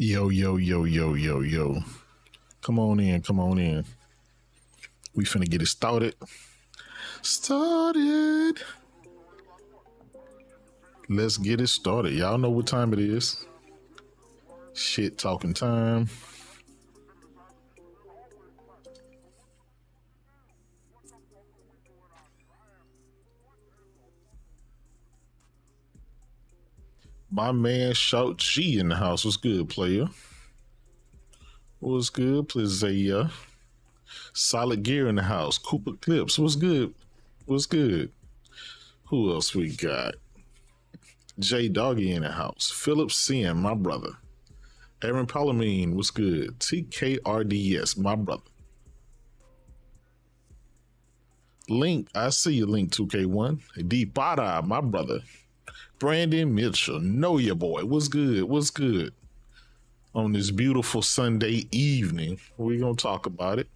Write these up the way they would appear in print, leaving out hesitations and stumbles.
Yo, yo, yo, yo, yo, yo. Come on in, come on in. We finna get it started. Let's get it started. Y'all know what time it is. Shit talking time. My man Shout G in the house. What's good, player? What's good, Plizaya? Solid Gear in the house. Cooper Clips. What's good? What's good? Who else we got? J Doggy in the house. Philip Sin, my brother. Aaron Palomine, what's good? TKRDS, my brother. Link, I see you, Link 2K1. D-Bada, my brother. Brandon Mitchell, know your boy. What's good? What's good? On this beautiful Sunday evening, we're going to talk about it.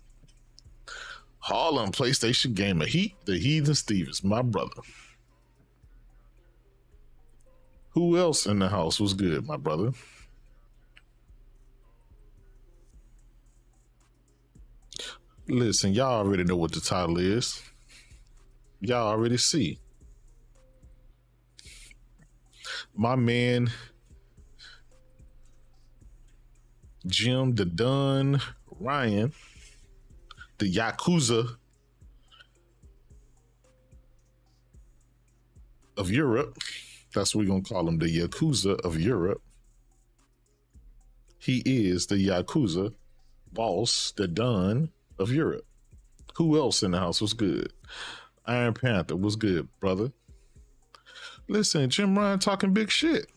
Harlem PlayStation Gamer Heat, the Heathen Stevens, my brother. Who else in the house was good, my brother? Listen, y'all already know what the title is. Y'all already see. My man, Jim the Don Ryan, the Yakuza of Europe. That's what we're going to call him, the Yakuza of Europe. He is the Yakuza boss, the Don of Europe. Who else in the house was good? Iron Panther was good, brother. Listen, Jim Ryan talking big shit.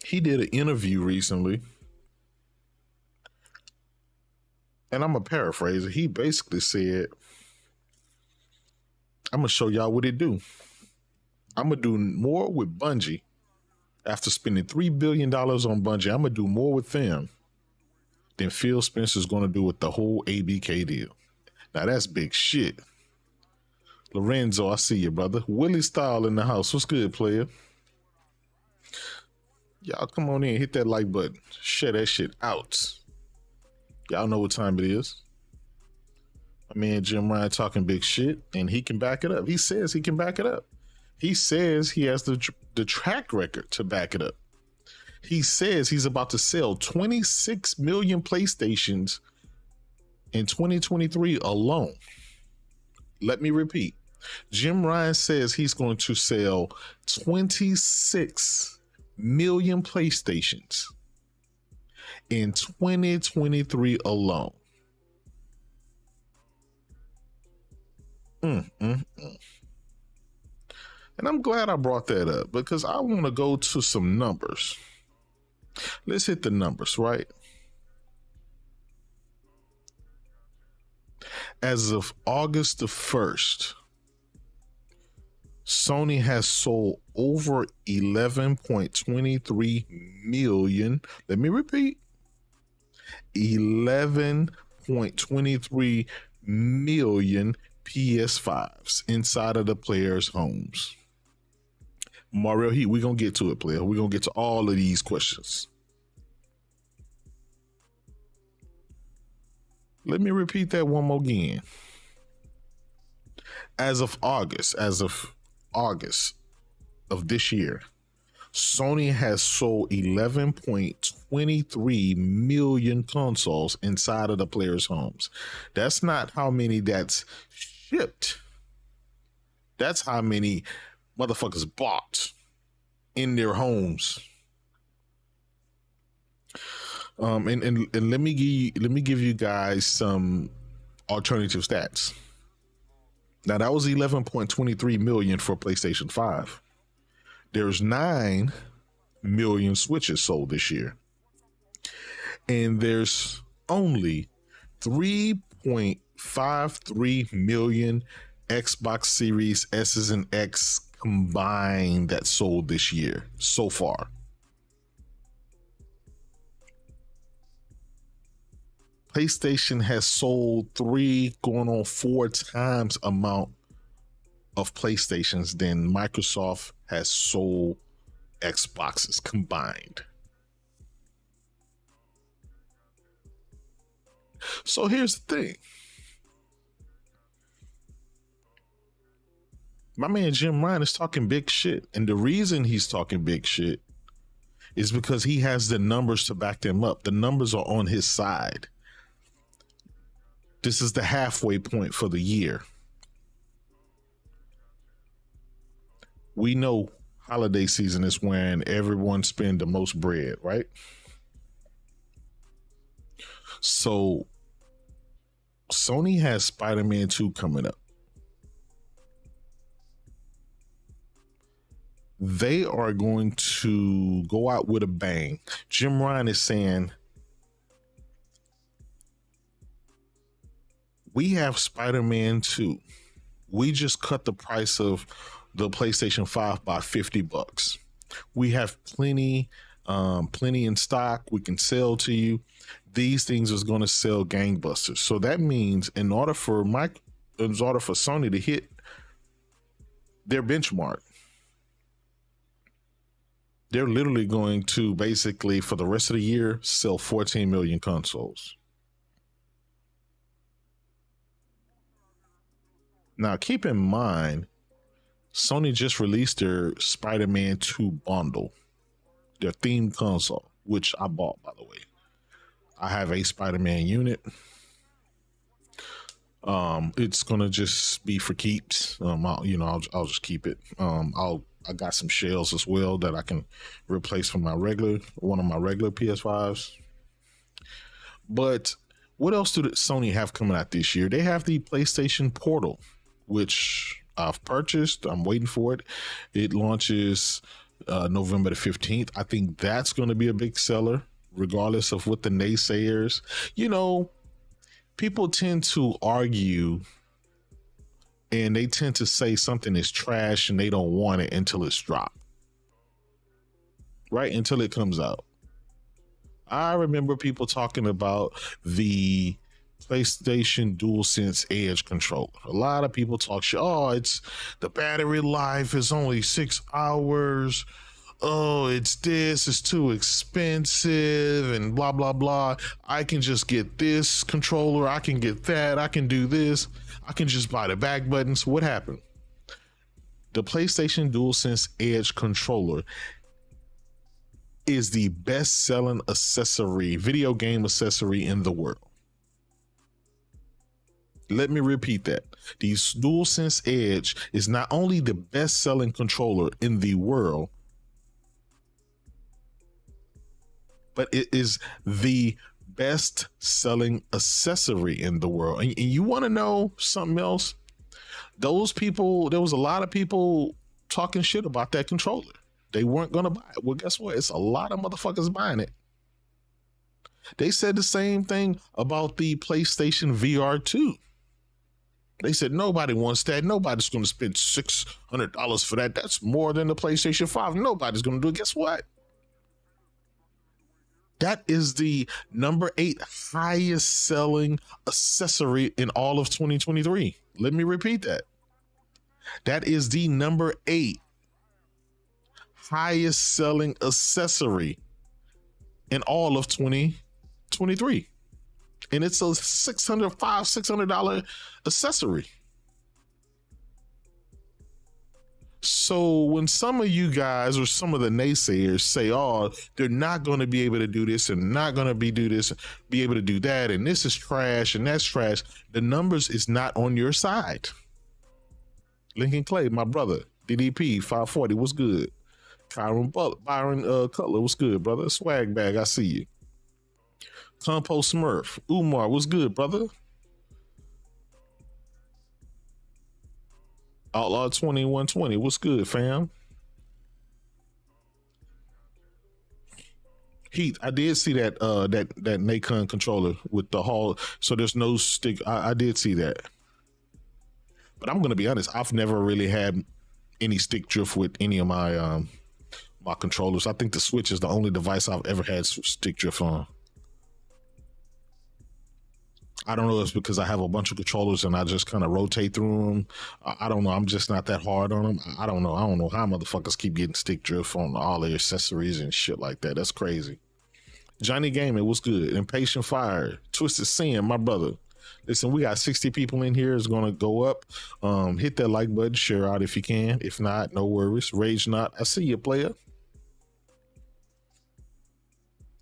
He did an interview recently, and I'm going to paraphrase it. He basically said, I'm going to show y'all what it do. I'm going to do more with Bungie. After spending $3 billion on Bungie, I'm going to do more with them than Phil Spencer's going to do with the whole ABK deal. Now, that's big shit. Lorenzo, I see you, brother. Willie Style in the house. What's good, player? Y'all come on in, hit that like button. Share that shit out. Y'all know what time it is. My man Jim Ryan talking big shit, and he can back it up. He says he can back it up. He says he has the track record to back it up. He says he's about to sell 26 million PlayStations in 2023 alone. Let me repeat. Jim Ryan says he's going to sell 26 million PlayStations in 2023 alone. And I'm glad I brought that up because I want to go to some numbers. Let's hit the numbers, right? As of August the 1st, Sony has sold over 11.23 million. Let me repeat, 11.23 million PS5s inside of the players' homes. Mario Heat, we're going to get to it, player. We're going to get to all of these questions. Let me repeat that one more again. As of August of this year, Sony has sold 11.23 million consoles inside of the players' homes. That's not how many that's shipped. That's how many motherfuckers bought in their homes. And let me give you guys some alternative stats. Now that was 11.23 million for PlayStation 5. There's 9 million Switches sold this year. And there's only 3.53 million Xbox Series S's and X combined that sold this year so far. PlayStation has sold 3 going on 4 times amount of PlayStations than Microsoft has sold Xboxes combined. So here's the thing. My man Jim Ryan is talking big shit. And the reason he's talking big shit is because he has the numbers to back them up. The numbers are on his side. This is the halfway point for the year. We know holiday season is when everyone spend the most bread, right? So Sony has Spider-Man 2 coming up. They are going to go out with a bang. Jim Ryan is saying, we have Spider-Man 2. We just cut the price of the PlayStation 5 by $50. We have plenty in stock. We can sell to you. These things is going to sell gangbusters. So that means in order for Sony to hit their benchmark, they're literally going to basically for the rest of the year sell 14 million consoles. Now, keep in mind, Sony just released their Spider-Man 2 bundle, their themed console, which I bought, by the way. I have a Spider-Man unit. It's gonna just be for keeps. I'll just keep it. I got some shells as well that I can replace from one of my regular PS5s. But what else do Sony have coming out this year? They have the PlayStation Portal, which I've purchased. I'm waiting for it. It launches November the 15th. I think that's going to be a big seller, regardless of what the naysayers. People tend to argue and they tend to say something is trash and they don't want it until it's dropped. Right? Until it comes out. I remember people talking about the PlayStation DualSense Edge controller. A lot of people talk shit. Oh, it's the battery life is only 6 hours. Oh, it's too expensive and blah, blah, blah. I can just get this controller. I can get that. I can do this. I can just buy the back buttons. What happened? The PlayStation DualSense Edge controller is the best selling video game accessory in the world. Let me repeat that. The DualSense Edge is not only the best selling controller in the world, but it is the best selling accessory in the world. And you want to know something else? There was a lot of people talking shit about that controller. They weren't going to buy it. Well, guess what? It's a lot of motherfuckers buying it. They said the same thing about the PlayStation VR 2. They said nobody wants that. Nobody's going to spend $600 for that. That's more than the PlayStation 5. Nobody's going to do it. Guess what? That is the number 8 highest selling accessory in all of 2023. Let me repeat that. That is the number 8 highest selling accessory in all of 2023. And it's a $600 accessory. So when some of you guys or some of the naysayers say, oh, they're not going to be able to do this and not going to be able to do that, and this is trash and that's trash, the numbers is not on your side. Lincoln Clay, my brother. DDP 540, what's good? Byron Cutler, what's good, brother? Swag bag, I see you. Compost Smurf, Umar, what's good, brother? Outlaw 2120, what's good, fam? Heath, I did see that that Nacon controller with the Hall, so there's no stick. I did see that, but I'm gonna be honest, I've never really had any stick drift with any of my my controllers. I think the Switch is the only device I've ever had stick drift on. I don't know if it's because I have a bunch of controllers and I just kind of rotate through them. I don't know. I'm just not that hard on them. I don't know. I don't know how motherfuckers keep getting stick drift on all their accessories and shit like that. That's crazy. Johnny Gaming, what's good? Impatient Fire, Twisted Sin, my brother. Listen, we got 60 people in here. It's going to go up. Hit that like button, share out if you can. If not, no worries. Rage not. I see you, player.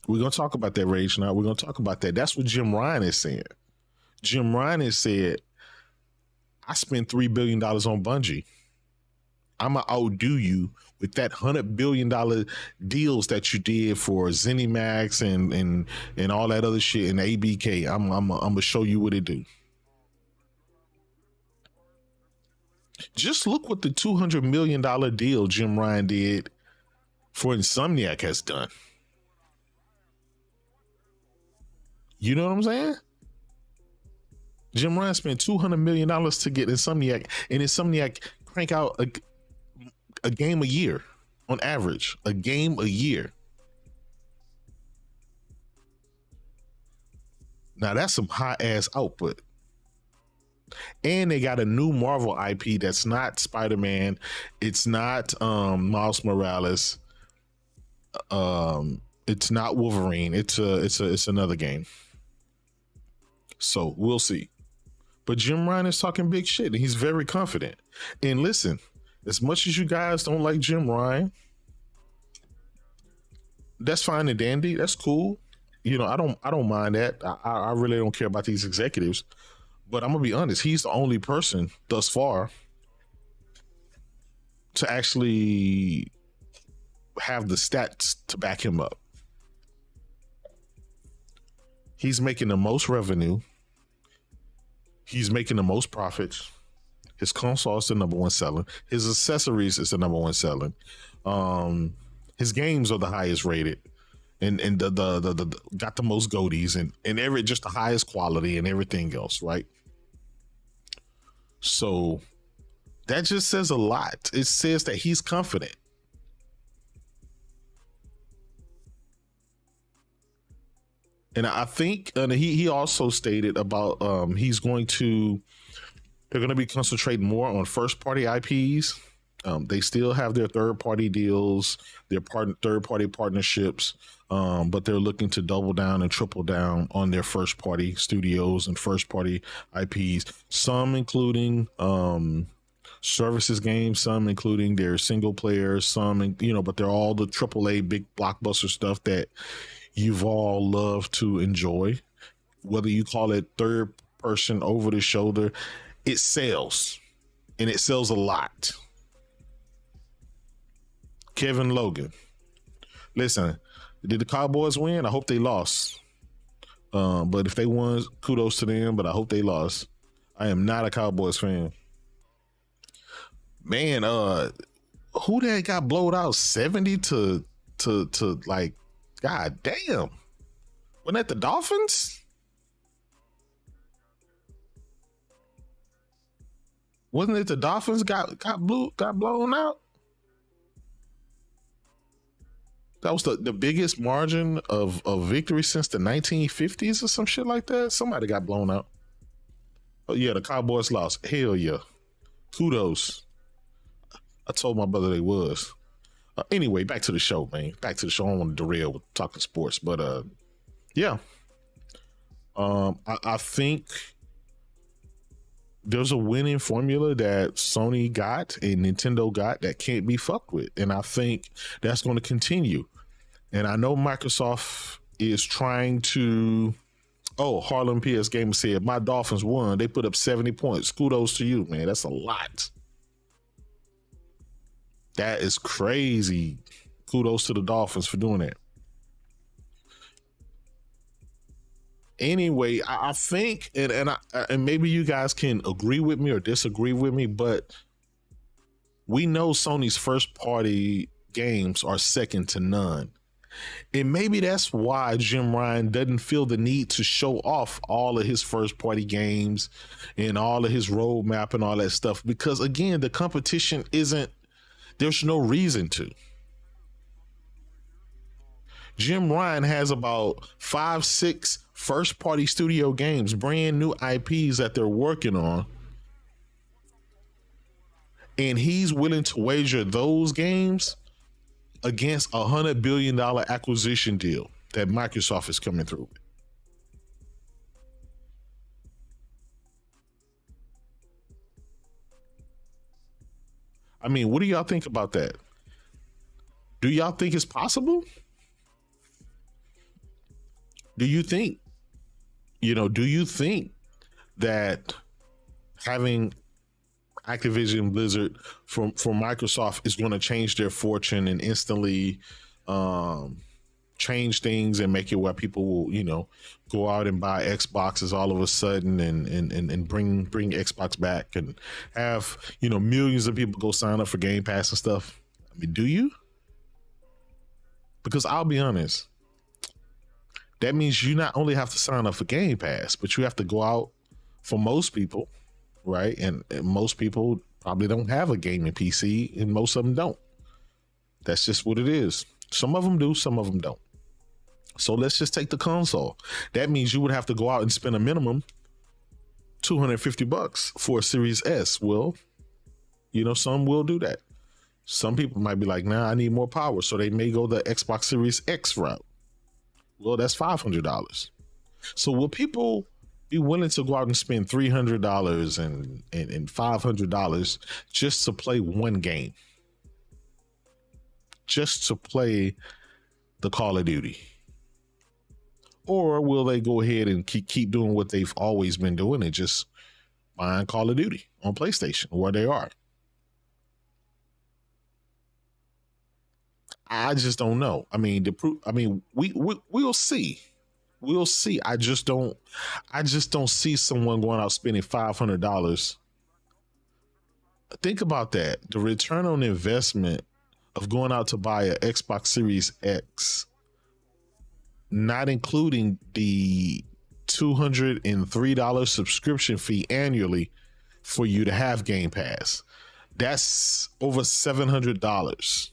We're going to talk about that, Rage not. We're going to talk about that. That's what Jim Ryan is saying. Jim Ryan has said, I spent $3 billion on Bungie. I'm going to outdo you with that $100 billion deals that you did for ZeniMax and all that other shit and ABK. I'm going to show you what it do. Just look what the $200 million deal Jim Ryan did for Insomniac has done. You know what I'm saying? Jim Ryan spent $200 million to get Insomniac, and Insomniac crank out a game a year on average. A game a year. Now that's some high ass output. And they got a new Marvel IP that's not Spider-Man. It's not Miles Morales. It's not Wolverine. It's another game. So we'll see. But Jim Ryan is talking big shit, and he's very confident. And listen, as much as you guys don't like Jim Ryan, that's fine and dandy. That's cool. You know, I don't mind that. I really don't care about these executives. But I'm gonna be honest, he's the only person thus far to actually have the stats to back him up. He's making the most revenue. He's making the most profits. His console is the number one selling. His accessories is the number one selling. His games are the highest rated, and the got the most goatees and every just the highest quality and everything else, right? So that just says a lot. It says that he's confident. And I think he also stated about they're going to be concentrating more on first party IPs. They still have their third party deals, their third party partnerships, but they're looking to double down and triple down on their first party studios and first party IPs. Some including services games, some including their single players, some but they're all the AAA big blockbuster stuff that you've all loved to enjoy. Whether you call it third person, over the shoulder, it sells, and it sells a lot. Kevin Logan, listen, did the Cowboys win? I hope they lost. But if they won, kudos to them, but I hope they lost. I am not a Cowboys fan. Man, Who that got blowed out 70 to like, god damn. Wasn't that the Dolphins? Wasn't it the Dolphins got blown out? That was the biggest margin of victory since the 1950s or some shit like that. Somebody got blown out. Oh yeah, the Cowboys lost. Hell yeah. Kudos. I told my brother they was. Anyway, back to the show, man. Back to the show. I don't want to derail with talking sports, but yeah. I think there's a winning formula that Sony got and Nintendo got that can't be fucked with. And I think that's going to continue. And I know Microsoft is trying to, Harlem PS Gamer said, my Dolphins won. They put up 70 points. Kudos to you, man. That's a lot. That is crazy. Kudos to the Dolphins for doing that. Anyway, I think, and maybe you guys can agree with me or disagree with me, but we know Sony's first party games are second to none. And maybe that's why Jim Ryan doesn't feel the need to show off all of his first party games and all of his roadmap and all that stuff. Because again, the competition there's no reason to. Jim Ryan has about 5-6 first party studio games, brand new IPs that they're working on. And he's willing to wager those games against $100 billion acquisition deal that Microsoft is coming through with. I mean, what do y'all think about that? Do y'all think it's possible? Do you think that having Activision Blizzard from Microsoft is going to change their fortune and instantly change things and make it where people will, go out and buy Xboxes all of a sudden and bring Xbox back and have, millions of people go sign up for Game Pass and stuff? I mean, do you? Because I'll be honest, that means you not only have to sign up for Game Pass, but you have to go out for most people, right? And most people probably don't have a gaming PC, and most of them don't. That's just what it is. Some of them do, some of them don't. So let's just take the console. That means you would have to go out and spend a minimum $250 for a Series S. Well, some will do that. Some people might be like, nah, I need more power. So they may go the Xbox Series X route. Well, that's $500. So will people be willing to go out and spend $300 and $500 just to play one game? Just to play the Call of Duty? Or will they go ahead and keep doing what they've always been doing and just buying Call of Duty on PlayStation where they are? I just don't know. I mean, we'll see. We'll see. I just don't see someone going out spending $500. Think about that. The return on investment of going out to buy an Xbox Series X, not including the $203 subscription fee annually for you to have Game Pass. That's over $700.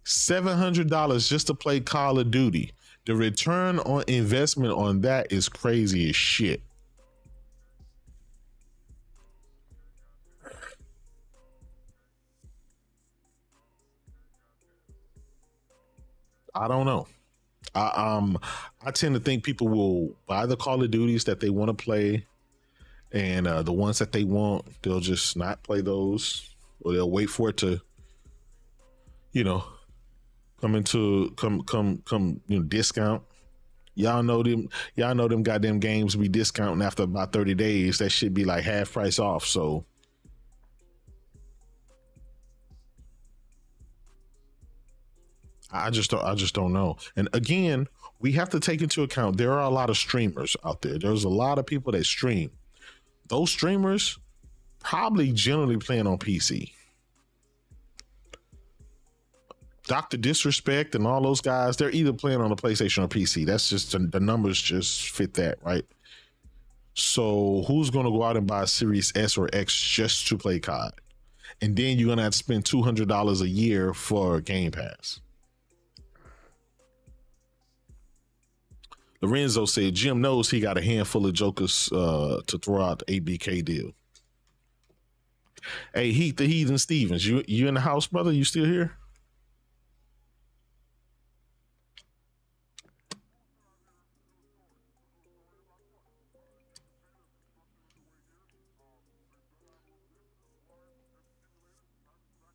$700 just to play Call of Duty. The return on investment on that is crazy as shit. I don't know. I tend to think people will buy the Call of Duties that they want to play, and the ones that they want, they'll just not play those, or they'll wait for it to, come discount. Y'all know them goddamn games be discounting after about 30 days. That should be like half price off. So I just don't know. And again, we have to take into account there are a lot of streamers out there. There's a lot of people that stream. Those streamers probably generally playing on PC. Dr. Disrespect and all those guys, they're either playing on a PlayStation or PC. That's just the numbers just fit that, right? So who's going to go out and buy a Series S or X just to play COD? And then you're going to have to spend $200 a year for Game Pass. Lorenzo said Jim knows he got a handful of jokers to throw out the ABK deal. Hey, Heath the Heathen Stevens, you in the house, brother? You still here?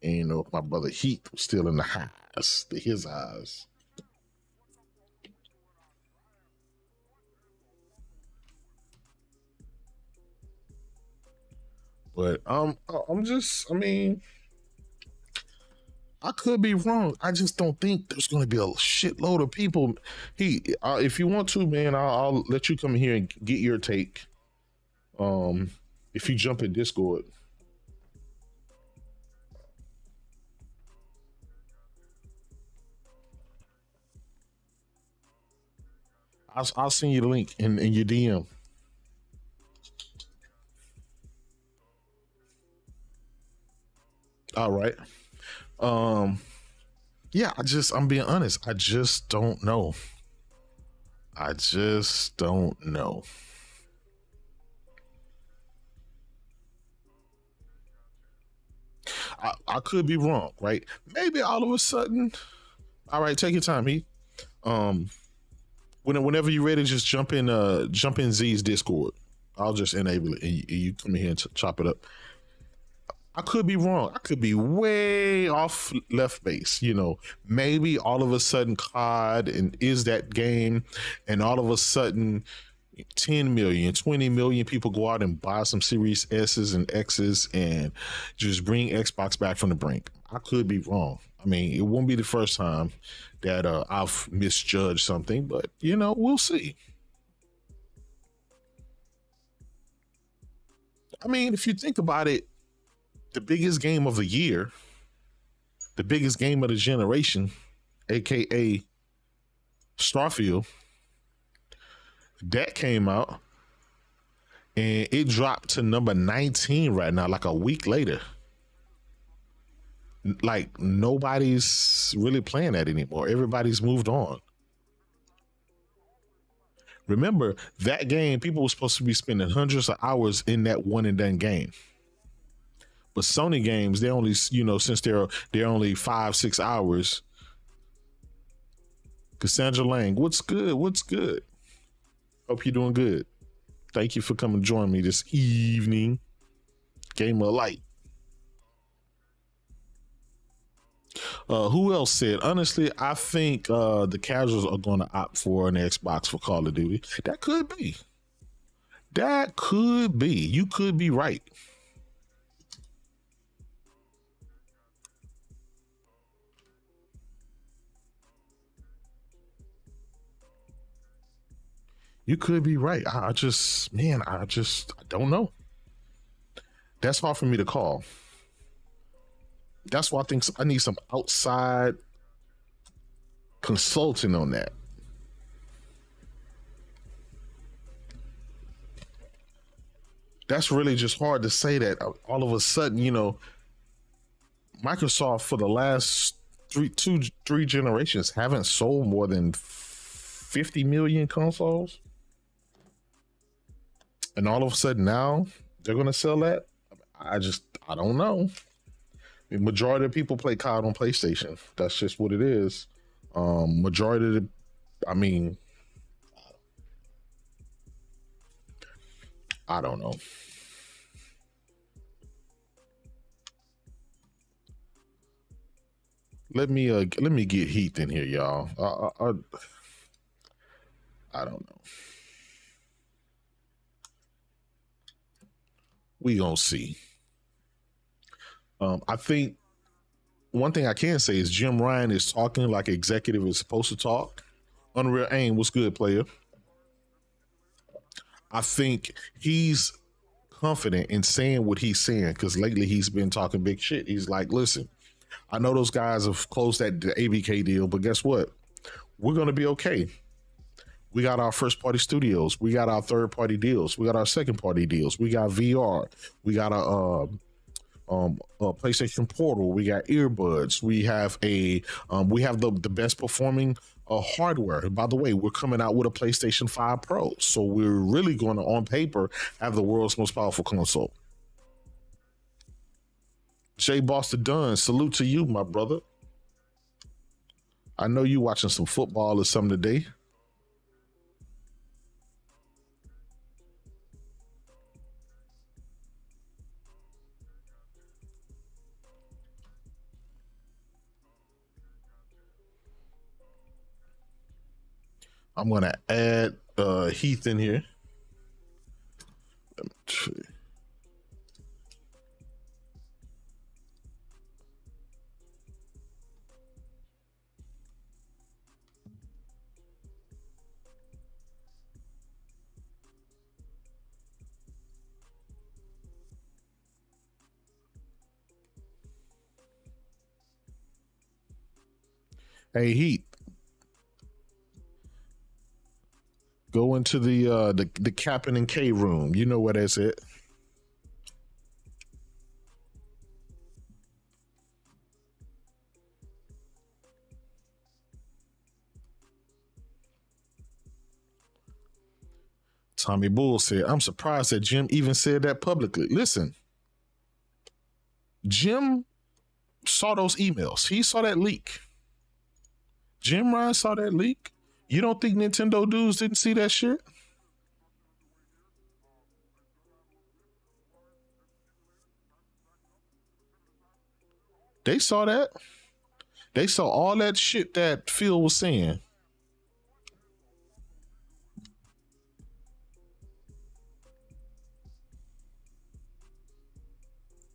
And you know, if my brother Heath was still in the house, his eyes. But I'm just, I mean, I could be wrong. I just don't think there's going to be a shitload of people. If you want to, man, I'll let you come here and get your take. If you jump in Discord. I'll send you the link in your DM. All right. Yeah, I'm being honest. I just don't know. I just don't know. I could be wrong, right? Maybe all of a sudden. All right, take your time, Heath. Whenever you're ready, just jump in Z's Discord. I'll just enable it, and you come in here and chop it up. I could be wrong. I could be way off left base. You know, maybe all of a sudden COD and is that game, and all of a sudden 10 million, 20 million people go out and buy some Series S's and X's and just bring Xbox back from the brink. I could be wrong. I mean, it won't be the first time that I've misjudged something, but you know, we'll see. I mean, if you think about it, the biggest game of the year, the biggest game of the generation, aka Starfield, that came out and it dropped to number 19 right now, like a week later. Like nobody's really playing that anymore. Everybody's moved on. Remember that game, people were supposed to be spending hundreds of hours in that one and done game. But Sony games, they only, you know, since they're only 5-6 hours. Cassandra Lang, what's good? What's good? Hope you're doing good. Thank you for coming to join me this evening. Game of Light. Who else said? Honestly, I think the casuals are going to opt for an Xbox for Call of Duty. That could be. That could be. You could be right. You could be right. I don't know. That's hard for me to call. That's why I think I need some outside consulting on that. That's really just hard to say that all of a sudden, you know, Microsoft for the last three generations haven't sold more than 50 million consoles. And all of a sudden now they're going to sell that. I don't know. The majority of people play COD on PlayStation. That's just what it is. Majority of I don't know. Let me get Heath in here, y'all. I don't know. We gonna see. I think one thing I can say is Jim Ryan is talking like an executive is supposed to talk. Unreal Aim, what's good, player? I think he's confident in saying what he's saying because lately he's been talking big shit. He's like, listen, I know those guys have closed that ABK deal, but guess what? We're going to be okay. We got our first party studios. We got our third party deals. We got our second party deals. We got VR. We got a PlayStation Portal. We got earbuds. We have the best performing hardware. And by the way, we're coming out with a PlayStation 5 Pro, so we're really going to, on paper, have the world's most powerful console. Jay Boston Dunn, salute to you, my brother. I know you watching some football or something today. I'm gonna add Heath in here. Let me see. Hey Heath, go into the Captain and K room. You know where that's at. Tommy Bull said, I'm surprised that Jim even said that publicly. Listen, Jim saw those emails. He saw that leak. Jim Ryan saw that leak. You don't think Nintendo dudes didn't see that shit? They saw that. They saw all that shit that Phil was saying.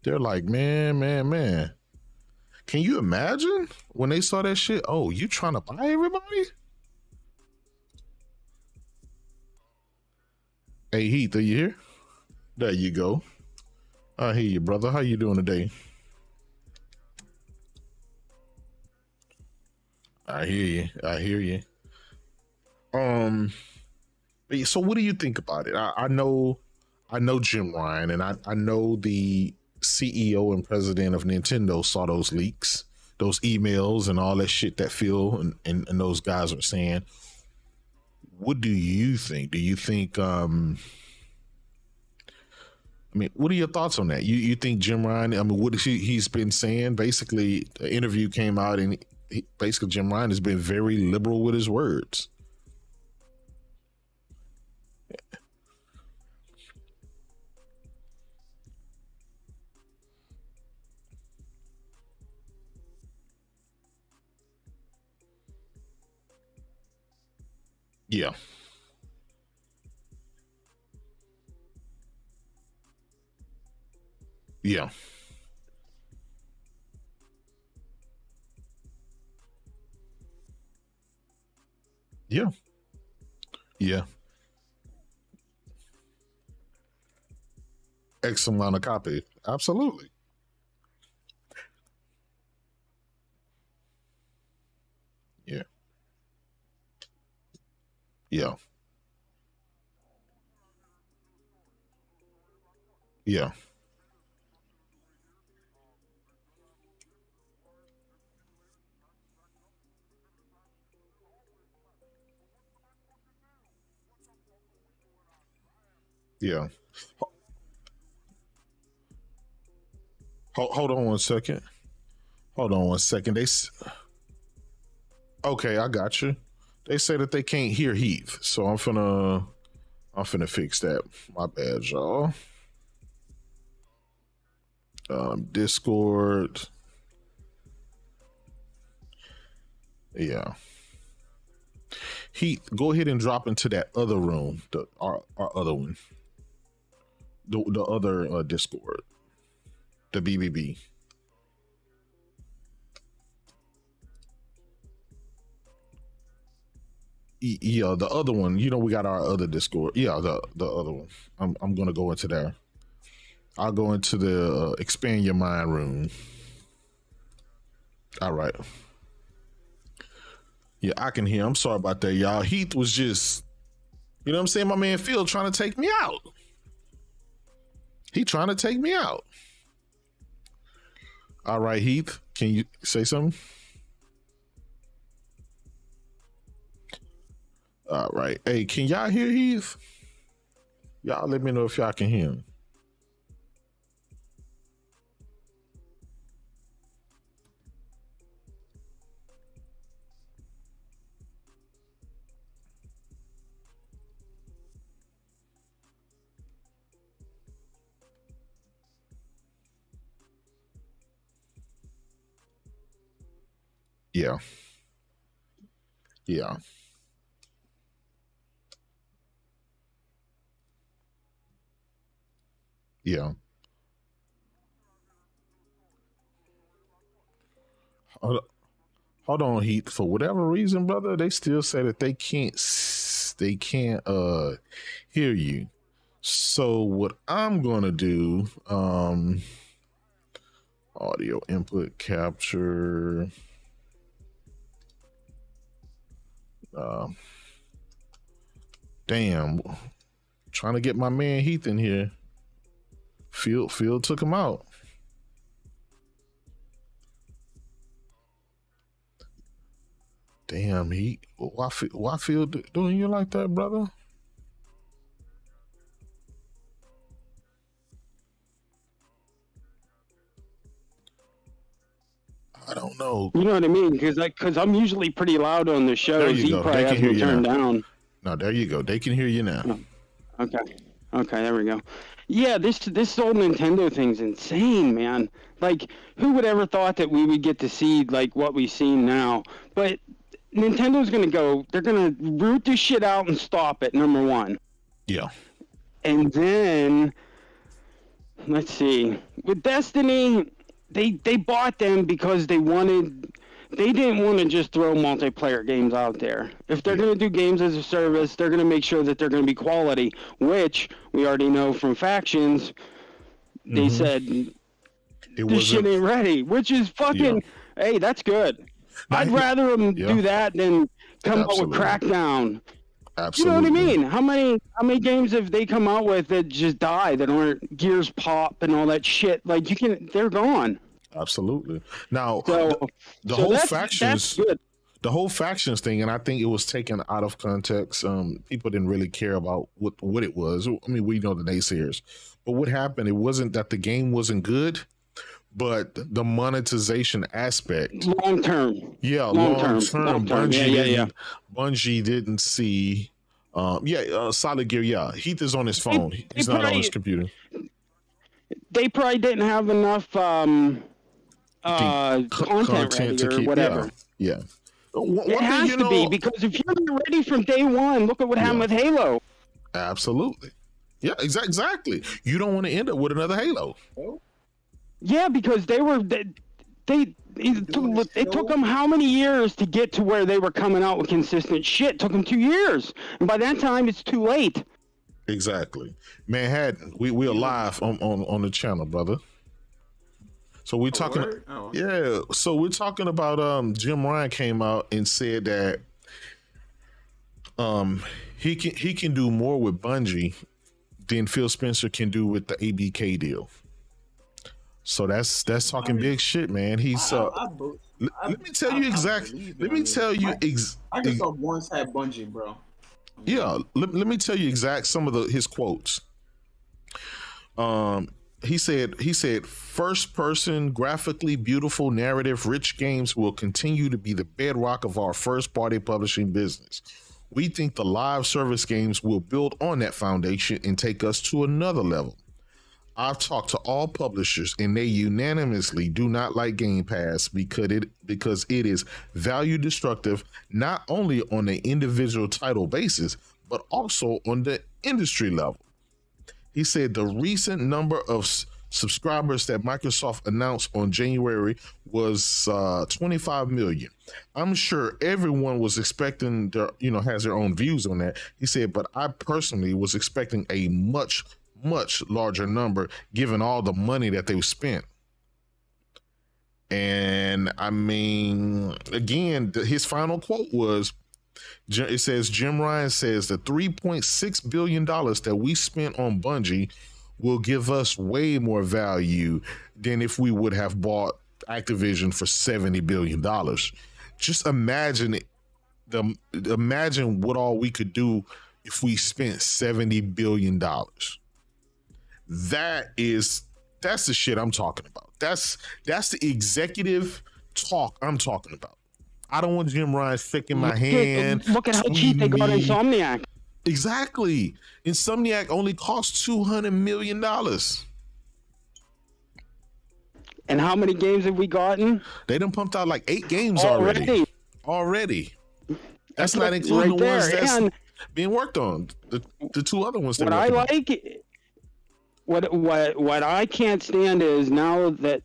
They're like, man. Can you imagine when they saw that shit? Oh, you trying to buy everybody? Hey Heath, are you here? There you go. I hear you, brother. How you doing today? I hear you. I hear you. Um, so what do you think about it? I know Jim Ryan, and I know the CEO and president of Nintendo saw those leaks, those emails, and all that shit that Phil and those guys are saying. What do you think? Do you think? I mean, what are your thoughts on that? You think Jim Ryan? I mean, what he's been saying? Basically, the interview came out, and basically Jim Ryan has been very liberal with his words. Yeah, yeah, yeah, yeah. X amount of copy. Absolutely. Yeah, yeah, yeah, yeah. Hold on one second. Hold on one second. Okay, I got you. They say that they can't hear Heath, so I'm finna fix that. My bad, y'all. Discord. Yeah. Heath, go ahead and drop into that other room, our other one, the other Discord, the BBB. Yeah, the other one. You know, we got our other Discord. Yeah, the other one. I'm gonna go into there. I'll go into the expand your mind room. All right. Yeah, I can hear. I'm sorry about that, y'all. Heath was just, you know what I'm saying? My man Phil trying to take me out. He trying to take me out. All right, Heath, can you say something? All right. Hey, can y'all hear Heath? Y'all let me know if y'all can hear him. Yeah. Yeah. Yeah. Hold, hold on, Heath. For whatever reason, brother, they still say that they can't hear you. So what I'm gonna do, audio input capture. Um, damn, trying to get my man Heath in here. Phil took him out. Damn, why Phil doing you like that, brother? I don't know. You know what I mean? Because I'm usually pretty loud on the shows. There you He go. probably They can has hear me you turned now. down. No, there you go. They can hear you now. Okay. Okay, there we go. Yeah, this whole Nintendo thing's insane, man. Like, who would ever thought that we would get to see like what we've seen now? But Nintendo's gonna go. They're gonna root this shit out and stop it. Number one, Yeah. and then let's see. With Destiny, they bought them because they didn't want to just throw multiplayer games out there. If they're going to do games as a service, they're going to make sure that they're going to be quality, which we already know from Factions. They said this shit ain't ready, which is fucking, hey, that's good. I'd rather them do that than come out with Crackdown. Absolutely. You know what I mean? How many games have they come out with that just die, that aren't Gears Pop and all that shit? Like, they're gone. Absolutely. Now, So the whole that's Factions, the whole Factions thing, and I think it was taken out of context. People didn't really care about what it was. I mean, we know the naysayers, but what happened? It wasn't that the game wasn't good, but the monetization aspect, long term. yeah, long term. Bungie Bungie didn't see. Solid Gear. Yeah, Heath is on his phone. He's not on his computer. They probably didn't have enough content ready to or keep, whatever. Yeah. It has to be, because if you're not ready from day one, look at what happened with Halo. Absolutely. Yeah, exactly. You don't want to end up with another Halo. Yeah, because it took them how many years to get to where they were coming out with consistent shit? It took them 2 years, and by that time, it's too late. Exactly. Manhattan, we're live on the channel, brother. So we're talking. Yeah. So we're talking about Jim Ryan came out and said that he can do more with Bungie than Phil Spencer can do with the ABK deal. So that's talking big shit, man. He's let me tell you exactly. Let me tell you I just once had Bungie, bro. Yeah, let me tell you some of his quotes. He said first person, graphically beautiful, narrative rich games will continue to be the bedrock of our first party publishing business. We think the live service games will build on that foundation and take us to another level. I've talked to all publishers and they unanimously do not like Game Pass because it is value destructive, not only on the individual title basis, but also on the industry level. He said the recent number of subscribers that Microsoft announced on January was 25 million. I'm sure everyone was expecting has their own views on that. He said, but I personally was expecting a much larger number given all the money that they've spent. And I mean, again, his final quote was, it says, Jim Ryan says the $3.6 billion that we spent on Bungie will give us way more value than if we would have bought Activision for $70 billion. Just imagine it. Imagine what all we could do if we spent $70 billion. That's the shit I'm talking about. That's the executive talk I'm talking about. I don't want Jim Ryan shaking my hand. Look at how cheap they got Insomniac. Exactly. Insomniac only cost $200 million. And how many games have we gotten? They done pumped out like 8 games already. That's not including the ones that's being worked on. The 2 other ones. What I like, what I can't stand is now that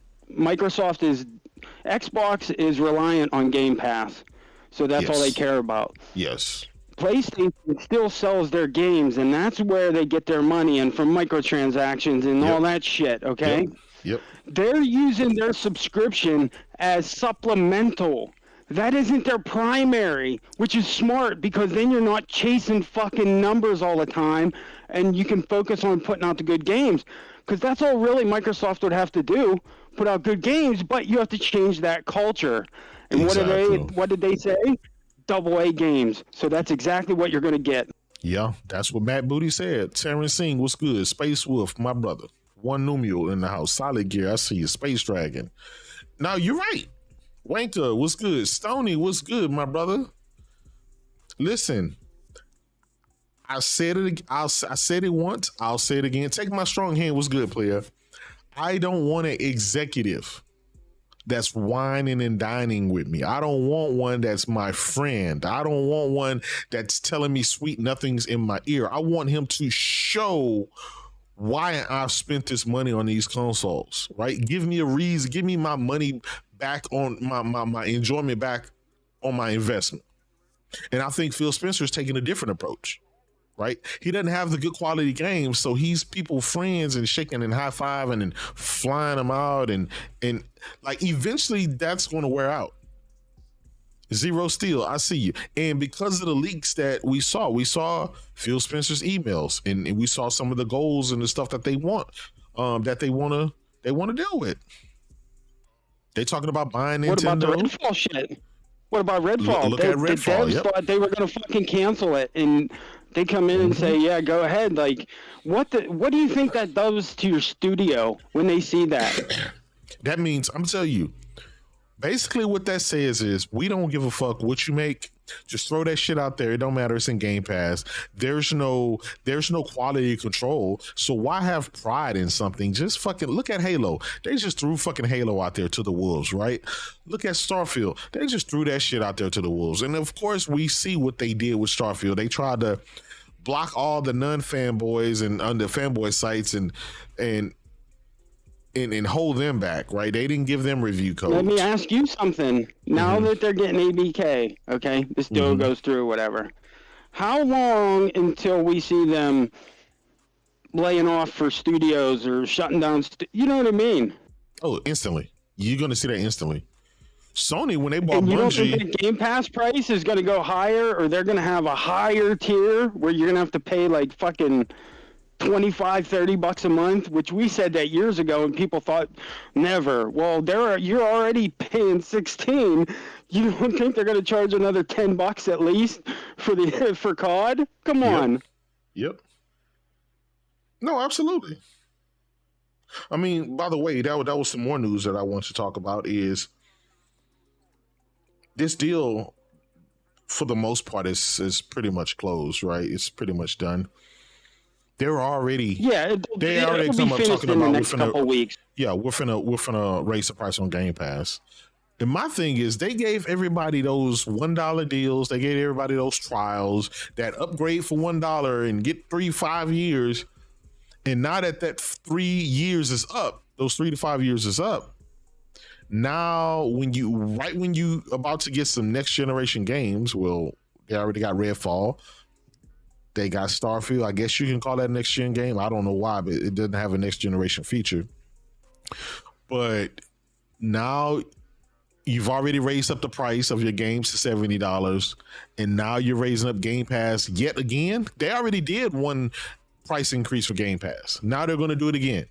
Xbox is reliant on Game Pass, so that's all they care about. Yes. PlayStation still sells their games, and that's where they get their money, and from microtransactions and all that shit. Okay. Yep. They're using their subscription as supplemental. That isn't their primary, which is smart because then you're not chasing fucking numbers all the time and you can focus on putting out the good games. Because that's all really Microsoft would have to do, put out good games, but you have to change that culture. And what did they say? AA games. So that's exactly what you're going to get. Yeah, that's what Matt Booty said. Terrence Singh, what's good? Space Wolf, my brother. One Numeral in the house. Solid Gear, I see you. Space Dragon. Now, you're right. Wanker, what's good? Stony, what's good, my brother? Listen, I said it once. I'll say it again. Take my strong hand. What's good, player? I don't want an executive that's whining and dining with me. I don't want one that's my friend. I don't want one that's telling me sweet nothings in my ear. I want him to show why I've spent this money on these consoles, right? Give me a reason. Give me my money back on my enjoyment back on my investment. And I think Phil Spencer's taking a different approach, right? He doesn't have the good quality games, so he's people friends and shaking and high-fiving and flying them out and like eventually that's going to wear out. Zero Steel, I see you. And because of the leaks that we saw Phil Spencer's emails and we saw some of the goals and the stuff that they want to deal with. They talking about buying Nintendo. What about the Redfall shit? What about Redfall? Look at Redfall. The devs thought they were going to fucking cancel it, and they come in and say, "Yeah, go ahead." Like, what do you think that does to your studio when they see that? That means I'm telling you. Basically, what that says is we don't give a fuck what you make. Just throw that shit out there. It don't matter. It's in Game Pass. There's no quality control. So why have pride in something? Just fucking look at Halo. They just threw fucking Halo out there to the wolves, right? Look at Starfield. They just threw that shit out there to the wolves. And of course, we see what they did with Starfield. They tried to block all the non-fanboys and on the fanboy sites and hold them back, right? They didn't give them review codes. Let me ask you something. Now that they're getting ABK, okay, this deal goes through, whatever. How long until we see them laying off for studios or shutting down? You know what I mean? Oh, instantly. You're going to see that instantly. Sony, when they bought Bungie, you don't Bungie, think the Game Pass price is going to go higher, or they're going to have a higher tier where you're going to have to pay like fucking $25-$30 a month, which we said that years ago and people thought never. Well, you're already paying $16. You don't think they're going to charge another $10 at least for COD? Come on. Yep. No, absolutely. I mean, by the way, that was some more news that I want to talk about is this deal for the most part is pretty much closed, right? It's pretty much done. They're already talking about next couple weeks. Yeah, we're finna raise the price on Game Pass. And my thing is, they gave everybody those $1 deals. They gave everybody those trials that upgrade for $1 and get 3-5 years. And now that 3 years is up, those 3 to 5 years is up. Now, when you about to get some next generation games, well, they already got Redfall. They got Starfield. I guess you can call that a next gen game. I don't know why, but it doesn't have a next generation feature. But now You've already raised up the price of your games to $70, and now you're raising up Game Pass yet again. They already did one price increase for Game Pass. Now they're going to do it again.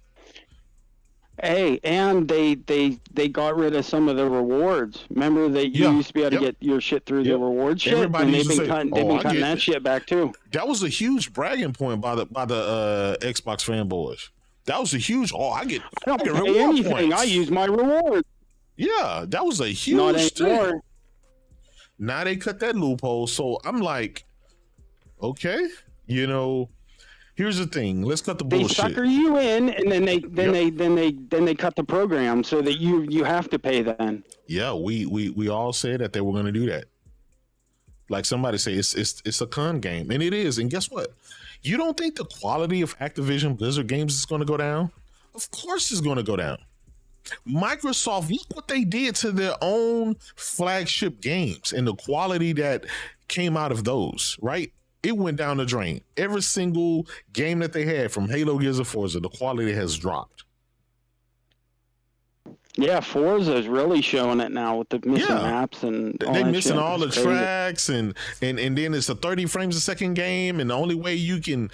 Hey, and they got rid of some of the rewards. Remember that you used to be able to get your shit through the reward shit, and they've been cutting that shit back too. That was a huge bragging point by the Xbox fanboys. That was a huge. I don't pay anything. Points. I use my reward. Yeah, that was a huge thing. Now they cut that loophole, so I'm like, okay, here's the thing. Let's cut the bullshit. They sucker you in, and then they cut the program so that you have to pay then. Yeah, we all said that they were going to do that. Like somebody say, it's a con game, and it is. And guess what? You don't think the quality of Activision Blizzard games is going to go down? Of course, it's going to go down. Microsoft, look what they did to their own flagship games and the quality that came out of those. Right? It went down the drain. Every single game that they had, from Halo, Gears, and Forza, the quality has dropped. Yeah, Forza is really showing it now with the missing maps and they're missing all the tracks, and then it's a 30 frames a second game, and the only way you can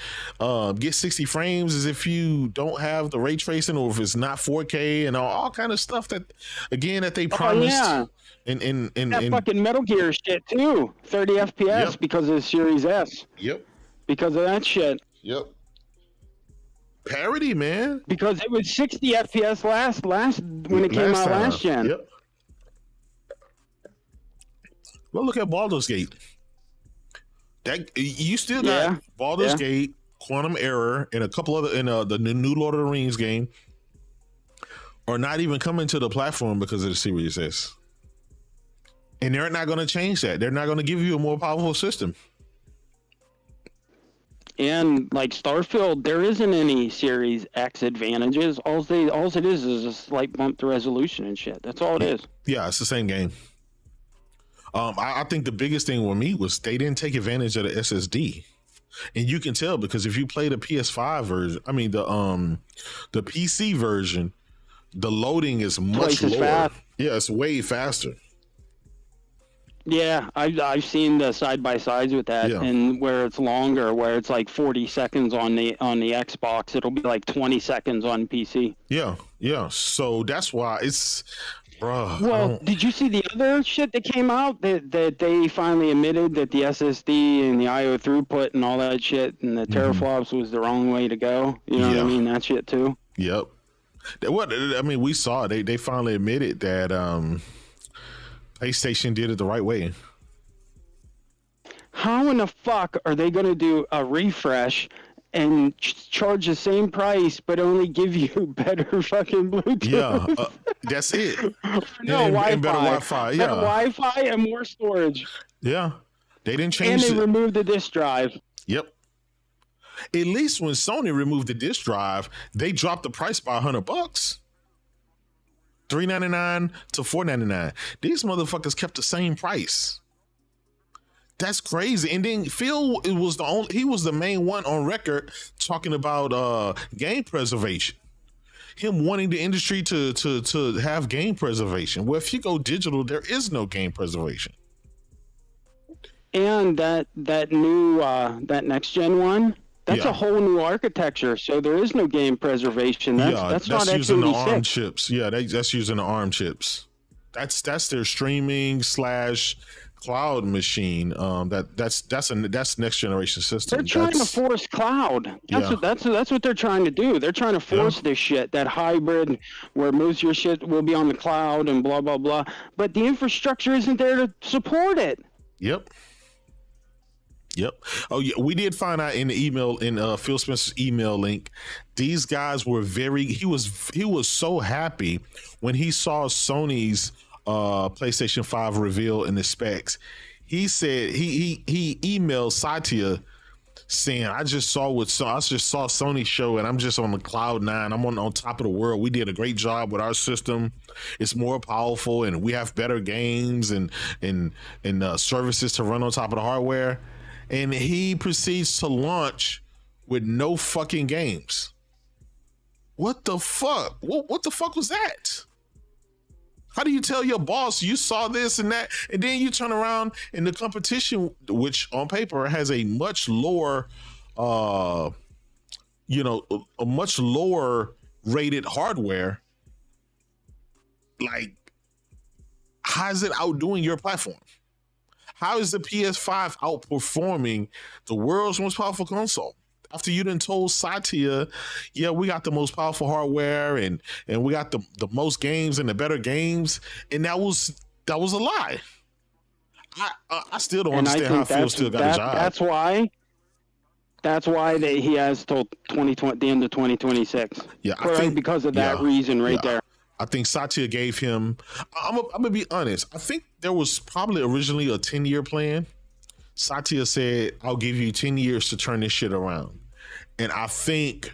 get 60 frames is if you don't have the ray tracing or if it's not 4K and all kind of stuff that they promised. Oh, yeah. And fucking Metal Gear shit too. 30 FPS because of the Series S. Yep. Because of that shit. Yep. Parity, man. Because it was 60 FPS last when it came out last gen. Yep. Well, look at Baldur's Gate. That you still got Baldur's Gate, Quantum Error, and a couple other the new Lord of the Rings game are not even coming to the platform because of the Series S. And they're not going to change that. They're not going to give you a more powerful system. And like Starfield, there isn't any Series X advantages. All it is a slight bump to resolution and shit. That's all it is. Yeah, it's the same game. I think the biggest thing with me was they didn't take advantage of the SSD, and you can tell because if you play the PS5 version, I mean the PC version, the loading is much lower. Fast. Yeah, it's way faster. Yeah, I've seen the side by sides with that, and where it's longer, where it's like 40 seconds on the Xbox, it'll be like 20 seconds on PC. Yeah. So that's why it's, bruh. Well, did you see the other shit that came out that they finally admitted that the SSD and the IO throughput and all that shit and the teraflops was the wrong way to go? You know what I mean? That shit too. Yep. We saw they finally admitted that. PlayStation did it the right way. How in the fuck are they going to do a refresh and charge the same price but only give you better fucking Bluetooth? Yeah, that's it. Wi-Fi. And better Wi-Fi. Yeah, better Wi-Fi and more storage. Yeah, they didn't change. And they removed the disk drive. Yep. At least when Sony removed the disk drive, they dropped the price by $100. $399 to $499. These motherfuckers kept the same price. That's crazy. And then Phil was he was the main one on record talking about game preservation. Him wanting the industry to have game preservation. Well, if you go digital, there is no game preservation. And that new that next gen one, that's a whole new architecture, so there is no game preservation. That's not using the ARM x86. chips. Yeah, that's using the ARM chips. That's their streaming / cloud machine. That's next generation system. They're trying to force cloud. That's what they're trying to do. They're trying to force this shit, that hybrid where most of your shit will be on the cloud and blah blah blah. But the infrastructure isn't there to support it. Yep. Oh yeah, we did find out in the email, in Phil Spencer's email link, these guys were he was so happy when he saw Sony's PlayStation 5 reveal in the specs. He said he emailed Satya saying, I just saw Sony's show and I'm just on the cloud 9. I'm on top of the world. We did a great job with our system. It's more powerful and we have better games and services to run on top of the hardware. And he proceeds to launch with no fucking games. What the fuck? What the fuck was that? How do you tell your boss you saw this and that, and then you turn around and the competition, which on paper has a much lower, a much lower rated hardware, like, how is it outdoing your platform? How is the PS5 outperforming the world's most powerful console? After you done told Satya, yeah, we got the most powerful hardware and we got the most games and the better games, and that was a lie. I still don't understand how Phil still got a job. That's why he has till 2020, the end of 2026. Yeah, because of that reason there. I think Satya gave him. I'm gonna be honest. I think there was probably originally a 10-year plan. Satya said, "I'll give you 10 years to turn this shit around." And I think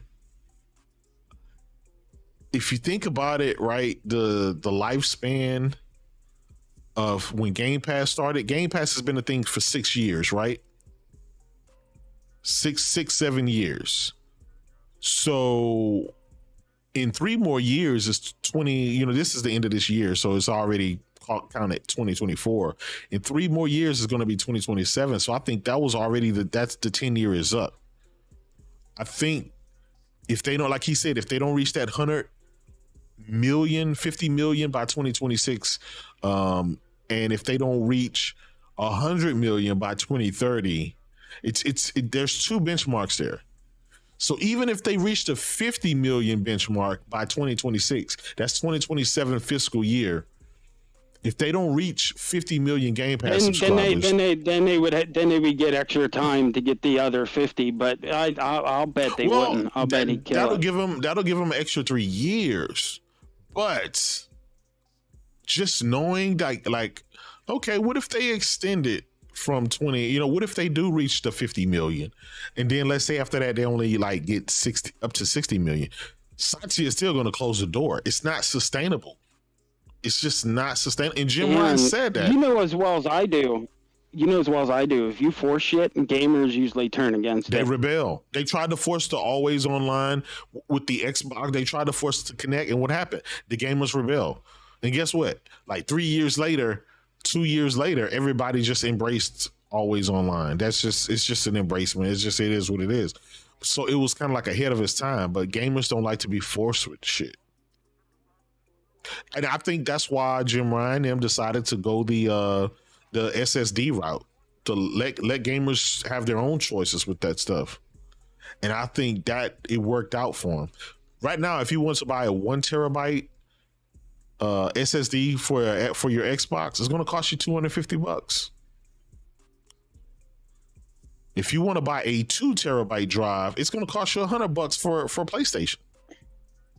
if you think about it, right, the lifespan of when Game Pass started, Game Pass has been a thing for 6 years, right? 7 years. So in 3 more years, it's 20, this is the end of this year. So it's already counted 2024. In 3 more years is going to be 2027. So I think that was already that's the 10 year is up. I think if they don't, like he said, if they don't reach that 100 million, 50 million by 2026, and if they don't reach 100 million by 2030, there's 2 benchmarks there. So even if they reach the 50 million benchmark by 2026, that's 2027 fiscal year. If they don't reach 50 million Game Pass subscribers, then they would get extra time to get the other 50. But I'll bet they wouldn't. I'll bet he'd kill it. That'll give them an extra 3 years. But just knowing like, okay, what if they extend it from 20? What if they do reach the 50 million, and then let's say after that they only like get 60 up to 60 million? Satya is still going to close the door. It's not sustainable. It's just not sustainable. And Jim Ryan said that. You know as well as I do. If you force shit, gamers usually turn against it. They rebel. They tried to force the always online with the Xbox. They tried to force it to connect. And what happened? The gamers rebel. And guess what? Like 3 years later, 2 years later, everybody just embraced always online. It's just an embracement. It is what it is. So it was kind of like ahead of its time, but gamers don't like to be forced with shit. And I think that's why Jim Ryan and them decided to go the SSD route, to let gamers have their own choices with that stuff. And I think that it worked out for him. Right now, if you want to buy a 1 terabyte SSD for your Xbox, it's going to cost you $250. If you want to buy a 2 terabyte drive, it's going to cost you $100 for PlayStation.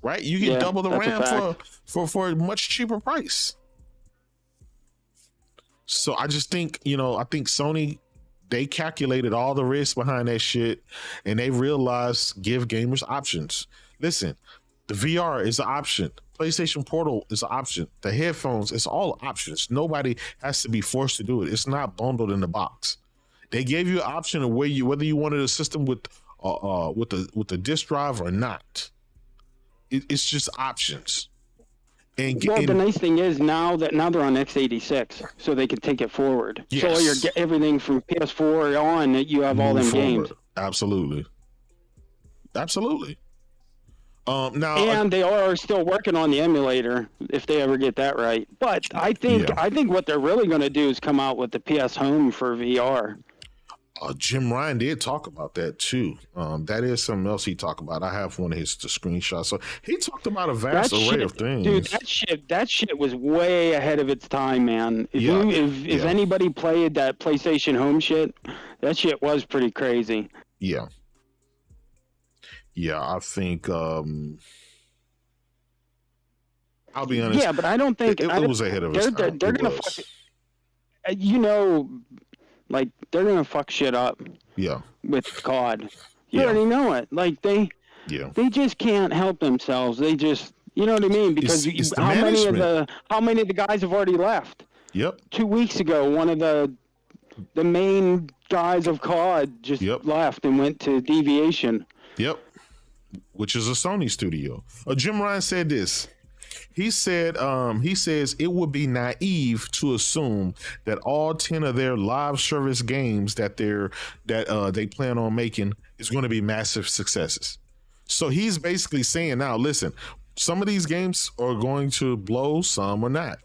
Right? You get double the RAM for a much cheaper price. So I just think, I think Sony, they calculated all the risks behind that shit, and they realized give gamers options. Listen, the VR is an option. PlayStation Portal is an option. The headphones, it's all options. Nobody has to be forced to do it. It's not bundled in the box. They gave you an option of whether you wanted a system with the disk drive or not. It's just options. The nice thing is now they're on x86, so they can take it forward. Yes. So you're everything from PS4 on that you have all them games. Absolutely. Now, and they are still working on the emulator if they ever get that right. But I think what they're really going to do is come out with the PS Home for VR. Jim Ryan did talk about that too. That is something else he talked about. I have one of the screenshots. So he talked about a vast array of things. Dude, that shit was way ahead of its time, man. If anybody played that PlayStation Home shit, that shit was pretty crazy. Yeah. Yeah, I think I'll be honest. Yeah, but I don't think it was ahead of its time. They're gonna fuck like they're gonna fuck shit up. Yeah. With COD. You already know it. Like they just can't help themselves. They just, you know what I mean? Because how many of the guys have already left? Yep. 2 weeks ago, one of the main guys of COD just left and went to Deviation. Yep. Which is a Sony studio. Jim Ryan said this: He says it would be naive to assume that all 10 of their live service games that they plan on making is going to be massive successes. So he's basically saying now, listen, some of these games are going to blow, some are not.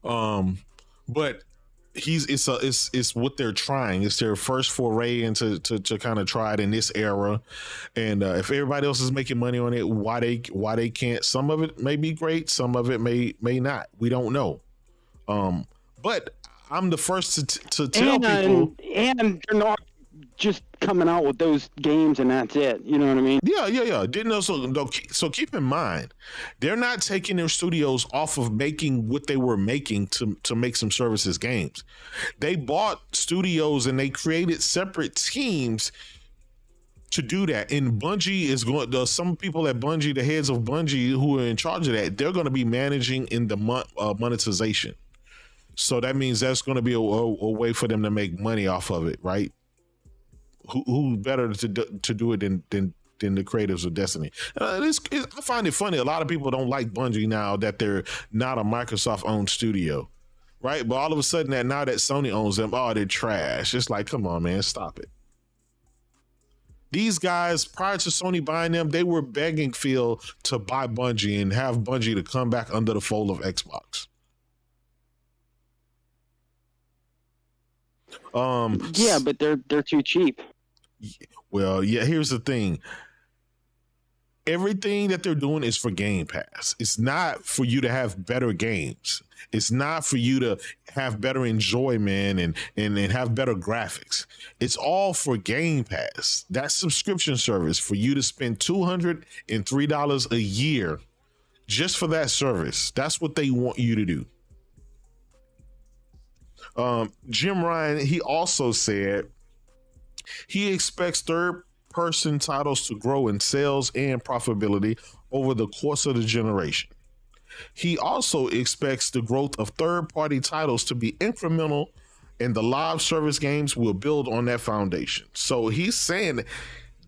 But it's what they're trying. It's their first foray into to kind of try it in this era. And if everybody else is making money on it, why they can't? Some of it may be great, some of it may not. We don't know. But I'm the first to tell people, and they're not just coming out with those games and that's it. You know what I mean? Yeah. Didn't also, so keep in mind, they're not taking their studios off of making what they were making to make some services games. They bought studios and they created separate teams to do that. And Bungie is going to, some people at Bungie, the heads of Bungie who are in charge of that, they're going to be managing in the monetization. So that means that's going to be a way for them to make money off of it, right? Who better to do it than the creators of Destiny? I find it funny. A lot of people don't like Bungie now that they're not a Microsoft-owned studio, right? But all of a sudden, now that Sony owns them, oh, they're trash. It's like, come on, man, stop it. These guys, prior to Sony buying them, they were begging Phil to buy Bungie and have Bungie to come back under the fold of Xbox. Yeah, but they're too cheap. Well, yeah, here's the thing. Everything that they're doing is for Game Pass. It's not for you to have better games. It's not for you to have better enjoyment and have better graphics. It's all for Game Pass. That subscription service for you to spend $203 a year just for that service. That's what they want you to do. Jim Ryan, he also said he expects third-person titles to grow in sales and profitability over the course of the generation. He also expects the growth of third-party titles to be incremental, and the live service games will build on that foundation. So he's saying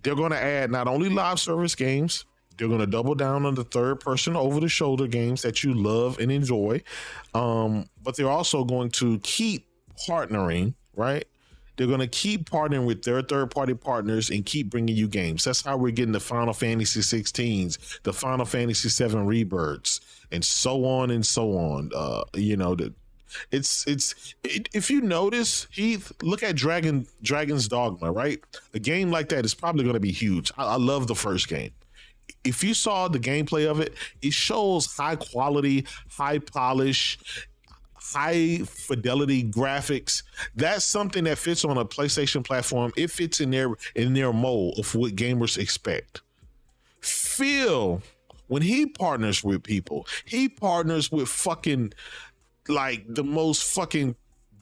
they're going to add not only live service games, they're going to double down on the third-person over-the-shoulder games that you love and enjoy, but they're also going to keep partnering, right? They're going to keep partnering with their third-party partners and keep bringing you games. That's how we're getting the Final Fantasy 16s, the Final Fantasy 7 Rebirths, and so on and so on. If you notice, Heath, look at Dragon's Dogma, right? A game like that is probably going to be huge. I love the first game. If you saw the gameplay of it, it shows high quality, high polish, high fidelity graphics. That's something that fits on a PlayStation platform. It fits in their mold of what gamers expect. Phil, when he partners with people, he partners with fucking like the most fucking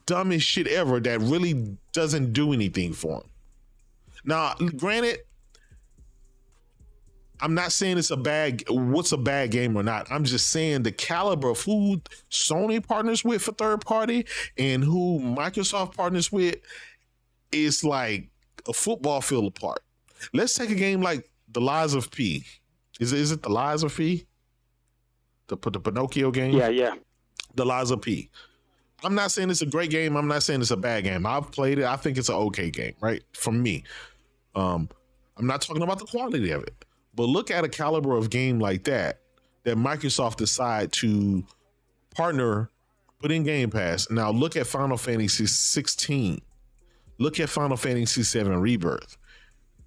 dumbest shit ever that really doesn't do anything for him. Now, granted, I'm not saying what's a bad game or not. I'm just saying the caliber of who Sony partners with for third party and who Microsoft partners with is like a football field apart. Let's take a game like The Lies of P. Is it The Lies of P? The Pinocchio game? Yeah. The Lies of P. I'm not saying it's a great game. I'm not saying it's a bad game. I've played it. I think it's an okay game, right? For me. I'm not talking about the quality of it. But look at a caliber of game like that Microsoft decide to partner, put in Game Pass. Now look at Final Fantasy 16. Look at Final Fantasy 7 Rebirth.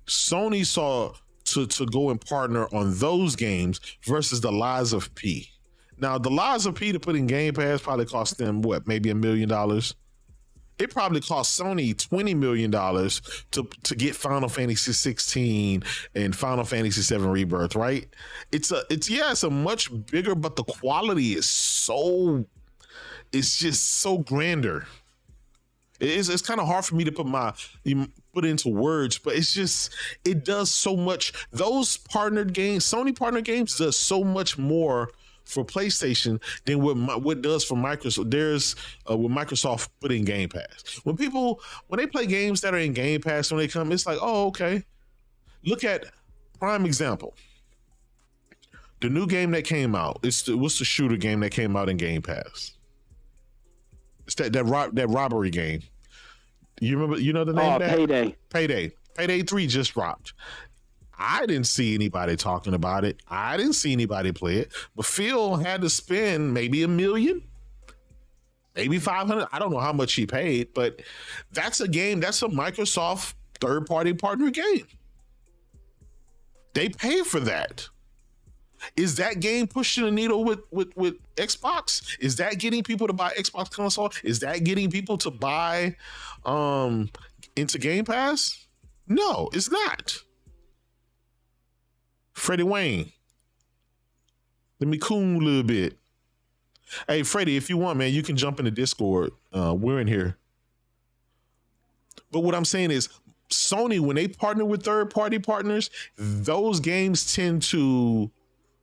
Sony saw to go and partner on those games versus The Lies of P. Now, The Lies of P to put in Game Pass probably cost them, maybe $1 million? It probably cost Sony $20 million to get Final Fantasy 16 and Final Fantasy 7 Rebirth, right? It's a much bigger, but the quality is it's just so grander. It's kind of hard for me to put into words, but it does so much. Those partnered games, Sony partnered games, does so much more for PlayStation than what does for Microsoft. There's with Microsoft putting Game Pass. When they play games that are in Game Pass, when they come, it's like, oh, okay. Look at prime example. The new game that came out. What's the shooter game that came out in Game Pass? It's that robbery game. You remember? You know the name? Payday. Payday 3 just dropped. I didn't see anybody talking about it. I didn't see anybody play it. But Phil had to spend maybe $1 million, maybe 500. I don't know how much he paid, but that's a game. That's a Microsoft third-party partner game. They pay for that. Is that game pushing the needle with Xbox? Is that getting people to buy Xbox console? Is that getting people to buy into Game Pass? No, it's not. Freddie Wayne, let me cool a little bit. Hey, Freddie, if you want, man, you can jump in the Discord. We're in here. But what I'm saying is, Sony, when they partner with third-party partners, those games tend to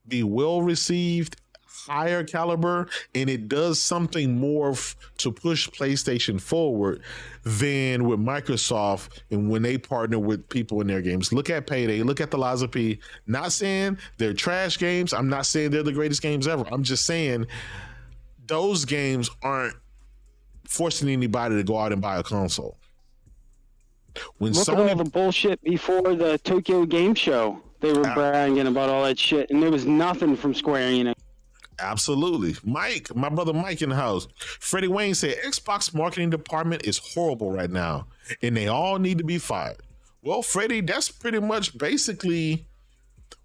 be well received, higher caliber, and it does something more to push PlayStation forward than with Microsoft and when they partner with people in their games. Look at Payday, look at the Liza P. Not saying they're trash games. I'm not saying they're the greatest games ever. I'm just saying those games aren't forcing anybody to go out and buy a console. When Look at all the bullshit before the Tokyo Game Show. They were bragging about all that shit, and there was nothing from Square Enix. Absolutely. Mike, my brother Mike in the house. Freddie Wayne said, Xbox marketing department is horrible right now, and they all need to be fired. Well, Freddie, that's pretty much basically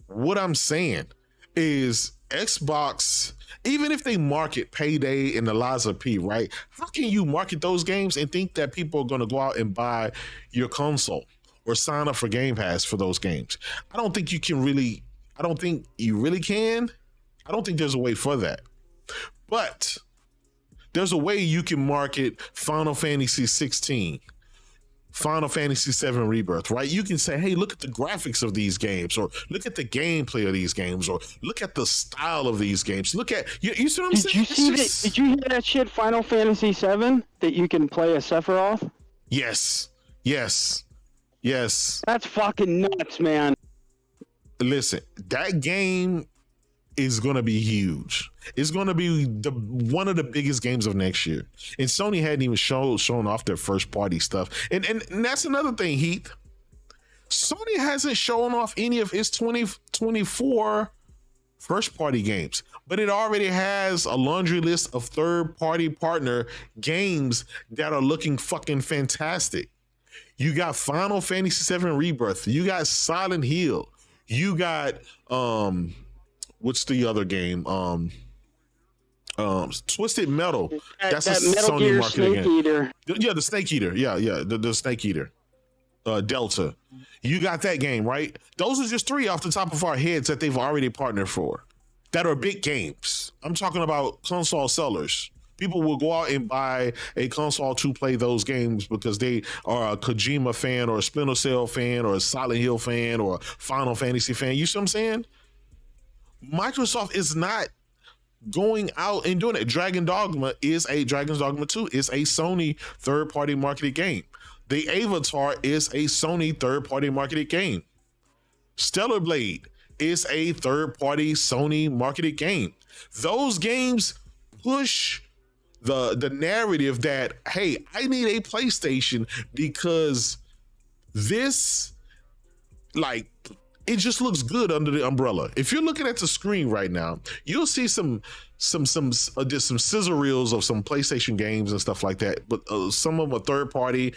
what I'm saying is Xbox, even if they market Payday and the Liza P, right? How can you market those games and think that people are going to go out and buy your console or sign up for Game Pass for those games? I don't think you really can. I don't think there's a way for that. But there's a way you can market Final Fantasy 16, Final Fantasy 7 Rebirth, right? You can say, hey, look at the graphics of these games, or look at the gameplay of these games, or look at the style of these games. Look at, you see what I'm saying? Did you hear that shit, Final Fantasy 7, that you can play as Sephiroth? Yes. That's fucking nuts, man. Listen, that game is going to be huge. It's going to be one of the biggest games of next year. And Sony hadn't even shown off their first party stuff. And that's another thing, Heath. Sony hasn't shown off any of its 2024 first party games, but it already has a laundry list of third party partner games that are looking fucking fantastic. You got Final Fantasy VII Rebirth. You got Silent Hill. You got what's the other game? Twisted Metal. That's that a Metal Sony Gear marketing Snake game. Eater. Yeah, the Snake Eater. Yeah, the Snake Eater. Delta. You got that game, right? Those are just 3 off the top of our heads that they've already partnered for that are big games. I'm talking about console sellers. People will go out and buy a console to play those games because they are a Kojima fan or a Splinter Cell fan or a Silent Hill fan or a Final Fantasy fan. You see what I'm saying? Microsoft is not going out and doing it. Dragon's Dogma 2 is a Sony third-party marketed game. The Avatar is a Sony third-party marketed game. Stellar Blade is a third-party Sony marketed game. Those games push the narrative that, hey, I need a PlayStation because this, like, it just looks good under the umbrella. If you're looking at the screen right now, you'll see some scissor reels of some PlayStation games and stuff like that. But some of them are third party.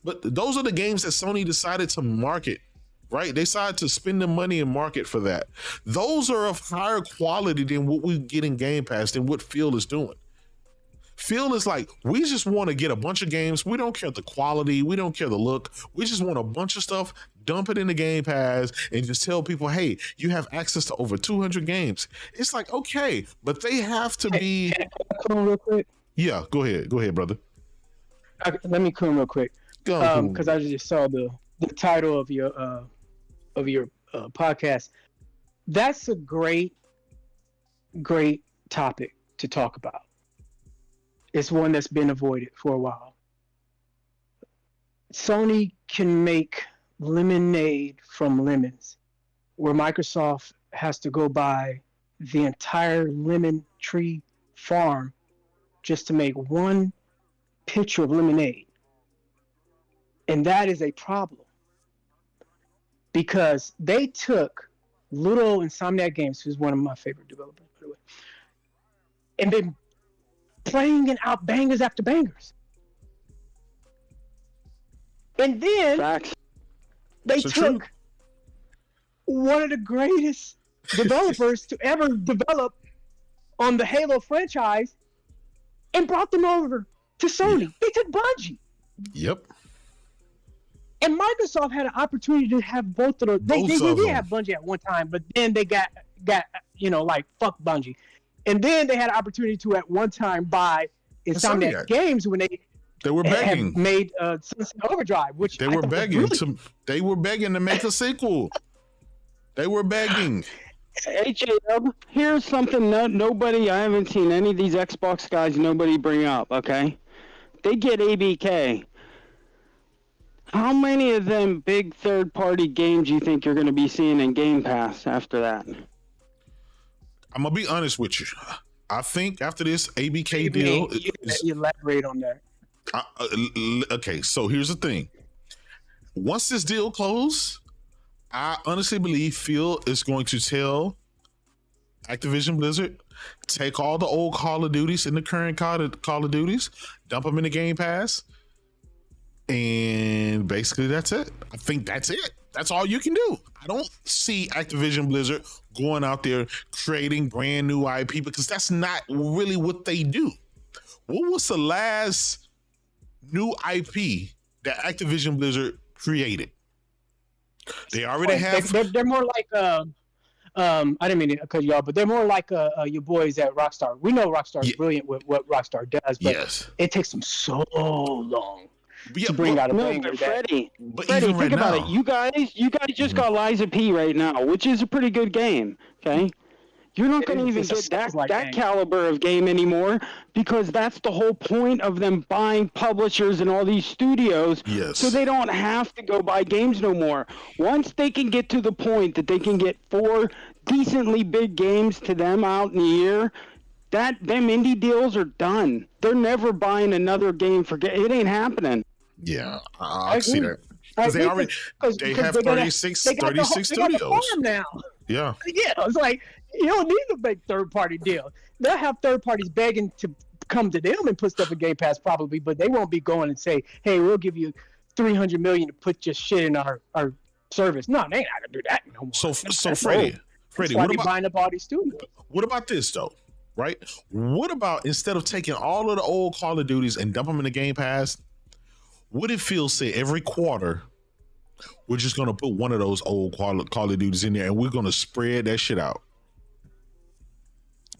But those are the games that Sony decided to market, right? They decided to spend the money and market for that. Those are of higher quality than what we get in Game Pass, than what Phil is doing. Phil is like, we just want to get a bunch of games. We don't care the quality. We don't care the look. We just want a bunch of stuff, dump it in the Game Pass, and just tell people, hey, you have access to over 200 games. It's like, okay, but they have to be. Can I come real quick? Yeah, go ahead, brother. Let me come real quick. Because I just saw the title of your podcast. That's a great topic to talk about. It's one that's been avoided for a while. Sony can make lemonade from lemons, where Microsoft has to go buy the entire lemon tree farm just to make one pitcher of lemonade. And that is a problem. Because they took little Insomniac Games, who's one of my favorite developers, by the way, and been playing out bangers after bangers. And then they took one of the greatest developers to ever develop on the Halo franchise and brought them over to Sony. They took Bungie. Yep. And Microsoft had an opportunity to have both of those. They did have Bungie at one time, but then they got like, fuck Bungie. And then they had an opportunity to at one time buy Insomniac Games when they were begging. Made Sunset Overdrive, which they were begging they were begging to make a sequel. They were begging. Hey, J-Dub, here's something nobody, I haven't seen any of these Xbox guys, nobody bring up, okay? They get ABK. How many of them big third-party games do you think you're going to be seeing in Game Pass after that? I'm going to be honest with you. I think after this ABK deal... You elaborate on that. Okay, so here's the thing. Once this deal closes, I honestly feel it's going to tell Activision Blizzard, take all the old Call of Duties and the current Call of Duties, dump them in the Game Pass, and basically that's it. I think that's it. That's all you can do. I don't see Activision Blizzard going out there creating brand new IP because that's not really what they do. What was the last new IP that Activision Blizzard created? They already have. They're more like I didn't mean to cut you off, but they're more like your boys at Rockstar. We know Rockstar is brilliant with what Rockstar does, but it takes them so long to bring out a banger. But Freddie, think about it. You guys just got Liza P right now, which is a pretty good game. Okay. You're not going to even get that caliber of game anymore because that's the whole point of them buying publishers and all these studios. Yes. So they don't have to go buy games no more. Once they can get to the point that they can get 4 decently big games to them out in a year, them indie deals are done. They're never buying another game it ain't happening. Yeah, I see that. Because they have 36 studios. Now. Yeah. Yeah, it's like, you don't need to make third-party deals. They'll have third parties begging to come to them and put stuff in Game Pass probably, but they won't be going and say, hey, we'll give you $300 million to put your shit in our service. No, they ain't not going to do that no more. So Freddie, what about buying up all these studios? What about this, though? Right? What about instead of taking all of the old Call of Duties and dump them in the Game Pass, what if Phil said every quarter, we're just going to put one of those old Call of Duties in there and we're going to spread that shit out?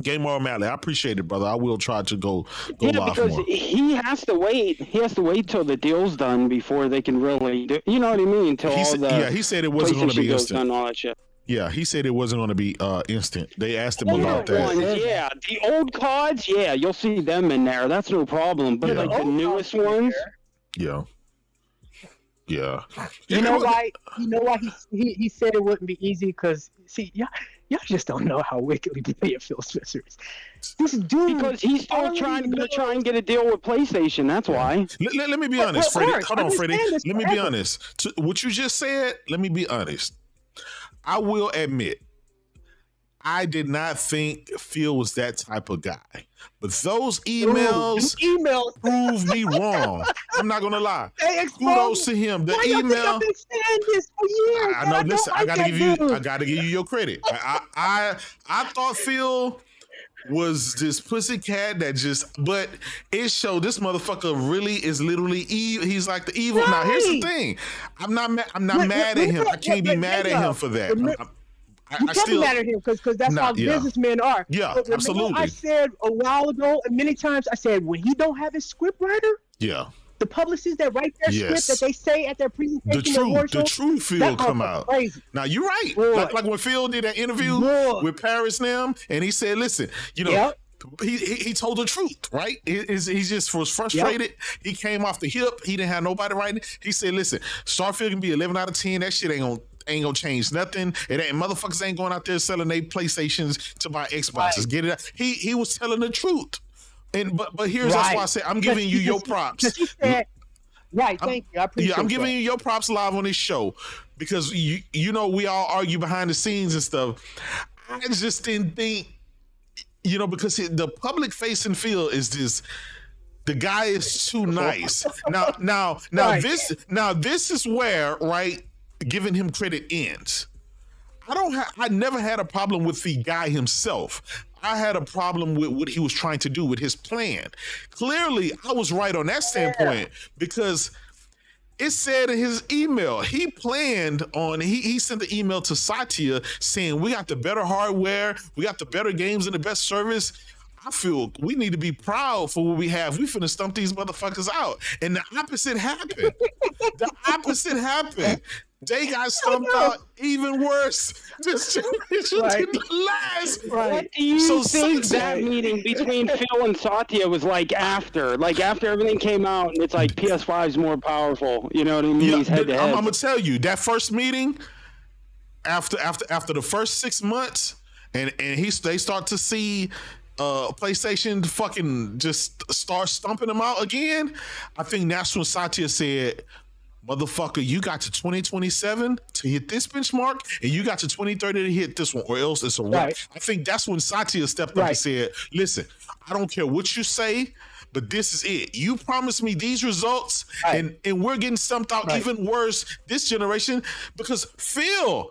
Game O'Malley, I appreciate it, brother. I will try to go live because more. He has to wait. He has to wait till the deal's done before they can really do. You know what I mean? Until he said it wasn't going to be instant. Done, all that shit. Yeah, he said it wasn't going to be instant. They asked him about that. Yeah, the old CODs, you'll see them in there. That's no problem. But like the newest ones, yeah. You know why he said it wouldn't be easy? Because see, y'all just don't know how wickedly brilliant Phil Spencer is. This dude, because he's still trying to get a deal with PlayStation. That's why. Let me be honest, Freddie. Hold on, Freddie. Let me be honest. To what you just said, let me be honest. I will admit, I did not think Phil was that type of guy. But those emails proved me wrong. I'm not gonna lie. Kudos to him. The email. I've been saying this for years. I know. Listen, I gotta give you your credit. I thought Phil was this pussycat that but it showed this motherfucker really is literally evil. He's like the evil. Right. Now here's the thing. I'm not mad at him. I can't be mad at him for that. You can't be mad at him because that's how businessmen are. Yeah, but absolutely. I said a while ago, and many times I said, when he don't have his script writer, the publicists that write their script that they say at their presentation, the true Phil come out. Crazy. Now you're right. Like when Phil did that interview with Paris Nim, and he said, "Listen, he told the truth, right? He just was frustrated. He came off the hip. He didn't have nobody writing. He said, "Listen, Starfield can be 11 out of 10. That shit ain't gonna." gonna change nothing. It ain't motherfuckers ain't going out there selling their PlayStations to buy Xboxes. Right. Get it? He was telling the truth. And but here's that's why I say I'm giving you your props. He said, right, thank you. I appreciate I'm giving that. you your props live on this show because you know we all argue behind the scenes and stuff. I just didn't think, because the public facing feel is this. The guy is too nice. Now Right. this is where, right, giving him credit ends. I never had a problem with the guy himself. I had a problem with what he was trying to do with his plan. Clearly, I was right on that standpoint because it said in his email, he planned on, he sent the email to Satya saying, we got the better hardware, we got the better games and the best service. I feel we need to be proud for what we have. We finna stump these motherfuckers out. And the opposite happened. They got stumped out even worse. This generation didn't last. Right. What do you think that meeting between Phil and Satya was like after? Like after everything came out and it's like PS5's more powerful. You know what I mean? Yeah, He's head to head. I'm gonna tell you, that first meeting, after the first 6 months, and they start to see PlayStation fucking just start stumping them out again. I think that's when Satya said, motherfucker, you got to 2027 to hit this benchmark, and you got to 2030 to hit this one, or else it's a wrap. Right. I think that's when Satya stepped up and said, listen, I don't care what you say, but this is it. You promised me these results, and we're getting stumped out even worse this generation because Phil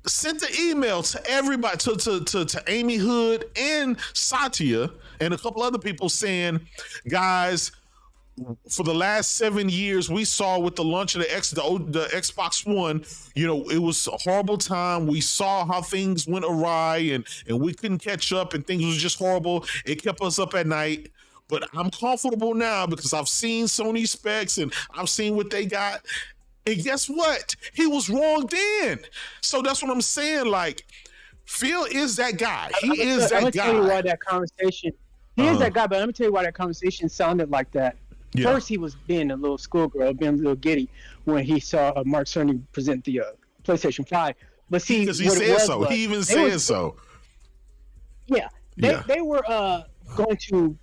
sent the email to everybody, to Amy Hood and Satya and a couple other people saying, guys, for the last 7 years, we saw with the launch of the Xbox One, it was a horrible time. We saw how things went awry and we couldn't catch up and things was just horrible. It kept us up at night. But I'm comfortable now because I've seen Sony specs and I've seen what they got. And guess what? He was wrong then. So that's what I'm saying. Like, Phil is that guy. He is that guy. I'm going to tell you why that conversation... He is that guy, but let me tell you why that conversation sounded like that. Yeah. First, he was being a little schoolgirl, being a little giddy when he saw Mark Cerny present the PlayStation 5. But see, because he said so. He even said so. Yeah. They were going to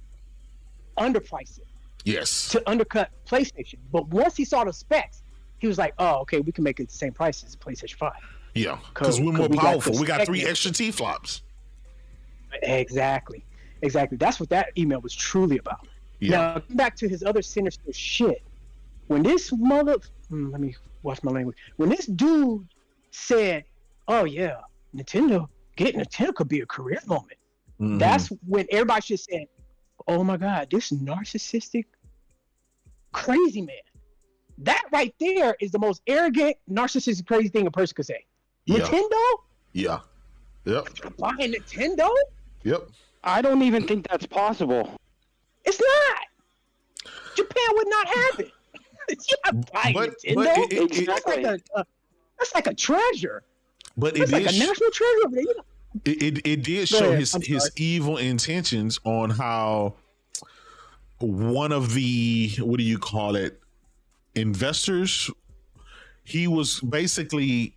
underprice it. Yes. To undercut PlayStation. But once he saw the specs, he was like, oh, okay, we can make it the same price as PlayStation 5. Yeah, because we're more powerful. We got 3 extra T-flops. Exactly. That's what that email was truly about. Yeah. Now, back to his other sinister shit. When this let me watch my language. When this dude said, oh, yeah, Nintendo could be a career moment. Mm-hmm. That's when everybody should say, oh, my God, this narcissistic, crazy man. That right there is the most arrogant, narcissistic, crazy thing a person could say. Yeah. Nintendo? Yeah. Yep. Buying Nintendo? Yep. I don't even think that's possible. It's not. Japan would not have it. You're not buying Nintendo. That's like a treasure. But it's like a national treasure over there. It did show his evil intentions on how one of the, what do you call it, investors, he was basically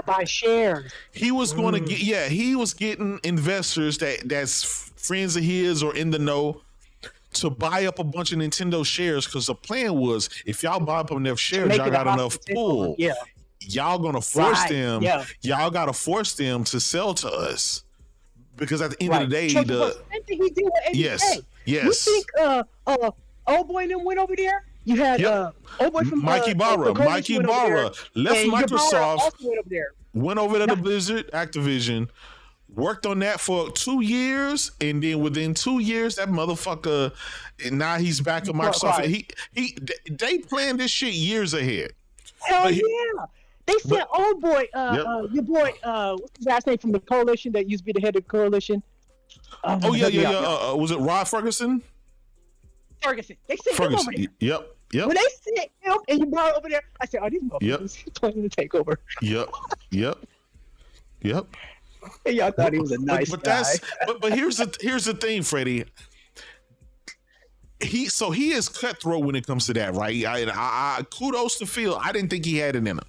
by shares. He was going to get he was getting investors that's friends of his or in the know to buy up a bunch of Nintendo shares, because the plan was, if y'all buy up enough shares, y'all got enough pull. Yeah. Y'all gonna force them. Yeah. Y'all gotta force them to sell to us, because at the end of the day, same thing he did with ABK. Yes. You think old boy and them went over there? You had old boy from Mikey Barra left Microsoft, went over to the Blizzard Activision, worked on that for 2 years, and then within 2 years, that motherfucker, and now he's back at Microsoft. Right. They planned this shit years ahead. Hell yeah. They said, old boy, your boy, what's his last name from the coalition that used to be the head of the coalition? Was it Rod Ferguson? Ferguson. They sent him over there. Yep. When they sent him and you brought over there, I said, oh, these motherfuckers planning to take over. Yep. And y'all thought he was a nice guy. But here's the thing, Freddie. He is cutthroat when it comes to that, right? I kudos to Phil. I didn't think he had it in him.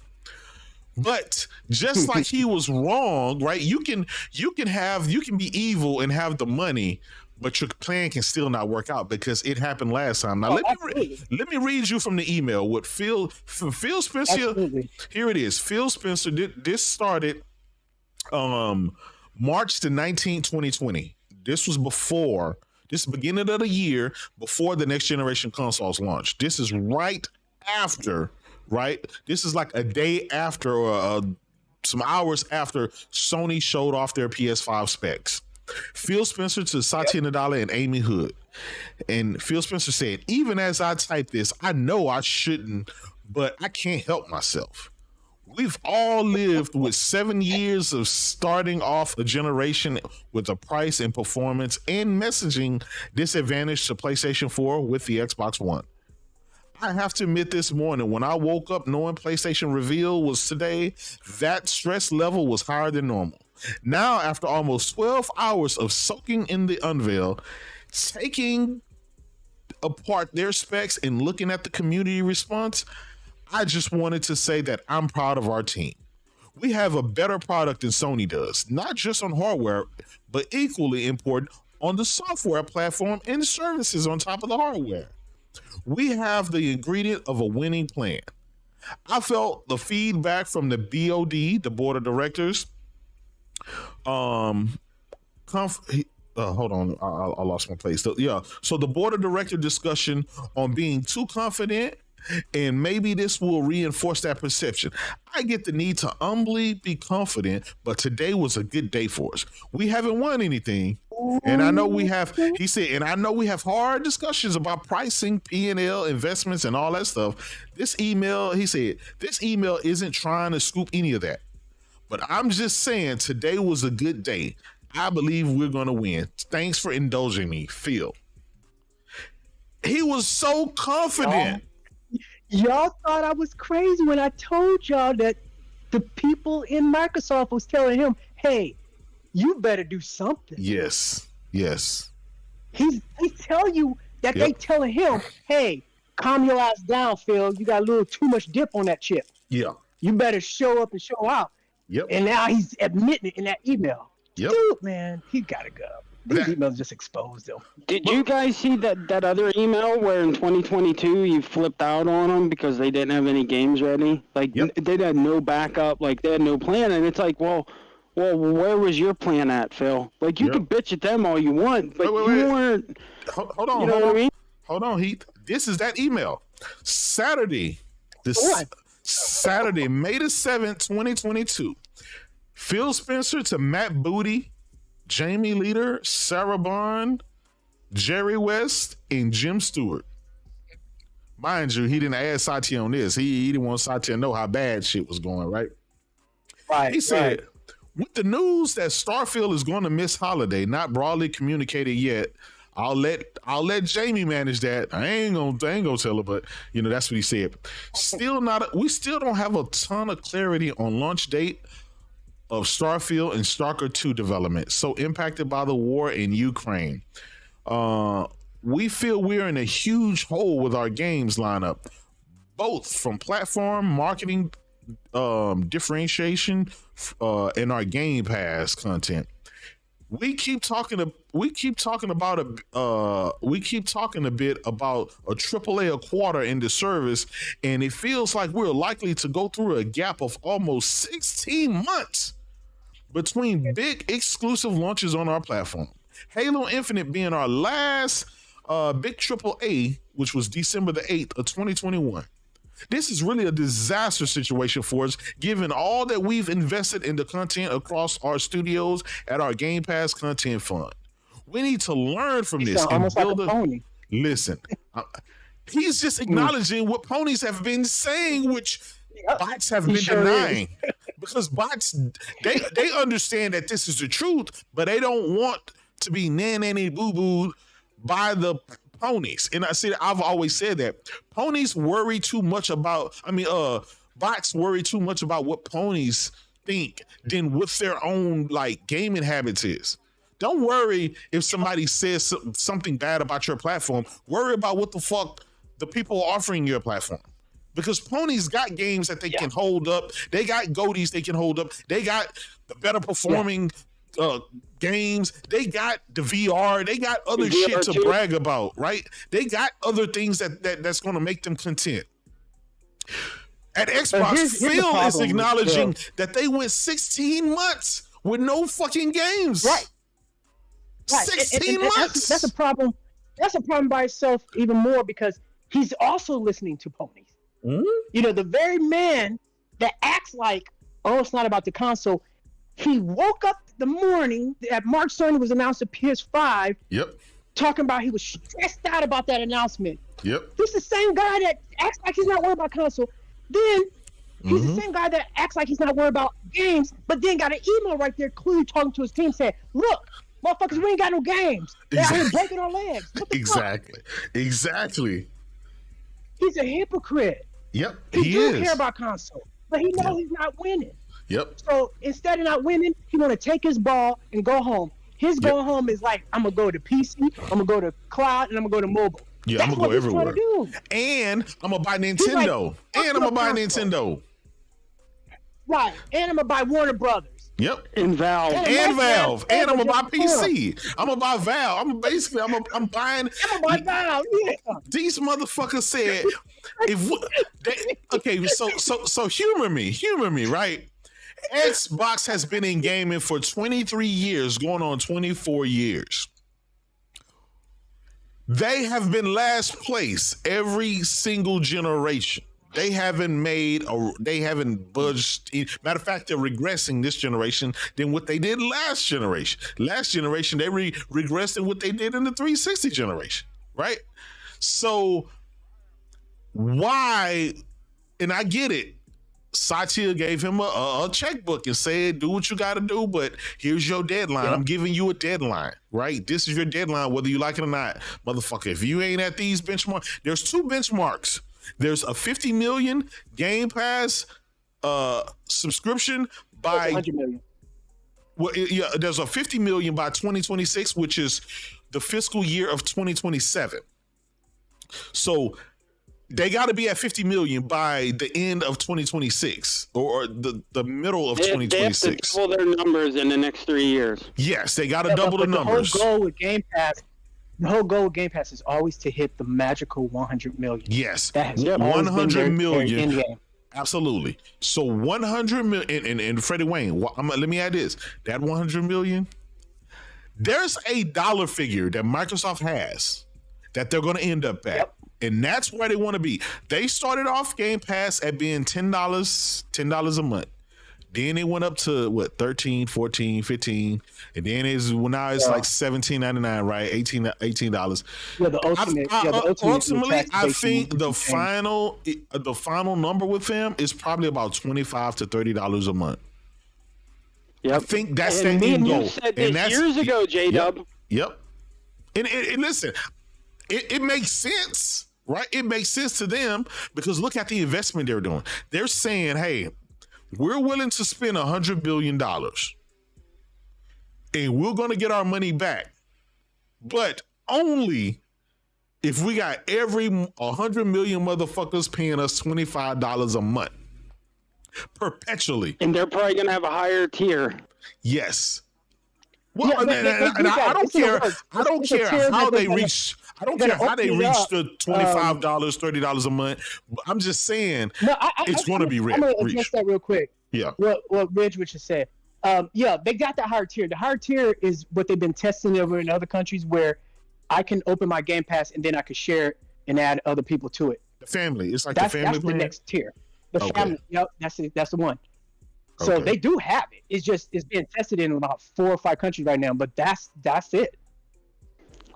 But just like he was wrong, right? You can be evil and have the money, but your plan can still not work out because it happened last time. Now let me read you from the email. What Phil Spencer? Absolutely. Here it is. Phil Spencer. This started March the 19th, 2020. This was before. This beginning of the year before the next generation consoles launched. This is right after. Right, this is like a day after or some hours after Sony showed off their PS5 specs. Phil Spencer to Satya Nadella and Amy Hood. And Phil Spencer said, even as I type this, I know I shouldn't, but I can't help myself. We've all lived with 7 years of starting off a generation with a price and performance and messaging disadvantage to PlayStation 4 with the Xbox One. I have to admit, this morning when I woke up knowing PlayStation reveal was today, that stress level was higher than normal. Now, after almost 12 hours of soaking in the unveil, taking apart their specs and looking at the community response, I just wanted to say that I'm proud of our team. We have a better product than Sony does, not just on hardware, but equally important on the software platform and services on top of the hardware. We have the ingredient of a winning plan. I felt the feedback from the BOD, the board of directors. Hold on, I lost my place. So the board of director discussion on being too confident, and maybe this will reinforce that perception. I get the need to humbly be confident, but today was a good day for us. We haven't won anything. And I know we have, he said, and I know we have hard discussions about pricing, P&L, investments, and all that stuff. This email, he said, this email isn't trying to scoop any of that. But I'm just saying today was a good day. I believe we're going to win. Thanks for indulging me, Phil. He was so confident. Y'all thought I was crazy when I told y'all that the people in Microsoft was telling him, hey, you better do something. Yes. He tell you that they telling him, hey, calm your ass down, Phil. You got a little too much dip on that chip. Yeah. You better show up and show out. Yep. And now he's admitting it in that email. Yep. Dude, man, he gotta go. These emails just exposed him. Did you guys see that other email where in 2022 you flipped out on them because they didn't have any games ready? Like they had no backup, like they had no plan, and it's like, well, where was your plan at, Phil? Like you could bitch at them all you want, but you weren't. Hold on, you know what I mean? Hold on, Heath. This is that email. Saturday, May the 7th, 2022. Phil Spencer to Matt Booty, Jamie Leader, Sarah Bond, Jerry West, and Jim Stewart. Mind you, he didn't add Satya on this. He didn't want Satya to know how bad shit was going, right? Right. He said, with the news that Starfield is going to miss holiday, not broadly communicated yet, I'll let Jamie manage that. I ain't gonna tell her, but that's what he said. We still don't have a ton of clarity on launch date of Starfield and Stalker 2 development, so impacted by the war in Ukraine. We feel we're in a huge hole with our games lineup, both from platform marketing differentiation and our Game Pass content. We keep talking a bit about a AAA a quarter into service, and it feels like we're likely to go through a gap of almost 16 months between big exclusive launches on our platform. Halo Infinite being our last big AAA, which was December the 8th of 2021. This is really a disaster situation for us, given all that we've invested in the content across our studios at our Game Pass Content Fund. We need to learn from this and build like a pony. Listen, he's just acknowledging what ponies have been saying, which bots have been denying. Because bots, they understand that this is the truth, but they don't want to be nanny boo-boo by the ponies. And I've always said that ponies worry too much about, bots worry too much about what ponies think than what their own gaming habits is. Don't worry if somebody says something bad about your platform. Worry about what the fuck the people offering your platform. Because Pony's got games that they can hold up. They got goatees they can hold up. They got the better performing games. They got the VR. They got other shit to brag about, right? They got other things that's going to make them content. At Xbox, Phil is acknowledging that they went 16 months with no fucking games. Right. 16 months. That's a problem. That's a problem by itself even more because he's also listening to ponies. Mm-hmm. You know, the very man that acts like, oh, it's not about the console. He woke up the morning that Mark Cerny was announced the PS5. Yep. Talking about he was stressed out about that announcement. Yep. This is the same guy that acts like he's not worried about console. Then he's the same guy that acts like he's not worried about games, but then got an email right there clearly talking to his team saying, look, motherfuckers, we ain't got no games. They're out here breaking our legs. Exactly. He's a hypocrite. Yep, he doesn't care about console, but he knows he's not winning. Yep. So instead of not winning, he want to take his ball and go home. His going home is like, I'm going to go to PC, I'm going to go to cloud, and I'm going to go to mobile. Yeah, That's I'm going to go everywhere. Do. And I'm going to buy Nintendo. Right. And I'm going to buy Warner Brothers. Yep. And Valve. And Valve. And I'm going to buy PC. I'm going to buy Valve. I'm buying. I'm going to buy Valve. Yeah. These motherfuckers said, so humor me, right? Xbox has been in gaming for 23 years, going on 24 years. They have been last place every single generation. They haven't budged. Matter of fact, they're regressing this generation than what they did last generation. Last generation, they regressed in what they did in the 360 generation, right? So why, and I get it, Satya gave him a checkbook and said, do what you got to do, but here's your deadline. I'm giving you a deadline, right? This is your deadline, whether you like it or not. Motherfucker, if you ain't at these benchmarks, there's two benchmarks. There's a 50 million Game Pass subscription by 100 million. Well, yeah, there's a 50 million by 2026, which is the fiscal year of 2027. So they got to be at 50 million by the end of 2026 or the middle of 2026. They have to double their numbers in the next 3 years. Yes, they got to double the numbers. The whole goal with Game Pass is always to hit the magical 100 million. Yes, that has 100 million. Absolutely. So 100 million, and Freddie Wayne, let me add this. That 100 million, there's a dollar figure that Microsoft has that they're going to end up at. Yep. And that's where they want to be. They started off Game Pass at being $10 a month. Then it went up to what, 13, 14, 15. And then now it's like $17.99, right? $18. Yeah, the ultimate. Ultimately, I think the final number with them is probably about $25 to $30 a month. Yep. I think that's the end goal. You said this years ago, J-Dub. Yep. And listen, it makes sense, right? It makes sense to them because look at the investment they're doing. They're saying, hey, we're willing to spend $100 billion and we're going to get our money back, but only if we got every 100 million motherfuckers paying us $25 a month perpetually. And they're probably going to have a higher tier. Yes. Well, I don't care. I don't care how they reach. I don't care how they reach the $25, $30 a month. I'm just saying it's going to be rich. I'm going to address that real quick. Yeah. What Ridge just said. Yeah, they got the higher tier. The higher tier is what they've been testing over in other countries where I can open my Game Pass and then I can share it and add other people to it. The family. It's like the family plan? That's the next tier. The family. Yep, that's the one. So they do have it. It's being tested in about 4 or 5 countries right now, but that's it.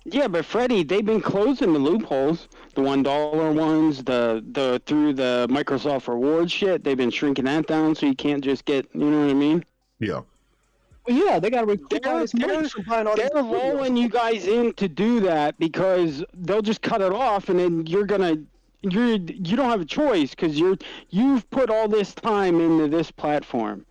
Yeah, but Freddie, they've been closing the loopholes, the $1 ones, the through the Microsoft Rewards shit. They've been shrinking that down so you can't just get, you know what I mean? Yeah. Well, yeah, they got to recoup all this money from buying all these. They're rolling you guys in to do that because they'll just cut it off, and then you don't have a choice because you've put all this time into this platform.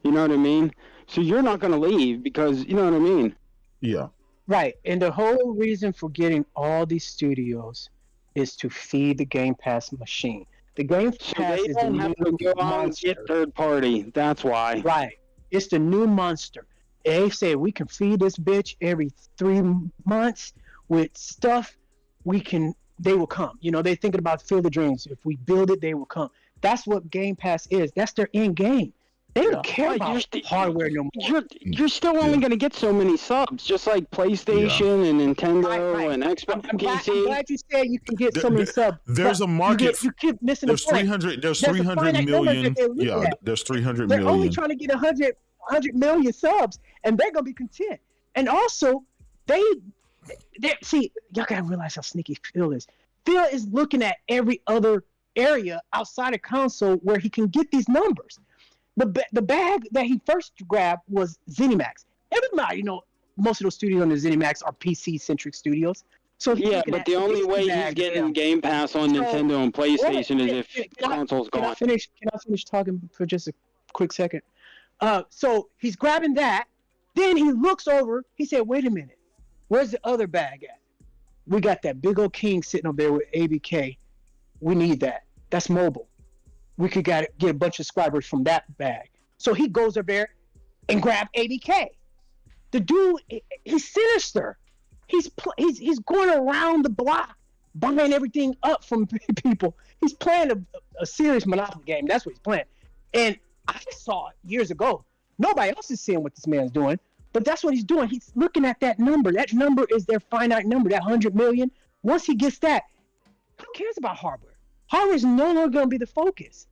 You know what I mean? So you're not going to leave because you know what I mean? Yeah. Right. And the whole reason for getting all these studios is to feed the Game Pass machine. The Game So Pass they is the don't have to new go out and get monster. third party. That's why. Right. It's the new monster. They say we can feed this bitch every 3 months with stuff. They will come. You know, they're thinking about Field of Dreams. If we build it, they will come. That's what Game Pass is. That's their end game. They don't care about hardware no more. You're still only going to get so many subs, just like PlayStation and Nintendo and Xbox I'm PC. glad you said you can get so many subs. There's a market. You keep missing There's the point. 300. There's There's a 300 finite number million. that they're looking Yeah, at. there's 300 They're million. only trying to get 100 million subs, and they're gonna be content. And also, they see, y'all gotta realize how sneaky Phil is. Phil is looking at every other area outside of console where he can get these numbers. The bag that he first grabbed was ZeniMax. Everybody, you know, most of those studios on the ZeniMax are PC-centric studios. So Yeah, but the only way he's getting Game Pass on Nintendo and PlayStation is if console's gone. Can I finish talking for just a quick second? So he's grabbing that. Then he looks over. He said, wait a minute. Where's the other bag at? We got that big old king sitting up there with ABK. We need that. That's mobile. We could get a bunch of subscribers from that bag. So he goes up there and grab ABK. The dude, he's sinister. He's going around the block, buying everything up from people. He's playing a serious Monopoly game. That's what he's playing. And I saw it years ago. Nobody else is seeing what this man's doing, but that's what he's doing. He's looking at that number. That number is their finite number, that 100 million. Once he gets that, who cares about hardware? Hardware is no longer going to be the focus.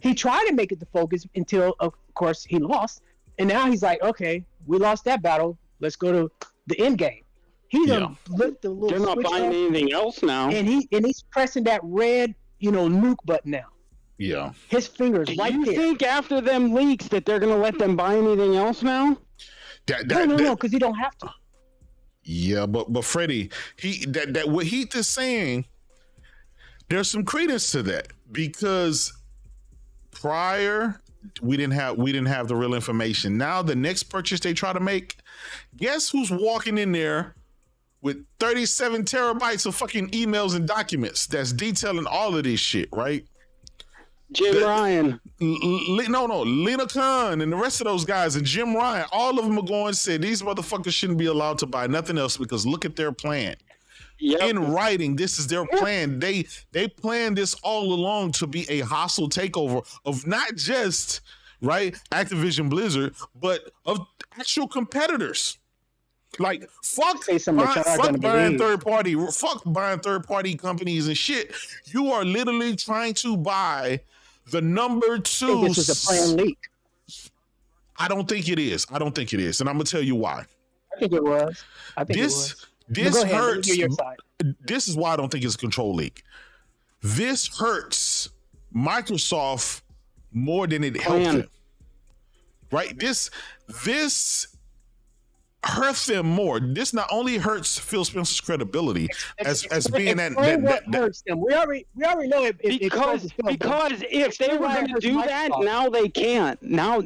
He tried to make it the focus until, of course, he lost. And now he's like, okay, we lost that battle. Let's go to the end game. He done flipped the little They're not switch buying up, anything else now. and he's pressing that red, nuke button now. Yeah. His fingers Do right you there. think after them leaks that they're going to let them buy anything else now? No, because you don't have to. Yeah, but Freddie, that what he is saying, there's some credence to that, because prior we didn't have the real information. Now the next purchase they try to make, guess who's walking in there with 37 terabytes of fucking emails and documents that's detailing all of this shit, right? Jim Ryan. Lena Khan and the rest of those guys and Jim Ryan, all of them are going and said these motherfuckers shouldn't be allowed to buy nothing else because look at their plan. Yep. In writing, this is their plan. They planned this all along to be a hostile takeover of not just Activision Blizzard, but of actual competitors. Like fuck buying third party companies and shit. You are literally trying to buy the number 2. I think this was a planned leak. I don't think it is, and I'm gonna tell you why. I think it was. This hurts. This is why I don't think it's a control leak. This hurts Microsoft more than it helped them. Right? This hurts them more. This not only hurts Phil Spencer's credibility as being that hurts them. We already know it because if they were going to do that, now they can't. Now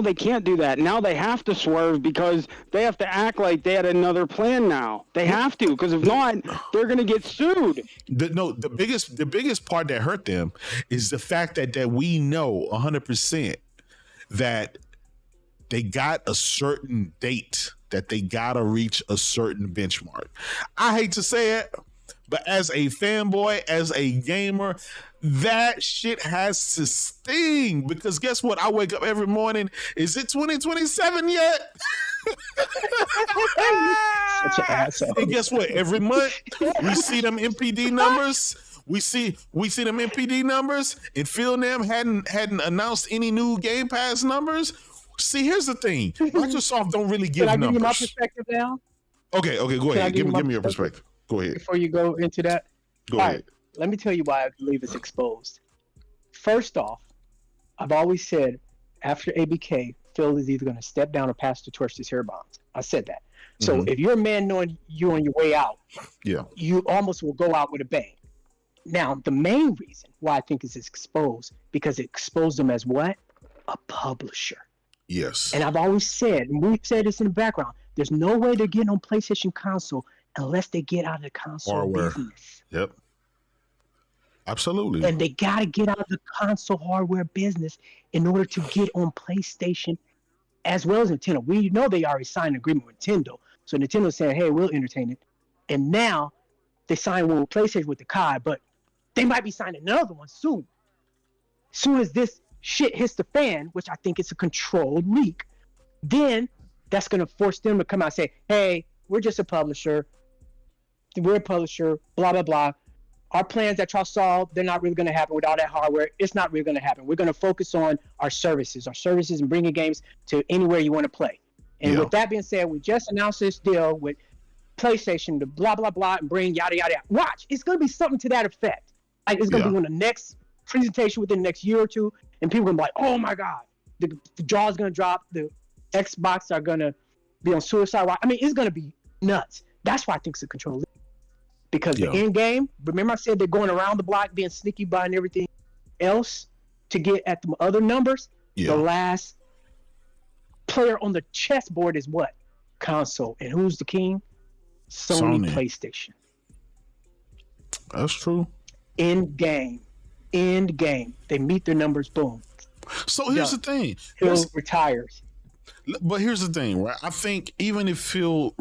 they can't do that. Now they have to swerve because they have to act like they had another plan. Now they have to, because if not, they're going to get sued. The biggest part that hurt them is the fact that we know 100% that they got a certain date that they gotta reach a certain benchmark. I hate to say it, but as a fanboy, as a gamer, that shit has to sting, because guess what? I wake up every morning. Is it 2027 yet? Such an asshole. And guess what? Every month we see them MPD numbers. We see them MPD numbers, and Phil and them hadn't announced any new Game Pass numbers. See, here's the thing. Microsoft don't really give numbers. Can I give you my perspective now? Okay, go ahead. Give me your perspective. Go ahead. Before you go into that? Go ahead. Let me tell you why I believe it's exposed. First off, I've always said after ABK, Phil is either going to step down or pass the torch to Sarah Bonds. I said that. So if you're a man knowing you're on your way out, you almost will go out with a bang. Now, the main reason why I think it's exposed, because it exposed them as what? A publisher. Yes. And I've always said, and we've said this in the background, there's no way they're getting on PlayStation console unless they get out of the console business. Yep. Absolutely. And they got to get out of the console hardware business in order to get on PlayStation as well as Nintendo. We know they already signed an agreement with Nintendo. So Nintendo's saying, hey, we'll entertain it. And now they signed one with PlayStation with the COD, but they might be signing another one soon. Soon as this shit hits the fan, which I think it's a controlled leak, then that's going to force them to come out and say, hey, we're just a publisher. We're a publisher, blah, blah, blah. Our plans that y'all saw, they're not really going to happen with all that hardware. It's not really going to happen. We're going to focus on our services and bringing games to anywhere you want to play. And with that being said, we just announced this deal with PlayStation to blah, blah, blah, and bring yada, yada, yada. Watch. It's going to be something to that effect. Like, it's going to be on the next presentation within the next year or two, and people are going to be like, oh, my God. The jaw is going to drop. The Xbox are going to be on suicide watch. I mean, it's going to be nuts. That's why I think it's a controller. Because the end game, remember I said they're going around the block, being sneaky, buying everything else to get at the other numbers. The last player on the chessboard is what? Console. And who's the king? Sony. PlayStation. That's true. End game. They meet their numbers, boom. So here's the thing. Phil retires. But here's the thing, right? I think even if Phil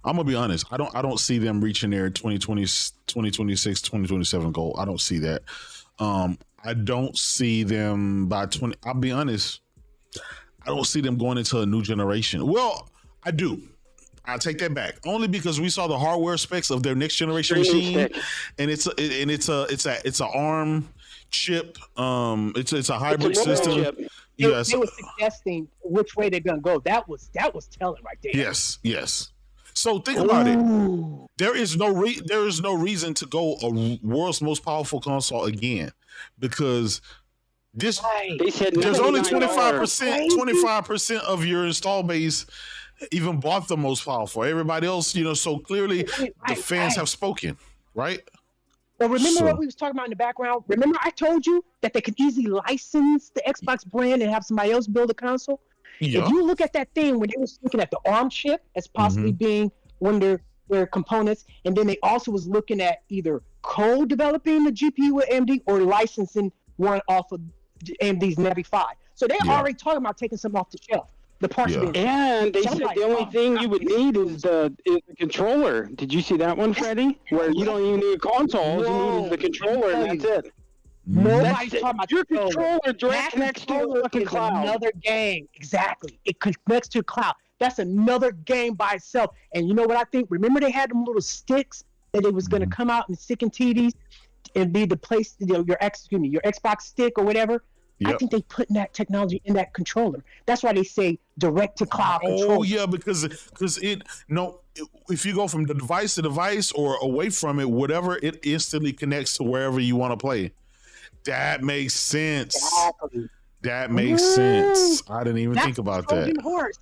I'm gonna be honest. I don't see them reaching their 2026, 2027 goal. I don't see that. I don't see them by 20. I'll be honest. I don't see them going into a new generation. Well, I do. I'll take that back. Only because we saw the hardware specs of their next generation machine, and it's a ARM chip. It's a hybrid system. Yes. They were suggesting which way they're gonna go. That was telling right there. Yes. So think about it. There is no reason to go a world's most powerful console again, because there's only 25% of your install base even bought the most powerful. Everybody else, so clearly the fans have spoken, right? Well, remember what we was talking about in the background? Remember I told you that they could easily license the Xbox brand and have somebody else build a console? Yeah. If you look at that thing when they was looking at the ARM chip as possibly being one of their components, and then they also was looking at either co-developing the GPU with AMD or licensing one off of AMD's Navi 5. So they're already talking about taking some off the shelf. The parts and they said the only thing you would need is the controller. Did you see that one, Freddie? Where you don't even need a console, you need the controller, and that's it. Nobody's talking about your controller direct connects to the fucking cloud. Another game. Exactly. It connects to the cloud. That's another game by itself. And you know what I think? Remember they had them little sticks that it was going to come out and stick in TVs and be the place, your Xbox stick or whatever. Yep. I think they put that technology in that controller. That's why they say direct to cloud control. Oh yeah, because if you go from the device to device or away from it, whatever, it instantly connects to wherever you want to play. That makes sense. Exactly. That makes sense. I didn't even think about that. Horse.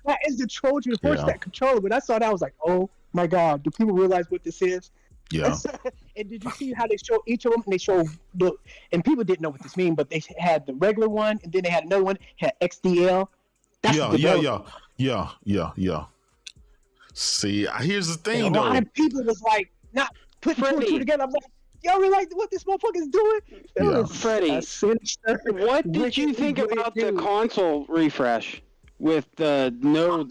That is the Trojan horse, that controller. When I saw that, I was like, oh my God, do people realize what this is? Yeah. And did you see how they show each of them? And they show and people didn't know what this means, but they had the regular one, and then they had another one, had XDL. Yeah. See, here's the thing, and a lot of people was like, not putting two and two together. I'm like, y'all realize what this motherfucker's doing? Yeah. Freddie, what did you think about the console refresh? With the more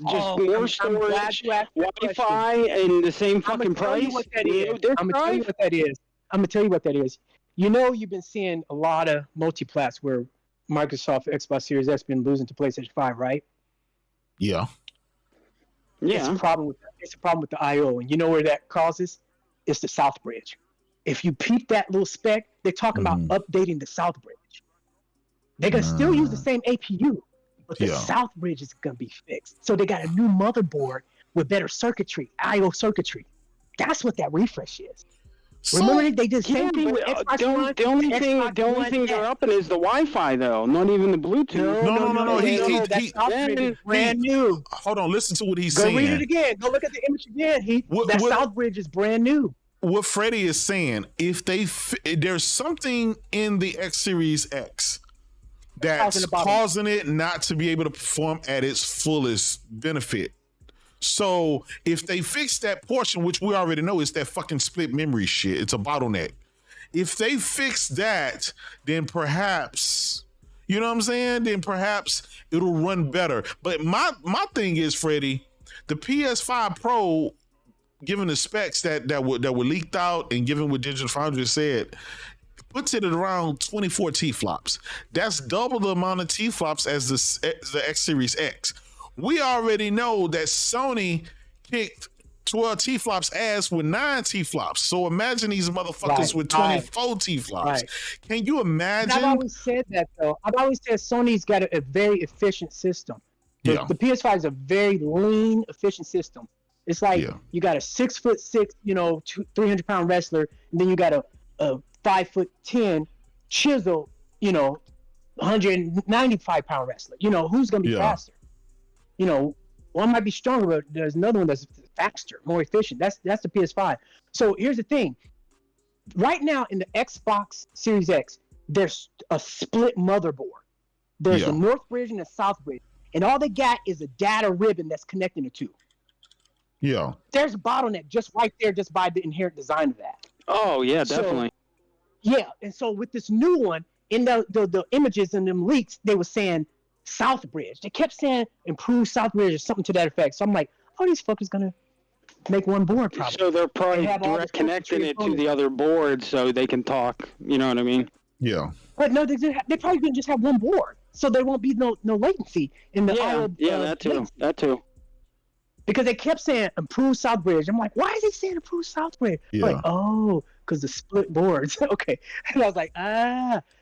storage, Wi-Fi, and the same fucking price. I'm gonna tell you what that is. You know, you've been seeing a lot of multi-plats where Microsoft Xbox Series X been losing to PlayStation 5, right? Yeah. It's a problem with the I/O, and you know where that causes? It's the South Bridge. If you peep that little spec, they're talking about updating the South Bridge. They're gonna still use the same APU. But the South Bridge is going to be fixed. So they got a new motherboard with better circuitry, I/O circuitry. That's what that refresh is. Remember they did the same thing with Xbox One? The only thing they're upping is the Wi-Fi, though. Not even the Bluetooth. No. That South Bridge is brand new. Hold on. Listen to what he's saying. Go read it again. Go look at the image again. That South Bridge is brand new. What Freddie is saying, if there's something in the X Series X that's causing it not to be able to perform at its fullest benefit. So if they fix that portion, which we already know is that fucking split memory shit, it's a bottleneck. If they fix that, then perhaps, you know what I'm saying? Then perhaps it'll run better. But my thing is, Freddie, the PS5 Pro, given the specs that were leaked out and given what Digital Foundry said, puts it at around 24 T-flops. That's double the amount of T-flops as the X Series X. We already know that Sony kicked 12 T-flops ass with 9 T-flops. So imagine these motherfuckers with 24 T-flops. Right. Can you imagine? I've always said that, though. I've always said Sony's got a very efficient system. The PS5 is a very lean, efficient system. It's like you got a 6'6", 300-pound wrestler, and then you got a 5'10" chisel, 195-pound wrestler. Who's gonna be faster? One might be stronger, but there's another one that's faster, more efficient. That's the PS5. So here's the thing. Right now in the Xbox Series X, there's a split motherboard. There's a North Bridge and a South Bridge, and all they got is a data ribbon that's connecting the two. Yeah. There's a bottleneck just right there, just by the inherent design of that. Oh yeah, definitely. And so with this new one, in the images and them leaks, they were saying South Bridge. They kept saying improved South Bridge or something to that effect. So I'm like, these fuckers gonna make one board probably. So they're probably direct connecting it to the other board so they can talk. You know what I mean? Yeah. But no, they probably gonna just have one board, so there won't be no latency in the that too. latency. That too. Because they kept saying improved South Bridge. I'm like, why is he saying improved South Bridge? Yeah. Like, because the split boards. Okay. And I was like,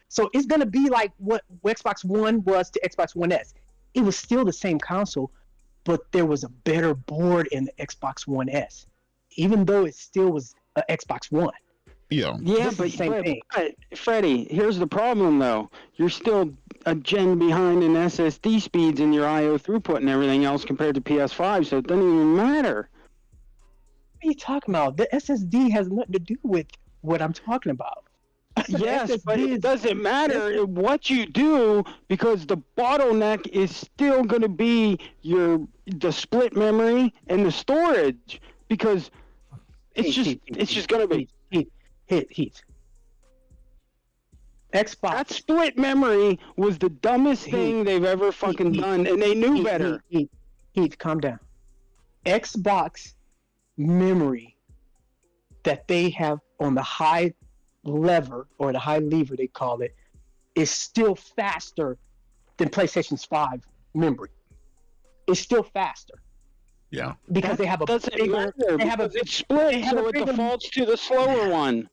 So it's going to be like what Xbox One was to Xbox One S. It was still the same console, but there was a better board in the Xbox One S, even though it still was an Xbox One. Yeah. Yeah, but Freddie, here's the problem, though. You're still a gen behind in SSD speeds and your I/O throughput and everything else compared to PS5, so it doesn't even matter. What are you talking about? The SSD has nothing to do with what I'm talking about. Yes, but it doesn't matter what you do, because the bottleneck is still going to be the split memory and the storage, because it's just going to be Heat. Xbox. That split memory was the dumbest thing they've ever fucking done, and they knew better. Heat, calm down. Xbox memory that they have on the high lever, or the high lever they call it, is still faster than PlayStation's 5 memory. It's still faster. Yeah. Because they have a bigger... It's split, so it defaults to the slower one.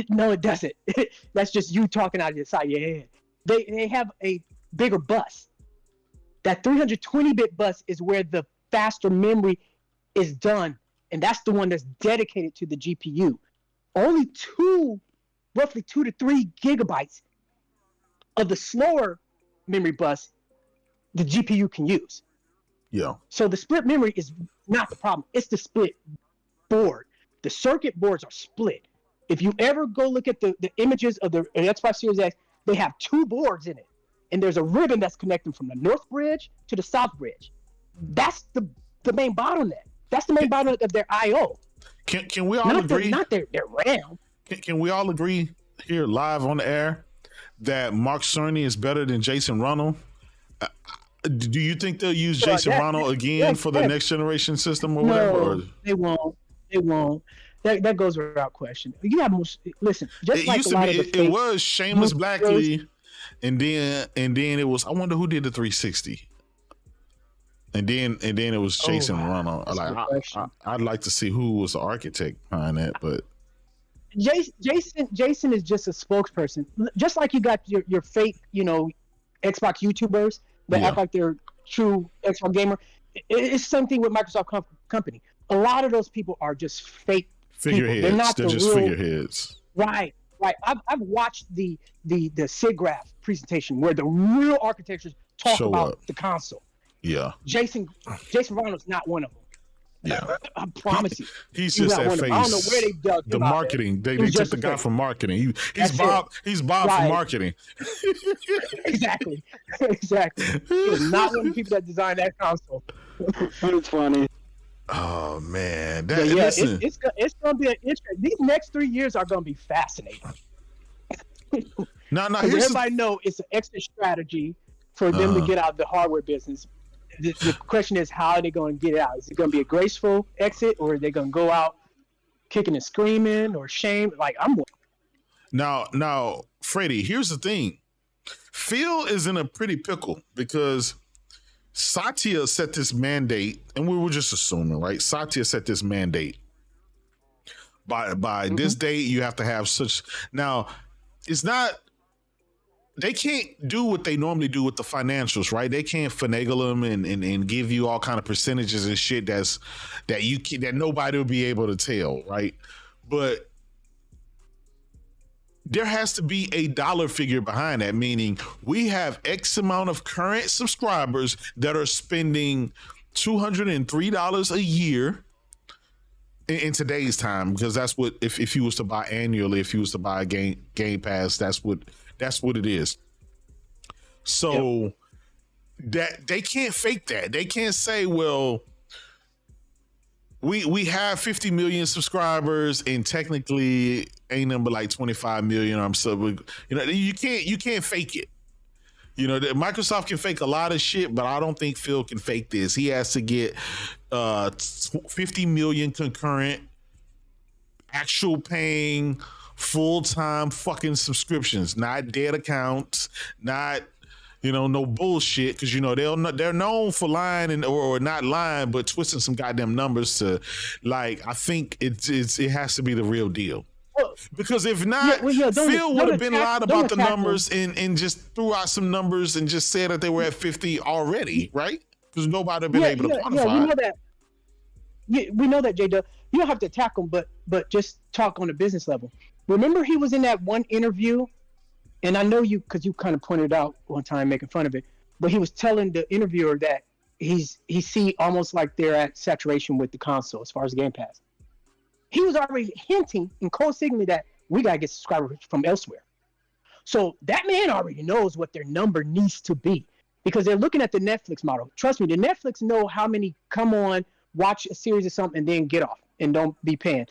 No, it doesn't. That's just you talking out of the side of your head. They have a bigger bus. That 320-bit bus is where the faster memory is done, and that's the one that's dedicated to the GPU. Only roughly 2 to 3 gigabytes of the slower memory bus the GPU can use. Yeah. So the split memory is not the problem. It's the split board. The circuit boards are split. If you ever go look at the images of the Xbox Series X, they have 2 boards in it. And there's a ribbon that's connecting from the North Bridge to the South Bridge. That's the main bottleneck. That's the main bottleneck of their I/O. Can we all agree? Not their RAM. Can we all agree here live on the air that Mark Cerny is better than Jason Ronald? Do you think they'll use Jason Ronald again for the next generation system or whatever? No, they won't. They won't. That goes without question. You have listen. Just like used to be, it was Seamus Blackley, and then it was, I wonder who did the 360. And then it was Jason Ronald. I'd like to see who was the architect behind that, but Jason is just a spokesperson. Just like you got your fake, Xbox YouTubers that act like they're true Xbox gamer. It's the same thing with Microsoft company. A lot of those people are just fake figureheads. They're just figureheads. Right. I've watched the SIGGRAPH presentation where the real architects talk about the console. Yeah. Jason Ronald's not one of them. Yeah. I promise you. He's just that face. I don't know where they dug the marketing. They took the guy from marketing. He's Bob from marketing. Exactly. He was not one of the people that designed that console. It's funny. Oh man, But yeah, it's gonna be an interesting. These next 3 years are gonna be fascinating. Now Because here's everybody know it's an exit strategy for them to get out of the hardware business. The question is, how are they going to get out? Is it going to be a graceful exit, or are they going to go out kicking and screaming, or shame? Like now, Freddie. Here's the thing: Phil is in a pretty pickle because Satya set this mandate, and we were just assuming, right? Satya set this mandate. By this date, you have to have such. Now, it's not. They can't do what they normally do with the financials, right? They can't finagle them and give you all kind of percentages and shit that nobody will be able to tell, right? But there has to be a dollar figure behind that, meaning we have X amount of current subscribers that are spending $203 a year in today's time, because that's what if you was to buy annually, if you was to buy a game pass, that's what it is. So that they can't fake that. They can't say, well, we have 50 million subscribers and technically ain't number like 25 million or so. You can't fake it. Microsoft can fake a lot of shit, but I don't think Phil can fake this. He has to get 50 million concurrent, actual paying, full-time fucking subscriptions, not dead accounts, not no bullshit, because they're known for lying or not lying, but twisting some goddamn numbers to, like, I think it has to be the real deal. Because if not, Phil would have been lied about the numbers and just threw out some numbers and just said that they were at 50 already, right? Because nobody would have been able to quantify. Yeah, we know that. Yeah, we know that, J-Dub. You don't have to attack him, but just talk on a business level. Remember, he was in that one interview, and I know you, because you kind of pointed out one time making fun of it, but he was telling the interviewer that he see almost like they're at saturation with the console as far as Game Pass. He was already hinting and co-signaling that we got to get subscribers from elsewhere. So that man already knows what their number needs to be, because they're looking at the Netflix model. Trust me, the Netflix know how many come on, watch a series of something, and then get off and don't be paying.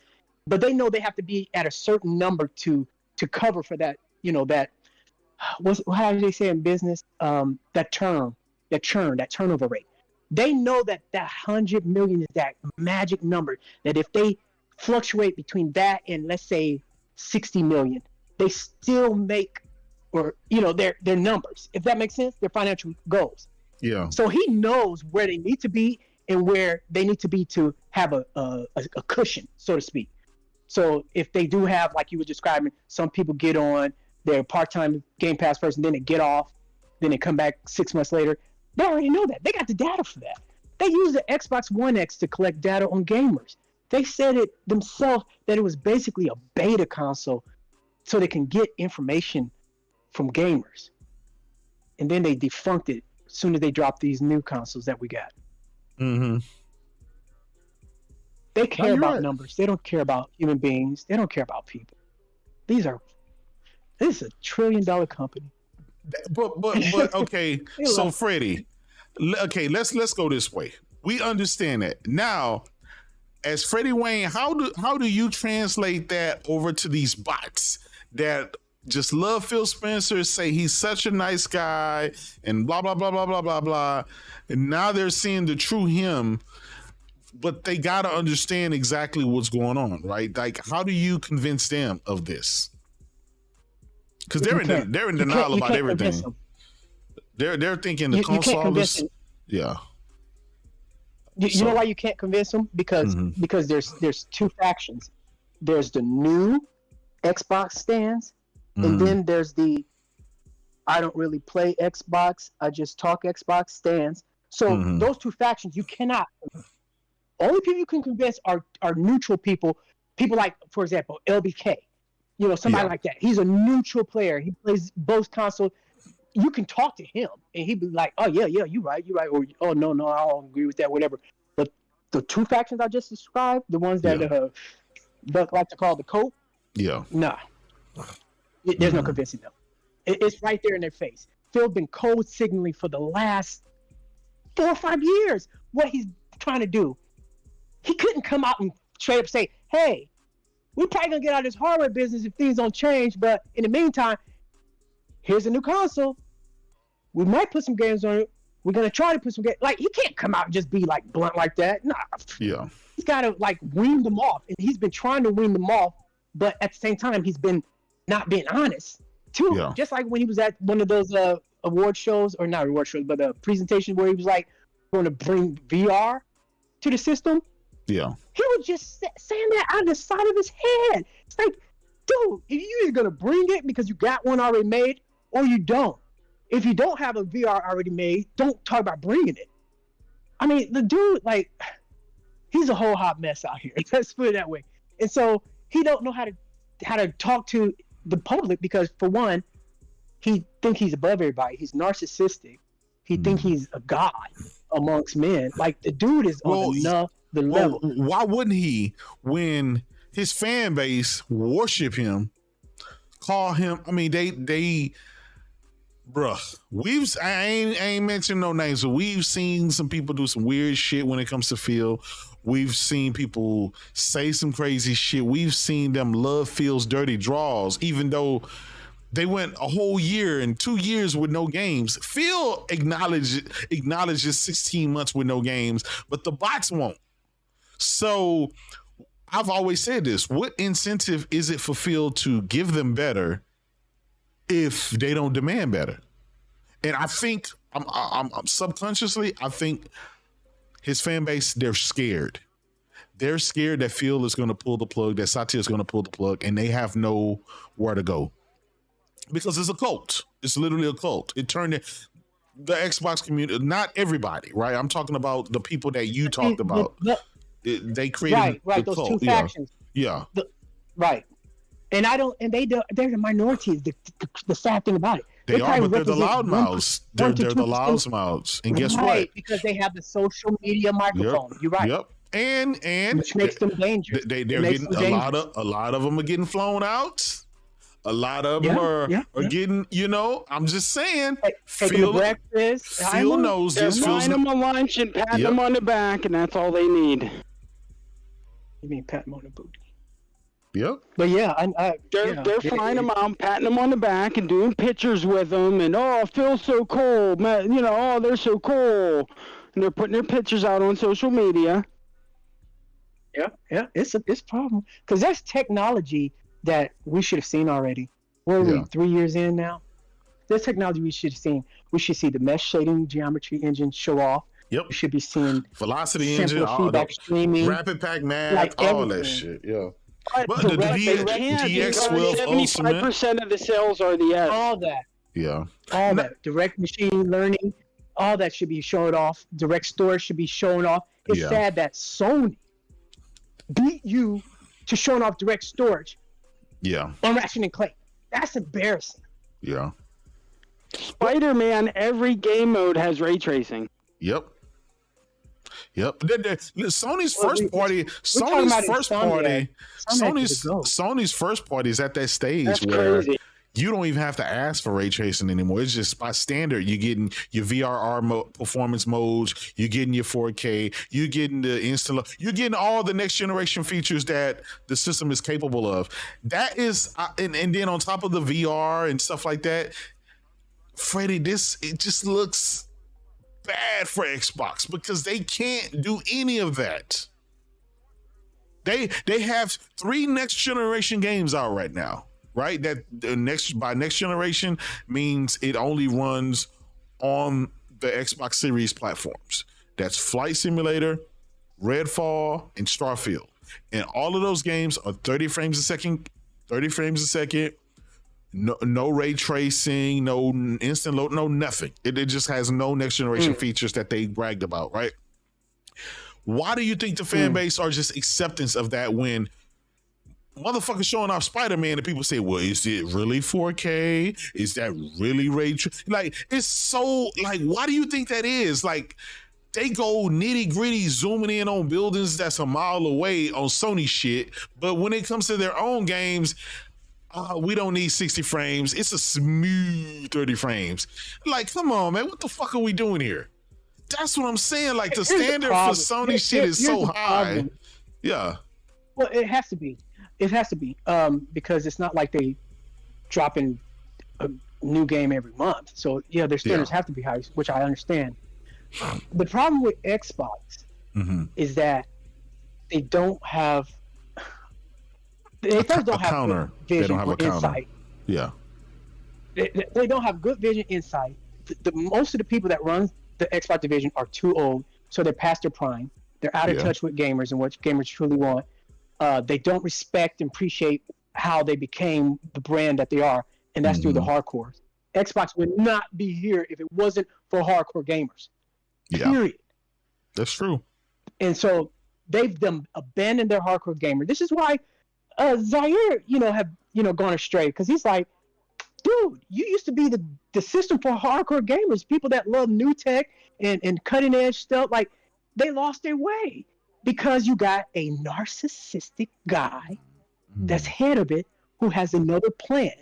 But they know they have to be at a certain number to cover for that, how do they say in business? That churn, that turnover rate. They know that 100 million is that magic number, that if they fluctuate between that and, let's say, 60 million, they still make, or their numbers, if that makes sense, their financial goals. Yeah. So he knows where they need to be and where they need to be to have a cushion, so to speak. So if they do have, like you were describing, some people get on their part-time Game Pass person, then they get off, then they come back 6 months later. They already know that. They got the data for that. They use the Xbox One X to collect data on gamers. They said it themselves that it was basically a beta console so they can get information from gamers. And then they defunct it as soon as they dropped these new consoles that we got. Mm-hmm. They care about numbers. They don't care about human beings. They don't care about people. This is a $1 trillion company. But okay. So Freddie, okay, let's go this way. We understand that now. As Freddie Wayne, how do you translate that over to these bots that just love Phil Spencer, say he's such a nice guy, and blah blah blah blah blah blah blah, and now they're seeing the true him, but they got to understand exactly what's going on, right? Like, how do you convince them of this? Because they're in denial about everything. They're thinking the console is, yeah. You know why you can't convince them? Because there's two factions. There's the new Xbox stands, and then there's the I don't really play Xbox, I just talk Xbox stands. So those two factions you cannot. Only people you can convince are neutral people. People like, for example, LBK. Somebody like that. He's a neutral player. He plays both consoles. You can talk to him, and he'd be like, "Oh yeah, you're right," or "Oh no, I don't agree with that," whatever. But the two factions I just described, the ones that Buck like to call the coat, nah, there's no convincing them. It's right there in their face. Phil's been code signaling for the last 4 or 5 years what he's trying to do. He couldn't come out and straight up say, hey, we're probably going to get out of this hardware business if things don't change, but in the meantime, here's a new console. We might put some games on it. We're going to try to put some games. Like, he can't come out and just be, like, blunt like that. Nah. Yeah. He's got to, like, wean them off. And he's been trying to wean them off, but at the same time, he's been not being honest, too. Yeah. Just like when he was at one of those award shows, or not award shows, but a presentation where he was, like, going to bring VR to the system. Yeah. He was just saying that out of the side of his head. It's like, dude, if you either going to bring it because you got one already made, or you don't. If you don't have a VR already made, don't talk about bringing it. I mean, the dude, like, he's a whole hot mess out here. Let's put it that way. And so he don't know how to talk to the public because, for one, he think he's above everybody. He's narcissistic. He think he's a god amongst men. Like, the dude is on the level. Why wouldn't he, when his fan base worship him, call him? I mean, they. Bruh, I ain't mentioning no names, but we've seen some people do some weird shit when it comes to Phil. We've seen people say some crazy shit. We've seen them love Phil's dirty draws, even though they went a whole year and 2 years with no games. Phil acknowledges 16 months with no games, but the bots won't. So I've always said this. What incentive is it for Phil to give them better if they don't demand better? And I think I'm subconsciously, I think his fan base, they're scared. They're scared that Phil is going to pull the plug, that Satya is going to pull the plug, and they have nowhere to go because it's a cult. It's literally a cult. It turned the Xbox community, not everybody, right? I'm talking about the people that you talked about. They created right. The those cult. two factions. Yeah. Right. And they're the minorities. The sad thing about it. They are, but they're the loudmouths. They're the loudmouths. And guess what? Because they have the social media microphone. Yep. You're right. Yep. And which makes them dangerous. They're getting a lot of them are getting flown out. A lot of them are getting, I'm just saying. Phil knows they're this. They're buying them a lunch and patting them on the back, and that's all they need. You mean pat them on the booty? Yep. But they're flying them out, patting them on the back, and doing pictures with them, and Phil's so cool, man. They're so cool, and they're putting their pictures out on social media. Yeah, it's a problem because that's technology that we should have seen already. Where are we? 3 years in now. There's technology we should have seen. We should see the mesh shading geometry engine show off. Yep. We should be seeing velocity engine, feedback streaming, rapid pack math, like all that shit. Yeah. But the DX12 75% of the sales are the S. All that. Yeah. All that. Direct machine learning, all that should be shown off. Direct storage should be shown off. It's sad that Sony beat you to showing off direct storage. Yeah. On Ratchet and Clank. That's embarrassing. Yeah. Spider-Man, every game mode has ray tracing. Yep. Sony's first party is at that stage. That's where crazy. You don't even have to ask for ray tracing anymore. It's just by standard. You're getting your VRR performance modes. You're getting your 4K. You're getting the instant. You're getting all the next generation features that the system is capable of. That is, and then on top of the VR and stuff like that, Freddie, it just looks bad for Xbox because they can't do any of that. They have 3 next generation games out right now, right? That by next generation means it only runs on the Xbox Series platforms. That's Flight Simulator, Redfall, and Starfield. And all of those games are 30 frames a second. No ray tracing, no instant load, no nothing. It just has no next generation features that they bragged about, right? Why do you think the fan base are just acceptance of that when motherfuckers showing off Spider-Man and people say, well, is it really 4K? Is that really ray tracing? Like, it's so, like, why do you think that is? Like, they go nitty gritty zooming in on buildings that's a mile away on Sony shit, but when it comes to their own games, we don't need 60 frames. It's a smooth 30 frames. Like, come on, man. What the fuck are we doing here? That's what I'm saying. Like the Here's the standard for problem. Sony shit is so Here's the high. problem. Yeah. Well, it has to be. It has to be because it's not like they dropping a new game every month. So yeah, their standards have to be high, which I understand. The problem with Xbox is that they don't have. They first don't have counter. Good vision They don't have or a counter. insight. Yeah. They don't have good vision insight. Most of the people that run the Xbox division are too old, so they're past their prime. They're out of touch with gamers and what gamers truly want. They don't respect and appreciate how they became the brand that they are, and that's through the hardcore. Xbox would not be here if it wasn't for hardcore gamers. Period. That's true. And so they've abandoned their hardcore gamer. This is why Zaire, have gone astray, because he's like, dude, you used to be the system for hardcore gamers, people that love new tech and cutting edge stuff. Like, they lost their way because you got a narcissistic guy that's head of it who has another plan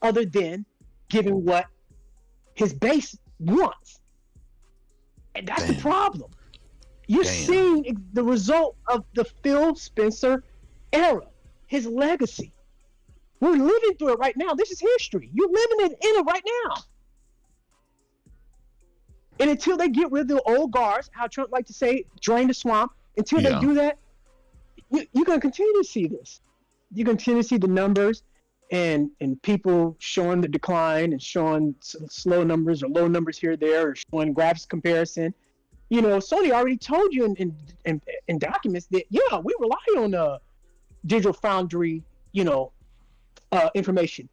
other than giving what his base wants. And that's the problem. You're seeing the result of the Phil Spencer era, his legacy. We're living through it right now. This is history. You're living in it right now. And until they get rid of the old guards, how Trump liked to say, drain the swamp, until they do that, you're going to continue to see this. You're going to continue to see the numbers and people showing the decline and showing slow numbers or low numbers here or there, or showing graphics comparison. Sony already told you in documents that, we rely on Digital Foundry, information.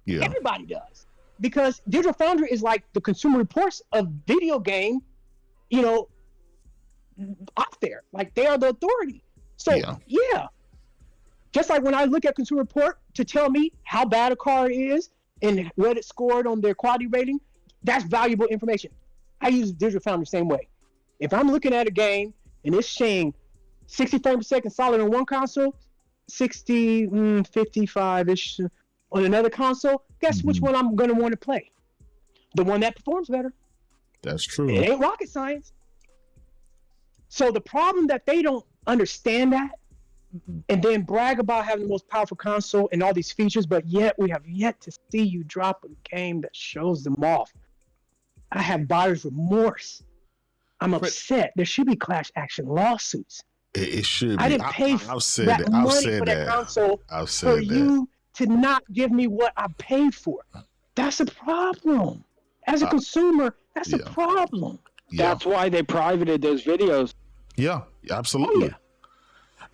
Yeah. Everybody does. Because Digital Foundry is like the Consumer Reports of video game, out there. Like, they are the authority. So, just like when I look at Consumer Report to tell me how bad a car is and what it scored on their quality rating, that's valuable information. I use Digital Foundry the same way. If I'm looking at a game and it's saying 60 frames per second solid on one console, 60, 55-ish on another console, guess which one I'm going to want to play? The one that performs better. That's true. It ain't rocket science. So the problem that they don't understand that and then brag about having the most powerful console and all these features, but yet we have yet to see you drop a game that shows them off. I have buyer's remorse. I'm upset. There should be class action lawsuits. It should be. I didn't pay that money for that console for you to not give me what I paid for. That's a problem. As a consumer, that's a problem. That's why they privated those videos. Yeah, absolutely. Oh, yeah.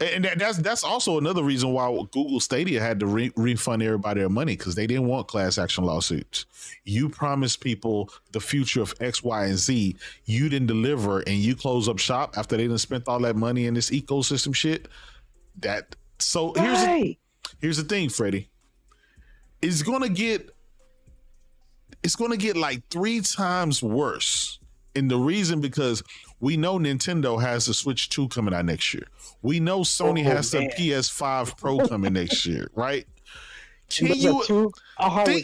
And that's also another reason why Google Stadia had to refund everybody their money, because they didn't want class action lawsuits. You promised people the future of X, Y, and Z. You didn't deliver, and you close up shop after they done spent all that money in this ecosystem shit. Here's the thing, Freddie. It's gonna get like 3 times worse. And the reason, because we know Nintendo has the Switch 2 coming out next year. We know Sony has the PS5 Pro coming next year, right? Can you think,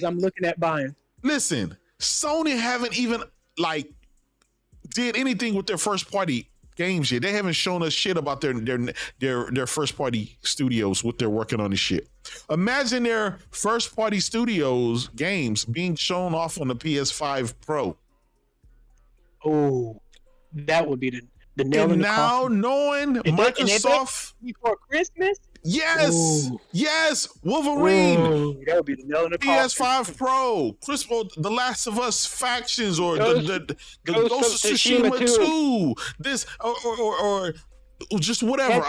I'm looking at buying. Listen, Sony haven't even did anything with their first party games yet. They haven't shown us shit about their first party studios, what they're working on this shit. Imagine their first party studios games being shown off on the PS5 Pro. Oh, that would be the nail in the coffin. Now knowing Microsoft before Christmas. Yes, Wolverine. That would be the nail in the coffin. PS5 Pro, The Last of Us Factions, or the Ghost of Tsushima 2. This or just whatever.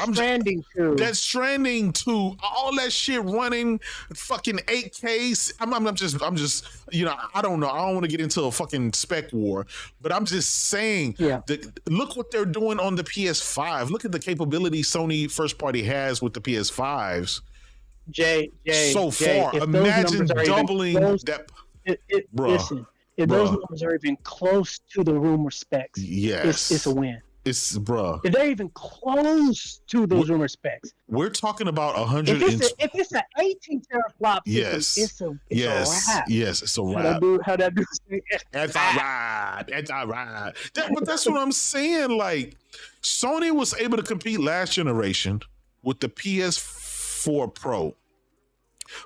That's Stranding 2. All that shit running fucking 8K. I'm just I don't know. I don't want to get into a fucking spec war, but I'm just saying that look what they're doing on the PS5. Look at the capability Sony first party has with the PS5s. Jay, so far, imagine doubling that. Listen, if those numbers are even close to the rumor specs, it's a win. It's bruh. They're even close to those rumor specs. We're talking about 100. If it's an 18 teraflop yes, system, it's a wrap. Yes, it's a wrap. How that do? That's all right. That's all right. But that's what I'm saying. Like, Sony was able to compete last generation with the PS4 Pro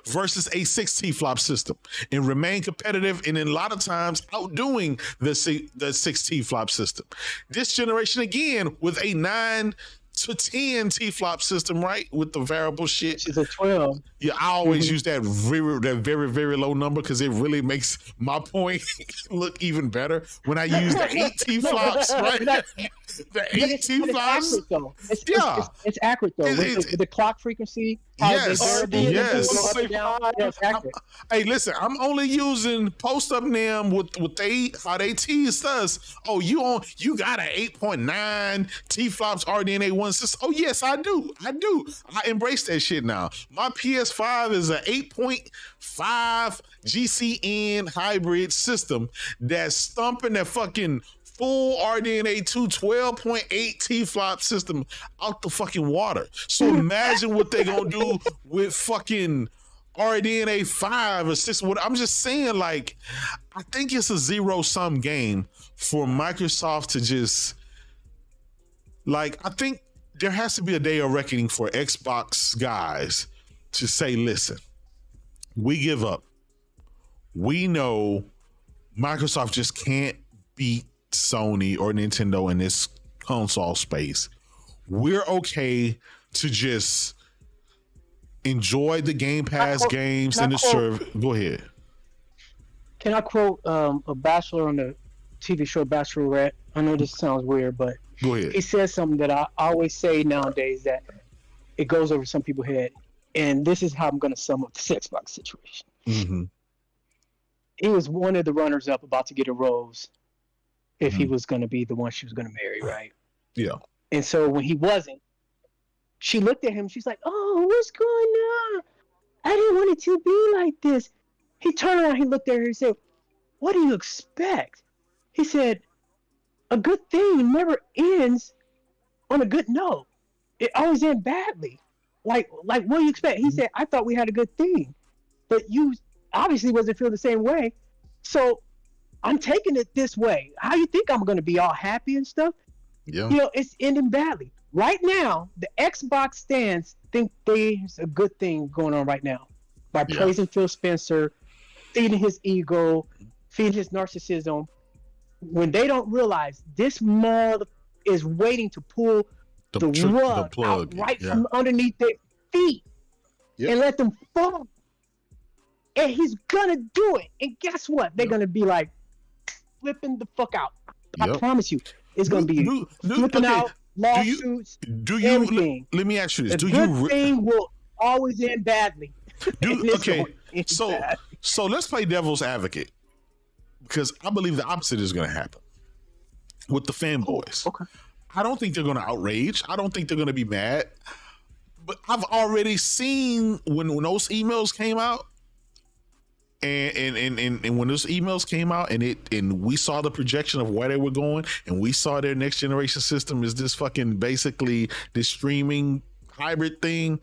versus a 6 flop system and remain competitive and in a lot of times outdoing the 6 flop system. This generation again with a 9 to 10 T-flop system, right? With the variable shit. She's a 12. Yeah, I always use that very, very low number because it really makes my point look even better when I use the 8 T-flops, right? The 8 T-flops. It's accurate though. With the clock frequency. Yes. It's accurate. Hey, listen, I'm only using post up NAM with how they teased us. Oh, you got an 8.9 T-flops RDNA 1 system. Oh, yes, I do. I embrace that shit now. My PS5 is an 8.5 GCN hybrid system that's stumping that fucking full RDNA 2 12.8 T-flop system out the fucking water. So imagine what they're gonna do with fucking RDNA 5 or 6. I'm just saying, like, I think it's a zero-sum game for Microsoft to just, like, I think there has to be a day of reckoning for Xbox guys to say, listen, we give up. We know Microsoft just can't beat Sony or Nintendo in this console space. We're okay to just enjoy the Game Pass games and the serve. Go ahead. Can I quote a bachelor on the TV show Bachelorette? I know this sounds weird, but go ahead. He says something that I always say nowadays that it goes over some people's head, and this is how I'm going to sum up this Xbox situation. Mm-hmm. He was one of the runners-up about to get a rose if he was going to be the one she was going to marry, right? Yeah. And so when he wasn't, she looked at him. She's like, "Oh, what's going on? I didn't want it to be like this." He turned around. He looked at her. He said, "What do you expect?" He said, "A good thing never ends on a good note. It always ends badly. Like what do you expect?" He said, "I thought we had a good thing, but you obviously wasn't feeling the same way. So I'm taking it this way. How you think I'm going to be all happy and stuff? Yeah. You know, it's ending badly. Right now, the Xbox stands think there's a good thing going on right now by praising Phil Spencer, feeding his ego, feeding his narcissism, when they don't realize this mother is waiting to pull the rug out right from underneath their feet and let them fall. And he's gonna do it. And guess what? They're gonna be like flipping the fuck out. I promise you, it's gonna be flipping out, lawsuits, everything. Let me ask you this: the good thing will always end badly. So let's play devil's advocate, because I believe the opposite is going to happen with the fanboys. Okay. I don't think they're going to outrage. I don't think they're going to be mad. But I've already seen when those emails came out, and when those emails came out, and we saw the projection of where they were going, and we saw their next generation system is this fucking basically this streaming hybrid thing.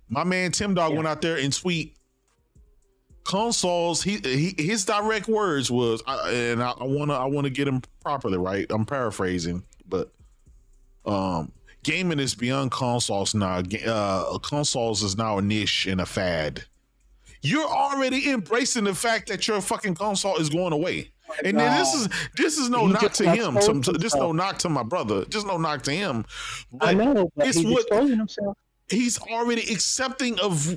My man Tim Dog went out there and tweet consoles. His direct words was, I want to get him properly right. I'm paraphrasing, but gaming is beyond consoles now. Consoles is now a niche and a fad. You're already embracing the fact that your fucking console is going away. And then this is no knock to him. This no knock to my brother. Just no knock to him. But I know, but he's exposing himself. He's already accepting of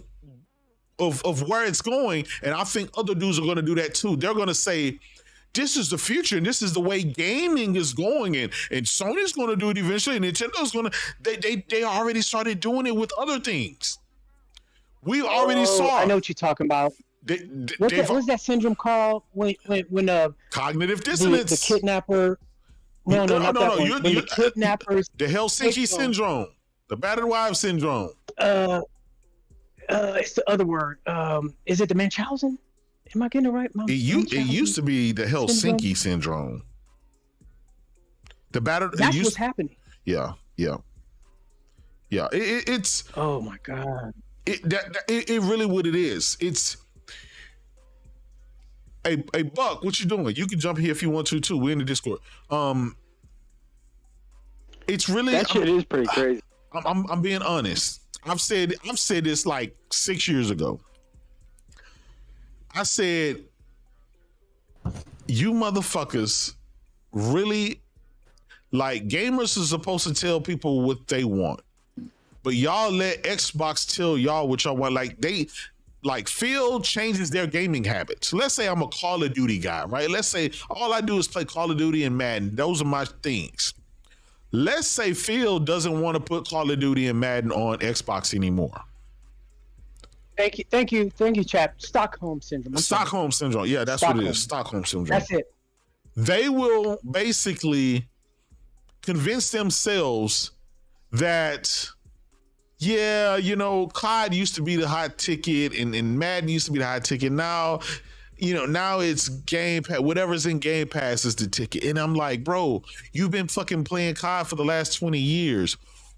where it's going, and I think other dudes are going to do that too. They're going to say, "This is the future, and this is the way gaming is going." And Sony's going to do it eventually, and Nintendo's going to. They already started doing it with other things. We already saw. I know what you're talking about. What's that syndrome called? When cognitive dissonance. The kidnapper. No. The kidnappers. The Helsinki syndrome. The battered wife syndrome. It's the other word. Is it the Munchausen? Am I getting it right? It used to be the Helsinki syndrome. The battle. That's what's happening. Yeah. It's. Oh my god. It really what it is. It's a Buck. What you doing? You can jump here if you want to too. We're in the Discord. It's really that shit is pretty crazy. I'm being honest. I've said this like 6 years ago. I said, you motherfuckers really, like, gamers are supposed to tell people what they want, but y'all let Xbox tell y'all what y'all want. Like Phil changes their gaming habits. Let's say I'm a Call of Duty guy, right? Let's say all I do is play Call of Duty and Madden. Those are my things. Let's say Phil doesn't want to put Call of Duty and Madden on Xbox anymore. Thank you, chap. Stockholm syndrome. Stockholm syndrome. Yeah, that's what it is. Stockholm syndrome. That's it. They will basically convince themselves that, yeah, you know, COD used to be the hot ticket and Madden used to be the hot ticket. Now, you know, now it's Game Pass. Whatever's in Game Pass is the ticket. And I'm like, bro, you've been fucking playing COD for the last 20 years.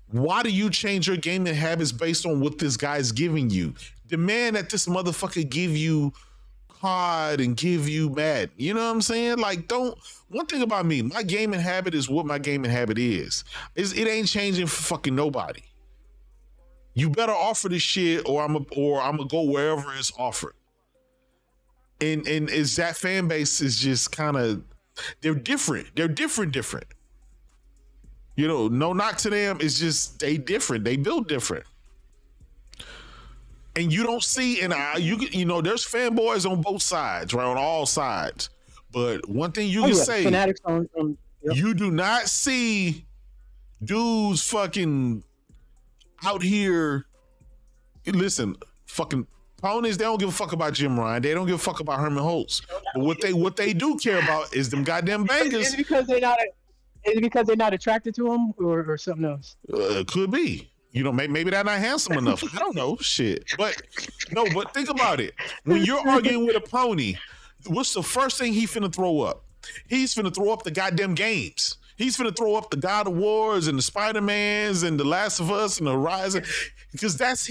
Why do you change your gaming habits based on what this guy's giving you? Demand that this motherfucker give you COD and give you Madden. You know what I'm saying? Like, one thing about me, my gaming habit is what my gaming habit is. It ain't changing for fucking nobody. You better offer this shit or I'm gonna go wherever it's offered. And is that fan base is just kind of, they're different. They're different. You know, no knock to them. It's just they different. They build different. And you don't see, and you know, there's fanboys on both sides, right? On all sides. But one thing you can say, fanatics on yep. You do not see dudes fucking out here. Listen, fucking ponies, they don't give a fuck about Jim Ryan. They don't give a fuck about Herman Holtz. But what they do care about is them goddamn bangers. Is it because they're not attracted to him or something else? Could be. You know, maybe they're not handsome enough. I don't know. Shit. But think about it. When you're arguing with a pony, what's the first thing he finna throw up? He's finna throw up the goddamn games. He's finna throw up the God of Wars and the Spider-Mans and the Last of Us and the Horizon. Because that's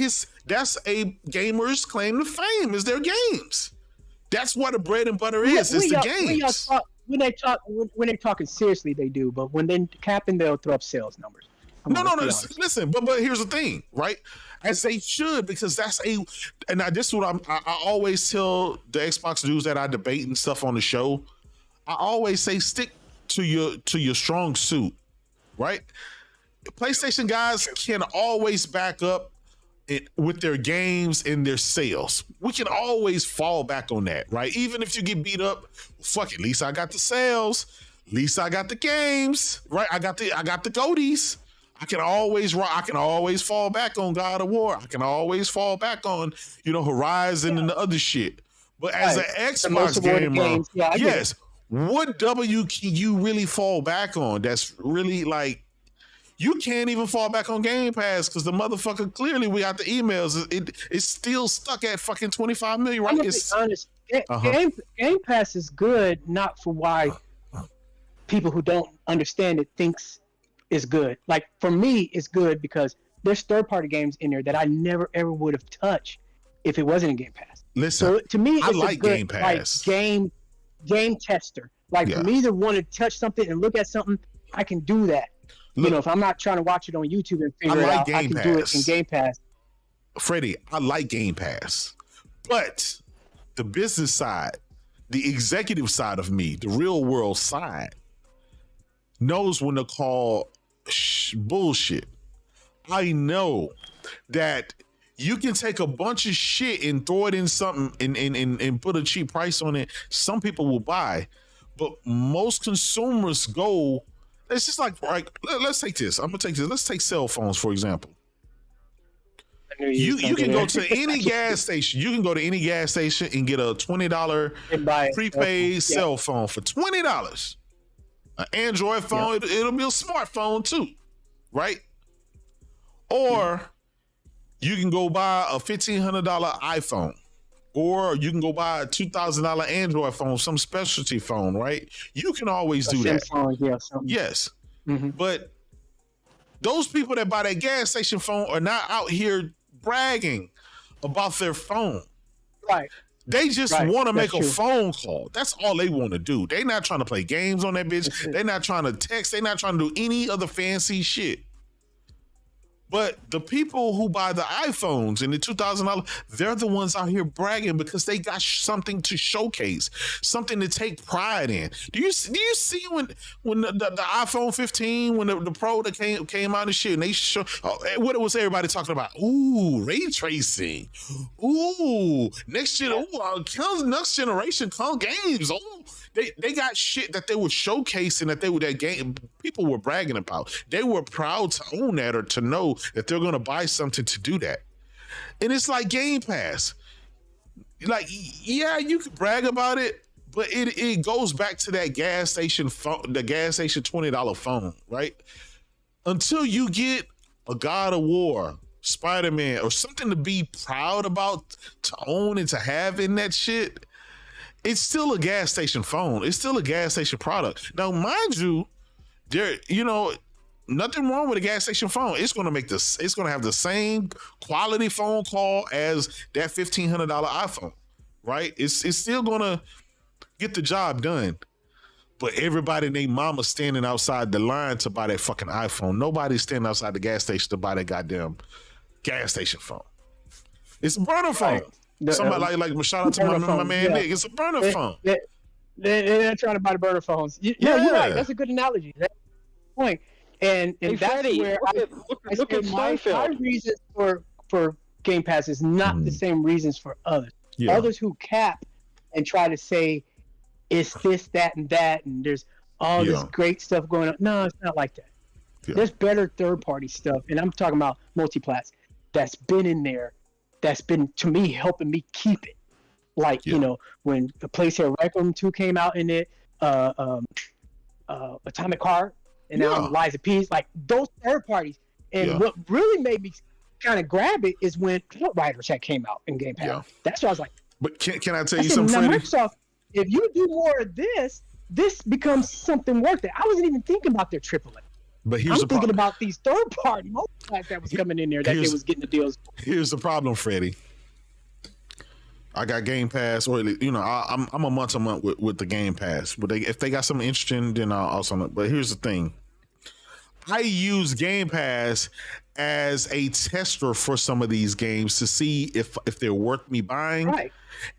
a gamer's claim to fame, is their games. That's what the bread and butter is. It's the games. When they're talking seriously, they do. But when they're capping, they'll throw up sales numbers. No. Listen, but here's the thing, right? As they should, because this is what I always tell the Xbox dudes that I debate and stuff on the show. I always say stick to your strong suit, right? PlayStation guys can always back up it with their games and their sales. We can always fall back on that, right? Even if you get beat up, fuck it. At least I got the sales. At least I got the games, right? I got the goaties. I can always fall back on God of War. I can always fall back on, you know, Horizon and the other shit. But as an Xbox gamer, yes, what W can you really fall back on? That's really like, you can't even fall back on Game Pass because the motherfucker, clearly we got the emails. It's still stuck at fucking 25 million, right? I'm gonna be honest. Game Pass is good, not for why people who don't understand it thinks is good. Like, for me, it's good because there's third-party games in there that I never ever would have touched if it wasn't in Game Pass. Listen, so to me, it's I like a good, Game Pass. Like, game tester. Like, for me to want to touch something and look at something, I can do that. Look, you know, if I'm not trying to watch it on YouTube and figure it out, I can do it in Game Pass. Freddie, I like Game Pass, but the business side, the executive side of me, the real world side, knows when to call bullshit. I know that you can take a bunch of shit and throw it in something and put a cheap price on it. Some people will buy, but most consumers go, it's just like let's take this. I'm gonna take this. Let's take cell phones, for example. You can go to any gas station. You can go to any gas station and get a $20 prepaid cell phone for $20. An Android phone, it'll be a smartphone too, right? Or you can go buy a $1,500 iPhone, or you can go buy a $2,000 Android phone, some specialty phone, right? You can always do that. Phone, yes. But those people that buy that gas station phone are not out here bragging about their phone. Right. They just want to make a true. phone call. That's all they want to do. They not trying to play games on that bitch. They not trying to text. They not trying to do any other fancy shit. But the people who buy the iPhones and the $2,000, they're the ones out here bragging because they got something to showcase, something to take pride in. Do you see when the iPhone 15, when the Pro that came out and shit, and they show what was everybody talking about? Ooh, ray tracing. Ooh, next generation call games. Oh, they got shit that they were showcasing that game people were bragging about. They were proud to own that or to know that they're gonna buy something to do that. And it's like Game Pass. Like, yeah, you can brag about it, but it goes back to that gas station phone, the gas station $20 phone, right? Until you get a God of War, Spider-Man, or something to be proud about, to own and to have in that shit, it's still a gas station phone. It's still a gas station product. Now, mind you, nothing wrong with a gas station phone. It's gonna have the same quality phone call as that $1,500 iPhone, right? It's still gonna get the job done. But everybody and their mama standing outside the line to buy that fucking iPhone. Nobody's standing outside the gas station to buy that goddamn gas station phone. It's a burner phone. Somebody like shout out to my man Nick. It's a burner phone. They're trying to buy the burner phones. You're right. That's a good analogy. That's the point. And that's Freddie, where look at my reasons for Game Pass is not the same reasons for others. Yeah. Others who cap and try to say it's this, that, and that, and there's all this great stuff going on. No, it's not like that. Yeah. There's better third-party stuff, and I'm talking about multiplats that's been in there, that's been, to me, helping me keep it. Like, when the PlayStation Requiem 2 came out in it, Atomic Heart, and now Lies of Peace, like those third parties. And what really made me kind of grab it is when Riders had came out in Game Pass. Yeah. That's why I was like, but can I tell you something, Freddie? Microsoft, if you do more of this becomes something worth it. I wasn't even thinking about their AAA. But here's I'm thinking about these third party multiplats that was coming in there that they was getting the deals. Here's the problem, Freddie. I got Game Pass, or I'm a month to month with the Game Pass. But if they got something interesting, then I'll also. But here's the thing: I use Game Pass as a tester for some of these games to see if they're worth me buying. Right.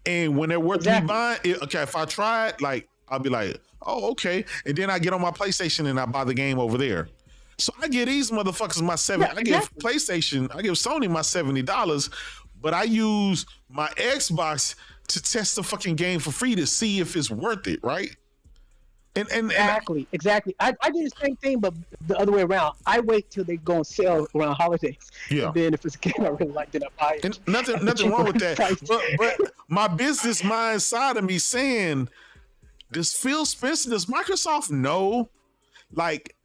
And when they're worth me buying, if I try it, like I'll be like, oh, okay, and then I get on my PlayStation and I buy the game over there. So I give these motherfuckers my I give PlayStation, I give Sony my $70. But I use my Xbox to test the fucking game for free to see if it's worth it, right? And exactly. I do the same thing, but the other way around. I wait till they go on sale around holidays. Yeah. And then if it's a game I really like, then I buy it. And nothing wrong with that. But my business mind side of me saying, does Phil Spencer, does Microsoft know? Like,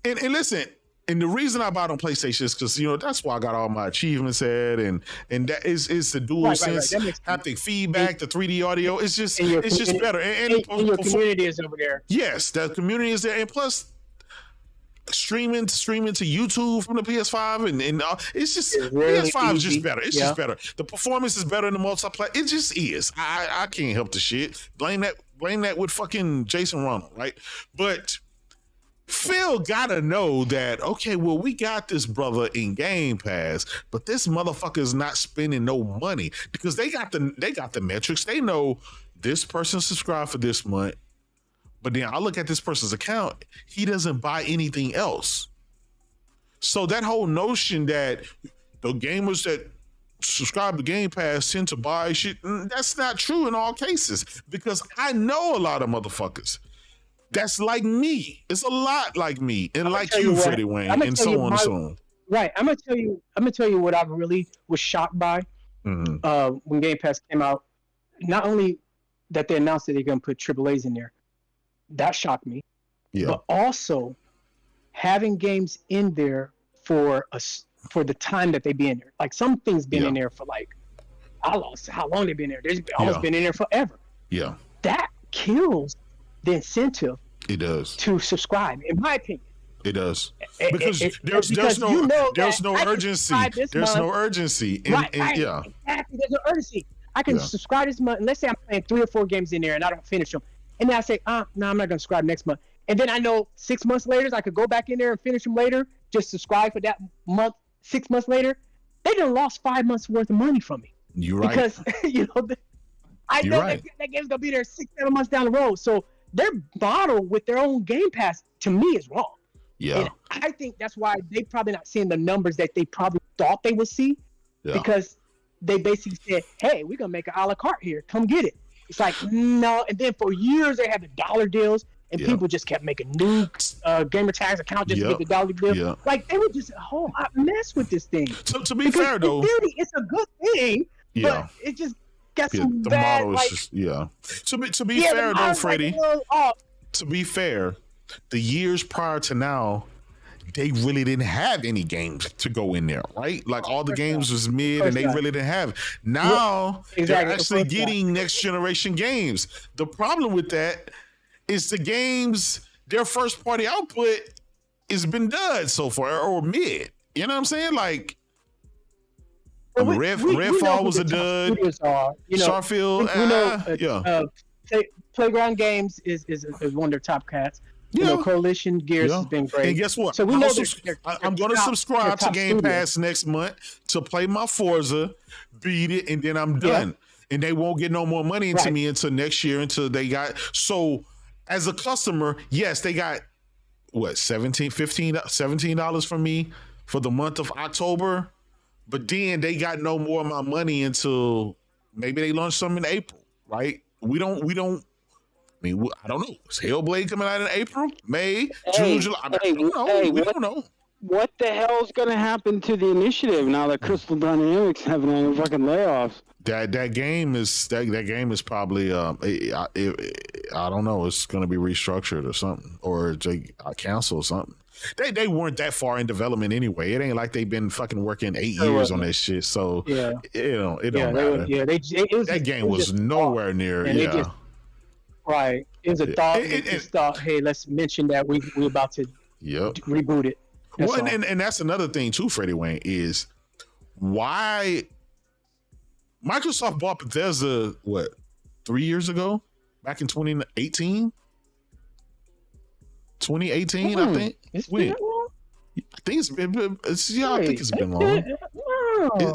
and listen. And the reason I bought on PlayStation is because that's why I got all my achievements at, and that is the dual sense haptic feedback, the 3D audio. It's just better. And your community is over there. Yes, the community is there, and plus streaming to YouTube from the PS5, and it's just really PS5 is just better. It's just better. The performance is better in the multiplayer. It just is. I can't help the shit. Blame that with fucking Jason Ronald, right? But Phil gotta know that, okay, well, we got this brother in Game Pass, but this motherfucker is not spending no money because they got the metrics. They know this person subscribed for this month, but then I look at this person's account, he doesn't buy anything else. So that whole notion that the gamers that subscribe to Game Pass tend to buy shit, that's not true in all cases, because I know a lot of motherfuckers that's like me. It's a lot like me, and like you, Freddie Wayne, and so on and so on. Right. I'm gonna tell you what I really was shocked by when Game Pass came out. Not only that they announced that they're gonna put AAAs in there, that shocked me. Yeah. But also having games in there for the time that they be in there. Like some things been in there for like, I lost how long they've been there. They've almost been in there forever. Yeah. That kills the incentive it does to subscribe, in my opinion. It does. It- Because it- there's because no you know there's that no I can urgency. subscribe this There's no month. urgency. Right, Yeah. exactly. There's no urgency. I can Yeah. subscribe this month, and let's say I'm playing 3 or 4 games in there, and I don't finish them, and then I say, no, I'm not going to subscribe next month, and then I know 6 months later I could go back in there and finish them later. Just subscribe for that month. 6 months later, they done lost 5 months worth of money from me You're right. because I You're know right. that game's gonna be there 6-7 months down the road. So their model with their own Game Pass to me is wrong. Yeah. And I think that's why they probably not seeing the numbers that they probably thought they would see, Yeah. because they basically said, "Hey, we're gonna make an a la carte here. Come get it." It's like no, and then for years they had the dollar deals, and Yeah. people just kept making new gamer tags account just to get the dollar deal. Yeah. Like they were just a whole hot mess with this thing. To be Because fair though, in theory, it's a good thing, yeah. but it just got Yeah, some the bad, model is like, just To be yeah, the fair though, model's Freddie. like a little off. To be fair, the years prior to now, they really didn't have any games to go in there, right? Like all the games was mid, and they really didn't have. Now Exactly. they're actually Of course getting next generation games. The problem with that is the games, their first party output has been dud so far or mid. You know what I'm saying? Like But we know Redfall who was the a top dud. studios are. You know, Starfield, we know yeah. Playground Games is one of their top cats. You know, Coalition Gears has been great. And guess what? So we know I'm going to subscribe to Game Pass next month to play my Forza, beat it, and then I'm done. And they won't get no more money into me until next year, until they got. So as a customer, yes, they got what, $17 from me for the month of October. But then they got no more of my money until maybe they launch something in April, right? We don't. I mean, I don't know. Is Hellblade coming out in April, May, June, July? I don't know. We don't know. What the hell's gonna happen to the initiative now that Crystal Dynamics having all the fucking layoffs? That game is probably I don't know. It's going to be restructured or something, or they cancel or something. They weren't that far in development anyway. It ain't like they've been fucking working 8 years on that shit. So it don't matter. That game was nowhere near. Right. It was a thought. It just thought, hey, let's mention that we're about to reboot it. Well, and that's another thing too, Freddie Wayne, is why Microsoft bought Bethesda, 3 years ago? Back in 2018? 2018, I think. It's been long? I think it's been I think it's been long.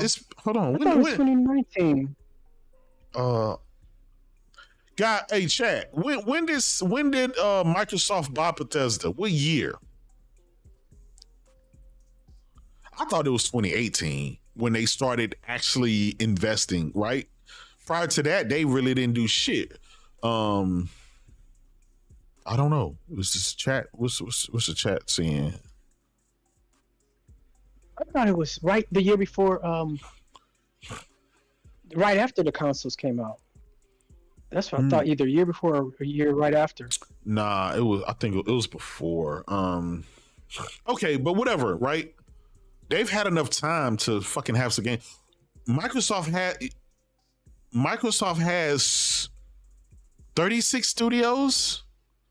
It's hold on. When 2019. God, hey, chat. When did Microsoft buy Bethesda? What year? I thought it was 2018 when they started actually investing, right? Prior to that, they really didn't do shit. I don't know. What's this chat? What's the chat saying? I thought it was right the year before, right after the consoles came out. That's what I thought, either a year before or a year right after. Nah, I think it was before. Okay, but whatever, right? They've had enough time to fucking have some game. Microsoft has 36 studios.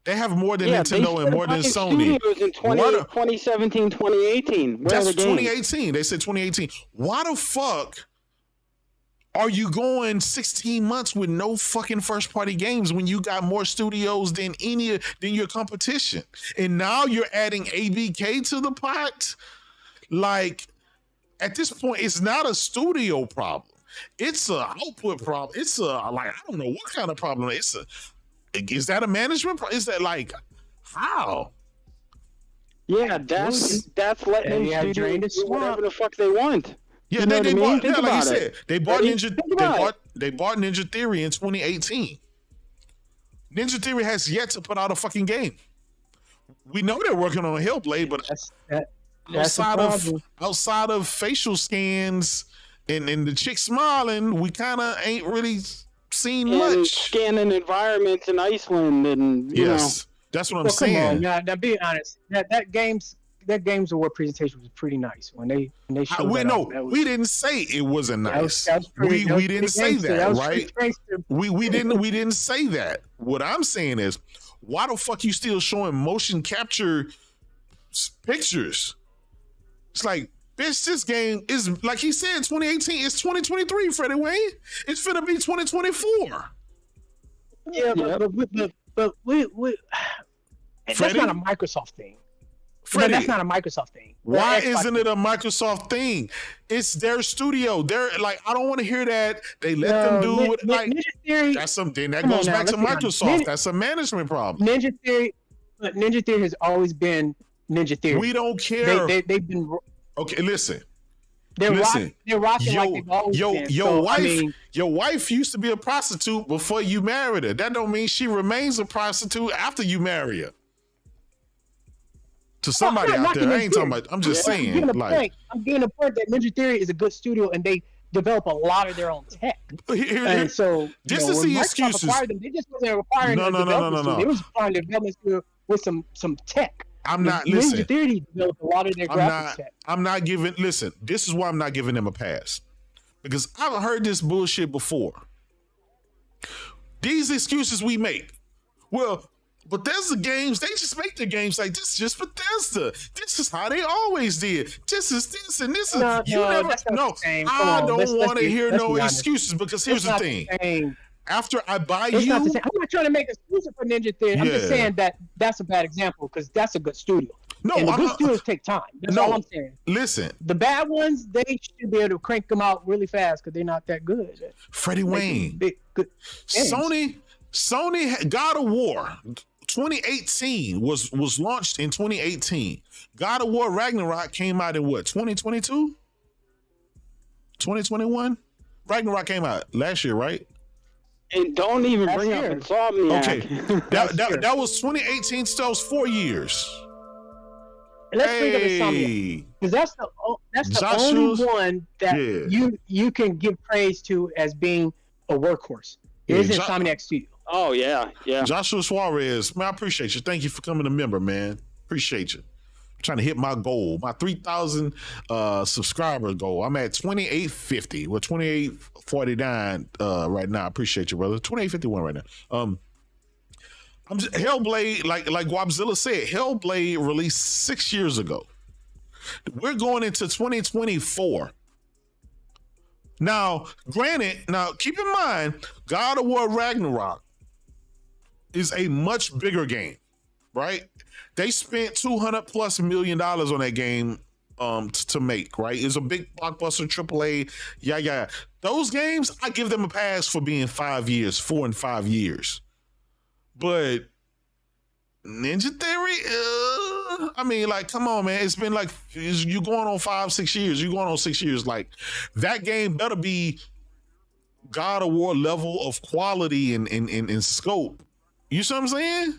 They have more than Nintendo and more than Sony. Studios in 2017, 2018. That's 2018. They said 2018. Why the fuck are you going 16 months with no fucking first party games when you got more studios than your competition? And now you're adding ABK to the pot? Like, at this point, it's not a studio problem. It's a output problem. It's I don't know what kind of problem. Is that a management problem? Is that like, how? Yeah, that's letting them do whatever the fuck they want. Yeah, you know they bought. Yeah, like you said, they bought Ninja. They bought Ninja Theory in 2018. Ninja Theory has yet to put out a fucking game. We know they're working on Hellblade, but outside of facial scans and the chick smiling, we kind of ain't really seen much. Scanning environments in Iceland, and you know. That's what I'm saying. Come on, now be honest. That game's award presentation was pretty nice when they showed we didn't say it wasn't nice. We didn't say that, right? We didn't say that. What I'm saying is, why the fuck you still showing motion capture pictures. It's like, bitch, this game is, like he said, 2018. It's 2023, Freddie Wayne. It's finna be 2024. Yeah, but we that's Freddie? not a Microsoft thing. Freddie, That's not a Microsoft thing. why That's isn't it a Microsoft thing? It's their studio. They're like, I don't want to hear that. They let them do it. Like, Ninja Theory, that's something that come on goes now, back to let's be honest. Microsoft. That's a management problem. Ninja Theory, but Ninja Theory has always been Ninja Theory. We don't care. They've been. Okay, listen. They're Listen, rocking like they've always been. Your wife used to be a prostitute before you married her. That don't mean she remains a prostitute after you marry her. To somebody out there, I ain't talking about. I'm just saying, I'm getting a point that Ninja Theory is a good studio and they develop a lot of their own tech. And so this is the excuses. Them, they just wasn't requiring no. They was requiring a development studio with some tech. I'm not Ninja listen. Theory developed a lot of their graphics tech. I'm not giving. Listen, this is why I'm not giving them a pass, because I've heard this bullshit before. These excuses we make. Well, Bethesda games, they just make their games like this. Is just Bethesda. This is how they always did. This is this and this is. I don't want to hear no excuses, because here's the thing. After I buy you, I'm not trying to make excuses for Ninja Theory. I'm just saying that that's a bad example, because that's a good studio. No, and the good studios take time. That's all I'm saying. Listen, the bad ones, they should be able to crank them out really fast because they're not that good. Freddie Wayne, good Sony, God of War 2018 was launched in 2018. God of War Ragnarok came out in what, 2022? 2021? Ragnarok came out last year, right? And don't even bring up Insomniac. Okay, that was 2018. So that was 4 years. Let's bring up Insomniac, because that's the only one that you can give praise to as being a workhorse. It is Insomniac Studio. Oh yeah. Joshua Suarez, man, I appreciate you. Thank you for coming a member, man. Appreciate you. I'm trying to hit my goal, my 3,000 subscriber goal. I'm at 2850. We're 2849 right now. I appreciate you, brother. 2851 right now. I'm just, Hellblade, like Guapzilla said, Hellblade released 6 years ago. We're going into 2024. Now, granted, keep in mind, God of War Ragnarok is a much bigger game, right? They spent $200+ million on that game to make, right? It's a big blockbuster, AAA, yeah. Those games, I give them a pass for being 5 years, 4 and 5 years. But Ninja Theory, I mean, like, come on, man. It's been like, you're going on 5-6 years. You're going on 6 years. Like, that game better be God of War level of quality and scope. You see what I'm saying?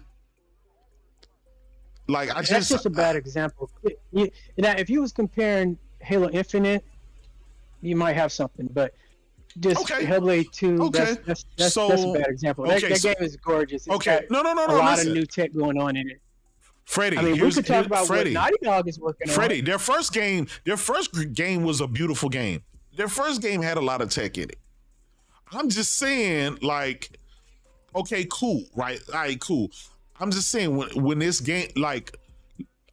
Like, that's just a bad example. Now, if you was comparing Halo Infinite, you might have something, but just Hellblade 2, that's a bad example. That game is gorgeous. It's got a lot of new tech going on in it. Freddie, I mean, we could talk about what Naughty Dog is working on. Freddie, their first game was a beautiful game. Their first game had a lot of tech in it. I'm just saying, like, okay, cool, right? All right, cool. I'm just saying, when this game, like,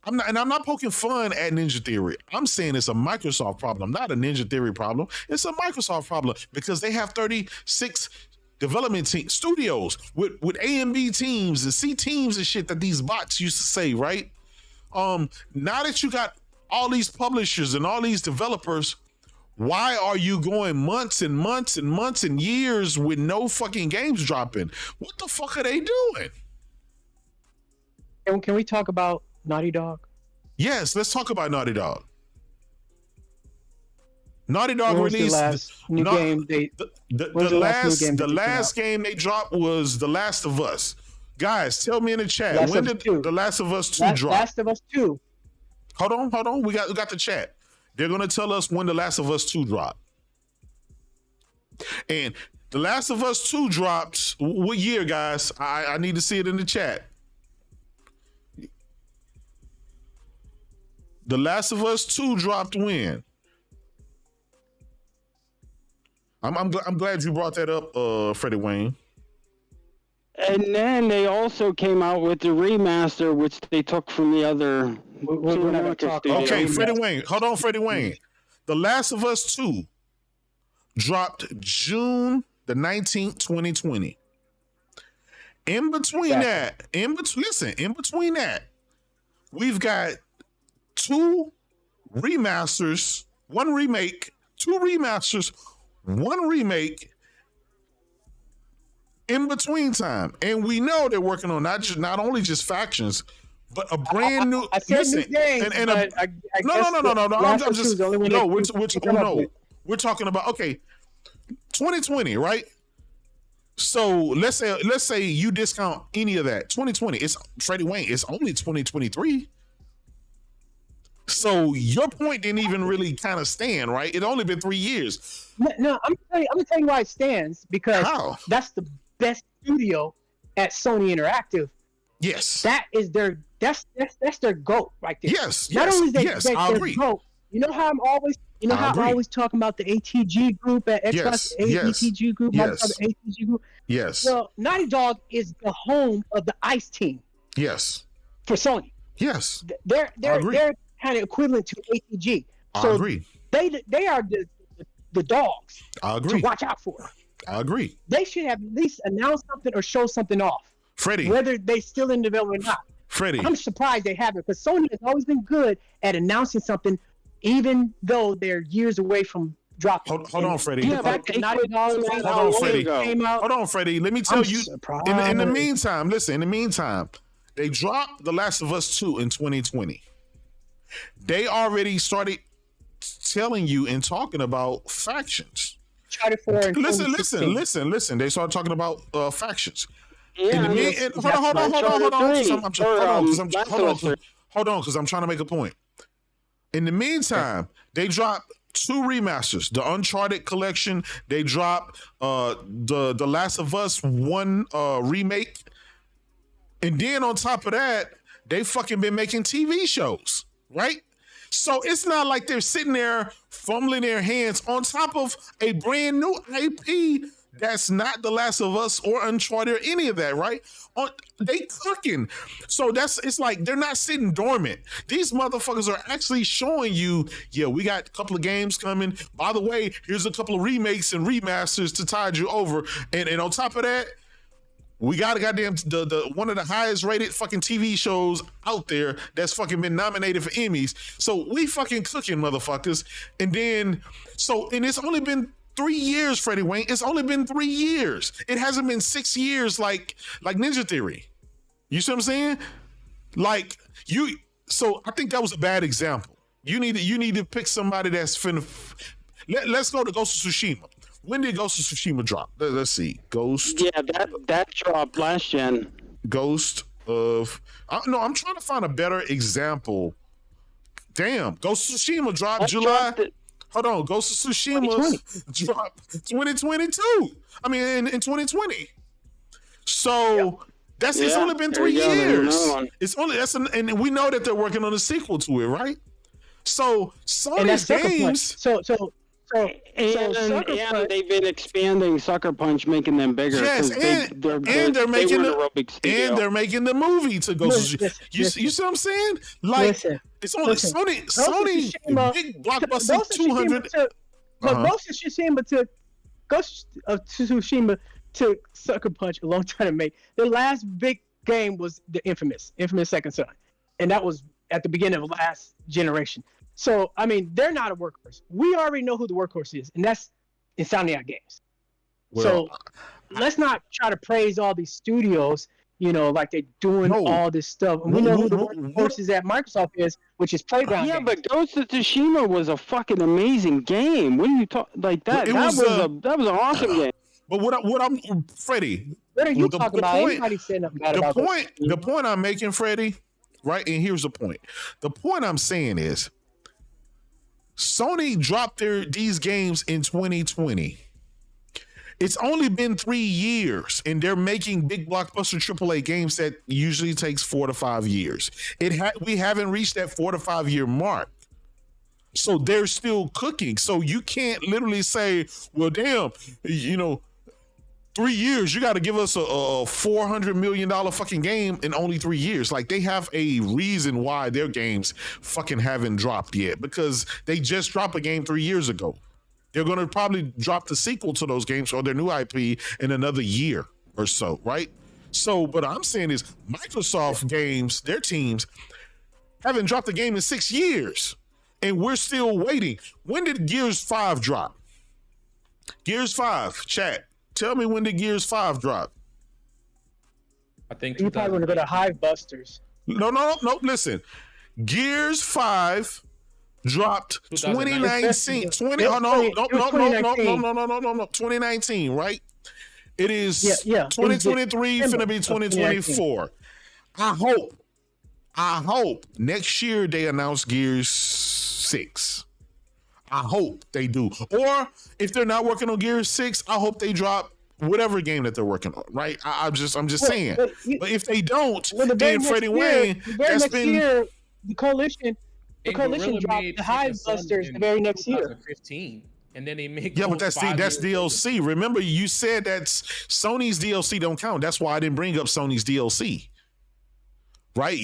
I'm not poking fun at Ninja Theory. I'm saying it's a Microsoft problem, not a Ninja Theory problem. It's a Microsoft problem, because they have 36 development studios with A and B teams and C teams and shit that these bots used to say, right? Now that you got all these publishers and all these developers, why are you going months and months and months and years with no fucking games dropping? What the fuck are they doing? And can we talk about Naughty Dog? Yes, let's talk about Naughty Dog. Naughty Dog released the last game they dropped was The Last of Us. Guys, tell me in the chat, when did The Last of Us 2 drop? Last of Us 2. Hold on. We got the chat. They're gonna tell us when The Last of Us 2 dropped. And The Last of Us 2 dropped what year, guys? I need to see it in the chat. The Last of Us 2 dropped when? I'm glad you brought that up, Freddie Wayne. And then they also came out with the remaster, which they took from the other. We're not gonna talk about Okay, it. Freddie Wayne. Hold on, Freddie Wayne. The Last of Us 2 dropped June the 19th, 2020. In between that, in between that, we've got 2 remasters, 1 remake, 2 remasters, 1 remake in between time. And we know they're working on not only just factions, but a brand new. I said new games, no. We're talking about, okay, 2020, right? So let's say you discount any of that. 2020, it's Freddie Wayne. It's only 2023. So your point didn't even really kind of stand, right? It only been 3 years. No, I'm gonna tell you why it stands, because that's the best studio at Sony Interactive. Yes, that is their that's their GOAT right there. Yes, not only is they, yes, they, I agree. GOAT. You know how I'm always talking about the ATG group at Xbox, ATG group, ATG group. Yes. Well, Naughty Dog is the home of the ICE team. Yes. For Sony. Yes. They're kind of equivalent to ATG. So I agree. They are the dogs. I agree. To watch out for. I agree. They should have at least announced something or show something off. Freddie. Whether they still in development or not. Freddie. I'm surprised they haven't, because Sony has always been good at announcing something, even though they're years away from dropping. Hold on, Freddie. Yeah, Hold on, Freddie. Let me tell you. In the meantime, listen. In the meantime, they dropped The Last of Us 2 in 2020. They already started telling you and talking about factions. Listen. They started talking about factions. Yeah, hold on, because I'm trying to make a point. In the meantime, they dropped 2 remasters, the Uncharted collection. They dropped the Last of Us 1 remake, and then on top of that, they fucking been making TV shows, right? So it's not like they're sitting there fumbling their hands on top of a brand new IP that's not The Last of Us or Uncharted or any of that, right? They cooking. So it's like they're not sitting dormant. These motherfuckers are actually showing you, yeah, we got a couple of games coming. By the way, here's a couple of remakes and remasters to tide you over. And on top of that, we got a goddamn the one of the highest rated fucking TV shows out there that's fucking been nominated for Emmys. So we fucking cooking, motherfuckers. And it's only been 3 years, Freddie Wayne. It's only been 3 years. It hasn't been 6 years like Ninja Theory. You see what I'm saying? So I think that was a bad example. You need to pick somebody that's finna. Let's go to Ghost of Tsushima. When did Ghost of Tsushima drop? Let's see. Ghost. Yeah, that dropped last gen. Ghost of. I'm trying to find a better example. Damn, Ghost of Tsushima dropped July. Hold on, Ghost of Tsushima dropped 2022. I mean, in 2020. So it's only been 3 years. And we know that they're working on a sequel to it, right? So Sony's games. And they've been expanding Sucker Punch, making them bigger. Yes, they're making the movie to go. You see what I'm saying? It's only Sony big blockbuster 200. Ghost of Tsushima took Sucker Punch a long time to make. The last big game was the infamous Second Son, and that was at the beginning of last generation. So, I mean, they're not a workhorse. We already know who the workhorse is, and that's Insomniac Games. So, let's not try to praise all these studios, like they're doing all this stuff. And we know who the workhorse is at Microsoft is, which is Playground Games. But Ghost of Tsushima was a fucking amazing game. What are you talking like that? That was an awesome game. But I'm Freddie. What are you talking about? Anybody said nothing bad about the point I'm making, Freddie, right? And here's the point. The point I'm saying is, Sony dropped these games in 2020. It's only been 3 years, and they're making big blockbuster AAA games that usually takes 4 to 5 years. We haven't reached that 4 to 5 year mark. So they're still cooking. So you can't literally say, well, damn, 3 years, you got to give us a $400 million fucking game in only 3 years. Like, they have a reason why their games fucking haven't dropped yet, because they just dropped a game 3 years ago. They're going to probably drop the sequel to those games or their new IP in another year or so, right? So, what I'm saying is Microsoft games, their teams, haven't dropped a game in 6 years, and we're still waiting. When did Gears 5 drop? Gears 5, chat. Tell me, when did Gears 5 drop? I think You probably want to go to Hive Busters. No, listen. Gears 5 dropped 2019. 2019, right? It is 2023, finna be 2024. I hope next year they announce Gears 6. I hope they do. Or if they're not working on Gears 6, I hope they drop whatever game that they're working on, right? I'm just saying. But if they don't, then Freddie Wayne, that's been year, the coalition dropped the Hive Busters the very next year. 2015. And then they make but that's DLC. Remember, you said that Sony's DLC don't count. That's why I didn't bring up Sony's DLC. Right?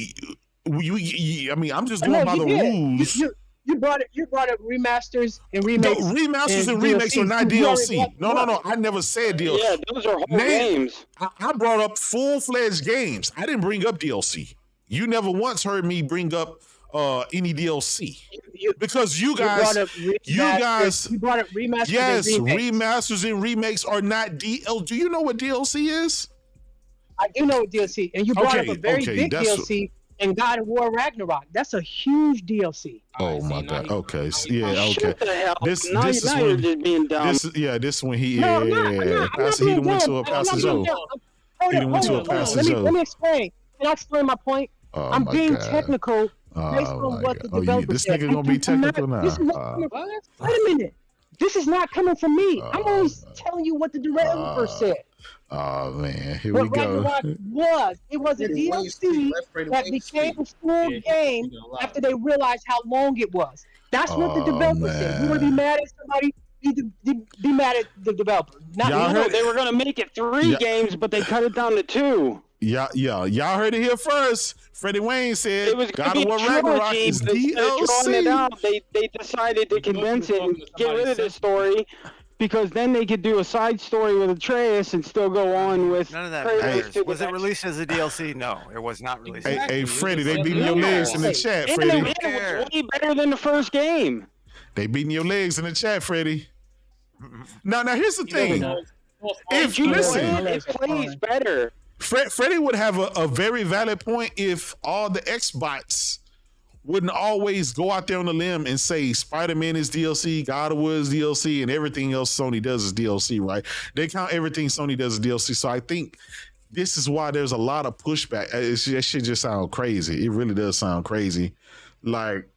I'm just going by the rules. You brought up remasters and remakes. The remasters and remakes are not DLC. No. I never said DLC. Yeah, those are whole games. I brought up full-fledged games. I didn't bring up DLC. You never once heard me bring up any DLC. Because you guys brought up remasters. Yes, and remakes. remasters and remakes are not DLC. Do you know what DLC is? I do know what DLC, and you brought up a very big DLC in God of War Ragnarok. That's a huge DLC. Oh my God. Okay. Yeah. Okay. Shut the hell. This now is you're when just being dumb. this when he No, I'm not Pastor, he went to a Pastor Joe. Hold on. Let me explain. Can I explain my point? Oh, I'm my being God. technical based on what the developer this said. nigga gonna be technical now. Wait a minute. This is not coming from me. I'm always telling you what the developer said. Oh man, here What we go. Ragnarok it was a DLC that became a full game after they realized how long it was. That's what the developer said. You want to be mad at somebody? Be mad at the developer. No, they were going to make it 3 games, but they cut it down to 2. Yeah. Y'all heard it here first. Freddie Wayne said It was God of War Ragnarok is DLC. They decided to condense it and get rid of the story, because then they could do a side story with Atreus and still go on with. None of that matters. Was it released as a DLC? No, it was not released. Hey, Freddie, they beating your legs in the chat, And Freddie. it was way better than the first game. They beating your legs in the chat, Freddie. Now here's the thing. If you listen, It plays better. Freddie would have a very valid point if all the Xbots wouldn't always go out there on the limb and say Spider-Man is DLC, God of War is DLC, and everything else Sony does is DLC, right? They count everything Sony does as DLC. So I think this is why there's a lot of pushback. That shit just sound crazy. It really does sound crazy. Like,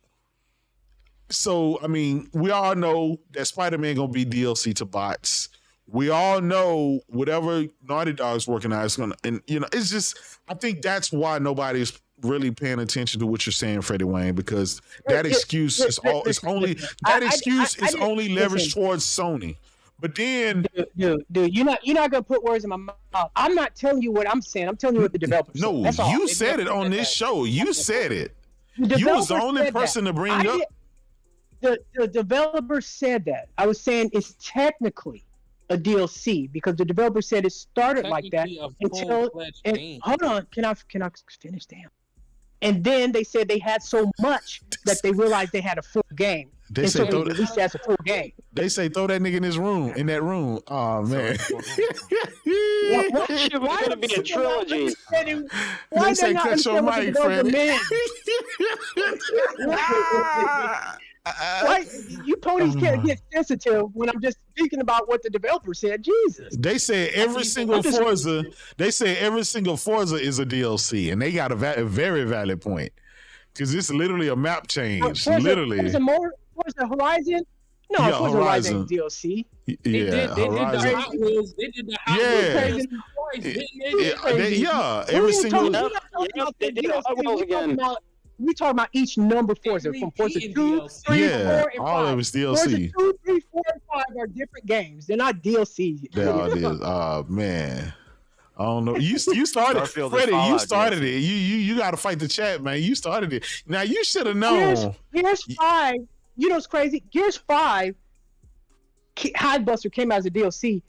so, I mean, we all know that Spider-Man gonna be DLC to bots. We all know whatever Naughty Dog's working on is gonna, and it's just, I think that's why nobody's really paying attention to what you're saying, Freddie Wayne, because that excuse is only leveraged towards Sony. But then, dude, you're not gonna put words in my mouth. I'm not telling you what I'm saying. I'm telling you what the developer said. No, That's all. you said it on this show. You said it. You was the only person to bring up. The developer said that. I was saying it's technically a DLC because the developer said it started like that until. Hold on, can I finish? Damn. And then they said they had so much that they realized they had a full game. They say they released it as a full game. They say throw that nigga in that room. Oh man. Why would it be a trilogy? They say cut your mic, Freddie. Why you ponies can't get sensitive when I'm just speaking about what the developer said? Jesus. They say every single Forza. They say every single Forza is a DLC, and they got a very valid point because it's literally a map change. Literally. Forza Horizon? No, yeah, Forza Horizon Horizon DLC. They did the Hot Wheels. They did the Hot Wheels twice, didn't they? Yeah, every single. They did the Hot Wheels again. We talking about each number Forza from Forza 2, 3, 4, and 5. All of it's DLC. Forza 2, 3, 4, and 5 are different games. They're not DLC. They all is. Oh man. I don't know. You started, Starfield is Freddie. You Fallout started DLC. it. You got to fight the chat, man. You started it. Now you should have known. Gears 5. You know what's crazy? Gears 5 Hidebuster came out as a DLC,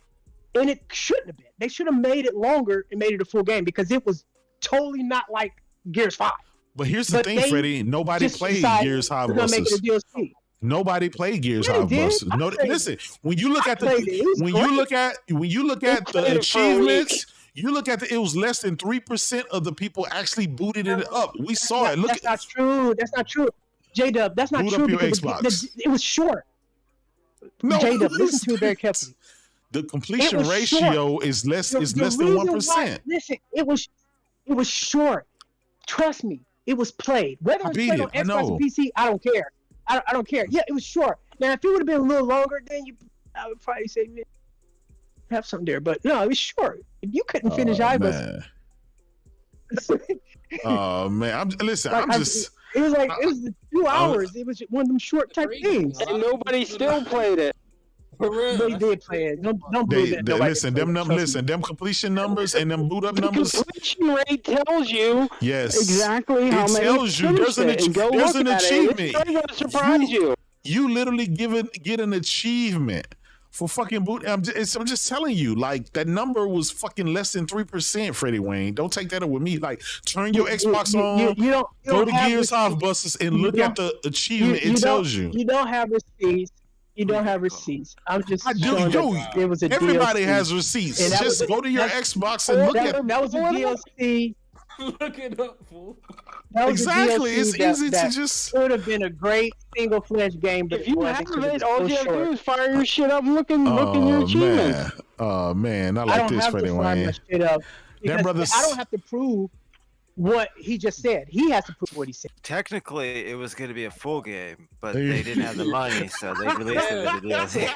and it shouldn't have been. They should have made it longer and made it a full game because it was totally not like Gears 5. But here's the thing, Freddie. Nobody played Gears Hidebusters. Nobody played Gears Hidebusters. No, listen. When you look at the achievements. You look at it was less than 3% of the people actually booted it up. We saw it. That's not true. That's not true. J-Dub, that's not true. Boot up your Xbox. It was short. No, J-Dub, listen to it very carefully. The completion ratio is less than 1%. Listen, it was short. Trust me, it was played. Whether it's played on Xbox or PC, I don't care. I don't care. Yeah, it was short. Now, if it would have been a little longer, then I would probably say have something there. But no, it was short. If you couldn't finish Hidebusters. Oh man, it was the 2 hours. It was one of them short type things. And nobody still played it. They did play it. Don't believe that. Them completion numbers and them boot up numbers. The completion rate tells you exactly how many. It tells you there's an achievement. It's not going to surprise you. You literally get an achievement for fucking boot. I'm just telling you, like that number was fucking less than 3%. Freddie Wayne, don't take that up with me. Like turn your Xbox on. Go to Gears Hidebusters and look at the achievement. It tells you. You don't have receipts. You don't have receipts. I'm just. I do. It was a Everybody DLC. Has receipts. Just go to your Xbox and look at. That was a DLC. Look it up, fool. Exactly. It's easy to just. Would have been a great single fledged game, but if you have it, all you have to do is fire your shit up and look in your achievements. Oh man, I like this, Freddie Wayne. That brother. I don't have to prove what he just said. He has to prove what he said. Technically, it was going to be a full game, but they didn't have the money, so they released it as a DLC.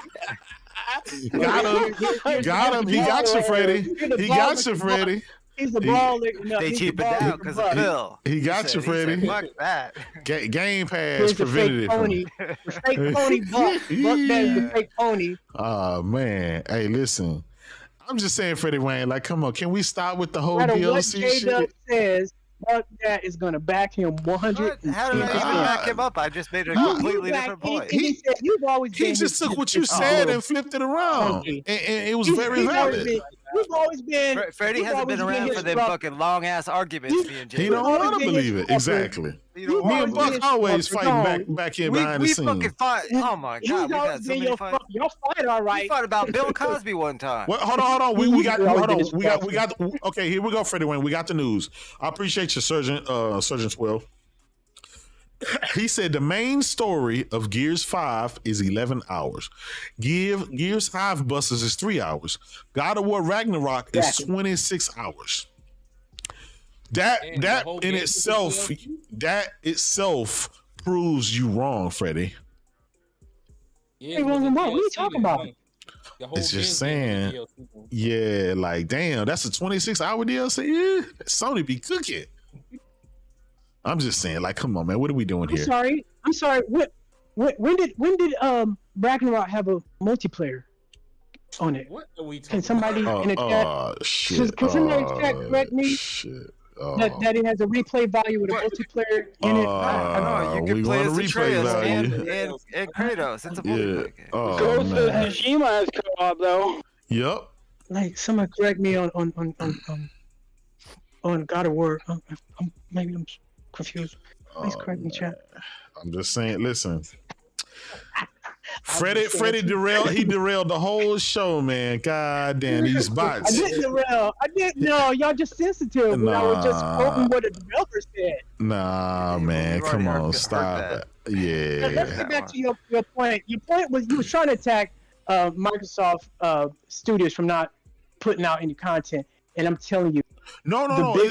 Got him. He got you, Freddie. He got you, Freddie. He's the baller. They cheap it down because of Bill. He got you, Freddie. Fuck that. Game Pass prevented it. The fake pony. Buck the fake pony. Oh man. Hey, listen. I'm just saying, Freddie Wayne, like, come on, can we stop with the whole DLC what shit? Says Buck that is gonna back him 100. How did I even back him up? I just made a completely different point. He said you've always. He just took what you said and flipped it around, and it was very valid. You've always been. Freddie hasn't been around for them fucking long ass arguments. He don't want to believe it. Exactly. Me and Buck always fighting back here behind the scenes. We fucking fought. Oh my god, we had so many fights. Y'all fight all right. We fought about Bill Cosby one time. Well, hold on. We got. Okay, here we go, Freddie Wayne. We got the news. I appreciate you, Sergeant 12. He said the main story of Gears 5 is 11 hours. Gears Hidebusters is 3 hours. God of War Ragnarok is 26 hours. That itself proves you wrong, Freddie. Yeah, what are you talking about? It's just saying, yeah, like damn, that's a 26-hour DLC. Yeah, Sony be cooking. I'm just saying, like, come on, man, what are we doing here? I'm sorry. When did Ragnarok have a multiplayer on it? What are we talking? Can somebody in the chat? Shit. Can somebody in the chat correct me? Shit. That it has a replay value with a multiplayer in it. No, you can play as Atreus and Kratos. It's a multiplayer game. Ghost of Tsushima has co-op though. Yep. Like somebody correct me on God of War. Maybe I'm confused. Please correct me, chat. I'm just saying. Listen. Freddie derailed the whole show, man. God damn, these bots. I didn't derail. No, y'all just sensitive. I was just quoting what the developer said. Nah, man, come on, stop it. Yeah. Let's get back to your point. Your point was you were trying to attack Microsoft studios from not putting out any content, and I'm telling you. No.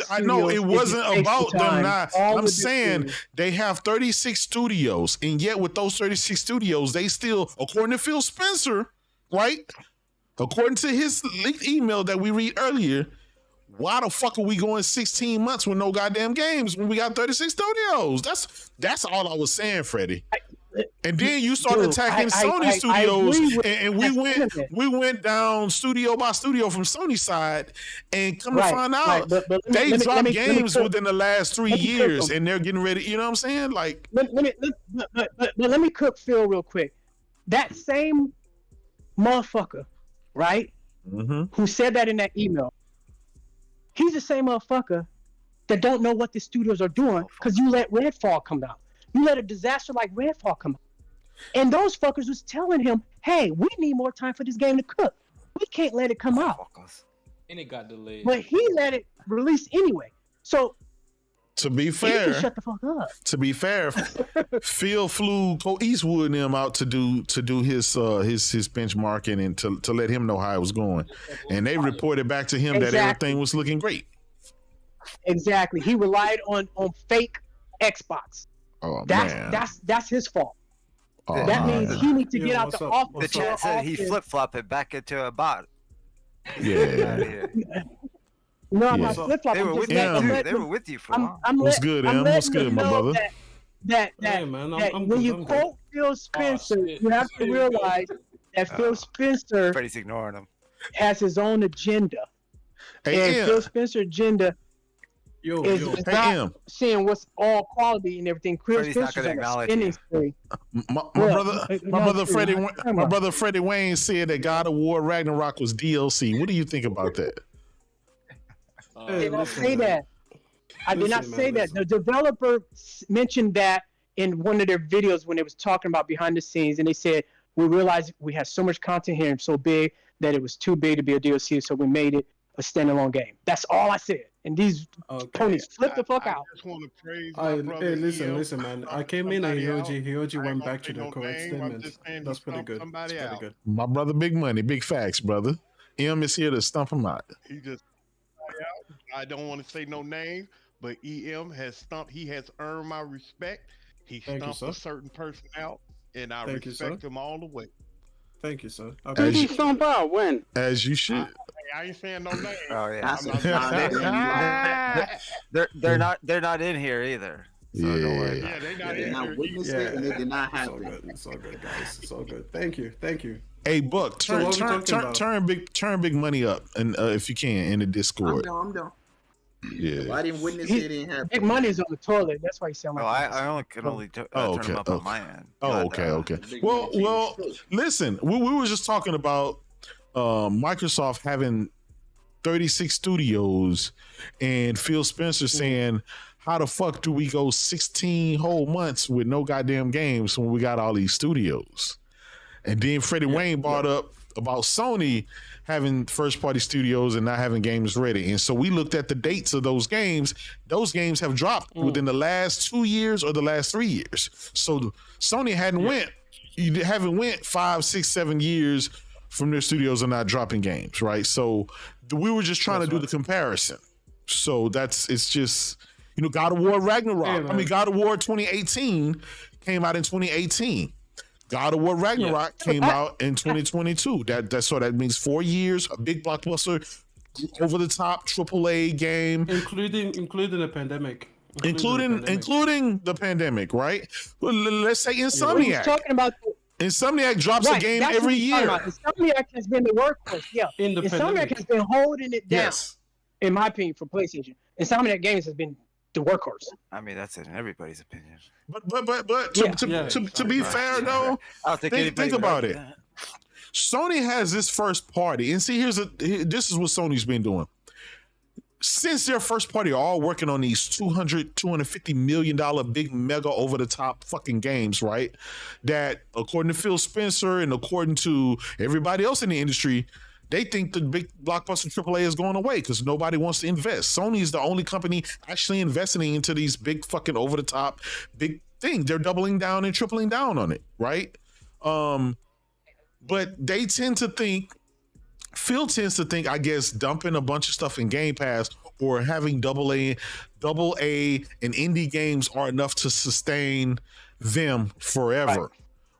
I know it wasn't about them not. I'm saying they have 36 studios, and yet with those 36 studios, they still, according to Phil Spencer, right? According to his leaked email that we read earlier, why the fuck are we going 16 months with no goddamn games when we got 36 studios? That's all I was saying, Freddie. And then you started attacking Sony studios, and we went down studio by studio from Sony's side, and come to find out they dropped games within the last 3 years, and they're getting ready. You know what I'm saying? Like, let me cook Phil real quick. That same motherfucker, right? Who said that in that email? He's the same motherfucker that don't know what the studios are doing because you let Redfall come out. You let a disaster like Redfall come out. And those fuckers was telling him, hey, we need more time for this game to cook. We can't let it come out. And it got delayed. But he let it release anyway. So to be fair, shut the fuck up. To be fair, Phil flew Eastwood and them out to do his benchmarking and to let him know how it was going. And they reported back to him that everything was looking great. Exactly. He relied on fake Xbox. Oh, that's his fault. That means he needs to get out the office. The chat said he flip-flopped it back into a bot. Yeah. No, I'm not flip-flopping. They were with you for a while. What's good, Em? What's good, my brother? That when you quote Phil Spencer, you have to realize that Phil Spencer Freddie's ignoring him. Has his own agenda. And Phil Spencer's agenda is not seeing what's all quality and everything. Phil Spencer's on a spending spree. My brother Freddie Wayne said that God of War Ragnarok was DLC. What do you think about that? I did not say that. I did not say that. The developer mentioned that in one of their videos when they was talking about behind the scenes, and they said, we realized we had so much content here and so big that it was too big to be a DLC, so we made it a standalone game. That's all I said. And these ponies flip the fuck out. I just want to praise my brother. Hey, listen, man. I came in and Hyoji went back to the correct statement. That's pretty good. That's pretty good. My brother, big money, big facts, brother. M is here to stump him out. He just, I don't want to say no name, but EM has stumped. He has earned my respect. He stumped a certain person out, and I respect him all the way. Thank you, sir. Who did he stomp out? When? As you should. I ain't saying no name. Oh yeah. They're not in here either. So don't worry. Yeah, they're not in here. Witnessed it, and it did not happen. It's all good, guys. It's all good. Thank you. Hey, Buck, turn big money up, and if you can, in the Discord. I'm down. Yeah. If I didn't witness it, didn't happen. Big money's on the toilet. That's why you sound like. I can only turn them up on my end. Okay. Well, listen, we were just talking about Microsoft having 36 studios, and Phil Spencer saying, "How the fuck do we go 16 whole months with no goddamn games when we got all these studios?" And then Freddie Wayne brought up about Sony having first-party studios and not having games ready. And so we looked at the dates of those games. Those games have dropped within the last 2 years or the last 3 years. So Sony haven't went 5, 6, 7 years from their studios are not dropping games, right? So we were just trying to do the comparison. So it's just, God of War Ragnarok. God of War 2018 came out in 2018. God of War Ragnarok came out in 2022. That means 4 years, a big blockbuster, over the top AAA game, including the pandemic. Including the pandemic, right? Well, let's say Insomniac. Talking about Insomniac drops a game every year. Insomniac has been the workhorse. Yeah, Insomniac has been holding it down. Yes. In my opinion, for PlayStation, Insomniac Games has been the workhorse. I mean, that's in everybody's opinion. But to be fair though, think about it. Sony has this first party, and see, this is what Sony's been doing. Since their first party are all working on these $250 million big mega over the top fucking games, right? That according to Phil Spencer and according to everybody else in the industry, they think the big blockbuster AAA is going away because nobody wants to invest. Sony is the only company actually investing into these big fucking over the top big things. They're doubling down and tripling down on it, right? But they tend to think, Phil tends to think, I guess, dumping a bunch of stuff in Game Pass or having double A and indie games are enough to sustain them forever. Right.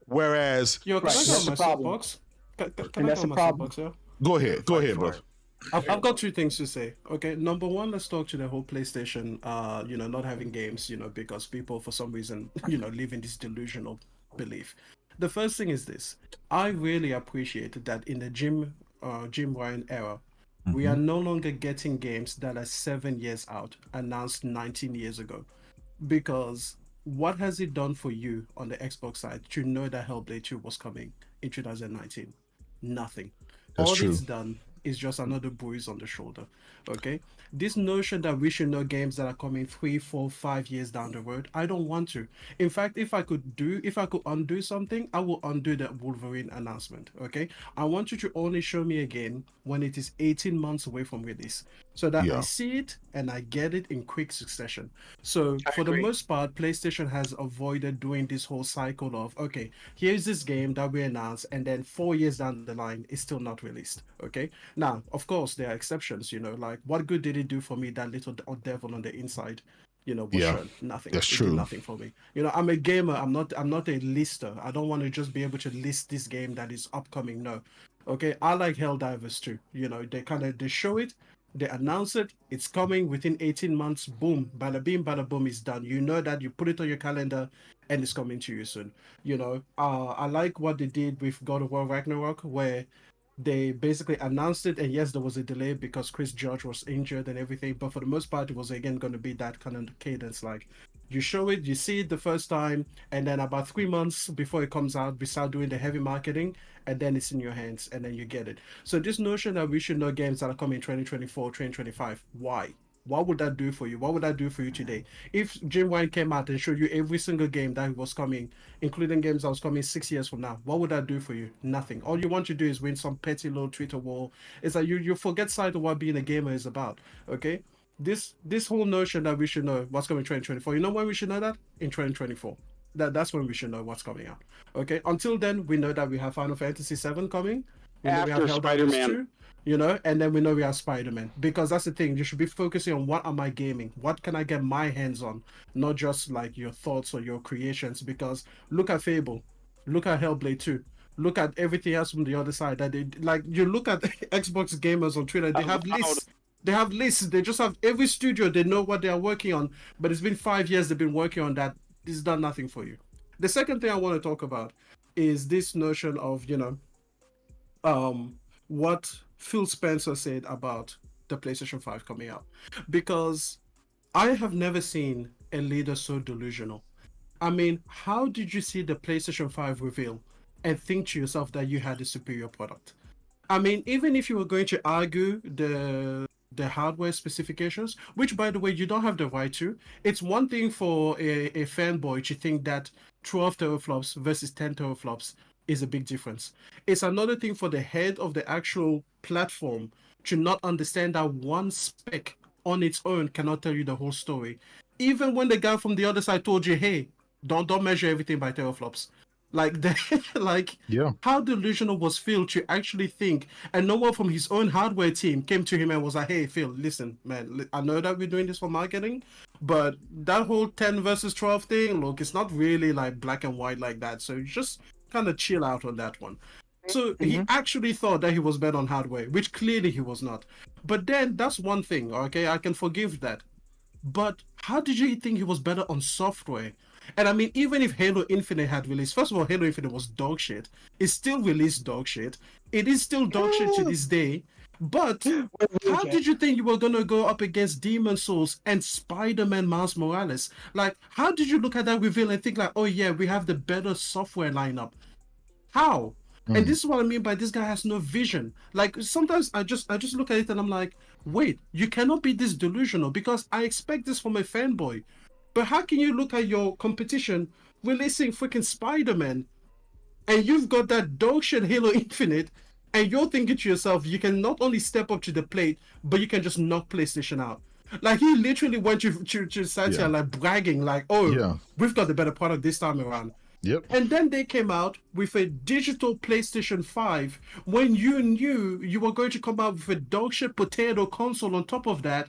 Whereas that's the problem. That's the problem. Go ahead, bro. I've got 2 things to say. Okay, number one, let's talk to the whole PlayStation, not having games, because people for some reason, live in this delusion belief. The first thing is this: I really appreciate that in the Jim Ryan era, we are no longer getting games that are 7 years out, announced 19 years ago, because what has it done for you on the Xbox side to know that Hellblade 2 was coming in 2019? Nothing. That's All true. it's done is just another bruise on the shoulder. Okay? This notion that we should know games that are coming 3, 4, 5 years down the road, I don't want to. In fact, if I could undo something, I will undo that Wolverine announcement. Okay? I want you to only show me a game when it is 18 months away from release, so that I see it and I get it in quick succession. So for the most part, PlayStation has avoided doing this whole cycle of, okay, here's this game that we announced, and then 4 years down the line, it's still not released. Okay? Now, of course, there are exceptions, you know, like what good did it do for me, that little devil on the inside, you know, was shown? Nothing. That's it true. did nothing for me. You know, I'm a gamer. I'm not a lister. I don't want to just be able to list this game that is upcoming. No. Okay, I like Helldivers too. You know, they show it, they announce it, it's coming within 18 months, boom, bada bing, bada boom, it's done. You know that, you put it on your calendar and it's coming to you soon. You know, I like what they did with God of War Ragnarok, where they basically announced it, and yes, there was a delay because Chris Judge was injured and everything, but for the most part, it was again going to be that kind of cadence. Like, you show it, you see it the first time, and then about 3 months before it comes out, we start doing the heavy marketing, and then it's in your hands, and then you get it. So this notion that we should know games that are coming in 2024, 2025, why? What would that do for you? What would that do for you today? If Jim Ryan came out and showed you every single game that was coming, including games that was coming 6 years from now, what would that do for you? Nothing. All you want to do is win some petty little Twitter war. It's like you forget sight of what being a gamer is about. Okay? This whole notion that we should know what's coming in 2024. You know when we should know that? In 2024. That's when we should know what's coming out. Okay? Until then, we know that we have Final Fantasy VII coming. We know After we have Spider-Man. 2, you know, and then we know we have Spider-Man, because that's the thing. You should be focusing on what am I gaming? What can I get my hands on? Not just like your thoughts or your creations, because look at Fable, look at Hellblade 2, look at everything else from the other side. That they, like, you look at Xbox gamers on Twitter, they have lists. They have lists. They just have every studio. They know what they are working on, but it's been 5 years they've been working on that. It's done nothing for you. The second thing I want to talk about is this notion of, you know, what Phil Spencer said about the PlayStation 5 coming out. Because I have never seen a leader so delusional. I mean, how did you see the PlayStation 5 reveal and think to yourself that you had a superior product? I mean, even if you were going to argue the hardware specifications, which, by the way, you don't have the right to. It's one thing for a fanboy to think that 12 teraflops versus 10 teraflops is a big difference. It's another thing for the head of the actual platform to not understand that one spec on its own cannot tell you the whole story. Even when the guy from the other side told you, hey, don't measure everything by teraflops. Like, how delusional was Phil to actually think, and no one from his own hardware team came to him and was like, hey, Phil, listen, man, I know that we're doing this for marketing, but that whole 10 versus 12 thing, look, it's not really like black and white like that. So just kind of chill out on that one. So he actually thought that he was better on hardware, which clearly he was not. But then that's one thing, okay? I can forgive that. But how did you think he was better on software? And I mean, even if Halo Infinite had released, first of all, Halo Infinite was dog shit. It still released dog shit. It is still dog shit to this day. But how did you think you were going to go up against Demon Souls and Spider-Man Miles Morales? Like, how did you look at that reveal and think like, oh yeah, we have the better software lineup? How? And this is what I mean by this guy has no vision. Like, sometimes I just look at it and I'm like, wait, you cannot be this delusional, because I expect this from a fanboy. But how can you look at your competition releasing freaking Spider-Man and you've got that dog shit Halo Infinite, and you're thinking to yourself, you can not only step up to the plate, but you can just knock PlayStation out? Like, he literally went to Satya like bragging, like, oh, we've got the better product this time around. Yep. And then they came out with a digital PlayStation 5 when you knew you were going to come out with a dog shit potato console on top of that,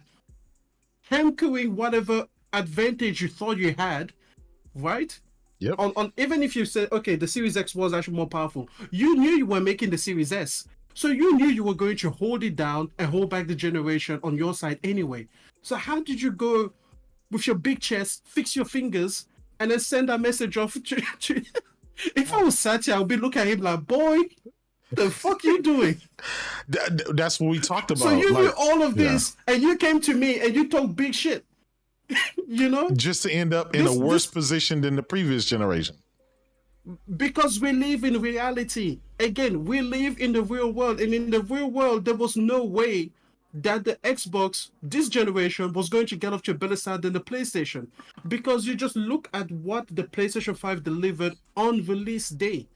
hankering whatever advantage you thought you had, right? Yep. On even if you said, okay, the Series X was actually more powerful, you knew you were making the Series S. So you knew you were going to hold it down and hold back the generation on your side anyway. So how did you go with your big chest, fix your fingers, and then send that message off Satya, I'll be looking at him like, boy, the fuck you doing? That's what we talked about. So you knew all of this, and you came to me and you talk big shit. You know, just to end up in a worse position than the previous generation. Because we live in reality. Again, we live in the real world, and in the real world, there was no way that the Xbox this generation was going to get off to a better start than the PlayStation, because you just look at what the PlayStation 5 delivered on release day.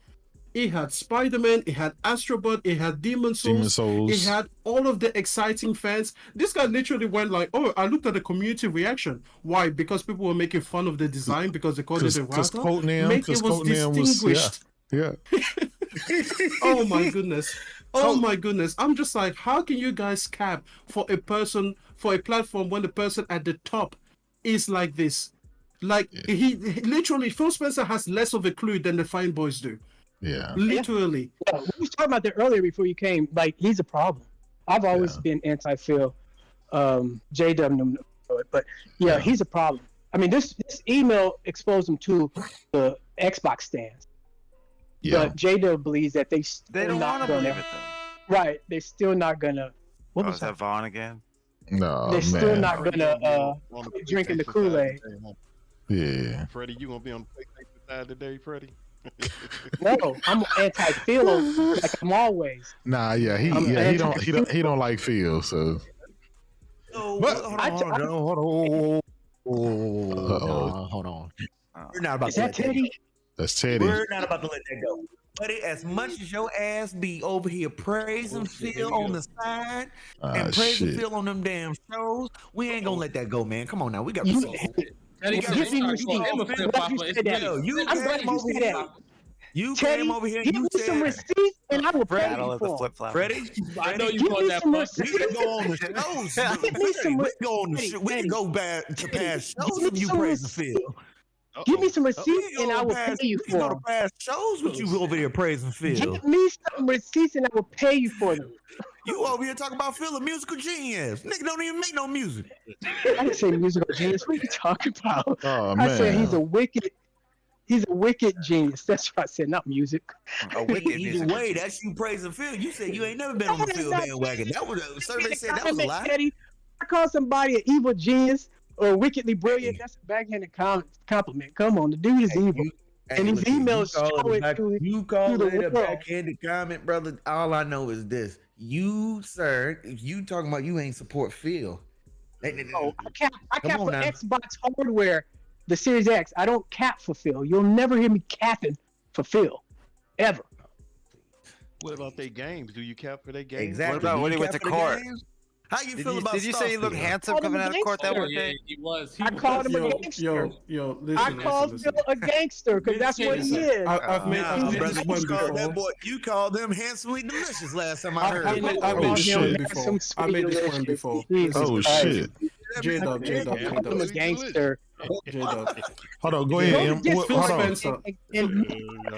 It had Spider-Man, it had Astrobot, it had Demon Souls, it had all of the exciting fans. This guy literally went like, oh, I looked at the community reaction. Why? Because people were making fun of the design because they called it a router. It was distinguished. Yeah. Oh my goodness. Oh my goodness. I'm just like, how can you guys cap for a platform when the person at the top is like this? Like, he literally, Phil Spencer has less of a clue than the Fine Boys do. Yeah. Literally. Yeah, we was talking about that earlier before you came. Like, he's a problem. I've always been anti-Phil. J-Dub knew it, but he's a problem. I mean, this email exposed him to the Xbox stands. Yeah. But J-Dub believes that they don't want to believe it, though. Right. They're still not gonna. What was that, Vaughn again? No, they're still not gonna drinking the Kool-Aid. Yeah. Freddie, you gonna be on the PlayStation side today, Freddie? No, I'm anti-Phil, like I'm always. Nah, he don't like Phil, so. But hold on. We're not about to let that go. That's Teddy. We're not about to let that go. But as much as your ass be over here praising Phil on the side and praising Phil on them damn shows, we ain't gonna let that go, man. Come on now, we got to. You came over here. Give me some receipts, and I will pay you for them. Freddie, I know you want that. We can go on the shows. We can go back to past shows if you praise Phil. Give me some receipts, and I will pay you for them. We go to past shows with you over here praising Phil. Give me some receipts, and I will pay you for them. You over here talking about Phil, a musical genius. Nigga don't even make no music. I didn't say musical genius. What are you talking about? Oh, man. I said he's a wicked genius. That's what I said, not music. Either way, that's you praising Phil. You said you ain't never been on the Phil bandwagon. That was a survey said that was a lie. Teddy, I call somebody an evil genius or wickedly brilliant. That's a backhanded compliment. Come on, the dude is evil. And his emails show it to you call it a backhanded comment, brother. All I know is this. You, sir, if you talking about you ain't support Phil. Oh, I cap for Xbox hardware, the Series X. I don't cap for Phil. You'll never hear me capping for Phil, ever. What about their games? Do you cap for their games? Exactly. What about when he went to court? How you feel about? Did you say he looked handsome coming out of court that one day? He was. I called him a gangster. Listen, I called Phil a gangster because that's what he is. I've made this point before. That boy, you called them handsomely delicious last time I heard. I made this point before. Oh shit. J-Dub. I'm a gangster. J-Dub. Hold on, go ahead. Phil Spencer.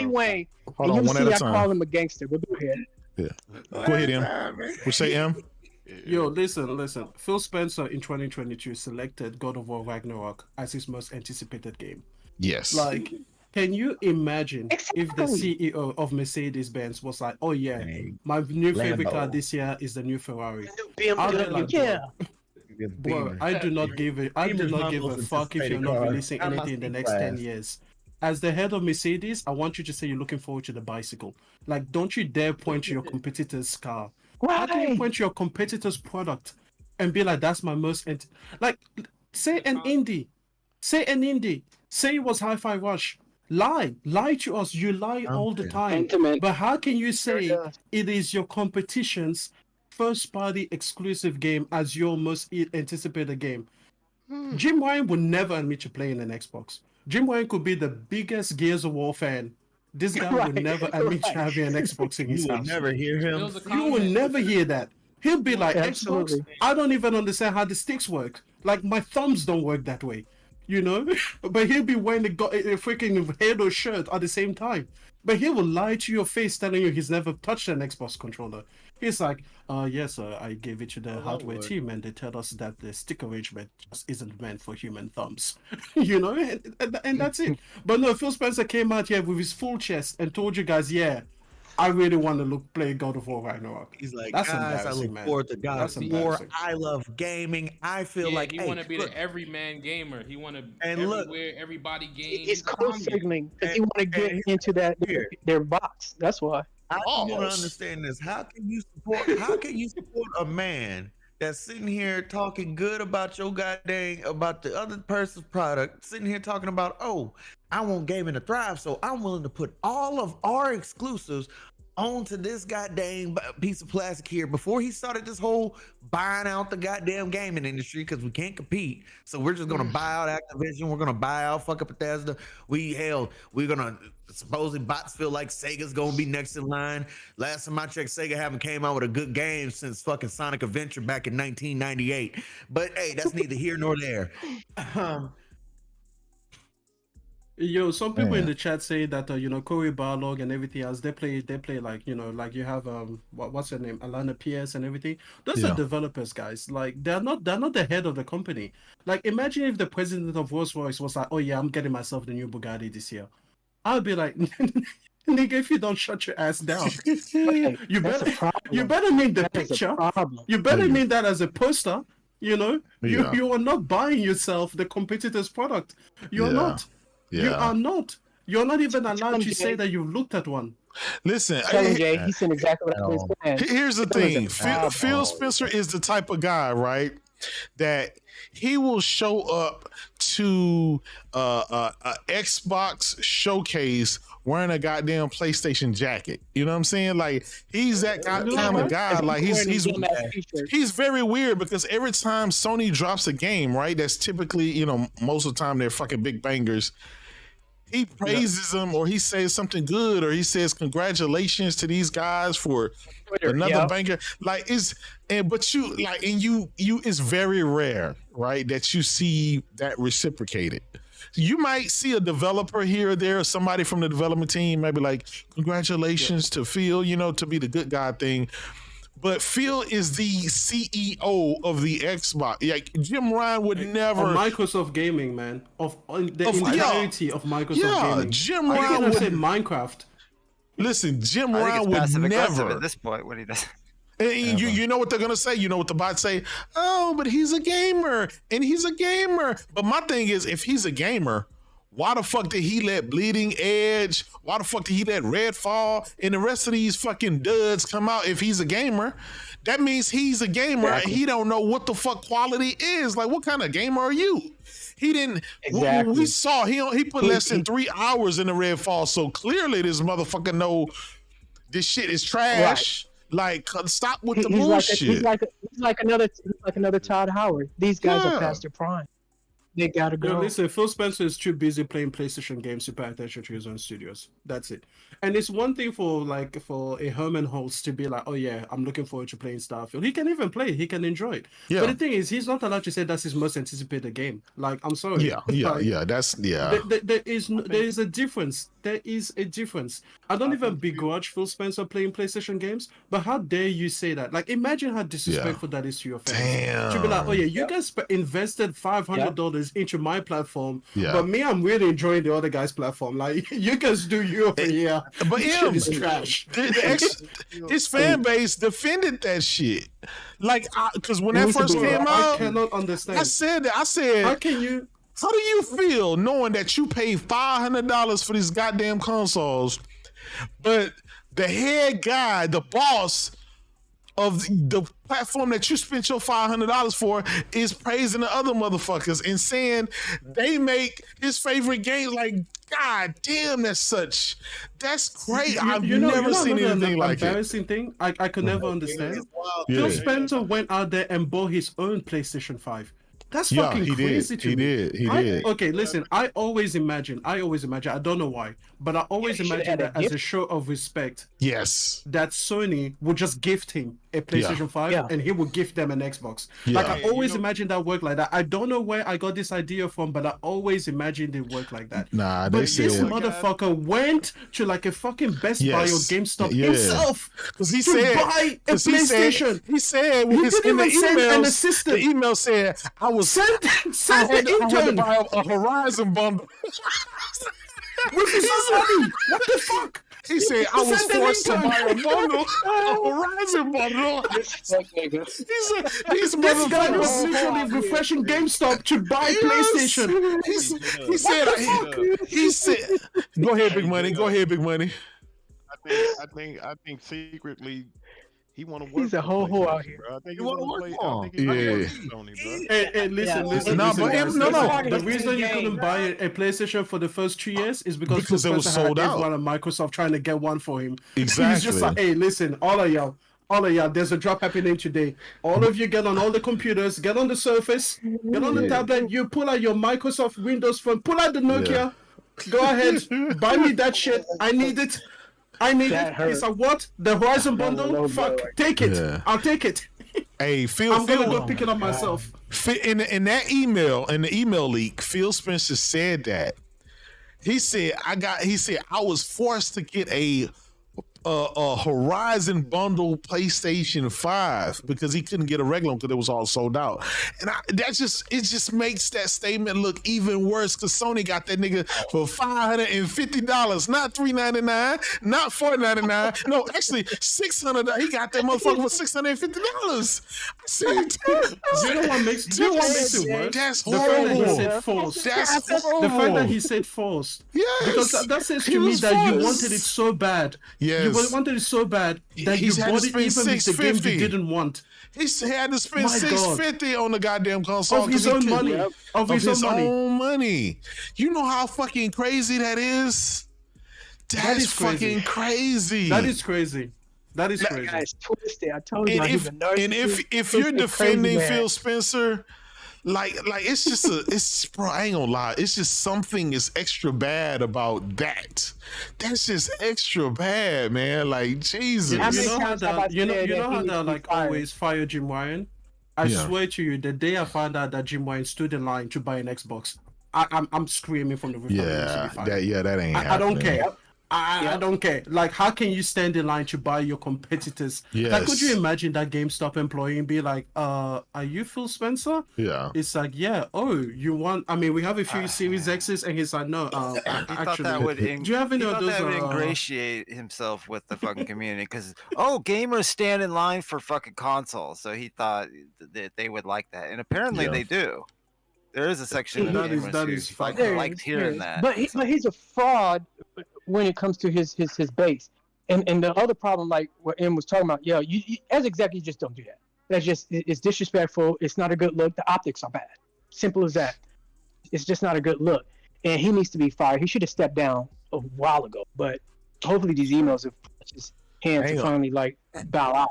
Wayne. Hold on, one at a time. I call him a gangster. But go ahead. Yeah. Go ahead, M. We say M. Yo, listen. Phil Spencer in 2022 selected God of War Ragnarok as his most anticipated game. Yes. Like, can you imagine if the CEO of Mercedes-Benz was like, "Oh yeah, my new favorite car this year is the new Ferrari." Bro, I do not give a fuck if you're not releasing anything in the next 10 years. As the head of Mercedes, I want you to say you're looking forward to the bicycle. Like, don't you dare point to your competitor's car. How can you point to your competitor's product and be like, that's my most... Like, say an indie. Say it was Hi-Fi Rush. Lie to us. You lie all the time. But how can you say it is your competition's first-party exclusive game as your most anticipated game? Jim Ryan would never admit to playing an Xbox. Jim Ryan could be the biggest Gears of War fan. This guy would never admit to having an Xbox in his house. You would never hear him. You will never hear that. He'll be like, Xbox, I don't even understand how the sticks work. Like, my thumbs don't work that way. You know? But he'll be wearing a freaking Halo shirt at the same time. But he will lie to your face telling you he's never touched an Xbox controller. He's like, yes, I gave it to the hardware team, and they tell us that the stick arrangement just isn't meant for human thumbs. You know, and that's it. But no, Phil Spencer came out here with his full chest and told you guys, yeah, I really want to play God of War Ragnarok. He's like, that's guys, I look forward to God of War. I love gaming. I feel like he want to be the everyman gamer. He want to everywhere, everybody game. He's code signaling because he want to get into their box. That's why. I don't understand this. How can you support a man that's sitting here talking good about your goddamn about the other person's product, sitting here talking about, oh, I want gaming to thrive, so I'm willing to put all of our exclusives onto this goddamn piece of plastic here before he started this whole buying out the goddamn gaming industry because we can't compete. So we're just gonna buy out Activision. We're gonna buy out fuck up Bethesda. We're gonna supposedly bots feel like Sega's gonna be next in line. Last time I checked, Sega haven't came out with a good game since fucking Sonic Adventure back in 1998. But hey, that's neither here nor there. Yo, some people in the chat say that Corey Barlog and everything else, they play like like you have what's her name, Alana Pierce and everything. Those are developers, guys. Like they're not the head of the company. Like imagine if the president of Rolls-Royce was like, oh yeah, I'm getting myself the new Bugatti this year. I'd be like, nigga, if you don't shut your ass down, you better name the picture. You better name that as a poster. You know, you are not buying yourself the competitor's product. You're not. Yeah. You are not. You're not even allowed to say that you've looked at one. Listen, Jay, he said exactly what I was saying. Here's the thing. Phil Spencer is the type of guy, right, that he will show up to a Xbox showcase wearing a goddamn PlayStation jacket. You know what I'm saying? Like he's that kind of guy. Like he's very weird because every time Sony drops a game, right, that's typically, most of the time they're fucking big bangers. He praises them, or he says something good, or he says congratulations to these guys for another banger. Like it's it's very rare, right, that you see that reciprocated. You might see a developer here or there, or somebody from the development team, maybe like congratulations to Phil, to be the good guy thing. But Phil is the CEO of the Xbox. Like Jim Ryan would never. Of Microsoft Gaming, man. Of the entirety of Microsoft Gaming. Jim Ryan would say Minecraft. Listen, Jim Ryan would never. At this point, when he does. And you know what they're gonna say? You know what the bots say? Oh, but he's a gamer, and he's a gamer. But my thing is, if he's a gamer, why the fuck did he let Bleeding Edge? Why the fuck did he let Redfall and the rest of these fucking duds come out if he's a gamer? That means he's a gamer and he don't know what the fuck quality is. Like, what kind of gamer are you? He didn't. Exactly. We saw he put less than 3 hours in the Redfall, so clearly this motherfucker know this shit is trash. Right. Like, stop with the bullshit. He's like another Todd Howard. These guys are past their prime. They gotta go. Listen, Phil Spencer is too busy playing PlayStation games to pay attention to his own studios. That's it. And it's one thing for a Herman Holtz to be like, oh yeah, I'm looking forward to playing Starfield. He can even play, he can enjoy it. Yeah. But the thing is, he's not allowed to say that's his most anticipated game. Like, I'm sorry. There is a difference. There is a difference. I don't even begrudge Phil Spencer playing PlayStation games, but how dare you say that? Like, imagine how disrespectful that is to your fans. Damn. To be like, oh yeah, you guys invested $500 into my platform, but me, I'm really enjoying the other guy's platform. Like, you guys do you over here. But him, is trash. His fan base defended that shit. Like, because when that first came out, I cannot understand. I said, how do you feel knowing that you paid $500 for these goddamn consoles, but the head guy, the boss of the platform that you spent your $500 for is praising the other motherfuckers and saying they make his favorite game? Like, god damn, that's great. I've never seen anything like it. Embarrassing thing I could never understand. Phil Spencer went out there and bought his own PlayStation 5. That's fucking crazy to me. He did. Okay, listen, I always imagine, I don't know why, but I always imagine that as a show of respect. Yes. That Sony would just gift him a PlayStation 5 and he would gift them an Xbox. Like, I always imagine that work like that. I don't know where I got this idea from, but I always imagined it work like that. Nah, but this motherfucker went to like a fucking Best Buy or GameStop himself to buy a PlayStation. He said in the email said, I was send I had to buy a Horizon bundle. With his own money. What the fuck? He said I was forced to buy a bundle, a Horizon bundle. He said these this guy was literally refreshing GameStop to buy PlayStation. He said, "Go ahead, Big Money. Go ahead, Big Money." I think secretly he want to work. He's a whole out here. Bro. I think he want to work for Sony, bro. Hey, listen. The reason you couldn't buy a PlayStation for the first 3 years is because it was sold out. One of Microsoft trying to get one for him. Exactly. He's just like, hey, listen, all of y'all, there's a drop happening today. All of you get on all the computers, get on the Surface, get on the tablet. You pull out your Microsoft Windows phone, pull out the Nokia. Go ahead, buy me that shit. I need it. It's a what? The Horizon bundle? Fuck, take it. Yeah. I'll take it. Hey, I'm gonna go pick it up myself. In that email, in the email leak, Phil Spencer said that. He said I was forced to get a Horizon bundle PlayStation 5 because he couldn't get a regular one because it was all sold out. And it just makes that statement look even worse because Sony got that nigga for $550, not $399, not $499. No, actually $600. He got that motherfucker for $650. I said, you know what makes it worse? That's horrible. The fact that he said forced. Yes. Because that says to me that you wanted it so bad. Yes. You wanted it so bad that you bought it even with the game you didn't want. He had to spend $650 on the goddamn console of his own money. Of his own money. You know how fucking crazy that is? That is fucking crazy. That is crazy. That guy's twisted. I told you. And if you're defending Phil Spencer, like it's just bro, I ain't gonna lie, it's just something is extra bad about that. That's just extra bad, man. Like Jesus. You know how that like always fire Jim Ryan? I swear to you, the day I found out that Jim Ryan stood in line to buy an Xbox, I'm screaming from the roof. That ain't happening. I don't care. I don't care. Like, how can you stand in line to buy your competitors? Yes. Like, could you imagine that GameStop employee and be like, are you Phil Spencer? Yeah. It's like, yeah. Oh, you want? I mean, we have a few Series X's, and he's like, no. Actually, that would do you have any of those? That would ingratiate himself with the fucking community because gamers stand in line for fucking consoles, so he thought that they would like that, and apparently they do. There is a section of gamers who liked hearing that. But he's a fraud when it comes to his base. And the other problem, like what Em was talking about, you as executive, you just don't do that. That's just, it's disrespectful. It's not a good look. The optics are bad. Simple as that. It's just not a good look. And he needs to be fired. He should have stepped down a while ago. But hopefully these emails have his hands to finally like bow out.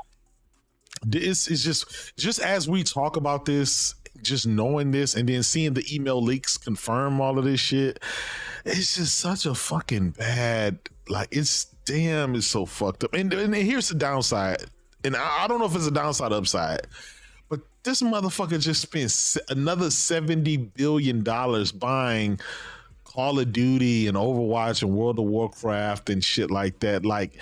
It's just as we talk about this, just knowing this and then seeing the email leaks confirm all of this shit, it's just such a fucking bad, like, it's so fucked up. And here's the downside, and I don't know if it's a downside or upside, but this motherfucker just spent another $70 billion buying Call of Duty and Overwatch and World of Warcraft and shit like that. Like,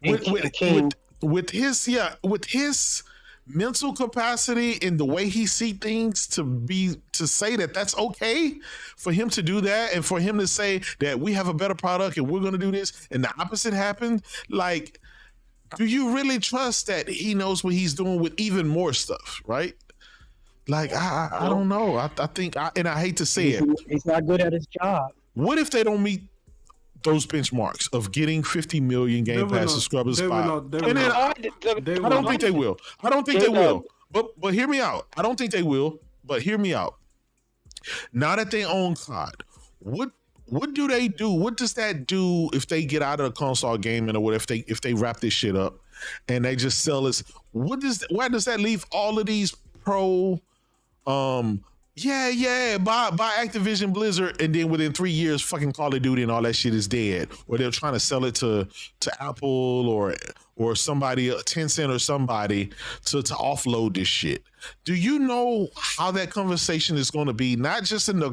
with his mental capacity and the way he see things, to say that that's okay for him to do that, and for him to say that we have a better product and we're going to do this, and the opposite happened. Like, do you really trust that he knows what he's doing with even more stuff, right? Like, I don't know. I think, and I hate to say it, he's not good at his job. What if they don't meet those benchmarks of getting 50 million Game Pass subscribers? I don't think they will. I don't think they will. But hear me out. I don't think they will. But hear me out. Now that they own COD, what do they do? What does that do if they get out of the console gaming, or what if they wrap this shit up and they just sell this? Where does that leave all of these pro Yeah. Buy Activision Blizzard, and then within 3 years, fucking Call of Duty and all that shit is dead. Or they're trying to sell it to Apple or somebody, Tencent or somebody, to offload this shit. Do you know how that conversation is going to be? Not just in the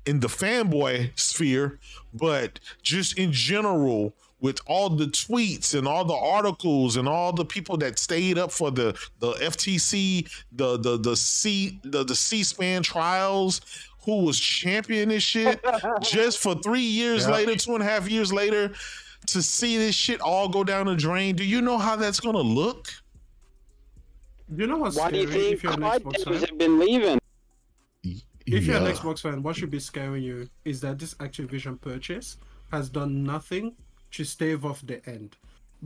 fanboy sphere, but just in general, with all the tweets and all the articles and all the people that stayed up for the FTC, the C-SPAN trials, who was championing this shit, just for 3 years later, 2.5 years later, to see this shit all go down the drain. Do you know how that's gonna look? You know what's Why do scary you if you're think an COD Xbox games fan? have been leaving? If you're an Xbox fan, what should be scaring you is that this Activision purchase has done nothing to stave off the end.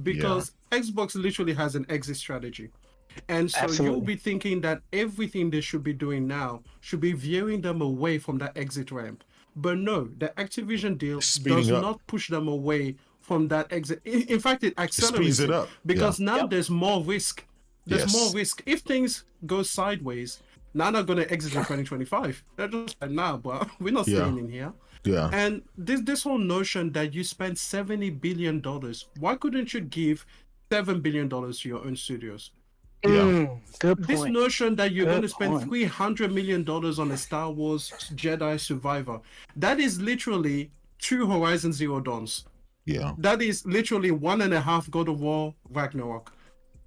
Because Xbox literally has an exit strategy. And so you'll be thinking that everything they should be doing now should be veering them away from that exit ramp. But no, the Activision deal does not push them away from that exit. In fact, it accelerates it up. Because now there's more risk. There's more risk. If things go sideways, now they're going to exit in 2025. They're just like, nah, but we're not staying in here. Yeah. And this whole notion that you spend $70 billion, why couldn't you give $7 billion to your own studios? Good point. This notion that you're going to spend $300 million on a Star Wars Jedi Survivor, that is literally 2 Horizon Zero Dawns. Yeah. That is literally 1.5 God of War Ragnarok.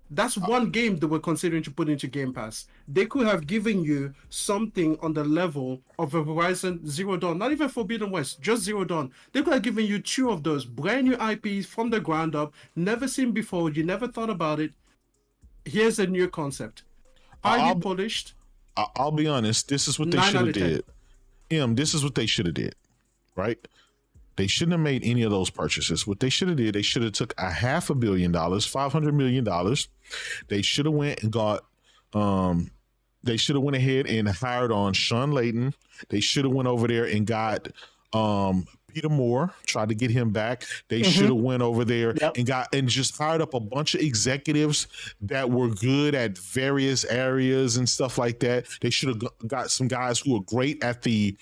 That's one game they were considering to put into Game Pass. They could have given you something on the level of a Horizon Zero Dawn, not even Forbidden West, just Zero Dawn. They could have given you 2 of those brand new IPs from the ground up, never seen before, you never thought about it. Here's a new concept. Highly polished. I'll be honest, this is what they should have did. This is what they should have did, right? They shouldn't have made any of those purchases. What they should have did, they should have took $500 million, $500 million. They should have went and got, they should have went ahead and hired on Sean Layden. They should have went over there and got Peter Moore, tried to get him back. They should have went over there and just hired up a bunch of executives that were good at various areas and stuff like that. They should have got some guys who are great at the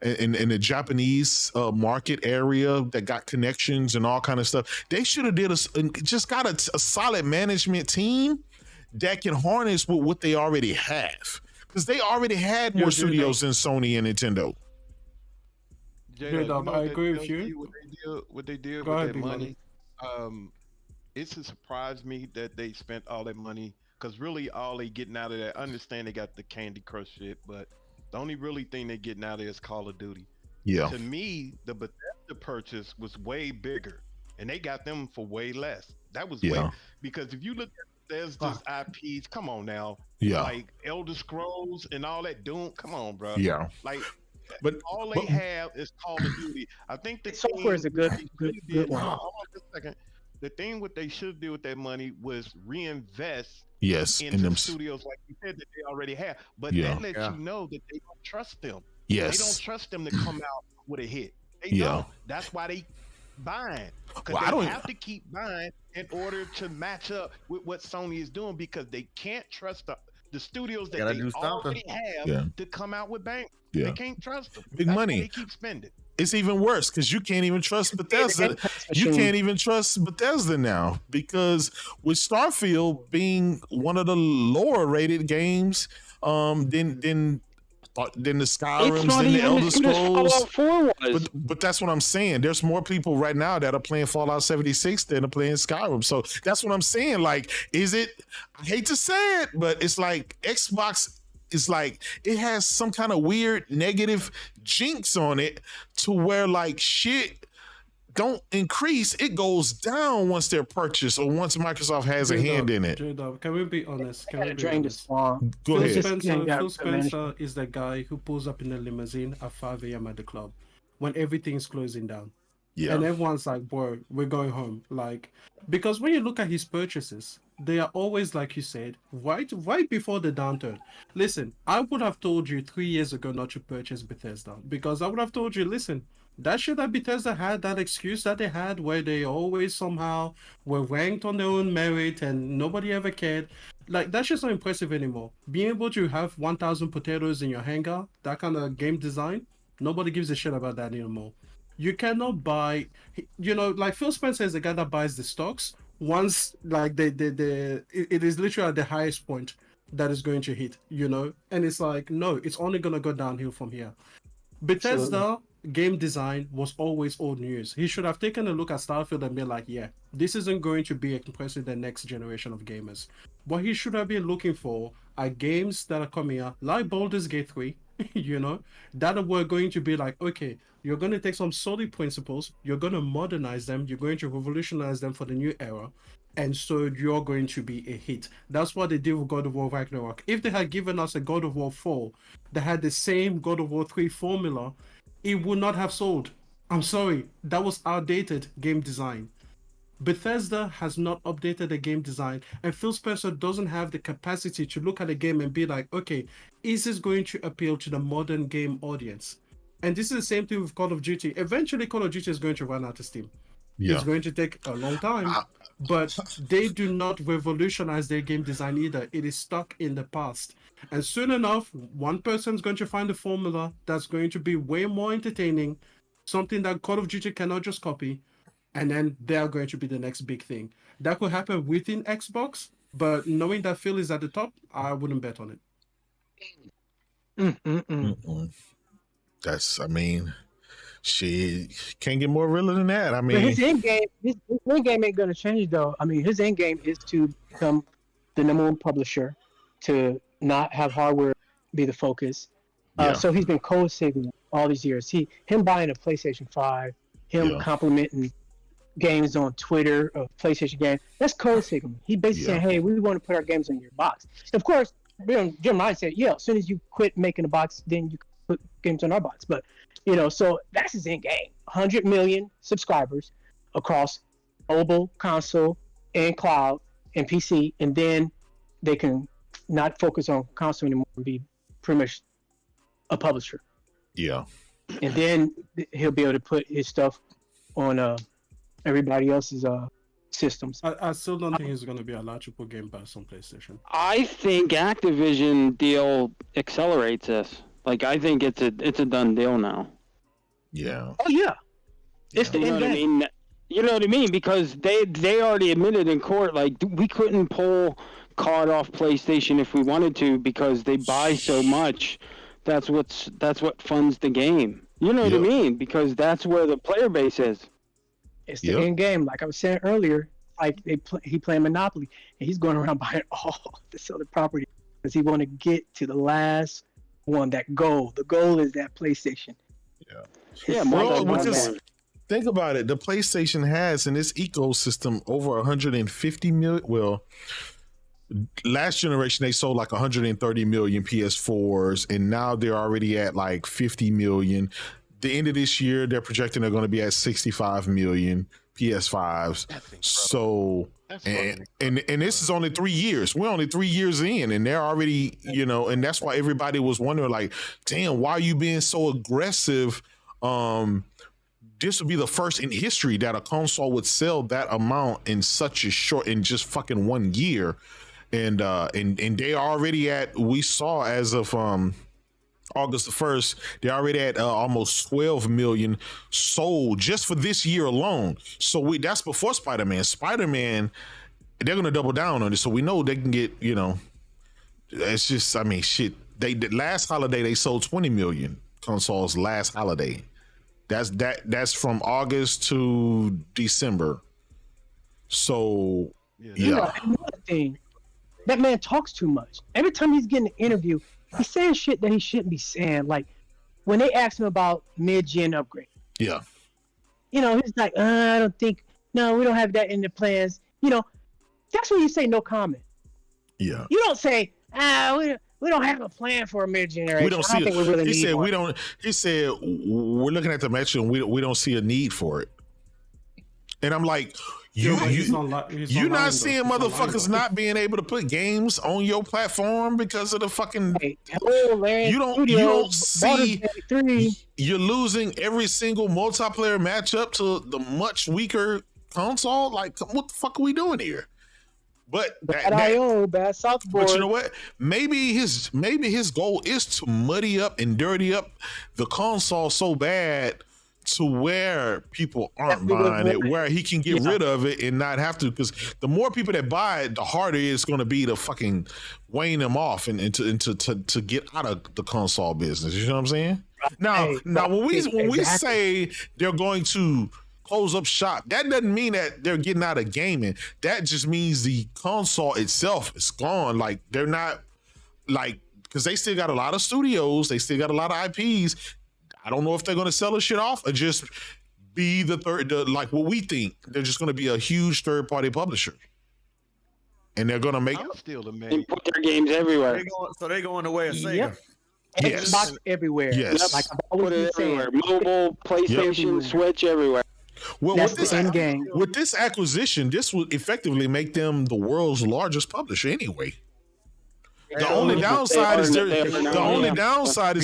in the Japanese market area that got connections and all kind of stuff. They should have just got a solid management team that can harness with what they already have, because they already had more studios than Sony and Nintendo. I agree with you. What they did with their money, it's a surprise me that they spent all that money, because really all they getting out of that, I understand they got the Candy Crush shit, but the only really thing they're getting out of it is Call of Duty. Yeah. To me, the Bethesda purchase was way bigger, and they got them for way less. That was way, because if you look at Bethesda's IPs, come on now, like Elder Scrolls and all that Doom, come on, bro. Yeah. Like, but all they have is Call of Duty. I think the software is a good one. Hold on just a second. The thing what they should do with that money was reinvest into them studios like you said that they already have. But that lets you know that they don't trust them. Yes. They don't trust them to come out with a hit. They don't. That's why they buying. Because they have to keep buying in order to match up with what Sony is doing, because they can't trust the studios that they already have to come out with bang. They can't trust them. Big money. They keep spending. It's even worse because you can't even trust Bethesda. You can't even trust Bethesda now, because with Starfield being one of the lower rated games, than the Skyrims, than the Elder Scrolls. But that's what I'm saying. There's more people right now that are playing Fallout 76 than are playing Skyrim. So that's what I'm saying. Like, is it? I hate to say it, but it's like Xbox. It's like it has some kind of weird negative jinx on it, to where like shit don't increase, it goes down once they're purchased or once Microsoft has a hand in it. Can we be honest? Go ahead. Phil Spencer is the guy who pulls up in a limousine at 5 a.m. at the club when everything's closing down. Yeah. And everyone's like, bro, we're going home. Like, because when you look at his purchases, they are always, like you said, right before the downturn. Listen, I would have told you 3 years ago not to purchase Bethesda, because I would have told you, listen, that shit that Bethesda had, that excuse that they had where they always somehow were ranked on their own merit and nobody ever cared, Like, that's just not impressive anymore. Being able to have 1,000 potatoes in your hangar, that kind of game design, nobody gives a shit about that anymore. You cannot buy, like Phil Spencer is the guy that buys the stocks. Once, like, it is literally at the highest point that is going to hit, and it's like, no, it's only going to go downhill from here. Bethesda game design was always old news. He should have taken a look at Starfield and been like, yeah, this isn't going to be impressive the next generation of gamers. What he should have been looking for are games that are coming out, like Baldur's Gate 3, that were going to be like, okay, you're going to take some solid principles, you're going to modernize them, you're going to revolutionize them for the new era, and so you're going to be a hit. That's what they did with God of War Ragnarok. If they had given us a God of War 4 that had the same God of War 3 formula, it would not have sold. I'm sorry, that was outdated game design. Bethesda has not updated the game design, and Phil Spencer doesn't have the capacity to look at a game and be like, okay, is this going to appeal to the modern game audience? And this is the same thing with Call of Duty. Eventually, Call of Duty is going to run out of steam. Yeah. It's going to take a long time, but they do not revolutionize their game design either. It is stuck in the past. And soon enough, one person's going to find a formula that's going to be way more entertaining, something that Call of Duty cannot just copy, and then they're going to be the next big thing. That could happen within Xbox, but knowing that Phil is at the top, I wouldn't bet on it. She can't get more realer than that. I mean, but his end game ain't gonna change though. I mean, his end game is to become the number one publisher, to not have hardware be the focus. So he's been code signaling all these years. Him buying a PlayStation 5, complimenting games on Twitter, PlayStation games. That's code signaling. He basically saying, "Hey, we want to put our games in your box." And of course, Jim Ryan said, "Yeah, as soon as you quit making a box, then you can put games on our box." But so that's his end game. 100 million subscribers across mobile, console, and cloud, and PC, and then they can not focus on console anymore and be pretty much a publisher. Yeah. And then he'll be able to put his stuff on everybody else's systems. I still don't think he's going to be allowed to put Game Pass on PlayStation. I think Activision deal accelerates this. Like, I think it's a done deal now. Yeah. Oh yeah. It's the end game. You know what I mean? Because they already admitted in court, like, we couldn't pull COD off PlayStation if we wanted to because they buy so much. That's what funds the game. You know what I mean? Because that's where the player base is. It's the end game. Like I was saying earlier, like he playing Monopoly, and he's going around buying all this other property because he want to get to the last one. That goal. The goal is that PlayStation. Yeah. Think about it. The PlayStation has in its ecosystem over 150 million. Well, last generation they sold like 130 million PS4s, and now they're already at like 50 million. The end of this year, they're projecting they're going to be at 65 million PS5s. So, and this is only 3 years. We're only 3 years in, and they're already, and that's why everybody was wondering, like, damn, why are you being so aggressive? This would be the first in history that a console would sell that amount in such a short, in just fucking 1 year. And they already at, we saw as of August the 1st, they're already at almost 12 million sold just for this year alone. So that's before Spider-Man. Spider-Man, they're gonna double down on it. So we know they can get, it's just, I mean, shit. The last holiday they sold 20 million consoles last holiday. That's from August to December. So Another thing, that man talks too much. Every time he's getting an interview, he's saying shit that he shouldn't be saying. Like when they ask him about mid-gen upgrade. Yeah. He's like, I don't think, no, we don't have that in the plans. That's when you say no comment. Yeah. You don't say, we don't have a plan for a mid-generation. We don't see it. We really he need said one. we don't. He said we're looking at the match and we don't see a need for it. And I'm like, you're not seeing motherfuckers not being able to put games on your platform because of the fucking. You don't see. You're losing every single multiplayer matchup to the much weaker console. Like, what the fuck are we doing here? But bad IO, bad softboard. But you know what? Maybe his goal is to muddy up and dirty up the console so bad to where people aren't buying it, where he can get rid of it and not have to. Because the more people that buy it, the harder it's going to be to fucking wane them off and to get out of the console business. You know what I'm saying? Now when we say they're going to close up shop, that doesn't mean that they're getting out of gaming. That just means the console itself is gone. Like they're not like, because they still got a lot of studios, they still got a lot of IPs. I don't know if they're going to sell the shit off or just be like what we think. They're just going to be a huge third party publisher, and they're going to make. I'm still amazed. They put their games everywhere. They're going the way of Sega. Yep. Yes. Xbox everywhere. Yes. Like I've Put always it been saying. everywhere. Mobile, PlayStation, Switch, everywhere. Well, That's the end game. With this acquisition, this would effectively make them the world's largest publisher anyway. The only downside is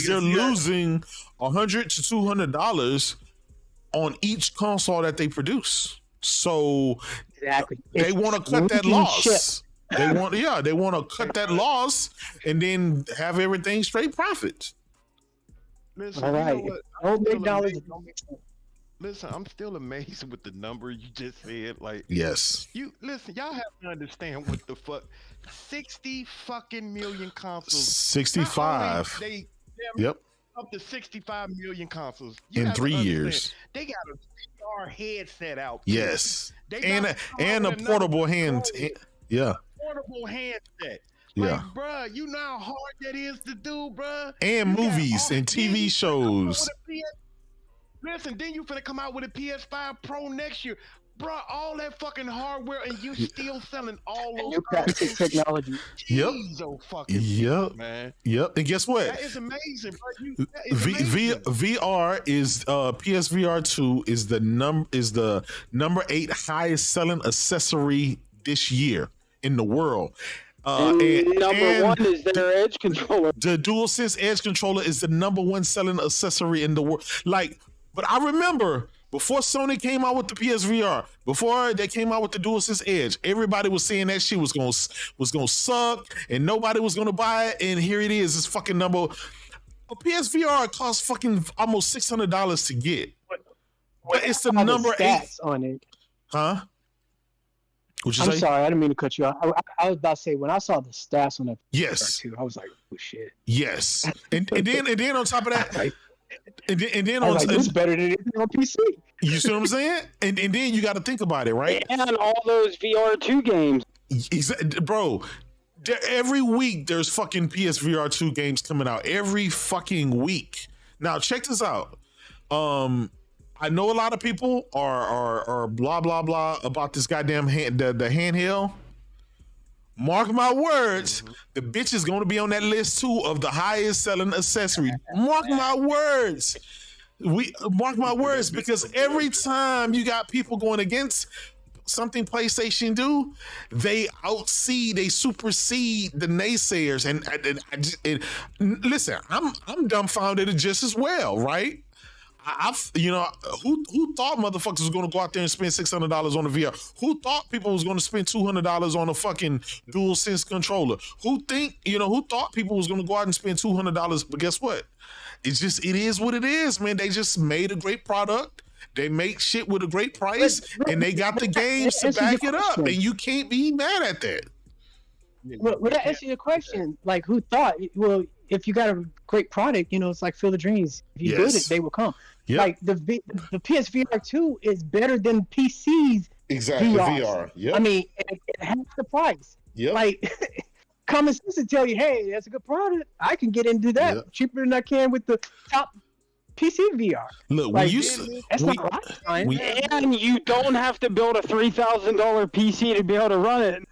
they're losing $100 to $200 on each console that they produce. So exactly. They want to cut that loss. They want to cut that loss and then have everything straight profits. Listen, All right. Don't make dollars. Listen, I'm still amazed with the number you just said. Like, yes, y'all have to understand what the fuck. 60 fucking million consoles. 65. Yep. Up to 65 million consoles in 3 years. They got a VR headset out. Yes, and a portable hand. Yeah. Portable handset. Yeah. Like, bruh, you know how hard that is to do, bruh. And movies and TV shows. Listen, then you finna come out with a PS5 Pro next year. Bro, all that fucking hardware and you still selling all those classic technology. Yep. Yep. Man. Yep. And guess what? That is amazing, bro. VR is PSVR 2 is the number 8 highest selling accessory this year in the world. And number 1 is their Edge controller. The DualSense Edge controller is the number 1 selling accessory in the world. Like, but I remember before Sony came out with the PSVR, before they came out with the DualSense Edge, everybody was saying that shit was gonna suck and nobody was gonna buy it. And here it is, this fucking number. A PSVR costs fucking almost $600 to get, but it's the number 8 on it. Huh? I'm sorry, I didn't mean to cut you off. I was about to say when I saw the stats on that. Yes. I was like, oh shit. Yes, and then on top of that. And then on it's better than anything on PC. You see what I'm saying? And then you got to think about it, right? And all those VR2 games. Bro, every week there's fucking PSVR 2 games coming out. Every fucking week. Now, check this out. I know a lot of people are blah, blah, blah about this goddamn the handheld. Mark my words, the bitch is going to be on that list too of the highest selling accessory. Mark my words. Mark my words, because every time you got people going against something PlayStation do, they supersede the naysayers. And listen, I'm dumbfounded just as well, right? Who thought motherfuckers was going to go out there and spend $600 on a VR? Who thought people was going to spend $200 on a fucking DualSense controller? Who thought people was going to go out and spend $200? But guess what? It is what it is, man. They just made a great product. They make shit with a great price, and they got the games to back it up, and you can't be mad at that. Well, that answers your question. Like, who thought? Well, if you got a great product, it's like Field of Dreams. If you build it, they will come. Yep. Like the PSVR 2 is better than PC's VR. Yep. I mean, at half the price. Yep. Like, common sense to tell you, hey, that's a good product. I can get into that cheaper than I can with the top PC VR. Look, like, that's not right. And you don't have to build a $3,000 PC to be able to run it.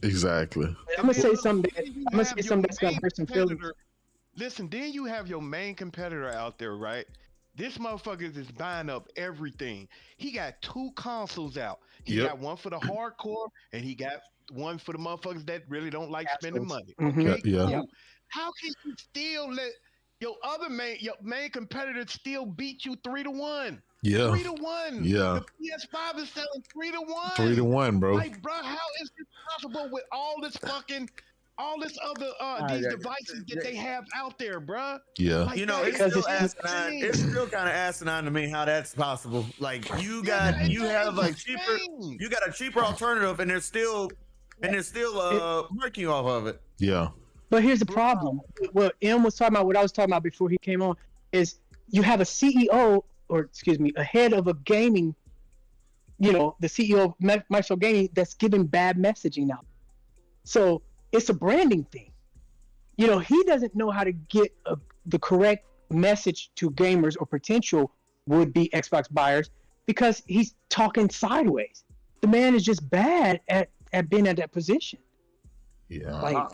Exactly. I'm gonna say something that's gonna hurt some feelings. Listen, then you have your main competitor out there, right? This motherfucker is buying up everything. He got 2 consoles out. He got one for the hardcore, and he got one for the motherfuckers that really don't like spending money. Okay? Yeah. How can you still let your main competitor still beat you 3-1? Yeah. 3-1. Yeah. The PS5 is selling 3-1. 3-1, bro. Like, bro, how is this possible with all this other these devices that they have out there, bruh? Yeah, like, it's still asinine. It's still kind of asinine to me how that's possible. Like you got a cheaper alternative, and they're still working off of it. Yeah. But here's the problem. What M was talking about, what I was talking about before he came on, is you have a CEO, or excuse me, a head of a gaming, the CEO of Microsoft Gaming that's giving bad messaging out. So it's a branding thing. He doesn't know how to get the correct message to gamers or potential would-be Xbox buyers because he's talking sideways. The man is just bad at being at that position. Yeah.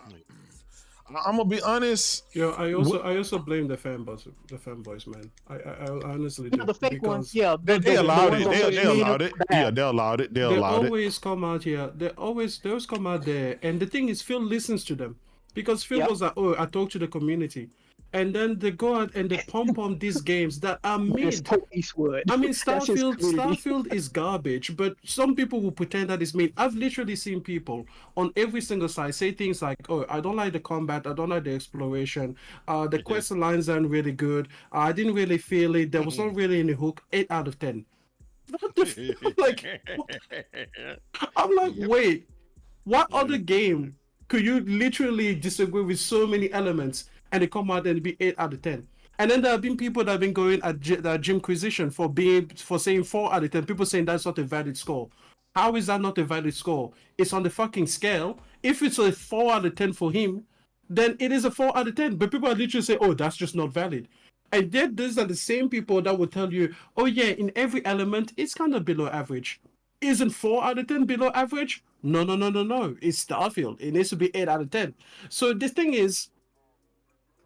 I'm gonna be honest. Yeah, I also blame the fanboys, man. I honestly do. The fake ones, yeah. They allowed it. They allowed it. Yeah, they allowed it. They always come out here. They always come out there, and the thing is, Phil listens to them because Phil was like, "Oh, I talk to the community," and then they go out and they pump on these games that are mid. I mean, Starfield is garbage, but some people will pretend that it's mid. I've literally seen people on every single side say things like, "Oh, I don't like the combat, I don't like the exploration, the quest lines aren't really good, I didn't really feel it, there was not really any hook." 8 out of 10. What the like? I'm like, wait, what other game could you literally disagree with so many elements and they come out and be 8 out of 10? And then there have been people that have been going at Jimquisition for saying 4 out of 10. People saying that's not a valid score. How is that not a valid score? It's on the fucking scale. If it's a 4 out of 10 for him, then it is a 4 out of 10. But people are literally saying, "Oh, that's just not valid." And yet these are the same people that will tell you, "Oh yeah, in every element, it's kind of below average." Isn't 4 out of 10 below average? No. It's Starfield. It needs to be 8 out of 10. So the thing is,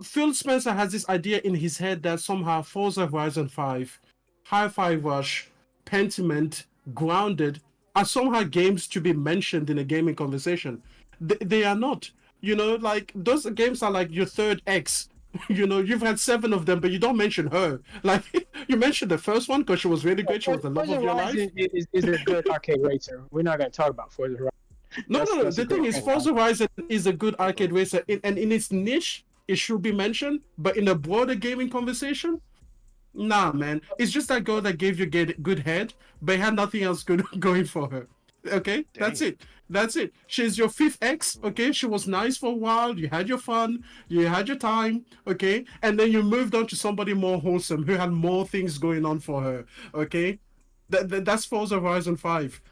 Phil Spencer has this idea in his head that somehow Forza Horizon 5, Hi-Fi Rush, Pentiment, Grounded are somehow games to be mentioned in a gaming conversation. They are not. Like those games are like your third ex. You've had 7 of them, but you don't mention her. Like you mentioned the first one because she was really great. She was the love of your life. Is a good arcade racer. We're not going to talk about Forza Horizon. No. The thing is, Forza Horizon is a good arcade racer, and in its niche, it should be mentioned. But in a broader gaming conversation, nah, man. It's just that girl that gave you good head, but had nothing else good going for her. Okay, that's it. She's your 5th ex. Okay, she was nice for a while. You had your fun. You had your time. Okay, and then you moved on to somebody more wholesome who had more things going on for her. Okay, that's Forza Horizon 5.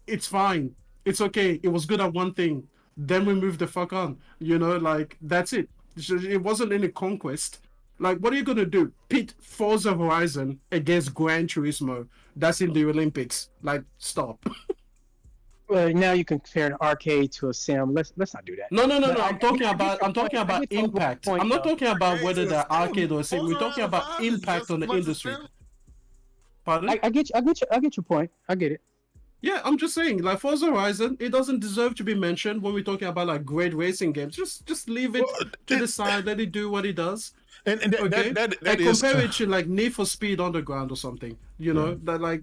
It's fine. It's okay. It was good at one thing. Then we moved the fuck on. Like that's it. It wasn't any conquest. Like, what are you gonna do? Pit Forza Horizon against Gran Turismo? That's in the Olympics. Like, stop. Well, now you compare an arcade to a sim. Let's not do that. No. I'm talking about impact. I'm not talking about whether they're arcade or sim. We're talking about impact on the industry. Pardon? I get your point. I get it. Yeah, I'm just saying, like Forza Horizon, it doesn't deserve to be mentioned when we're talking about like great racing games. Just leave it to the side, let it do what it does. And that compare it to like Need for Speed Underground or something. That like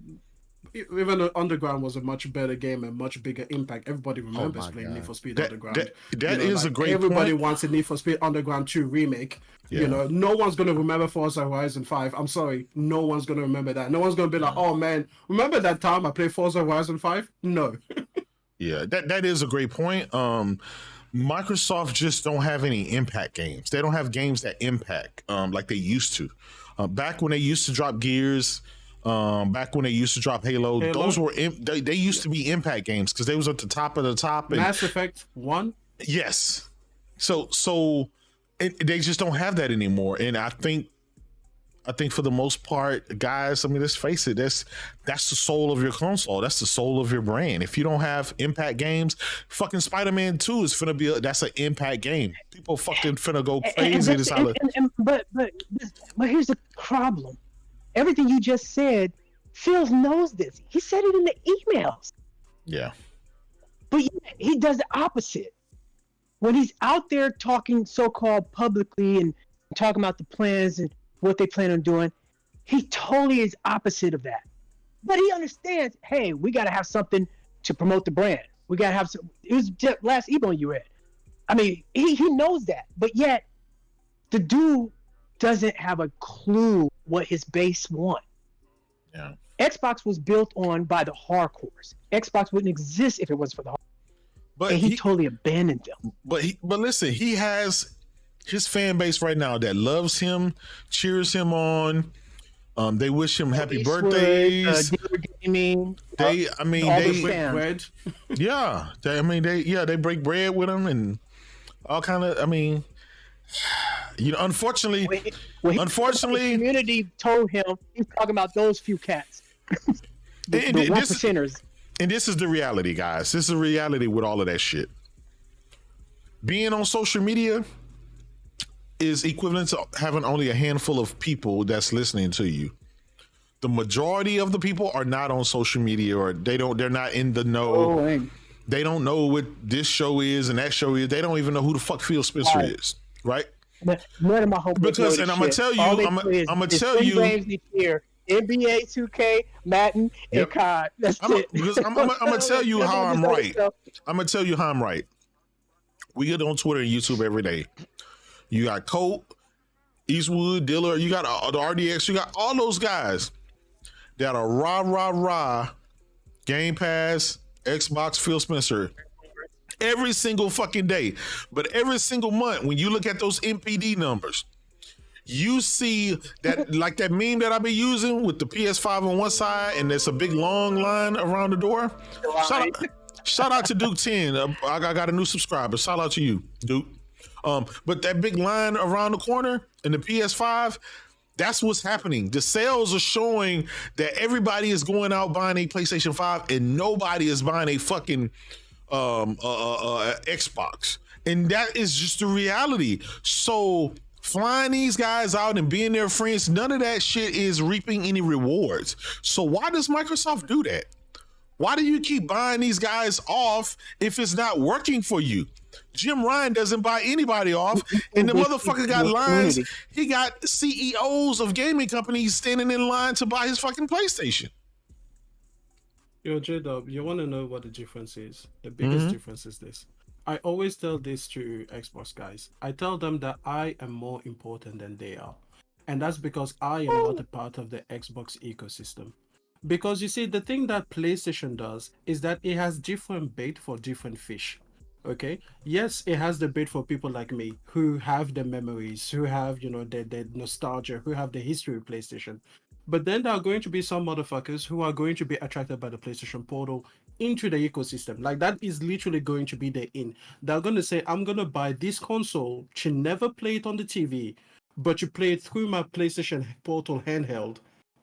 even Underground was a much better game and much bigger impact. Everybody remembers playing Need for Speed Underground. That is a great everybody point. wants a Need for Speed Underground 2 remake. Yeah. No one's going to remember Forza Horizon 5. I'm sorry. No one's going to remember that. No one's going to be like, "Oh man, remember that time I played Forza Horizon 5? No. Yeah, that is a great point. Microsoft just don't have any impact games. They don't have games that impact like they used to. Back when they used to drop Gears, back when they used to drop Halo. Those were they used to be impact games because they was at the top of the top. And, Mass Effect 1? Yes. So they just don't have that anymore. And I think for the most part, guys, I mean, let's face it, that's the soul of your console. That's the soul of your brand. If you don't have impact games, fucking Spider-Man 2 is finna be that's an impact game. People fucking finna go crazy. But here's the problem. Everything you just said, Phil knows this. He said it in the emails. Yeah. But he does the opposite. When he's out there talking so-called publicly and talking about the plans and what they plan on doing, he totally is opposite of that. But he understands, hey, we got to have something to promote the brand. We gotta have some. It was just last email you read. I mean, he knows that, but yet the dude doesn't have a clue what his base want. Yeah. Xbox was built on by the hardcores. Xbox wouldn't exist if it was for the hardcores. But and he totally abandoned them. But listen, he has his fan base right now that loves him, cheers him on. They wish him happy birthdays. Gaming, they break bread with him and all kind of. I mean, unfortunately, the community told him he's talking about those few cats, the 1%ers. And this is the reality, guys. This is the reality with all of that shit. Being on social media is equivalent to having only a handful of people that's listening to you. The majority of the people are not on social media, or they're not in the know. They don't know what this show is and that show is. They don't even know who the fuck Phil Spencer is, right? None of my homies because, and I'm gonna tell you, I'm gonna tell you. Games each year. NBA 2K, Madden, and COD. That's it. Because I'm gonna tell you how I'm right. I'm gonna tell you how I'm right. We get on Twitter and YouTube every day. You got Colt, Eastwood, Diller, you got the RDX, you got all those guys that are rah Game Pass, Xbox, Phil Spencer every single fucking day. But every single month, when you look at those MPD numbers, you see that, like that meme that I be using with the PS5 on one side and there's a big long line around the door. Shout out to Duke 10. I got a new subscriber. Shout out to you, Duke. But that big line around the corner in the PS5, that's what's happening. The sales are showing that everybody is going out buying a PlayStation 5 and nobody is buying a fucking Xbox. And that is just the reality. So flying these guys out and being their friends, none of that shit is reaping any rewards. So why does Microsoft do that? Why do you keep buying these guys off if it's not working for you? Jim Ryan doesn't buy anybody off, and the motherfucker got lines. He got CEOs of gaming companies standing in line to buy his fucking PlayStation. Yo, J-Dub, you want to know what the difference is? The biggest difference is this. I always tell this to Xbox guys. I tell them that I am more important than they are. And that's because I am not a part of the Xbox ecosystem. Because you see, the thing that PlayStation does is that it has different bait for different fish. Okay? Yes, it has the bait for people like me who have the memories, who have, the nostalgia, who have the history of PlayStation. But then there are going to be some motherfuckers who are going to be attracted by the PlayStation Portal into the ecosystem. Like, that is literally going to be their in. They're going to say, I'm going to buy this console to never play it on the TV, but you play it through my PlayStation Portal handheld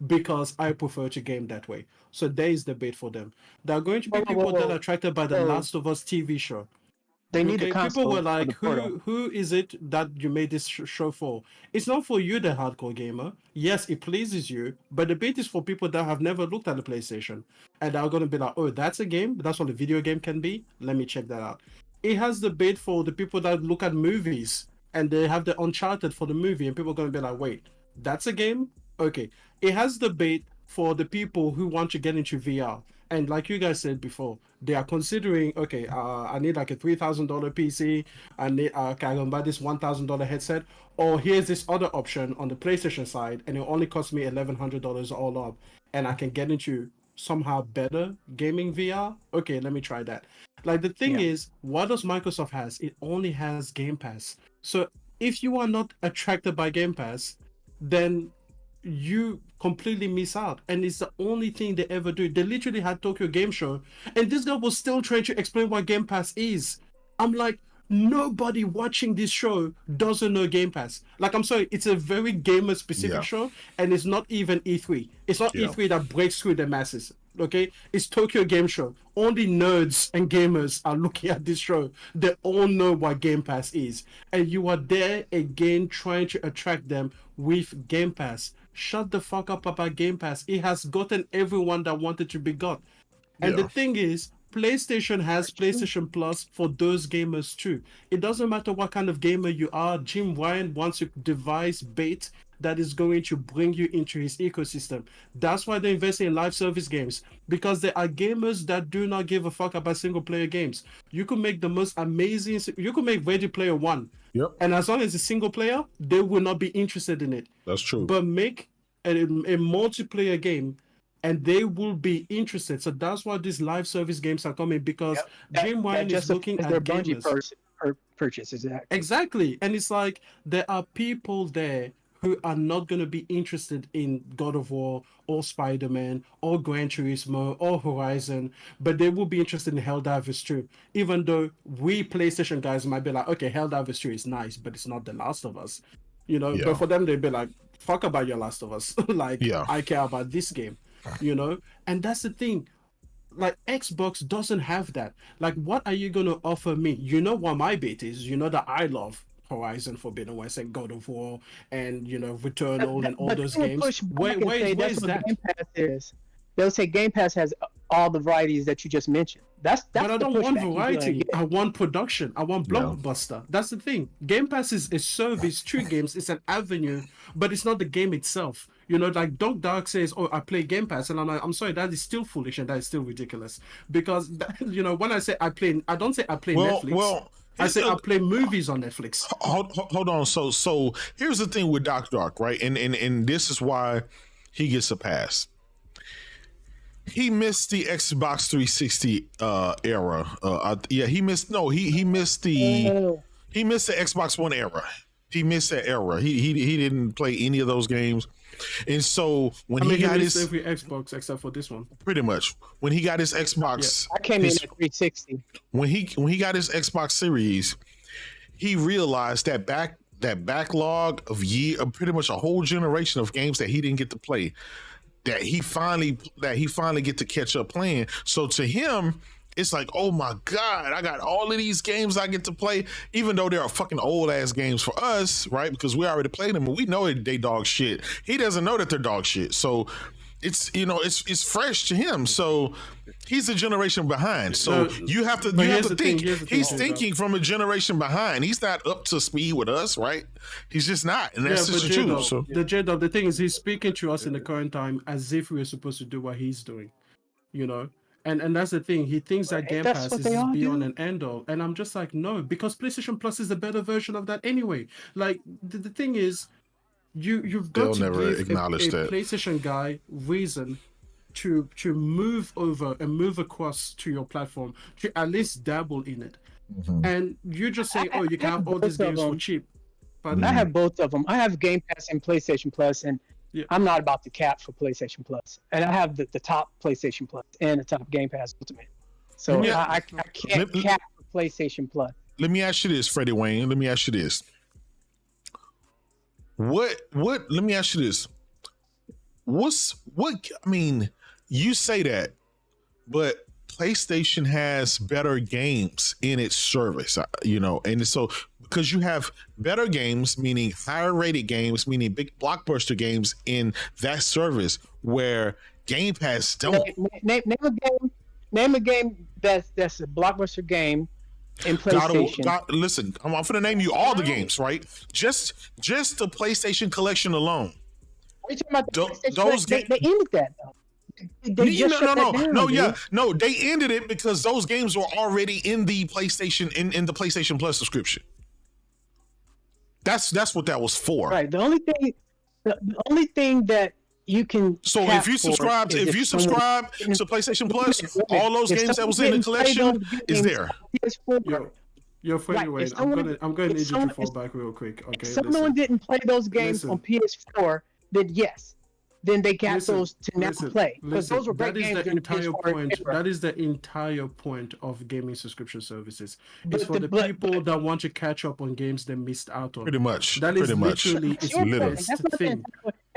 because I prefer to game that way. So there is the bait for them. There are going to be people that are attracted by the Last of Us TV show. They need the console. People were like, who is it that you made this show for? It's not for you, the hardcore gamer. Yes, it pleases you, but the bait is for people that have never looked at the PlayStation and are going to be like, oh, that's a game? That's what a video game can be? Let me check that out. It has the bait for the people that look at movies and they have the Uncharted for the movie and people are going to be like, wait, that's a game? Okay. It has the bait for the people who want to get into VR. And like you guys said before, they are considering, okay, I need like a $3,000 PC. I can buy this $1,000 headset. Or here's this other option on the PlayStation side, and it only costs me $1,100 all up. And I can get into somehow better gaming VR. Okay, let me try that. Like, the thing is, what does Microsoft has? It only has Game Pass. So if you are not attracted by Game Pass, then you completely miss out, and it's the only thing they ever do. They literally had Tokyo Game Show, and this guy was still trying to explain what Game Pass is. I'm like, nobody watching this show doesn't know Game Pass. Like, I'm sorry, it's a very gamer specific show, and it's not even E3. It's not E3 that breaks through the masses. Okay, it's Tokyo Game Show. Only nerds and gamers are looking at this show. They all know what Game Pass is, and you are there again trying to attract them with Game Pass. Shut the fuck up about Game Pass. It has gotten everyone that wanted to be got. And the thing is, PlayStation has PlayStation Plus for those gamers too. It doesn't matter what kind of gamer you are. Jim Ryan wants to devise bait that is going to bring you into his ecosystem. That's why they invest in live service games, because there are gamers that do not give a fuck about single player games. You could make the most amazing, you could make Ready Player One. Yep. And as long as it's single player, they will not be interested in it. That's true. But make a multiplayer game and they will be interested. So that's why these live service games are coming, because Jim Ryan is looking at their gamers. Bungie purchase, Exactly. And it's like there are people there who are not going to be interested in God of War or Spider-Man or Gran Turismo or Horizon, but they will be interested in Helldivers 2. Even though we PlayStation guys might be like, okay, Helldivers 2 is nice, but it's not The Last of Us. You know, but for them, they'd be like, fuck about your Last of Us. Like, I care about this game, you know? And that's the thing. Like, Xbox doesn't have that. Like, what are you going to offer me? You know what my bait is. You know that I love Horizon Forbidden West and God of War and, you know, Returnal and all those games. Where is that? Game Pass is. They'll say Game Pass has all the varieties that you just mentioned. That's but I don't want variety. I want production. I want blockbuster. That's the thing. Game Pass is a service to games. It's an avenue, but it's not the game itself. You know, like Doc Dark says, "Oh, I play Game Pass," and I'm like, "I'm sorry, that is still foolish and that is still ridiculous." Because you know, when I say I play, I don't say I play Netflix. I say I play movies on Netflix. Hold on. So here's the thing with Doc Dark, right? And this is why he gets a pass. He missed the Xbox 360 era. He missed the Xbox One era. He missed that era. He didn't play any of those games. And so when he got his every Xbox except for this one, pretty much when he got his Xbox, I came in at 360. When he got his Xbox Series, he realized that backlog of pretty much a whole generation of games that he didn't get to play, that he finally get to catch up playing. So to him, it's like, oh my God, I got all of these games I get to play, even though they're fucking old ass games for us, right? Because we already played them and we know they dog shit. He doesn't know that they're dog shit. So it's, you know, it's fresh to him. So he's a generation behind. So you have to think. He's thinking from a generation behind. He's not up to speed with us, right? He's just not. And that's just the truth. So the thing is, he's speaking to us in the current time as if we were supposed to do what he's doing, you know? And that's the thing. He thinks that Game Pass is beyond an end all. And I'm just like, no, because PlayStation Plus is a better version of that anyway. Like, the thing is, you've got to give a PlayStation guy reason to move over and move across to your platform, to at least dabble in it. Mm-hmm. And you just say, oh, you can have all these games for cheap. But I have both of them. I have Game Pass and PlayStation Plus, and I'm not about to cap for PlayStation Plus. And I have the top PlayStation Plus and the top Game Pass Ultimate. So I can't cap for PlayStation Plus. Let me ask you this, Freddie Wayne. Let me ask you this. Let me ask you this. I mean, you say that, but PlayStation has better games in its service, you know, and so because you have better games, meaning higher rated games, meaning big blockbuster games in that service where Game Pass don't. Name a game that's a blockbuster game in PlayStation. Listen, I'm going to name you all the games, right? Just the PlayStation collection alone. Are you talking about those games? They ended that though. They ended it because those games were already in the PlayStation in the PlayStation Plus subscription. That's what that was for. Right. The only thing that you can if you subscribe to PlayStation Plus, all those games that was in the collection is there. Yo, Freddie, wait. I'm going to need you to fall back real quick. Okay. If someone didn't play those games on PS4, then yes. Then they got those to now play. Because those were great games. That is the entire point of gaming subscription services. It's for the people that want to catch up on games they missed out on. Pretty much. That is literally its latest thing.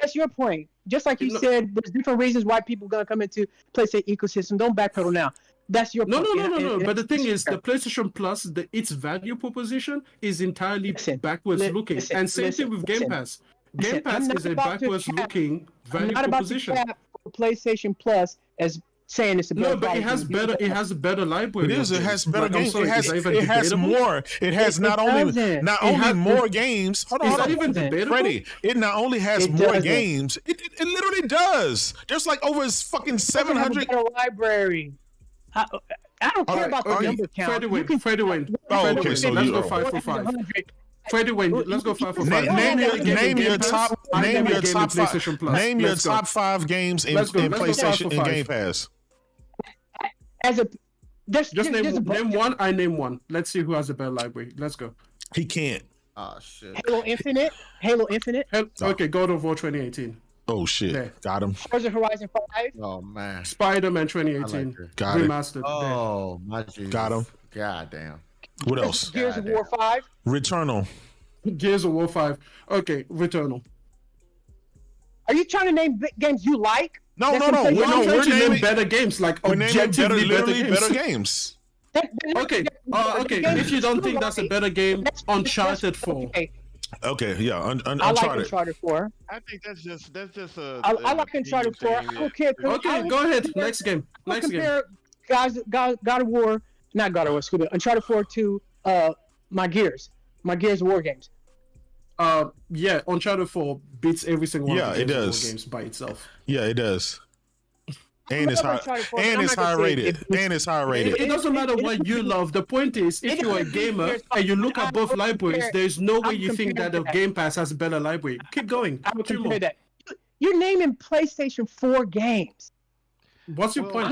That's your point. Just like you said, there's different reasons why people are going to come into PlayStation ecosystem. Don't backpedal now. That's your point. No. But the thing is, the PlayStation Plus, its value proposition is entirely backwards looking. And same thing with Game Pass. Game Pass is a backwards looking value proposition. I'm not about to cap for PlayStation Plus as saying it's a better. No, but it has better. It has a better library. It is. It has better games. Sorry, it has more. It has not only more games. Hold on. Is that even debatable? Freddie, it not only has more games. It literally does. There's like over fucking 700. Better library. I don't care about the number count. Freddie Wayne. Oh, okay. So let's go 5 for 5. Freddie Wayne, let's go 5 for 5. Name your top 5 games in PlayStation and Game Pass. Just name one. I name one. Let's see who has a better library. Let's go. He can't. Oh shit. Halo Infinite. Okay, God of War 2018. Oh shit. There. Got him. Forza Horizon 5. Oh man. Spider-Man 2018. Got remastered. it. Oh my Jesus. Got him. God damn. What else? Gears of War 5. Returnal. Gears of War 5. Okay, Returnal. Are you trying to name games you like? No. We're naming better games, like objectively better games. Okay. Okay. If you don't think that's a better game, Uncharted 4. Okay, yeah, Uncharted. I like Uncharted 4. I think that's just a. I like Uncharted 4. I don't care. Okay, go ahead. Next game. God of War, not God of War. Excuse me. Uncharted 4 to my Gears War games. Yeah, Uncharted 4 beats every single one of the games by itself. Yeah, it does. And it's high. And it's high rated. It doesn't matter what you love. The point is, if you're a gamer and you look at both libraries, there's no way you think that the Game Pass has a better library. Keep going. I would compare that. You're naming PlayStation 4 games. What's your point?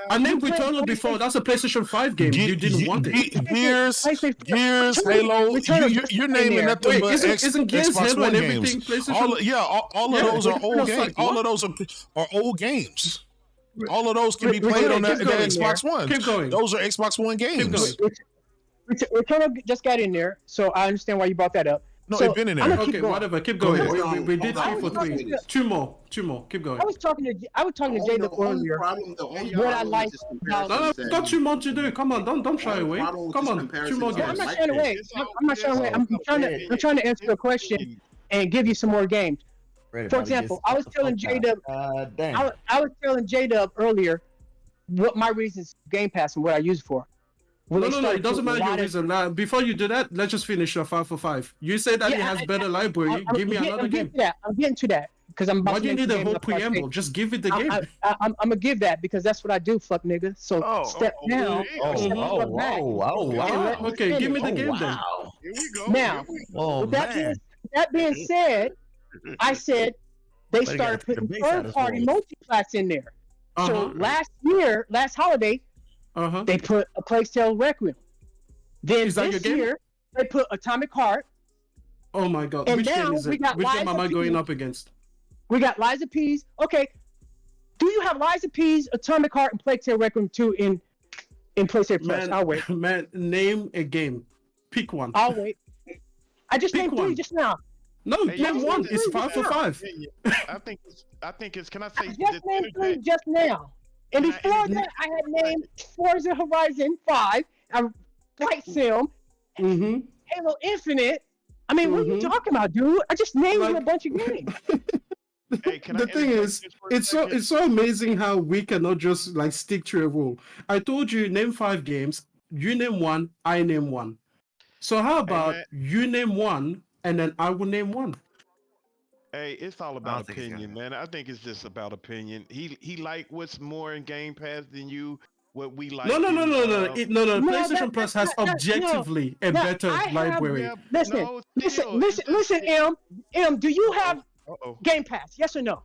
I named Returnal before. That's a PlayStation 5 game. You didn't want it. Gears, Halo. You're naming nothing but isn't Gears, Xbox Halo, One and games. everything All of those are old games. All of those are old games. All of those can be played on the Xbox One. Keep going. Those are Xbox One games. Returnal just got in there, so I understand why you brought that up. No, it's been in there. Okay, whatever. Keep going. We did 3 for 3. Two more. Keep going. I was talking to Jacob earlier. What I like. No, we've got 2 more to do. Come on, don't shy away. Come on, 2 more games. I'm not shying away. I'm trying to answer a question and give you some more games. For example, I was telling J-Dub earlier what my reasons for Game Pass and what I use it for. No, it doesn't matter your reason. Before you do that, let's just finish your 5 for 5. You said that it has better library. Give me another game. I'm getting to that because I'm about Why to do you need a whole game preamble? Just give it the game. I'm gonna give that because that's what I do, fuck nigga. So step down. Wow. Okay, give me the game then. Here we go. Now, with that being said, I said they started putting third-party multiplats in there. So last holiday, they put A Plague Tale Requiem. Then this year, they put Atomic Heart. Oh my god. And which now game is it? we got Which game am I Liza going P. up against? We got Liza P's. Okay. Do you have Liza P's, Atomic Heart, and Plague Tale Requiem 2 in PlayStation Plus? I'll wait. Man, name a game. Pick one. I'll wait. I just named 3 just now. No, name one. It's 5 for 5. I think it's. Can I say? I just named 3 just now. And before that, I had named Forza Horizon 5, Flight Sim, Halo Infinite. I mean, what are you talking about, dude? I just named you a bunch of games. The thing is, it's so amazing how we cannot just like stick to a rule. I told you name 5 games. You name 1. I name 1. So how about you name 1 and then I will name 1? Hey, it's all about opinion, man. I think it's just about opinion. He like what's more in Game Pass than you. What we like. No. PlayStation Plus has objectively a better library. Listen, M. Do you have Game Pass? Yes or no?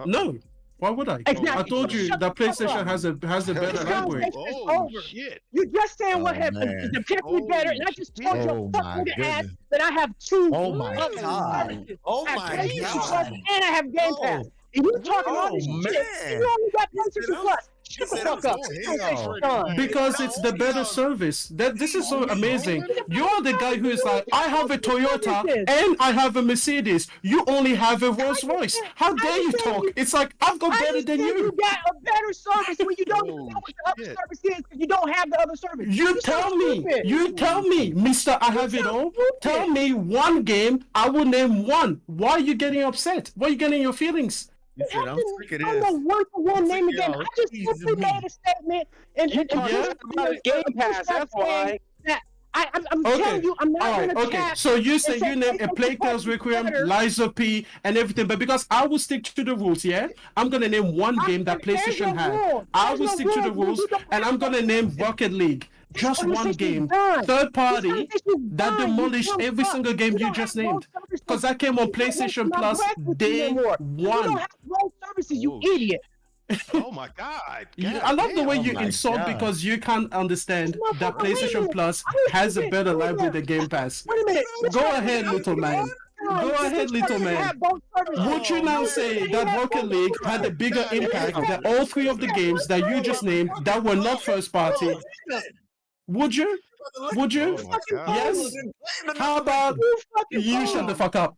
No. Why would I? Exactly. I told you that PlayStation has a better library. Shit! You just saying what happened. The pick was better, and I just told you fucking ass that I have 2. Oh my god! Oh my god! And I have Game Pass. And you talking all this shit. You only got PlayStation Plus. Shut the fuck up. Because it's the better service. This is so amazing. You're the guy who is like, I have a Toyota and I have a Mercedes. You only have a Rolls Royce. How dare you talk? It's like, I've got better than you. You got a better service when you don't know what the other service is because you don't have the other service. You tell me, Mister, I have it all. Tell me one game, I will name 1. Why are you getting upset? Why are you getting your feelings? said, I'm sick of I'm this. the one name again. I just simply made a statement and about Game Pass. That's why. I'm telling you, I'm not going to okay. So you say you name a Plague Tales Requiem, Lies of P, and everything, but because I will stick to the rules, yeah? I'm going to name one game that PlayStation had. I will stick to the rules, and I'm going to name Rocket League. Just one game. Third party that demolished every single game you just named. Because that came on PlayStation Plus day one. You don't have road services, you idiot. Oh my God! I love the way you insult because you can't understand that PlayStation Plus has a better library than Game Pass. Wait a minute. Go ahead, little man. Go ahead, little man. Would you now say that Rocket League had a bigger impact than all three of the games that you just named that were not first party? Would you? Would you? Yes? How about you shut the fuck up?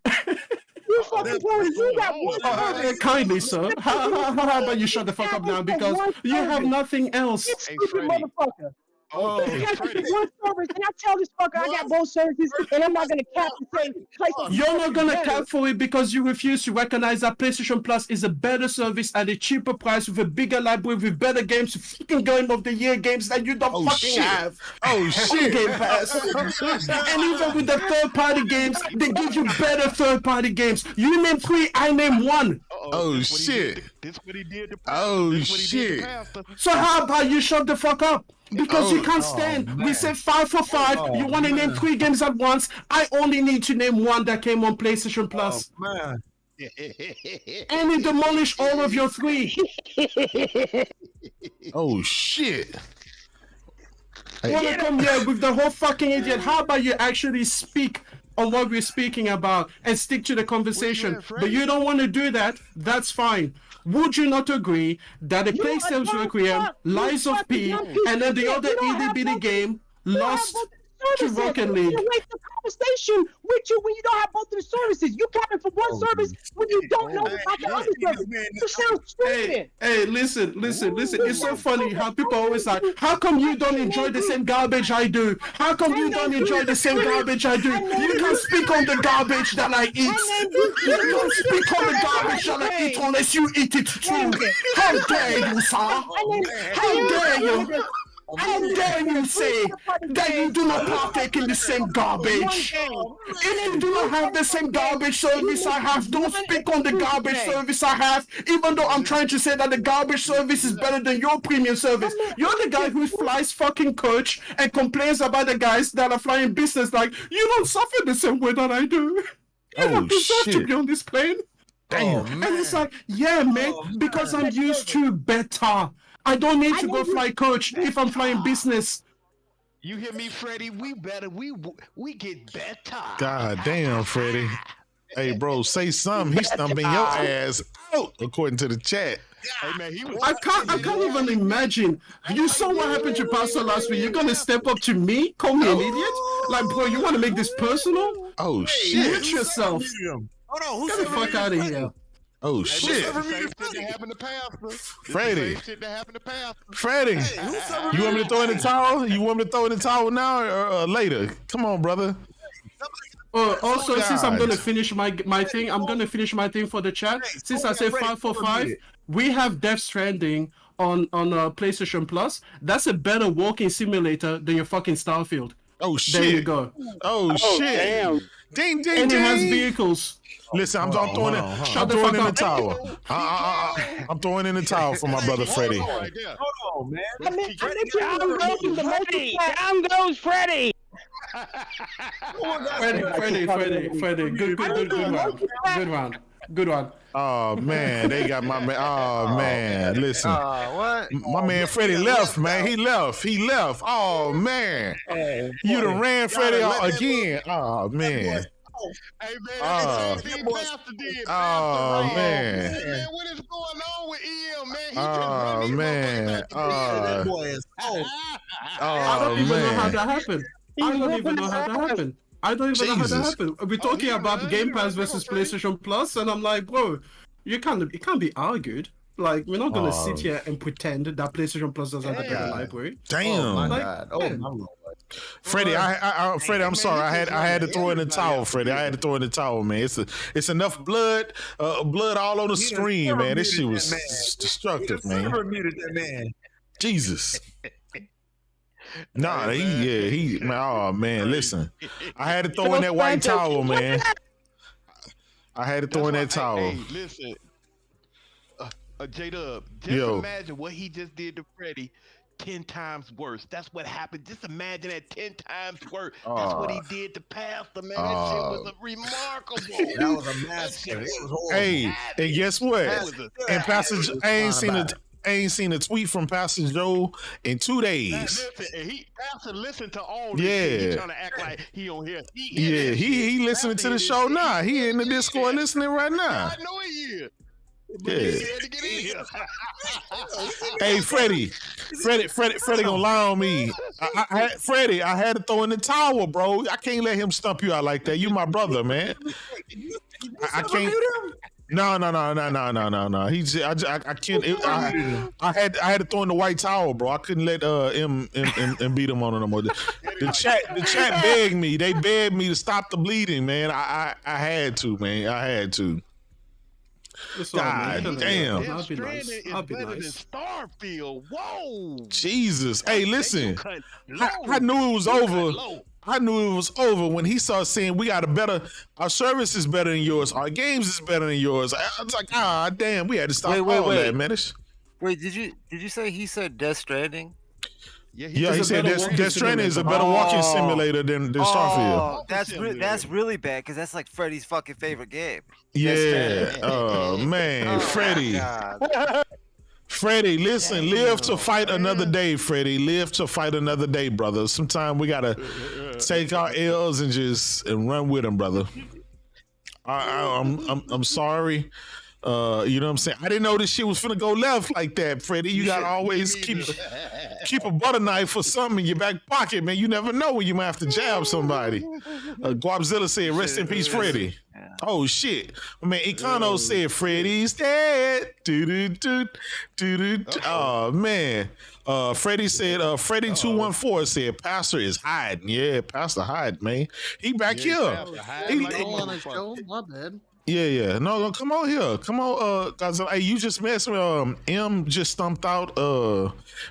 You fucking you got one. Kindly, sir. How about you shut the fuck up now because you have nothing else. You stupid motherfucker. Oh, one service, and I tell this fucker I got both services, and I'm not gonna cap and say you're not gonna cap for it because you refuse to recognize that PlayStation Plus is a better service at a cheaper price with a bigger library with better games, fucking Game of the Year games that you don't fucking have. Oh shit! Game Pass. And even with the third-party games, they give you better third-party games. You name 3, I name 1. Oh shit! This what he did. Oh shit! So how about you shut the fuck up? Because you can't stand. We said 5 for 5. You want to name 3 games at once. I only need to name 1 that came on PlayStation Plus. Man. And he demolished all of your 3. Oh shit! You wanna come here with the whole fucking idiot? How about you actually speak on what we're speaking about and stick to the conversation? But you don't want to do that. That's fine. Would you not agree that the Plague Tales Requiem, Lies of P, and then the other itty bitty game lost to Rocket League? The conversation with you when you don't have both of the services. You capping for one service when you don't know about the other service. You sound stupid. Hey, listen. It's so funny how people always like, how come you don't enjoy the same garbage I do? How come you don't enjoy the same garbage I do? You can't speak on the garbage that I eat. You don't speak on the garbage that I eat unless you eat it too. How dare you, sir? How dare you? How dare you say that you do not partake in the same garbage? If you do not have the same garbage service I have, don't speak on the garbage service I have, even though I'm trying to say that the garbage service is better than your premium service. You're the guy who flies fucking coach and complains about the guys that are flying business like, you don't suffer the same way that I do. You don't deserve to be on this plane. Damn. And it's like, yeah, man, because I'm used to better. I don't need to go fly coach if I'm flying business. You hear me, Freddie? We better. We get better. God damn, Freddie. Hey, bro, say something. He's stumping your ass out, according to the chat. Hey, man, I can't even imagine. You saw what happened to Pastor last week. You're gonna step up to me, call me an idiot? Like, bro, you want to make this personal? Oh shit! Mute yourself. Hold on, Get the fuck out of here. Oh shit! Freddie, Freddie, you want me to throw in the towel? You want me to throw in the towel now or later? Come on, brother. Also, since I'm gonna finish my thing, I'm gonna finish my thing for the chat. Since I say 5 for 5, we have Death Stranding on PlayStation Plus. That's a better walking simulator than your fucking Starfield. Oh shit! There you go. Oh shit! Damn. Ding ding and ding! It has vehicles. Listen, I'm throwing in the towel. I'm throwing in the towel for my brother Freddie. Hold on, man. Down goes Freddie. Freddie. Good one. Oh man, they got my man. Oh man, listen. What? My man Freddie left, man. He left. Oh man. You done ran Freddie again. Oh man. Hey man, Pastor did. Oh man. Hey man, what is going on with EM, man? He Oh man. I don't even know how that happened. I don't even know how that happened. We're talking about Game Pass versus PlayStation Plus, and I'm like, bro, it can't be argued. Like, we're not gonna sit here and pretend that PlayStation Plus doesn't have a better library. Damn. Oh my god. Oh my lord. Freddie, Freddie, I'm sorry. I had to throw in the towel, Freddie. I had to throw in the towel, man. It's enough blood all on the screen, man. This shit was destructive, man. Never muted that man. Jesus. Nah, oh man, listen. I had to throw in that white towel, man. I had to throw in that towel. Hey, listen, J-Dub, just imagine what he just did to Freddie 10 times worse. That's what happened. Just imagine that 10 times worse. That's what he did to Pastor, man. That shit was remarkable. That was a massacre. Hey, and guess what? And Pastor, I ain't seen a tweet from Pastor Joe in 2 days. Pastor listened to all this shit. He trying to act like he don't hear. He listening to the show now. He in the Discord listening right now. I know he is. Yeah. Hey, Freddie gonna lie on me. Freddie, I had to throw in the towel, bro. I can't let him stump you out like that. You my brother, man. I can't. No. I can't. I had to throw in the white towel, bro. I couldn't let him beat him on it no more. The chat begged me. They begged me to stop the bleeding, man. I had to, man. I had to. God damn. I'll be nice. Starfield. Whoa. Jesus. Hey, listen. I knew it was over. I knew it was over when he started saying our service is better than yours, our games is better than yours. I was like, damn, we had to stop all that, man. Wait, did you say he said Death Stranding? Yeah, he said Death Stranding is a better walking simulator than Starfield. That's really bad because that's like Freddy's fucking favorite game. Yeah. Oh man, Freddy. Freddie, listen, live to fight another day, Freddie. Live to fight another day, brother. Sometimes we gotta take our L's and run with them, brother. I'm sorry. You know what I'm saying? I didn't know this shit was finna go left like that, Freddie. You gotta always keep a butter knife or something in your back pocket, man. You never know when you might have to jab somebody. Guapzilla said, "Rest in peace, Freddie." Oh shit, man! Econo said Freddie's dead. Oh man. Freddie said, Freddie 214 said, Pastor is hiding. Yeah, Pastor hiding, man. He back here. On the show. My bad. Yeah. No, come on here. Come on, guys. Hey, you just messed with M just stumped out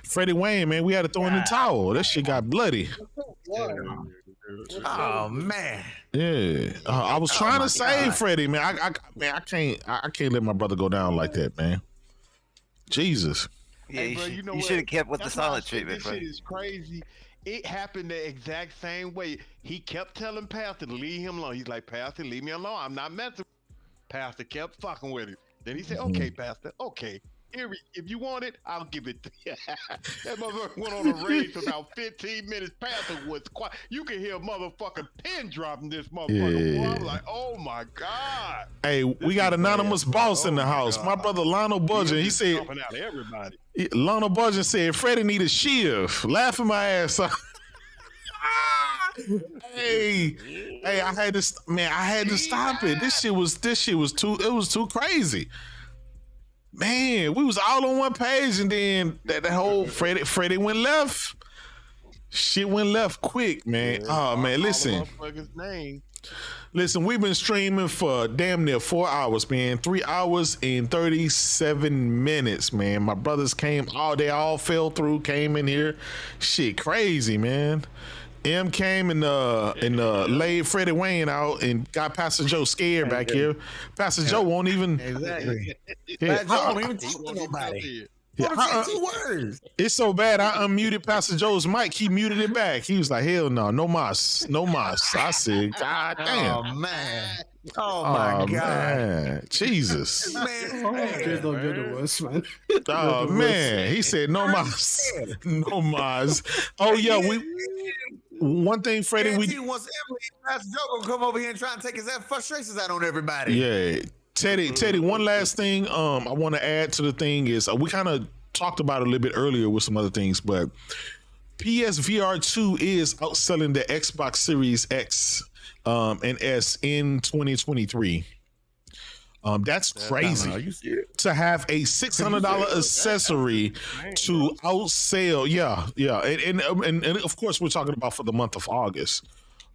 Freddie Wayne, man. We had to throw in the towel. That shit got bloody. Oh man. Yeah. I was trying to save Freddie, man. I can't let my brother go down like that, man. Jesus. Yeah, hey, bro, you should have kept with the silent treatment. This shit is crazy. It happened the exact same way. He kept telling Pastor to leave him alone. He's like, Pastor, leave me alone. I'm not messing. Pastor kept fucking with him. Then he said, okay, Pastor, okay. Here, if you want it, I'll give it to you. That motherfucker went on a rage for about 15 minutes. Pastor was quiet. You can hear a motherfucking pin dropping this motherfucker. Yeah. I was like, oh my God. Hey, we got anonymous boss in the house. God. My brother Lionel Budgeon, he said, out everybody. Lionel Budgeon said, Freddie need a shift. Laughing my ass off. Hey, I had to stop it. This shit was too crazy. Man, we was all on one page, and then that whole Freddie went left. Shit went left quick, man. Oh man, listen, we've been streaming for damn near 4 hours, man. 3 hours and 37 minutes, man. My brothers came, they all fell through, came in here. Shit, crazy, man. M came and laid Freddie Wayne out and got Pastor Joe scared back here. Pastor Joe won't even. Exactly. Yeah, I won't even talk to nobody. Yeah, 2 words. It's so bad. I unmuted Pastor Joe's mic. He muted it back. He was like, "Hell no mas." I said, "God damn." Oh man. Oh my God, man. Jesus, man. There's no good worse, man. Oh man, he said no mas. Oh yeah, one thing, Freddie, once Pastor Joe gonna come over here and try and take his frustrations out on everybody. Yeah, Teddy. One last thing, I want to add to the thing is we kind of talked about it a little bit earlier with some other things, but PSVR 2 is outselling the Xbox Series X and S in 2023. That's crazy to have a $600 accessory to outsell. Yeah, and of course we're talking about for the month of August.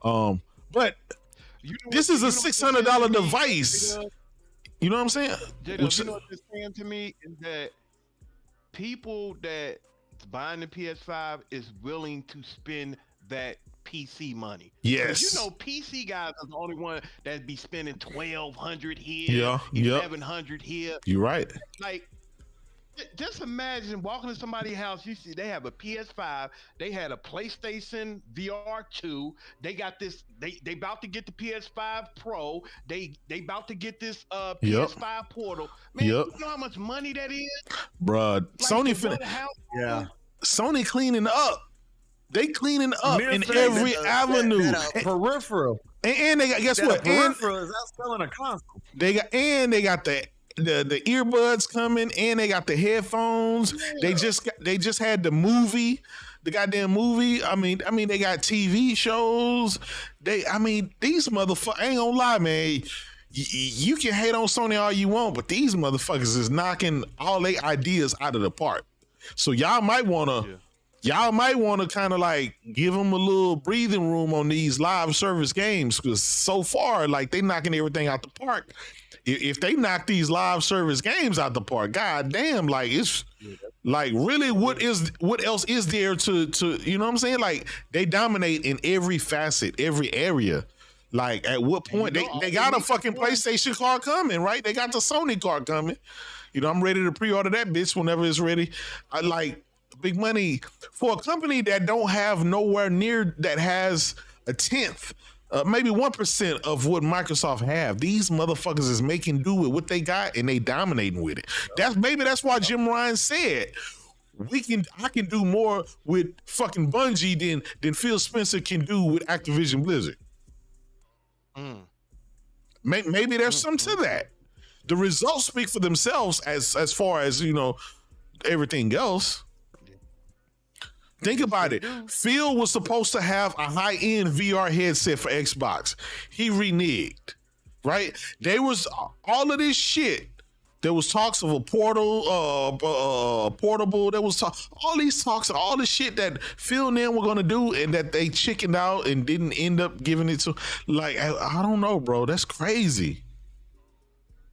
But this is a $600 device. You know what I'm saying? You know what it's saying to me is that people that buying the PS5 is willing to spend that PC money. Yes. You know, PC guys are the only one that be spending $1,200 here, $1,100 here. You're right. Like, just imagine walking to somebody's house. You see, they have a PS5. They had a PlayStation VR 2. They got this. They about to get the PS5 Pro. They about to get this PS5 Portal. Man, you know how much money that is, bruh. Like, Sony Sony cleaning up. They cleaning up in every avenue. Peripheral. And they got, guess what? Peripheral is outselling a console. They got the earbuds coming, and they got the headphones. They just had the goddamn movie. I mean they got TV shows. These motherfuckers, I ain't gonna lie, man. You can hate on Sony all you want, but these motherfuckers is knocking all their ideas out of the park. So y'all might wanna kind of like give them a little breathing room on these live service games, because so far, like, they knocking everything out the park. If they knock these live service games out the park, goddamn, like, it's like, really, what else is there to you know what I'm saying? Like, they dominate in every facet, every area. Like, at what point they got a fucking PlayStation card coming, right? They got the Sony card coming. You know, I'm ready to pre-order that bitch whenever it's ready. I like big money for a company that don't have nowhere near that has a 10th, maybe 1% of what Microsoft have. These motherfuckers is making do with what they got, and they dominating with it. That's why Jim Ryan said I can do more with fucking Bungie than Phil Spencer can do with Activision Blizzard. Maybe there's some to that. The results speak for themselves as far as, you know, everything else. Think about it. Phil was supposed to have a high-end VR headset for Xbox. He reneged, right? There was all of this shit. There was talks of a portable. There was all these talks and all the shit that Phil and them were going to do, and that they chickened out and didn't end up giving it to. Like, I don't know, bro. That's crazy.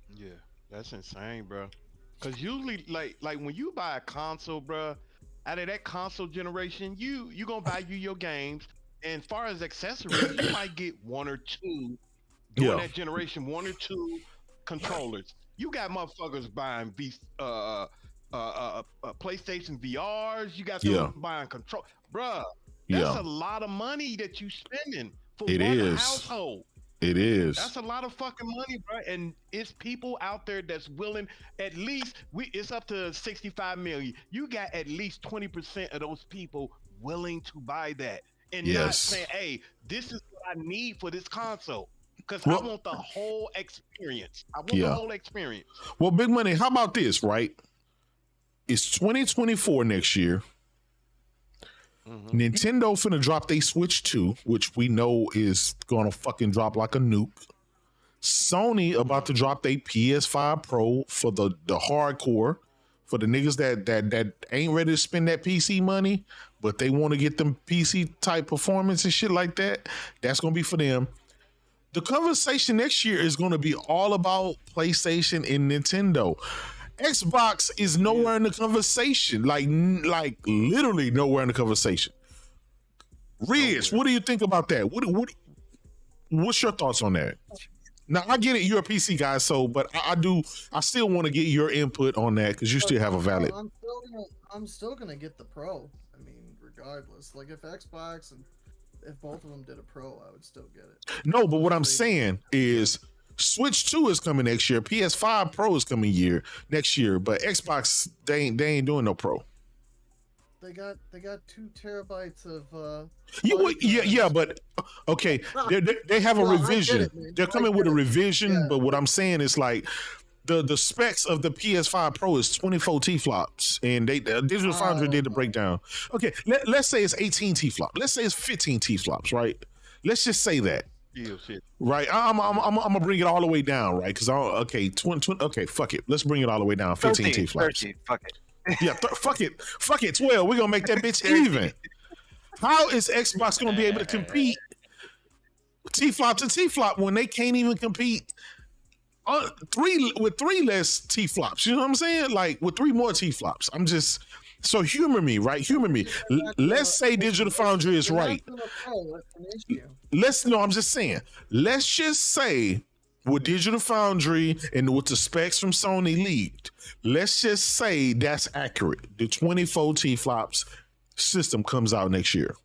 Yeah, that's insane, bro. Because usually, like when you buy a console, bro, out of that console generation, you gonna buy your games, and as far as accessories, you might get one or two during that generation, one or two controllers. You got motherfuckers buying PlayStation VRs. You got them buying control, bruh. That's a lot of money that you spending for one household. It is. That's a lot of fucking money, bro. And it's people out there that's willing. At least it's up to 65 million. You got at least 20% of those people willing to buy that, and not saying, "Hey, this is what I need for this console," because I want the whole experience. I want the whole experience. Well, Big Money, how about this? Right? It's 2024 next year. Nintendo finna drop they Switch 2, which we know is gonna fucking drop like a nuke. Sony about to drop their PS5 Pro for the hardcore, for the niggas that ain't ready to spend that PC money, but they want to get them PC type performance and shit like that. That's gonna be for them. The conversation next year is gonna be all about PlayStation and Nintendo. Xbox is nowhere in the conversation, like literally nowhere in the conversation. Riz, what do you think about that? What's your thoughts on that? Now, I get it, you're a PC guy, but I still want to get your input on that, because you still have a valid. I'm still gonna get the Pro. I mean, regardless, like if Xbox and if both of them did a Pro, I would still get it. No, but what I'm saying is, Switch 2 is coming next year. PS5 Pro is coming next year, but Xbox they ain't doing no Pro. They got 2 terabytes of. But okay, they have a revision. They're coming with a revision, but what I'm saying is, like, the specs of the PS5 Pro is 24 T-flops, and Digital Foundry did the breakdown. Okay, let's say it's 18 T-flops. Let's say it's 15 T-flops, right? Let's just say that. shit. Right, I'm gonna bring it all the way down, right? Because okay, fuck it. Let's bring it all the way down. 15 T-flops. 13, fuck it. Yeah, fuck it. 12. We're gonna make that bitch even. How is Xbox gonna be able to compete T-flop to T-flop when they can't even compete with three less T-flops? You know what I'm saying? Like with 3 more T-flops. I'm just so humor me, right? Humor me. Let's say Digital Foundry is right. I'm just saying. Let's just say with Digital Foundry and with the specs from Sony leaked, let's just say that's accurate. The 24 T-flops system comes out next year,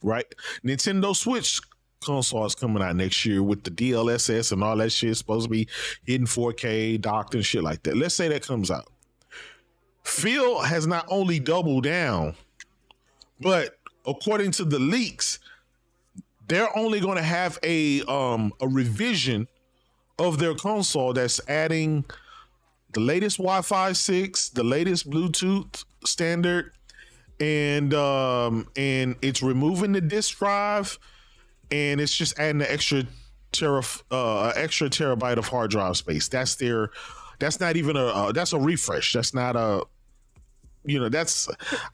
right? Nintendo Switch console is coming out next year with the DLSS and all that shit. It's supposed to be hitting 4K, docked and shit like that. Let's say that comes out. Phil has not only doubled down, but according to the leaks, they're only going to have a revision of their console that's adding the latest Wi-Fi 6, the latest Bluetooth standard, and it's removing the disk drive, and it's just adding an extra terabyte of hard drive space. That's not even that's a refresh. That's not a, that's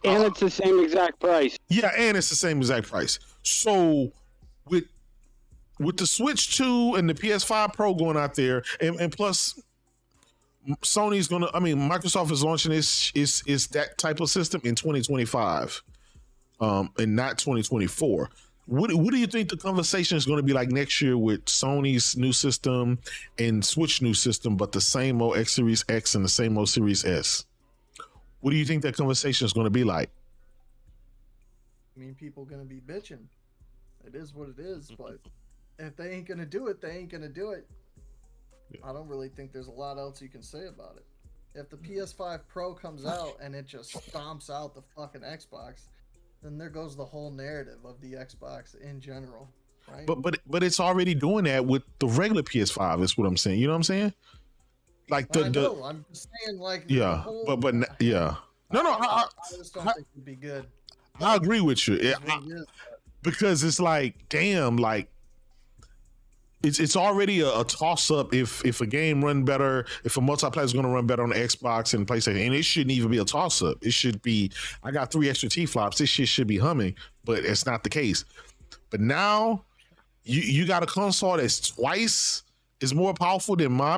and it's the same exact price. Yeah, and it's the same exact price. So with the Switch 2 and the PS5 Pro going out there, and plus Microsoft is launching is that type of system in 2025, and not 2024. What do you think the conversation is going to be like next year with Sony's new system and Switch new system, but the same old X Series X and the same old Series S? What do you think that conversation is going to be like? I mean, people going to be bitching. It is what it is, but if they ain't going to do it, they ain't going to do it. Yeah. I don't really think there's a lot else you can say about it. If the PS5 Pro comes out and it just stomps out the fucking Xbox, then there goes the whole narrative of the Xbox in general, right? But it's already doing that with the regular PS5. Is what I'm saying. You know what I'm saying? Like I'm just saying, like, yeah, yeah. I just don't think it'd be good. I agree with you. Yeah, because it's like, damn, like it's already a toss up if a game run better, if a multiplayer is going to run better on the Xbox and PlayStation, and it shouldn't even be a toss up. It should be, I got 3 extra T-flops. This shit should be humming, but it's not the case. But now you got a console that's twice is more powerful than my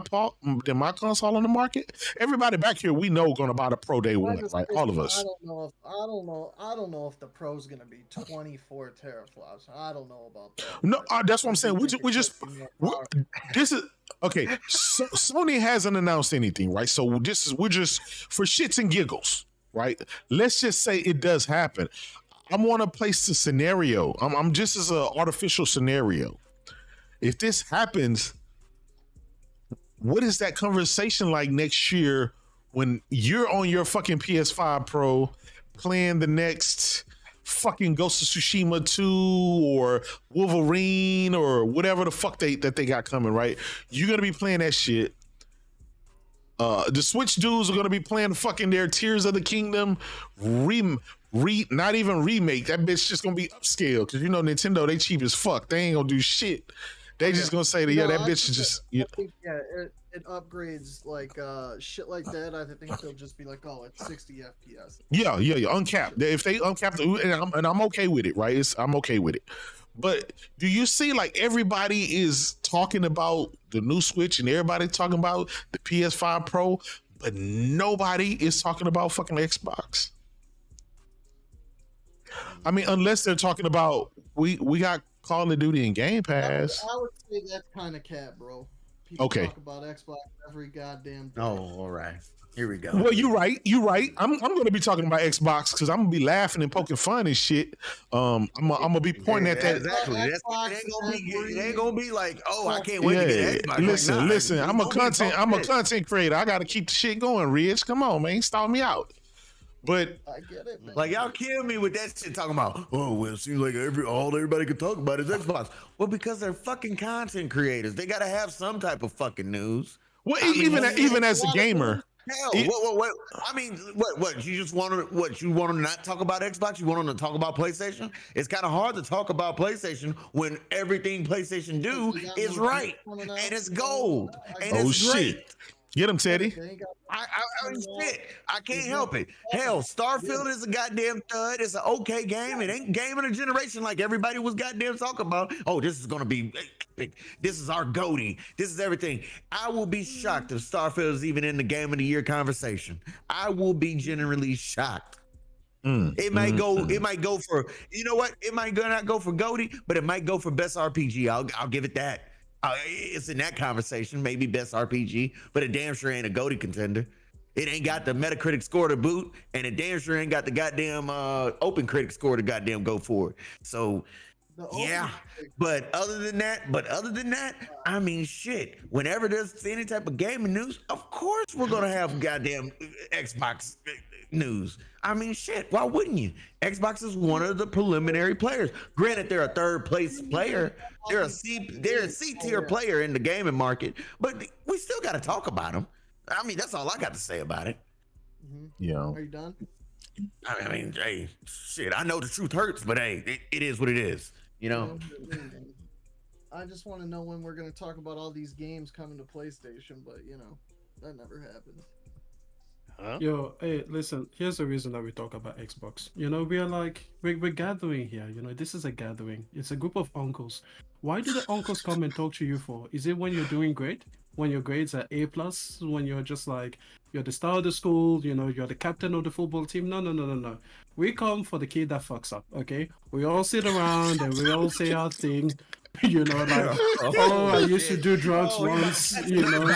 console on the market. Everybody back here, we know, going to buy the Pro day one, right? All of us. I don't know if the Pro's going to be 24 teraflops. I don't know about that. No, that's what I'm saying. This is okay. So, Sony hasn't announced anything, right? So we're just for shits and giggles, right? Let's just say it does happen. I want to place the scenario. I'm just as an artificial scenario. If this happens, what is that conversation like next year when you're on your fucking PS5 Pro playing the next fucking Ghost of Tsushima 2 or Wolverine or whatever the fuck they got coming, right? You're going to be playing that shit. The Switch dudes are going to be playing fucking their Tears of the Kingdom not even remake. That bitch just going to be upscale because, Nintendo, they cheap as fuck. They ain't going to do shit. They just gonna say that that bitch is just. I think it upgrades like shit like that. I think they'll just be like, oh, it's 60 FPS. Yeah, uncapped. If they uncapped, and I'm okay with it, right? I'm okay with it. But do you see like everybody is talking about the new Switch and everybody talking about the PS5 Pro, but nobody is talking about fucking Xbox? I mean, unless they're talking about we got Call of Duty and Game Pass. I would say that's kind of cap, bro. People talk about Xbox every goddamn day. Oh, all right. Here we go. Well, you're right. I'm going to be talking about Xbox because I'm going to be laughing and poking fun and shit. I'm going to be pointing at that. Exactly. It ain't going to be like, oh, I can't wait to get Xbox. Listen. I'm a content creator. I got to keep the shit going, Rich. Come on, man. Stall me out. But I get it, man. Like y'all kill me with that shit talking about, oh, well, it seems like everybody can talk about is Xbox. Well, because they're fucking content creators. They gotta have some type of fucking news. Well, even as a gamer, Hell, what? I mean, what? You just want to? What you want to not talk about Xbox? You want them to talk about PlayStation? It's kind of hard to talk about PlayStation when everything PlayStation do is right and it's gold and it's great. Get him, Teddy. I mean, shit. I can't help it. Hell, Starfield is a goddamn thud. It's an okay game. It ain't game of the generation like everybody was goddamn talking about. Oh, this is gonna be. This is our goatee. This is everything. I will be shocked if Starfield is even in the game of the year conversation. I will be genuinely shocked. It might go. It might go for. You know what? It might not go for goatee, but it might go for best RPG. I'll give it that. It's in that conversation, maybe best RPG, but it damn sure ain't a GOTY contender. It ain't got the Metacritic score to boot, and it damn sure ain't got the goddamn Open Critic score to goddamn go for it. So, yeah. But other than that, I mean, shit. Whenever there's any type of gaming news, of course we're gonna have goddamn Xbox news. I mean, shit. Why wouldn't you? Xbox is one of the preliminary players. Granted, they're a third place player. They're a C tier player in the gaming market, but we still got to talk about them. I mean, that's all I got to say about it. Yeah. Are you done? I mean, hey, shit. I know the truth hurts, but hey, it is what it is. You know. I just want to know when we're going to talk about all these games coming to PlayStation, but you know, that never happens. Huh? Yo, hey, listen, here's the reason that we talk about Xbox. You know, we're gathering here. You know, this is a gathering. It's a group of uncles. Why do the uncles come and talk to you for? Is it when you're doing great? When your grades are A+? When you're just like, you're the star of the school, you know, you're the captain of the football team? No. We come for the kid that fucks up, okay? We all sit around and we all say our thing. You know, like, oh, I used to do drugs once, you know.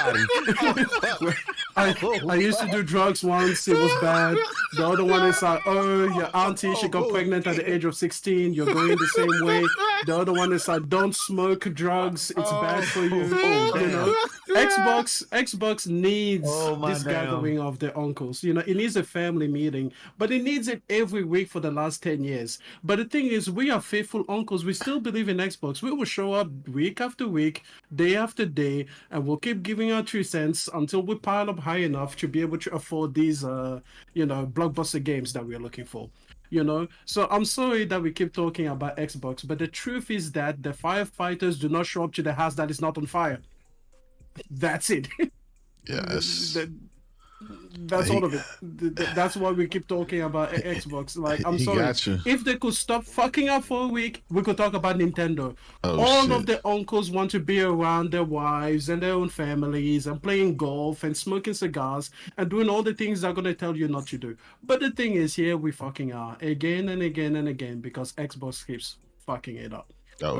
I used to do drugs once, it was bad. The other one is like, oh, your auntie, she got pregnant at the age of 16, you're going the same way. The other one is like, don't smoke drugs, it's bad for you. You know, Xbox needs this gathering of the uncles. You know, it needs a family meeting, but it needs it every week for the last 10 years. But the thing is, we are faithful uncles. We still believe in Xbox. We will show up week after week, day after day, and we'll keep giving our 3 cents until we pile up high enough to be able to afford these, you know, blockbuster games that we're looking for. You know, so I'm sorry that we keep talking about Xbox, but the truth is that the firefighters do not show up to the house that is not on fire. That's it. Yes. That's all of it. That's why we keep talking about Xbox. Like, I'm sorry. If they could stop fucking up for a week, we could talk about Nintendo. All of the uncles want to be around their wives and their own families and playing golf and smoking cigars and doing all the things they're going to tell you not to do. But the thing is, here we fucking are again and again and again because Xbox keeps fucking it up.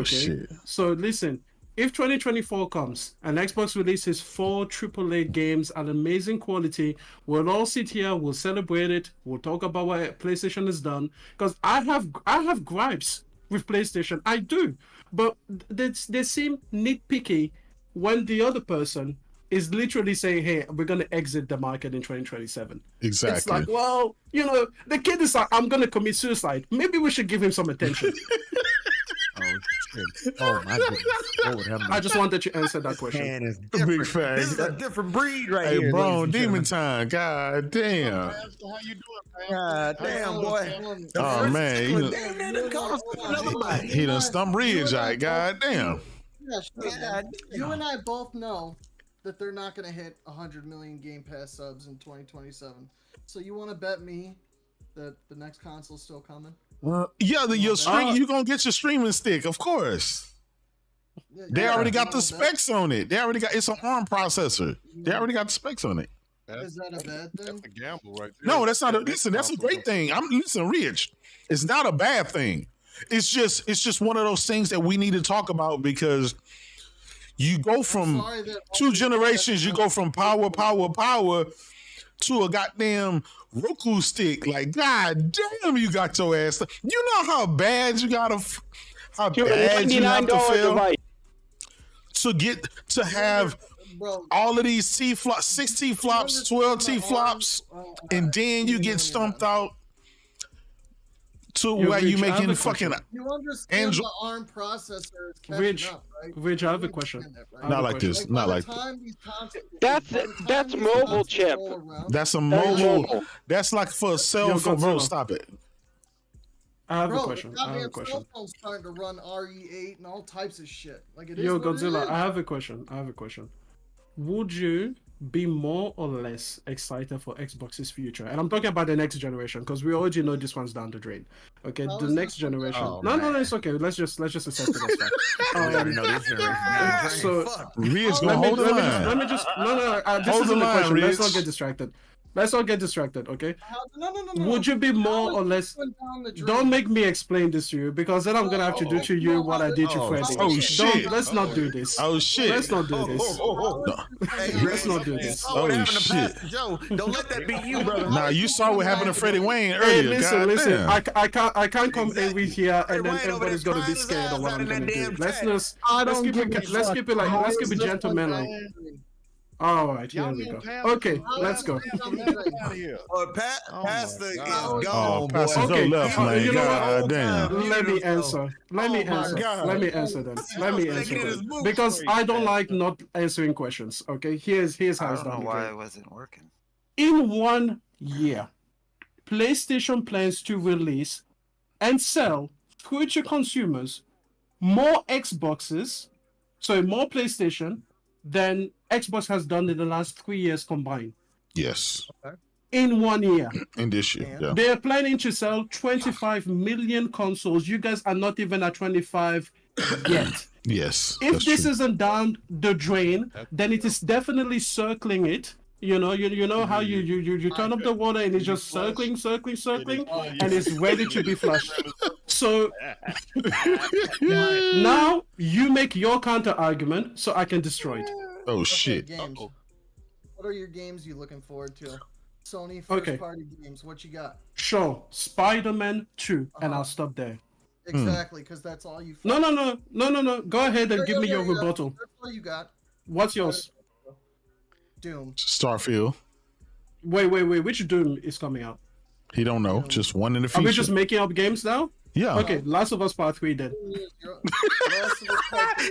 Shit. So listen. If 2024 comes and Xbox releases 4 AAA games at amazing quality, we'll all sit here, we'll celebrate it, we'll talk about what PlayStation has done. Because I have gripes with PlayStation, I do, but they seem nitpicky when the other person is literally saying, "Hey, we're gonna exit the market in 2027." Exactly. It's like, well, you know, the kid is like, "I'm gonna commit suicide. Maybe we should give him some attention." Oh my goodness. I just wanted to answer that question. Man, is big fan. This is a different breed right here. Hey, bro, demon time. God damn. How you doing, man? God damn, boy. Oh, man. He done stumped Ridge. God damn. Yeah, you and I both know that they're not going to hit 100 million Game Pass subs in 2027. So you want to bet me that the next console's still coming? Yeah, your stream, you're gonna get your streaming stick, of course. They already got the specs on it. They already got it's an ARM processor. They already got the specs on it. Is that a bad thing? That's a gamble right there. No, that's not that's a great thing. Listen, Rich. It's not a bad thing. It's just one of those things that we need to talk about because you go from 2 generations, you go from power to a goddamn Roku stick. Like, god damn, you got your ass. You know how bad you gotta have to feel to have all of these T flops, 6 T flops, 12 T flops, and then you get stumped out to where you making fucking You understand Android. the ARM processor is catching up, right? Rich, I have a question. Not like this. Not like That's mobile chip. That's a mobile. That's like for a cell phone. Bro, stop it. I have a question. I have a question. Cell phone's starting to run RE8 and all types of shit. Like it is. Yo, what it Godzilla, is. I have a question. Would you be more or less excited for Xbox's future? And I'm talking about the next generation because we already know this one's down the drain. Okay, the next generation. No, it's okay. Let's just accept it as fact. So Ria's gonna hold the line. Let me just this isn't the question. Let's not get distracted. Okay? No. Would you be more or less? Don't make me explain this to you because then I'm gonna have to do to you what I did to Freddy. Oh shit! Let's not do this. Oh shit! Let's not do this. Let's not do this. Oh shit! Joe, don't let that be you, brother. Nah, you saw what happened to Freddie Wayne Hey, earlier. listen. I can't come every here and then everybody's gonna be scared of what I'm gonna do. Let's keep it gentlemanly. All right, here we go. Okay, let's go. Pastor is Oh, gone, boy. Pastor Joe left, man. You know what? God damn. Let me answer them. Because I don't like not answering questions. Okay, here's how it's I don't done. know why it wasn't working. In 1 year, PlayStation plans to release and sell future consumers more Xboxes, more PlayStation than Xbox has done in the last 3 years combined. Yes. In 1 year. In this year, yeah. They are planning to sell 25 million consoles. You guys are not even at 25 yet. Yes. If this isn't down the drain, then it is definitely circling it. You know how you turn up the water and it's just circling, and it's ready to be flushed. So now you make your counter argument so I can destroy it. Oh shit! What are your games you looking forward to? Sony first party games. What you got? Sure, Spider-Man 2, and I'll stop there. Exactly, because that's all you. No. Go ahead and give me your rebuttal. That's all you got. What's yours? Doom. Starfield. Wait. Which Doom is coming out? He don't know. Just one in the future. Are we just making up games now? Yeah. Okay, Last of Us Part 3 then.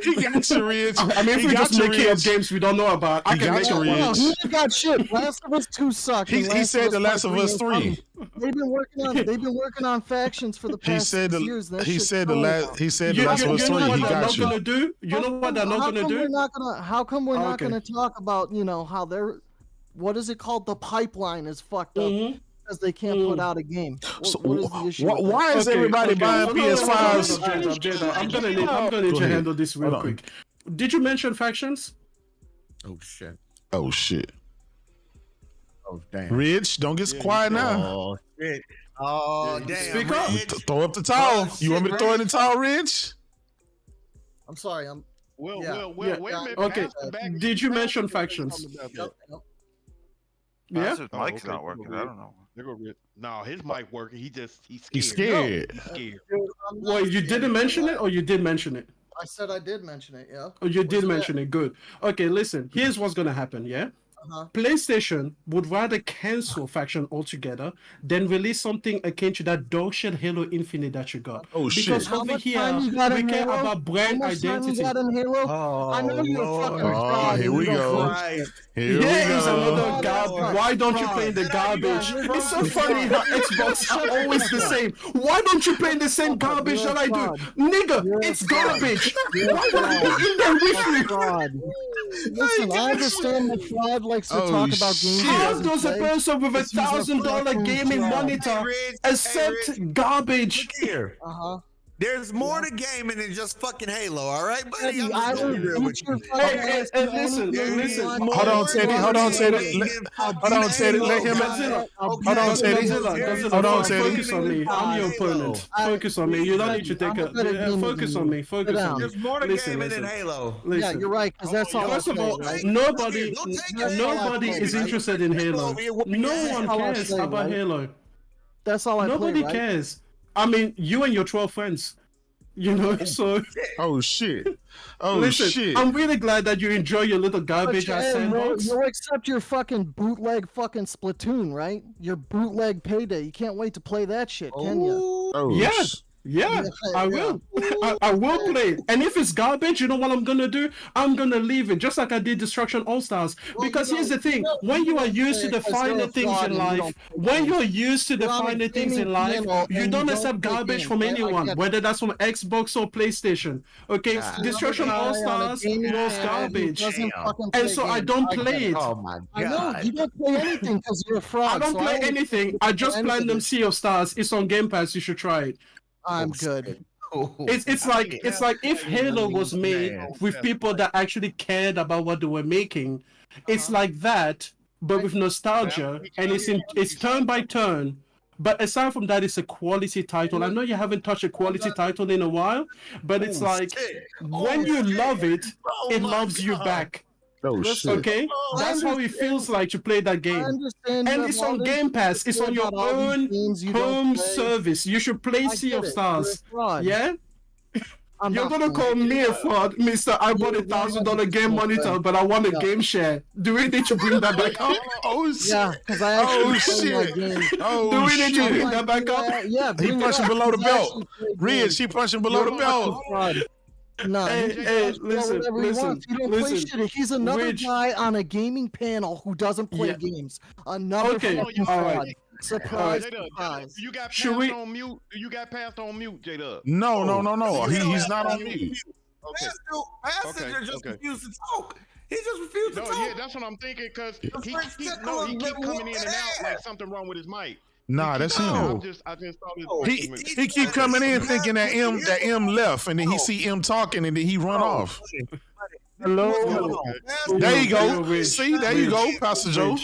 He got you, Rich. I mean, if we're just making up games we don't know about, I can make up No, he got shit. Last of Us 2 sucked. He said The Last of Us 3. They've been working on factions for the past 6 years. He said The Last of Us 3. He got you. You know what they're not gonna do? How come we're not gonna talk about how they're, what is it called? The pipeline is fucked up. Because they can't put out a game. What is the issue? Why is everybody buying PS5s? I'm gonna need to handle this real quick. Did you mention factions? Oh shit. Oh shit. Oh damn. Rich, don't get quiet now. Oh shit. Oh damn. Speak up. Throw up the towel. You want me to throw in the towel, Rich? I'm sorry. Wait a minute. Okay. Did you mention factions? Yeah. Mike's not working. I don't know. No, his mic working. He's scared. He's scared. Well, you didn't mention it, or you did mention it? I said I did mention it. Yeah. Oh, you did mention it. Good. Okay, listen. Here's what's gonna happen. Yeah. PlayStation would rather cancel faction altogether than release something akin to that dog shit Halo Infinite that you got. Oh shit! Because over here we care about brand identity. I know you're fucking fraud. Here we go. Here is another garbage. Why don't you play the garbage? It's so funny how Xbox are always the same. Why don't you play the same garbage that I do? Nigga, it's garbage. Why would I be in there with you? Listen, I understand the fraud likes to talk about games. How does a person with $1,000 gaming monitor accept garbage? Here. There's more to gaming than just fucking Halo, all right, buddy? Hey, listen. Hold on, Teddy. Let him. Hold on, Teddy. Focus on me. I'm your opponent. Focus on me. You don't need to take a. Focus on me. Focus on me. There's more to gaming than Halo. Yeah, you're right. Because that's all. First of all, nobody is interested in Halo. No one cares about Halo. That's all I play. Nobody cares. I mean, you and your 12 friends. You know, so oh shit. Oh listen, shit. I'm really glad that you enjoy your little garbage ass sandbox. You'll accept your fucking bootleg fucking Splatoon, right? Your bootleg Payday. You can't wait to play that shit, can you? Oh yes. Yeah, I will. I will play it. And if it's garbage, you know what I'm gonna do? I'm gonna leave it, just like I did Destruction All Stars. Because here's the thing: when you are used to the finer things in life, when you're used to the finer things in life, you don't accept garbage from anyone, whether that's from Xbox or PlayStation. Okay, Destruction All Stars was garbage, and so I don't play it. Oh my god! I know you don't play anything because you're a fraud. I don't play anything. I just planned Sea of Stars. It's on Game Pass. You should try it. I'm good. It's like if Halo was made with people that actually cared about what they were making. It's like that, but with nostalgia, and it's turn by turn. But aside from that, it's a quality title. I know you haven't touched a quality title in a while, but it's like when you love it, it loves you back. Oh shit. Okay, that's how it feels like to play that game. And it's on Game Pass. It's on your own home service. You should play Sea of Stars. Yeah? You're gonna call me a fraud, Mister. I bought $1,000 game monitor, but I want a game share. Do we need to bring that back up? Oh shit! Yeah, because I actually Do we need to bring that back up? Yeah, he punching below the belt. Ridge, he punching below the belt. No, hey, listen. Play shit. He's another guy on a gaming panel who doesn't play games. Another fucking fraud. Surprise! You got passed on mute. You got passed on mute, J-Dub. No. He's not on mute. Passenger just refused to talk. He just refused to talk. Yeah, that's what I'm thinking. Because he keep coming in and out like something wrong with his mic. Nah, that's him. I just thought he keep coming in thinking that M left, and then he see M talking, and then he run off. Hello. There you go. See, there you go, Pastor Joe.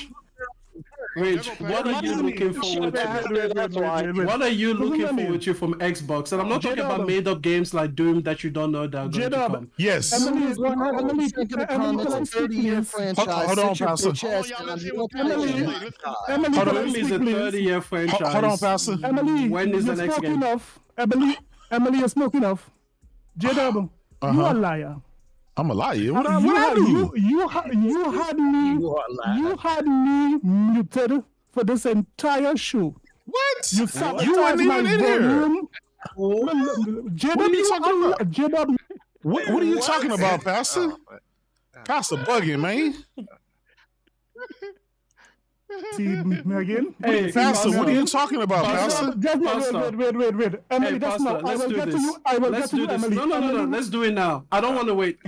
Rich, what are you looking forward to? What are you looking forward to from Xbox? And I'm not talking about made-up games like Doom that you don't know that are going to come. Yes. Emily is 30-year franchise. Hold on, Pastor. Emily is a 30-year franchise. Hold on, Pastor. Emily, when is the next game? Emily, you smoke enough. J-Dub, you a liar. I'm a liar. What you had me muted for this entire show. What? You weren't even in here. What are you talking about? What are you talking about, Pastor? Pastor bugging, man. See me again? Hey, Pastor, what are you talking about, Pastor? Wait. Emily, that's not. I will get to you. Let's do this. No. Let's do it now. I don't want to wait.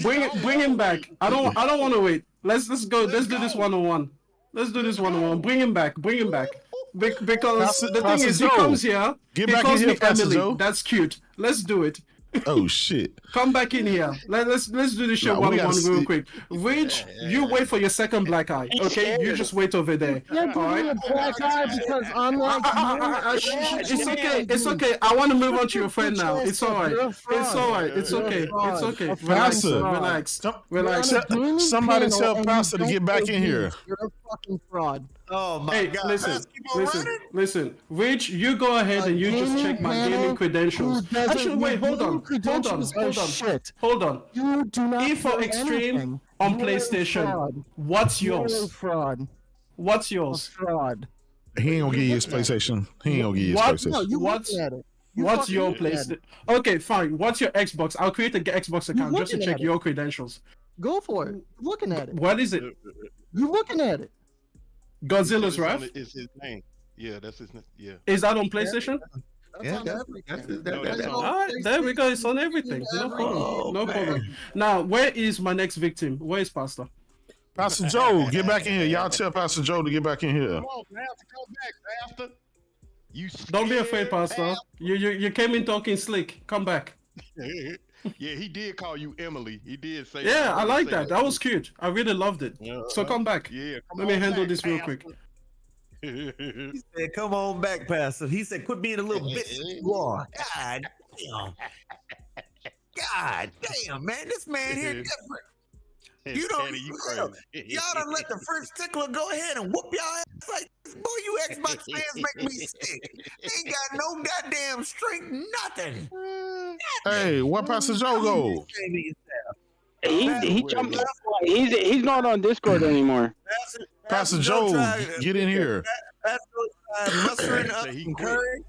Bring him back. I don't want to wait. Let's go. Let's do this 1-on-1. Bring him back. Because the thing is, he comes here. He calls me Emily. That's cute. Let's do it. Oh shit! Come back in here. Let's do this shit 1-on-1 real quick. Rich, you wait for your second black eye. Okay, you just wait over there. All right. Black eye because unlike it's okay. I want to move on to your friend now. It's all right. It's okay. Relax. Somebody tell Pastor to get back in here. You're a fucking fraud. Oh my God! Listen. Rich, you go ahead and you just check my gaming credentials. Actually, wait, hold on. Hold on. You do not. Info Extreme on PlayStation. What's yours? Fraud. What's yours? Fraud. He ain't gonna give you his PlayStation. What's your PlayStation? Okay, fine. What's your Xbox? I'll create an Xbox account just to check your credentials. Go for it. Looking at it. What is it? You looking at it? Godzilla's Wrath? Is his name. Yeah, that's his name. Yeah. Is that on PlayStation? Yeah, all right, there we go. It's on everything. No problem. Now, where is my next victim? Where is Pastor? Pastor Joe, get back in here. Y'all tell Pastor Joe to get back in here. Come on, Pastor, come back, Pastor. Don't be afraid, Pastor. You came in talking slick. Come back. Yeah, he did call you Emily. He did say. Yeah, I like that. That was cute. I really loved it. So come back. Yeah, let me handle this real quick. He said, "Come on back, Pastor." He said, "Quit being a little bitch." God damn, man, this man here different. You don't. Y'all done let the French tickler go ahead and whoop y'all ass like Boy, you Xbox fans make me sick. They ain't got no goddamn strength, nothing. Hey, where Pastor Joe go? He jumped off. He's not on Discord anymore. Pastor Joe, get in here. Mustering up some courage.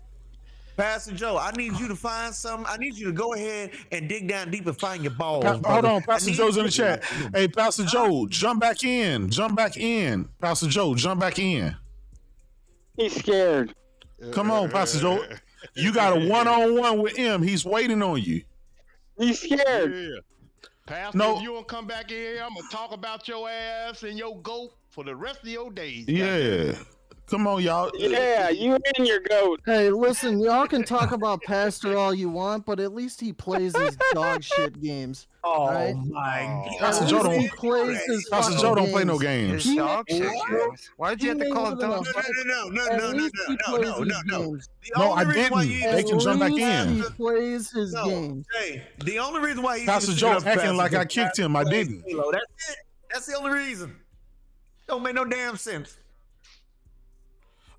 Pastor Joe, I need you to find something. I need you to go ahead and dig down deep and find your balls. Hold on, Pastor Joe's in the chat. Hey, Pastor Joe, jump back in. Jump back in. Pastor Joe, jump back in. He's scared. Come on, Pastor Joe. You got a one-on-one with him. He's waiting on you. He's scared. Yeah. Pastor, if you don't come back in here, I'm going to talk about your ass and your goat for the rest of your days. Yeah. Come on, y'all. Yeah, you and your goat. Hey, listen, y'all can talk about Pastor all you want, but at least he plays his dog shit games. Oh right? my God! Pastor Joe don't play no games. Dog shit games. Why'd you have to call it dog? No. No, I didn't. They can jump back in. He plays his games. Hey, the only reason why Pastor Joe acting like I kicked him, I didn't. That's it. That's the only reason. Don't make no damn sense.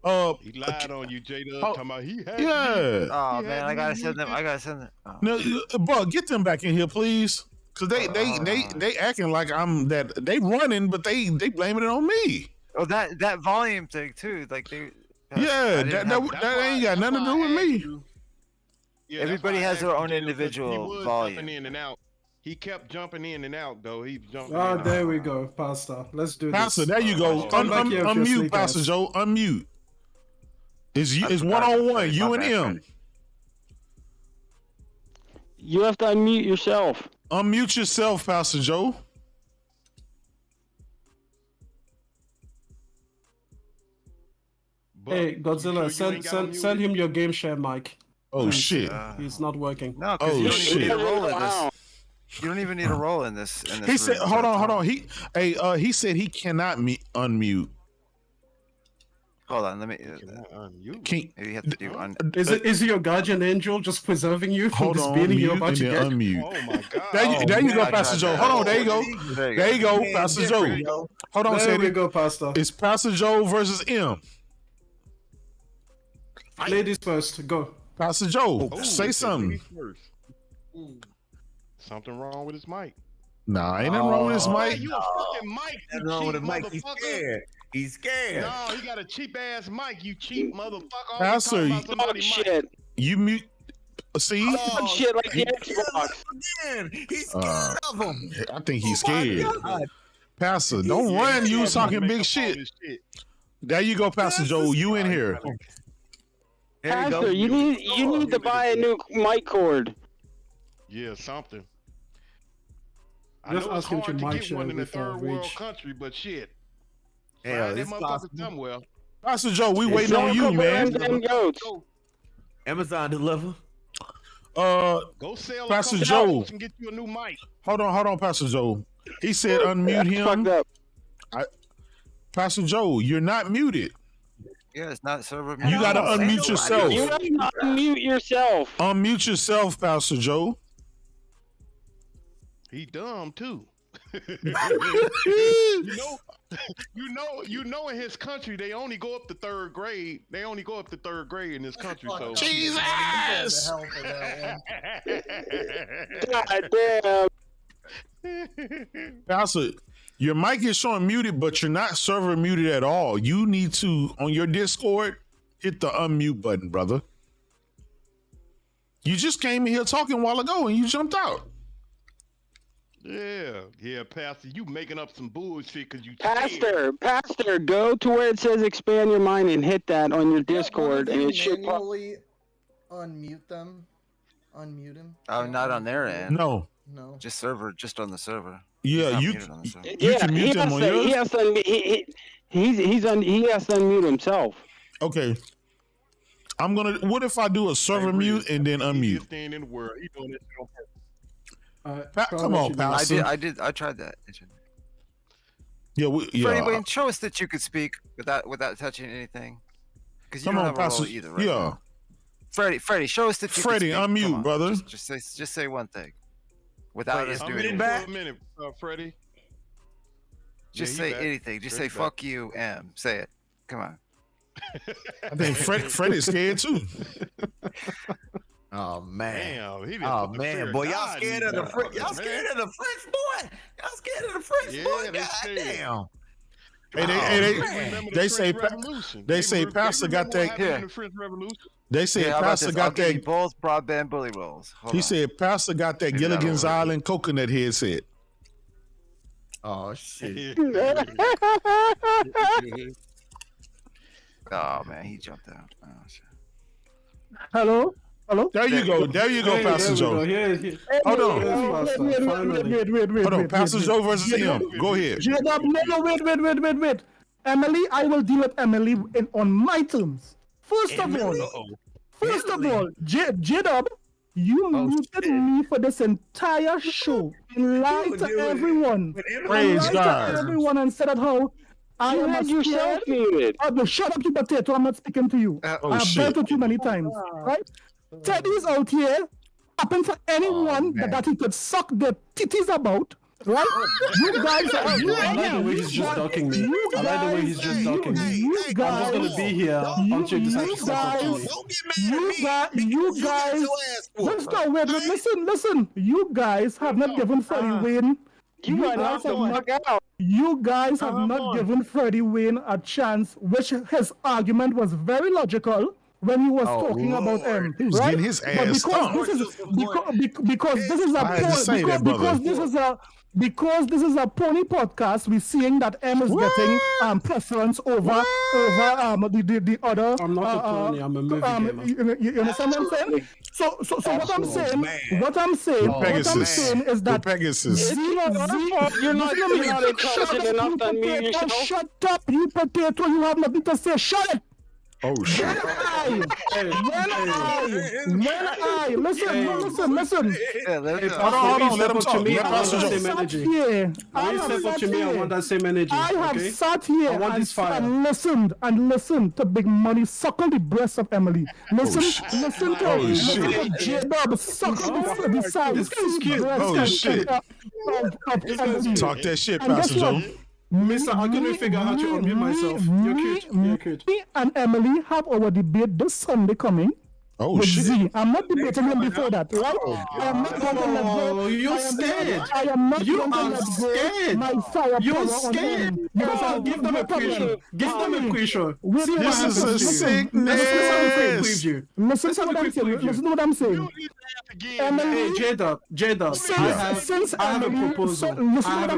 He lied on you, J-Dub. Talking about he had Yeah. Oh man, I gotta send them. Oh. No, bro, get them back in here, please. Cause they acting like I'm that they running, but they blaming it on me. Oh, that volume thing too. Like they. Yeah, that ain't got nothing to do with me. Yeah, everybody has their own individual volume. In and out. He kept jumping in and out though. He jumped. Oh, there we go, Pastor. Let's do Pastor, this. there you go. Unmute, Pastor Joe. Unmute. It's one-on-one, you and him. You have to unmute yourself. Unmute yourself, Pastor Joe. Hey, Godzilla, send him your game share mic. Oh shit! He's not working. No, because you don't even need a role in this. You don't even need a role in this. He said, "Hold on." He said he cannot unmute. Hold on, let me. Maybe you have to do Is it your guardian angel just preserving you from this beating you're about to get? Unmute. Oh my God! There you go, Pastor Joe. Hold on, there you go. There you go, Pastor Joe. Hold on, there we go, Pastor. It's Pastor Joe versus M. Ladies first, go. Pastor Joe, say something. Something wrong with his mic. Nah, ain't nothing wrong with his mic. You a fucking mic, you cheap motherfucker. He's scared. No, he got a cheap ass mic, you cheap motherfucker. Pastor, shit. You mute. See? Shit like the Xbox. He's scared of him. I think he's scared. Pastor, don't run. You was talking big shit. There you go, Pastor Joe. You in here. Pastor, you need to buy a new mic cord. Yeah, something. Just ask him to mic get share one in a before third world reach. country, but shit. Hell, that motherfucker somewhere. Pastor Joe, we waiting on you, man. Amazon deliver. Go sell Pastor a couple Joe. dollars and get you a new mic. Hold on, Pastor Joe. He said unmute him. Pastor Joe, you're not muted. Yeah, it's not server. You gotta unmute yourself. You have to unmute yourself. Unmute yourself, Pastor Joe. He dumb too. you know, in his country they only go up to third grade. They only go up to third grade in this country. So Jesus. God damn. Pastor, your mic is showing muted, but you're not server muted at all. You need to, on your Discord, hit the unmute button, brother. You just came in here talking a while ago and you jumped out. Yeah, Pastor, you making up some bullshit because you. Pastor, go to where it says expand your mind and hit that on your Discord, and it should manually unmute them. Unmute him. Oh, not on their end. No. Just on the server. Yeah, you can mute them on yours. He has to unmute himself. Okay. What if I do a server mute and then unmute? Thing in the world. He doing this on purpose. Come on, Pastor. I tried that. Yeah, Freddie, Wayne, show us that you could speak without touching anything. Because you don't have a role either, right? Yeah. Freddie, show us that you Freddie, can speak. unmute, brother. Just say one thing. Without us doing it. Back. A minute, Freddie. Just say anything. Just say fuck you, M. Say it. Come on. I think Fred is scared too. Oh man! Damn, oh man, boy, y'all scared of the French? Y'all scared of the French boy? Y'all scared of the French boy? God damn! They say Pastor got that. Yeah. French Revolution. They say Pastor got that. Both broadband bully rolls. He said Pastor got that Gilligan's Island coconut headset. Oh shit! Oh man, he jumped out. Oh shit. Hello. There you go, Pastor Joe. Hold on. Hold on, Pastor Joe versus him. Go ahead. Wait. Emily, I will deal with Emily on my terms. First of all, J-Dub, you muted me for this entire show. You lied to everyone. Praise God. Everyone and said how I am a yourself muted. Shut up, you potato. I'm not speaking to you. I've dealt with you many times, right? Teddy's out here, happen for anyone that he could suck their titties about, right? You guys are. I like the way he's just ducking me. I like the way he's just ducking me. I'm just gonna be here until you decide to suck to me. You guys. Listen. You guys have not given Freddie Wayne. You guys have not given Freddie Wayne a chance, which his argument was very logical. When he was talking about him, he was right? getting his ass because this is a pony podcast, we're seeing that M is getting preference over the other. I'm not a pony. I'm a movie gamer. You understand what I'm saying? So what I'm saying is that Pegasus. You're not intelligent enough to unmute yourself. Shut up, you potato! You have nothing to say. Shut it. Oh shit! When I listen. Hold on. Let him talk. I want that same energy. I have sat here and listened to Big Money suckle the breast of Emily. Listen to J-Bob suckle the size. Oh shit! Talk that shit, Pastor Joe. Mister, I couldn't figure out how to unmute myself. You're cute. Me and Emily have our debate this Sunday coming. Oh shit! Z. I'm not debating him before that, right? I am not going to let go. You're scared. I am not going to let go. My fire. You're scared. Give them a pressure. Give them a pressure. This is a sickness. Listen to what I'm saying. Hey, J-Dub, I have a proposal. Listen what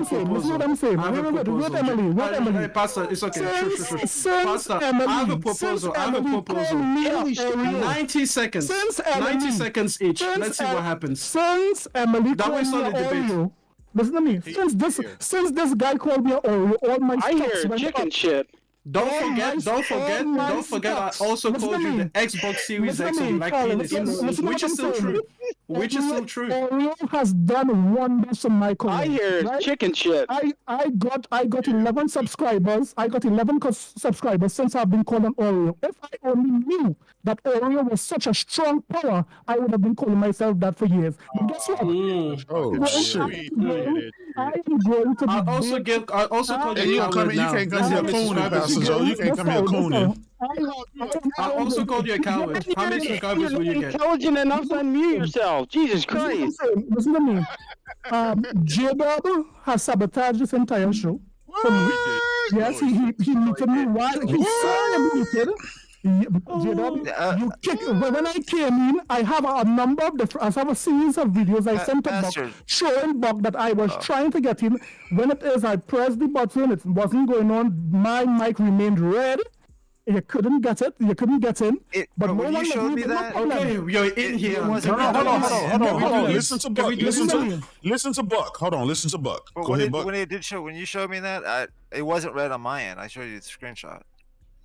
I'm saying. Wait, Emily. Hey, Pastor, it's okay. Sure. Pastor, I have a proposal. 90 seconds. 90 seconds each. Let's see what happens. Since Emily that way, the debate. Listen to me. Since this guy called me Oreo, all my I hear chicken shit. Don't forget. I also called you the Xbox Series X of Black Penis, which is still true. Oreo has done wonders on my career. I hear chicken shit. I got 11 subscribers. I got 11 subscribers since I've been calling Oreo. If I only knew that Oreo was such a strong power, I would have been calling myself that for years. But guess what? Oh shit! I am going to. I also called you. You can't come here cooning, Pastor Joe. You can't come here cooning. I also called you a coward. How many subscribers will you get? Intelligent enough to unmute yourself. Jesus Christ! Listen to me. J-Bob has sabotaged this entire show. Yes, he muted me while he saw me muted. You kick, when I came in, I have a number of I have a series of videos I sent to Buck showing Buck that I was trying to get in. When it is, I pressed the button, it wasn't going on. My mic remained red. You couldn't get it. You couldn't get in. But when you showed me that, okay, you're in here. Hold on. Listen to Buck. Listen to Buck. Hold on. Listen to Buck. Go ahead, Buck. When you showed me that, it wasn't red on my end. I showed you the screenshot.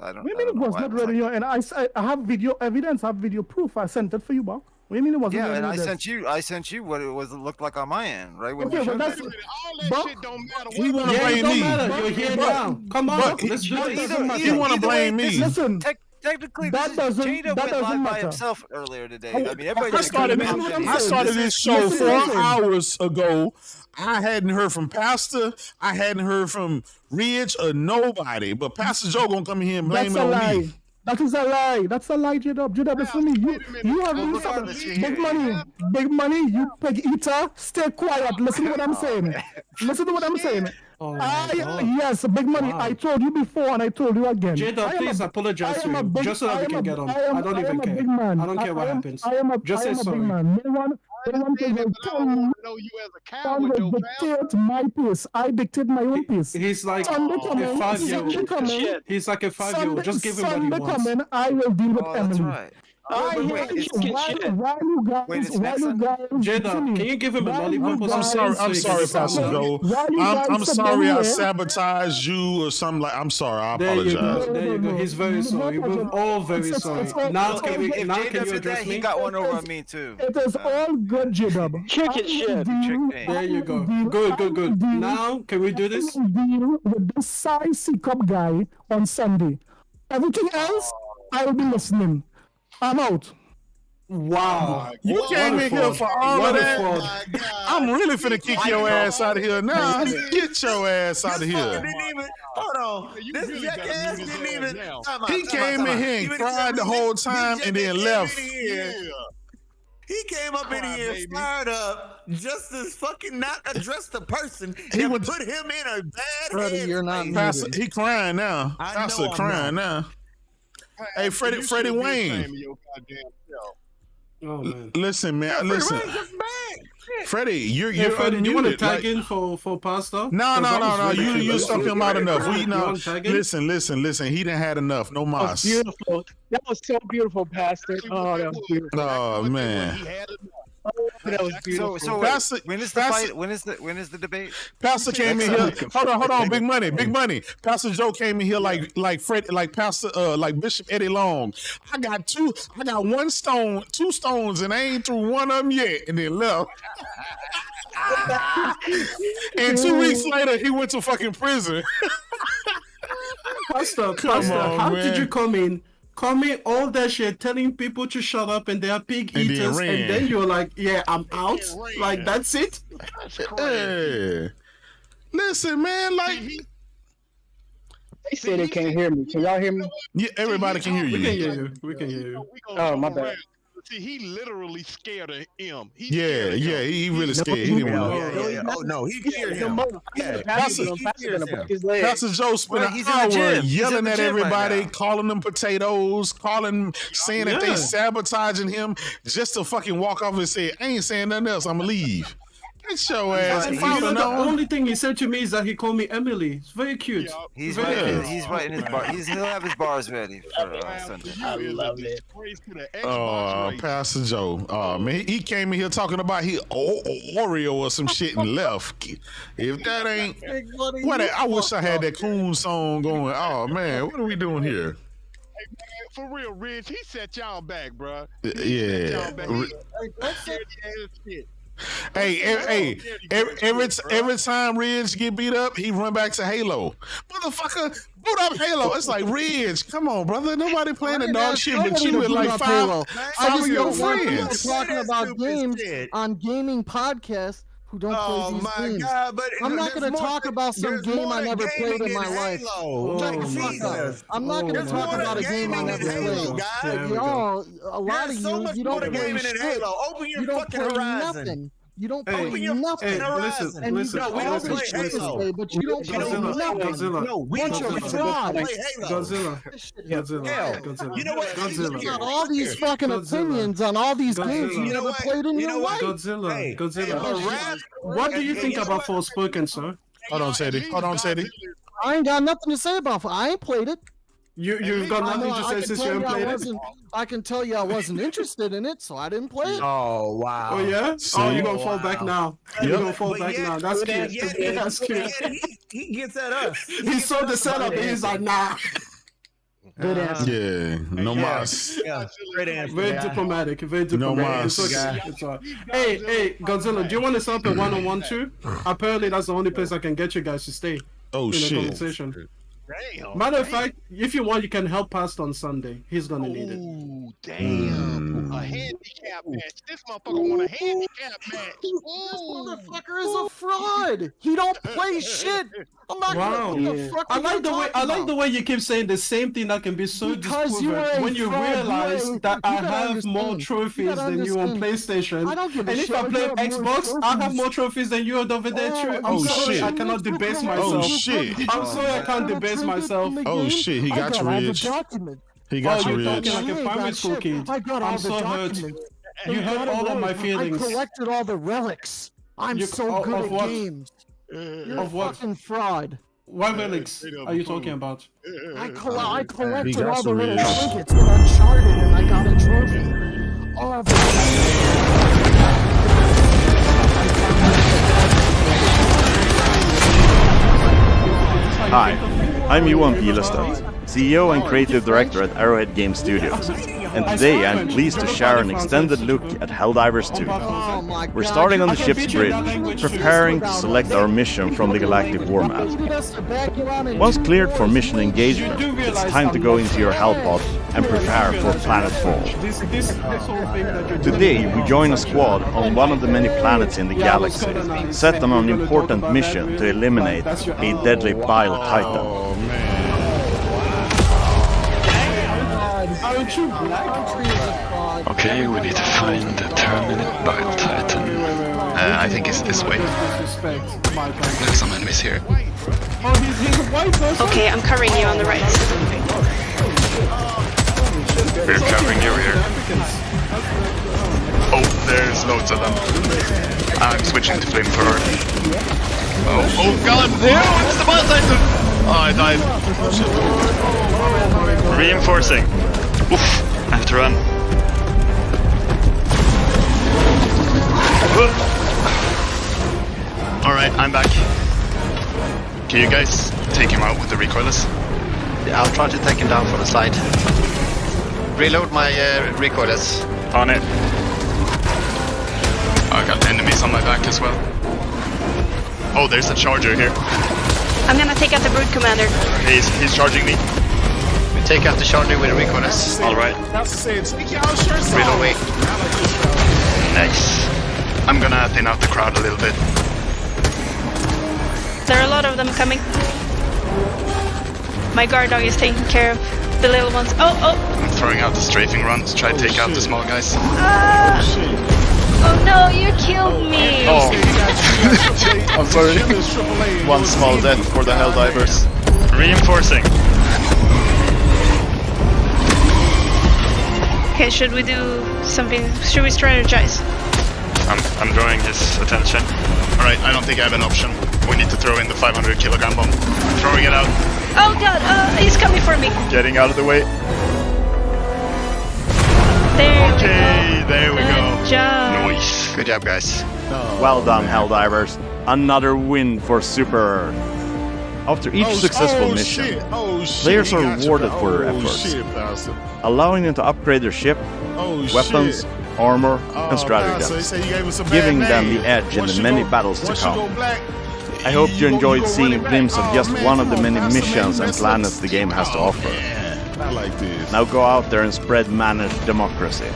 Maybe it was not ready, and I have video evidence, I have video proof. I sent it for you, Buck. What do you mean it wasn't? Yeah, and I sent you what it looked like on my end, right? When okay, you but that's Buck, shit don't matter. He want to blame me. You're here now. Come on, let's do it. He want to blame me. Listen. Technically, that doesn't matter. By himself earlier today. I mean, everybody. I started this show 4 hours ago. I hadn't heard from Pastor. I hadn't heard from Ridge or nobody. But Pastor Joe gonna come in here and blame it on me. That is a lie. That's a lie, J-Dub. J-Dub, listen to me. You have big money. You peg eater. Stay quiet. Listen to what I'm saying. Listen to what I'm saying. Yes, big money. I told you before and I told you again. Jada, please apologize to him. Just so that we can get on. I don't even care. I don't care what happens. Just say sorry. I don't know you as a coward, Joe. Dictate my pace. I dictate my own pace. He's like a 5-year-old. He's like a 5-year-old. Just give him what he wants. I will deal with Emily. That's right. Why you guys? Jada, can you give him a lollipop? I'm sorry, Pastor Joe. I'm sorry I sabotaged you or something like. I'm sorry. I apologize. There you go. He's very sorry. We're all very sorry. Now can you address me? He got one over on me too. It is all good, J-Dub. Chicken shit. There you go. Good. Now can we do this? Deal with this size C-cup guy on Sunday. Everything else, I will be listening. I'm out. Wow. You came in here for all of that. I'm really finna kick your ass out of here now. Get your ass out of here. Hold on. This jackass didn't even. He came in here and cried the whole time and then left. He came up in here fired up just to fucking not address the person and put him in a bad Brother, you're not Pastor, he crying now. Pastor crying now. Hey, Freddie Wayne. Oh, man. Listen, man. Listen. Freddie, you're Freddie, you want to tag in for Pastor? No. You stuck him out enough. Listen. He didn't had enough. No mas. Beautiful. That was so beautiful, Pastor. Oh, that was beautiful. Oh man. That was beautiful. So Pastor, when is the fight? When is the debate? Pastor came in here. Hold on, big money. Pastor Joe came in here like Pastor like Bishop Eddie Long. I got one stone, 2 stones, and I ain't through one of them yet, and then left. And 2 weeks later, he went to fucking prison. Pastor, how did you come in all that shit, telling people to shut up and they are pig eaters, and then you're like, yeah, I'm out. Like, that's it? Hey. Listen, man, like... They say they can't hear me. Can y'all hear me? Yeah, everybody can hear you. We can hear you. Oh, my bad. See, he literally scared of him. He really scared. He didn't want to. Oh, no, he scared him. Pastor Joe spent an hour yelling at everybody, calling them potatoes, saying that they sabotaging him just to fucking walk off and say, I ain't saying nothing else, I'm going to leave. Get your ass. The only thing he said to me is that he called me Emily. It's very cute. He's writing his bar. He'll have his bars ready for Sunday. I love it. Pastor Joe. Man, he came in here talking about Oreo or some shit and left. If that ain't I wish I had that Coon song going. Oh man, what are we doing here? For real, Ridge, he set y'all back, bro. Yeah. Hey, every time Ridge get beat up, he run back to Halo. Motherfucker, boot up Halo. It's like, Ridge, come on, brother. Nobody playing the dog shit but you with like five of your friends. Talking about games on gaming podcasts who don't play these games. God, but I'm not going to talk about some game I never played in my life. I'm not going to talk about a game I never played. Y'all, a lot of you don't play shit. You don't play nothing. You don't play nothing. Listen. We don't play Halo. But you don't play nothing. No, we don't play Halo. Godzilla. You know what? You got all these fucking opinions on all these games you never played in your life. Godzilla. What do you think about Forspoken, sir? Hold on, Teddy. I ain't got nothing to say about it. I ain't played it. You've got nothing to say since you haven't played it? I can tell you I wasn't interested in it, so I didn't play it. Oh, wow. Oh, yeah? You're going to fall back now. You're going to fall back now. That's cute. That's cute. He gets at us. He saw the setup and he's like, nah. Good answer. Yeah, no mas. Great answer. Very diplomatic. No mas. It's all right. Hey, Godzilla, do you want to set up a one-on-one too? Apparently, that's the only place I can get you guys to stay. Oh, in shit. A conversation. Damn. Matter of fact, if you want, you can help Past on Sunday. He's gonna need it. Ooh, damn. A handicap match. This motherfucker want a handicap match. This motherfucker is a fraud. He don't play shit. I'm not gonna. What the fuck I like the way you keep saying the same thing that can be so disproven when you realize that I have more trophies than you on PlayStation. I don't give a and shit. if I play Xbox, I have more trophies than you over there too. I'm sorry, shit. I cannot debase myself. Oh shit. I'm sorry, I can't debase myself. Oh shit, he got you, Rich. He got you, you're Rich. talking like a primary school kid. I got all I'm the so hurt. documents. You hurt all of my feelings. I collected all the relics. I'm so good at games. You're a fucking fraud. What relics are you talking about? I collected all the little trinkets with Uncharted and I got a trophy. All of Hi, I'm Johan Pilestad, CEO and Creative Director at Arrowhead Game Studios. And today I'm pleased to share an extended look at Helldivers 2. We're starting on the ship's bridge, preparing to select our mission from the Galactic War map. Once cleared for mission engagement, it's time to go into your hell pod and prepare for planetfall. Today we join a squad on one of the many planets in the galaxy, set on an important mission to eliminate a deadly bile titan. Okay, we need to find the terminate bile titan. I think it's this way. There's some enemies here. Okay, I'm covering you on the right. We're covering you here. Oh, there's loads of them. I'm switching to flamethrower. Oh god! No, it's the bile titan! Oh, I died. Reinforcing. Oof, I have to run. Alright, I'm back. Can you guys take him out with the recoilless? Yeah, I'll try to take him down from the side. Reload my recoilless. On it. I got enemies on my back as well. Oh, there's a charger here. I'm gonna take out the brood commander. He's charging me. We take out the charger with the recoilless. Alright. Reload me. Nice. I'm gonna thin out the crowd a little bit. There are a lot of them coming. My guard dog is taking care of the little ones. Oh! I'm throwing out the strafing runs, try to take out the small guys. Oh no, you killed me! Oh. I'm sorry. One small death for the Helldivers. Reinforcing. Okay, should we do something? Should we strategize? I'm drawing his attention. Alright, I don't think I have an option. We need to throw in the 500 kilogram bomb. Throwing it out. Oh god, he's coming for me. Getting out of the way. There we go. Good job. Nice. Good job, guys. Well done, Helldivers. Another win for Super Earth. After each successful mission, players are rewarded for their efforts, allowing them to upgrade their ship, weapons, armor, and stratagems, giving them the edge in the many battles to come. I hope you enjoyed seeing a glimpse of just one of the many missions and planets the game has to offer. Now go out there and spread managed democracy.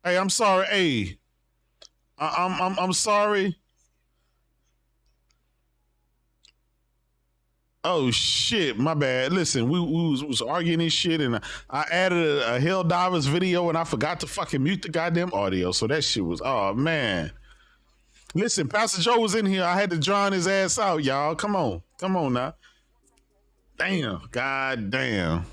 Hey, I'm sorry. Hey, I'm sorry. Oh shit, my bad. Listen, we was arguing this shit, and I added a Helldivers video, and I forgot to fucking mute the goddamn audio. So that shit was, oh man. Listen, Pastor Joe was in here. I had to drown his ass out, y'all. Come on now. Damn, god damn.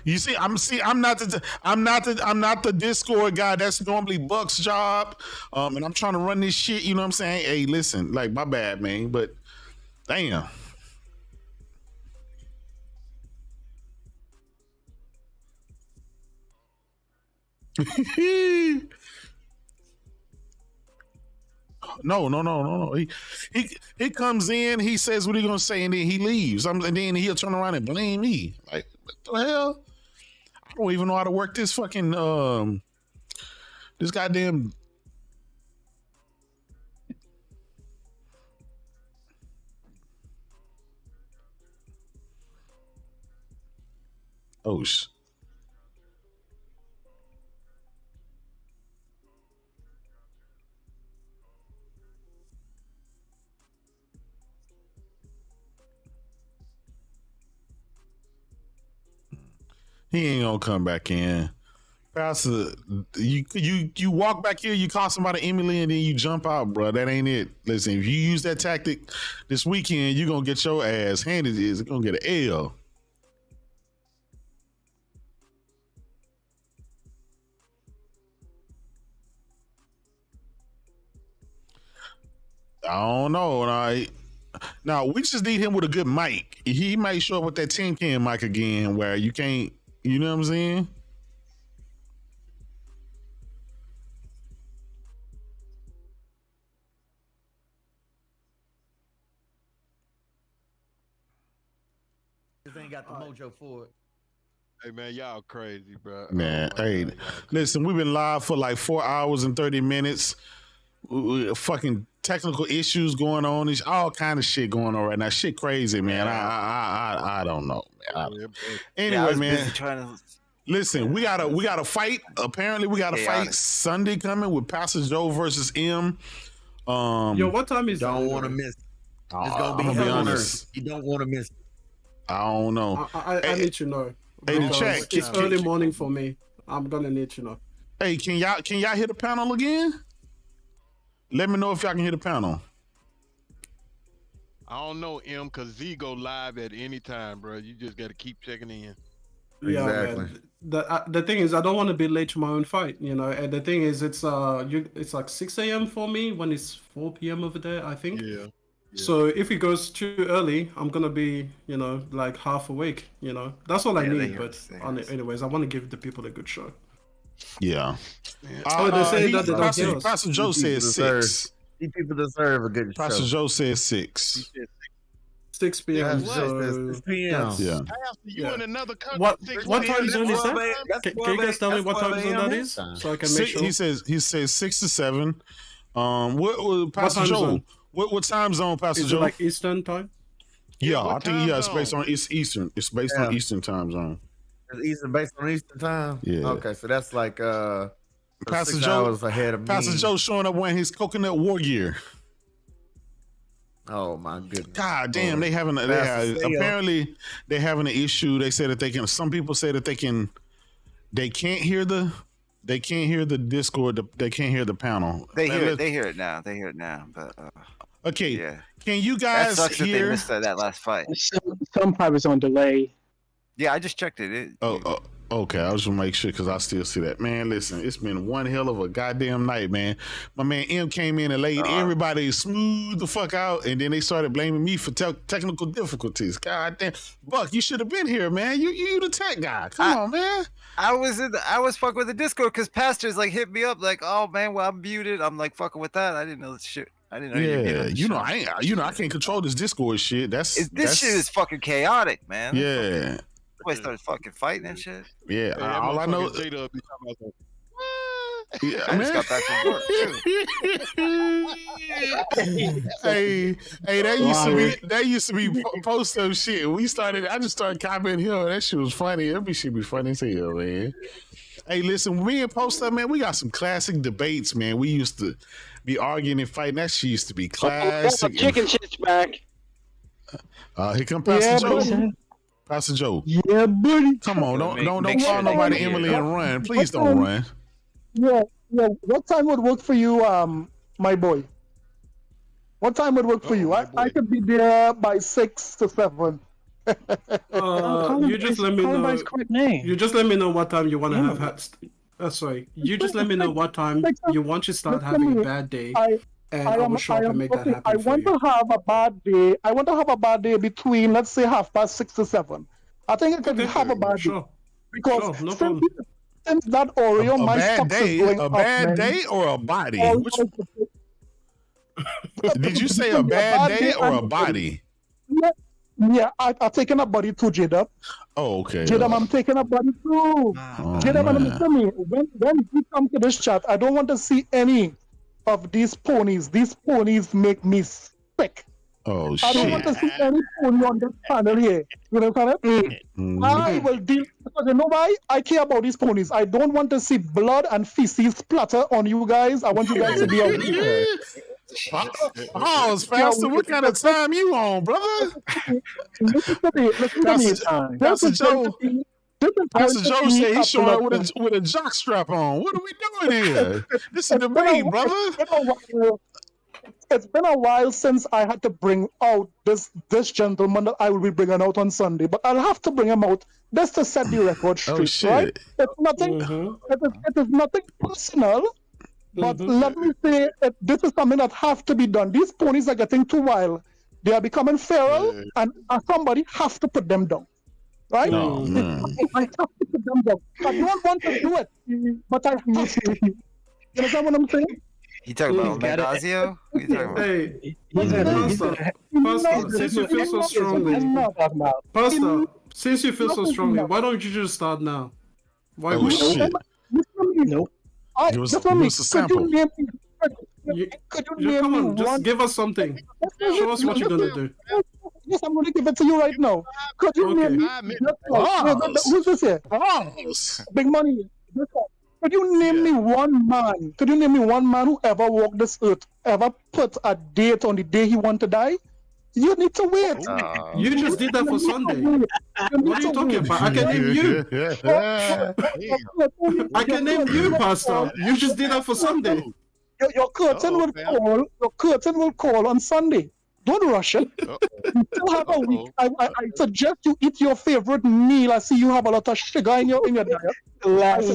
You see, I'm not the Discord guy. That's normally Buck's job. And I'm trying to run this shit. You know what I'm saying? Hey, listen, like my bad, man. But damn. No. He comes in, he says what he gonna say, and then he leaves. And then he'll turn around and blame me. Like, what the hell? I don't even know how to work this fucking this goddamn. Oh sh. He ain't gonna come back in. Pastor, you walk back here, you call somebody Emily, and then you jump out, bro. That ain't it. Listen, if you use that tactic this weekend, you're gonna get your ass handed. Is gonna get an L. I don't know. All right. Now we just need him with a good mic. He might show up with that tin can mic again, where you can't. You know what I'm saying? Just ain't got the mojo for it. Hey man, y'all crazy, bro. Man, hey, listen, we've been live for like 4 hours and 30 minutes. Fucking technical issues going on. There's all kind of shit going on right now. Shit crazy, man. I don't know, man. Anyway, man. Listen, we got a fight. Apparently, we got a fight Sunday coming with Pastor Joe versus M. Yo, what time is? Don't want to miss. It's gonna be honest. You don't want to miss. I don't know. I need to know. Hey, the chat. It's early morning for me. I'm gonna need to know. Hey, can y'all hit the panel again? Let me know if y'all can hit the panel. I don't know, M, because Z go live at any time, bro. You just got to keep checking in. Yeah, exactly. Man. The thing is, I don't want to be late to my own fight, you know. And the thing is, it's like 6 a.m. for me when it's 4 p.m. over there, I think. Yeah. So if it goes too early, I'm gonna be, you know, like half awake. You know, that's all I need. But anyways, I want to give the people a good show. Yeah. They say that Pastor Joe says 6. These people deserve a good show. Pastor Joe says 6. 6 p.m. Yeah, so 6 p.m. Yeah. You in another country? What time zone is that? Can you guys tell me what time zone that is, so I can make sure? He says 6 to 7. What Pastor Joe? What time zone, Pastor Joe? Is it like Eastern time? Yeah, I think it's based on Eastern. It's based on Eastern time zone. It's Eastern based on Eastern time. Yeah. Okay, so that's like Pastor 6 Joe hours ahead of me. Pastor Joe showing up wearing his coconut war gear. Oh my goodness! God damn, apparently they're having an issue. They said that some people say that they can't hear the Discord. They can't hear the panel. They hear it now. But okay, yeah. Can you guys that sucks hear? That they missed that last fight. Some part was on delay. Yeah, I just checked it. Okay, I was just make sure because I still see that. Man, listen, it's been one hell of a goddamn night, man. My man M came in and laid everybody smooth the fuck out, and then they started blaming me for technical difficulties. God damn, Buck, you should have been here, man. You the tech guy. Come on, man. I was fucking with the Discord because pastors like hit me up like, oh man, well I'm muted. I'm like fucking with that. I didn't know this shit. I didn't know. Yeah, I can't control this Discord shit. This shit is fucking chaotic, man. Yeah. Everybody started fucking fighting and shit. Yeah, all I know. Yeah, I just got back from work too. hey, that used to be post up shit. I just started commenting here. That shit was funny. That shit be funny as hell, man. Hey, listen, me and Post Up, man, we got some classic debates, man. We used to be arguing and fighting. That shit used to be classic. Chicken shit's back. Here come Pastor Joe. Buddy. Pastor Joe. Yeah, buddy. Come on, don't call nobody Emily and run. Please don't run. Yeah. What time would work for you, my boy? What time would work for you? I could be there by 6 to 7. You just let me know. You just let me know what time you want to have. Sorry. You just let me know what time you want to start having a bad day, and I will show up and make that happen. I want to have a bad day. I want to have a bad day between, let's say, 6:30 to 7. I think I could have a bad day because since that Oreo, my stock is going up. A bad day or a body? Did you say a bad day or a body? Yeah, I'm taking a body too, J-Dub. Oh, okay. J-Dub, I'm taking a body too. J-Dub, listen to me. When you come to this chat, I don't want to see any of these ponies. These ponies make me sick. Oh, shit. I don't want to see any pony on this panel here. You know what I'm saying? I will deal with Because you know why? I care about these ponies. I don't want to see blood and feces splatter on you guys. I want you guys to be out. Pause, Pastor. What kind of time you on, brother? Listen to me. Pastor Joe. Pastor Joe said he's showing up with a jock strap on. What are we doing here? This is a debate, brother. It's been a while since I had to bring out this gentleman that I will be bringing out on Sunday, but I'll have to bring him out just to set the record straight, right? It's nothing. It is nothing personal, but let me say that this is something that has to be done. These ponies are getting too wild. They are becoming feral, and somebody has to put them down. Right? No, I have to put them down. I don't want to do it, but I have to. You understand what I'm saying? You talking about Megazio? What are you talking about? Pastor, since you feel so strongly, Pastor, since you feel so strongly, why don't you just start now? Why? Oh shit! Nope. Give us a sample. Come on, just give us something. Show us what you're gonna do. Yes, I'm going to give it to you right now. Could you name me? Who's this here? Big money. Could you name me one man? Could you name me one man who ever walked this earth, ever put a date on the day he want to die? You need to wait. You just did that for Sunday. What are you talking about? I can name you. I can name you, Pastor. You just did that for Sunday. Your curtain will call. Your curtain will call on Sunday. Don't rush it. You still have a week. I suggest you eat your favorite meal. I see you have a lot of sugar in your diet. Your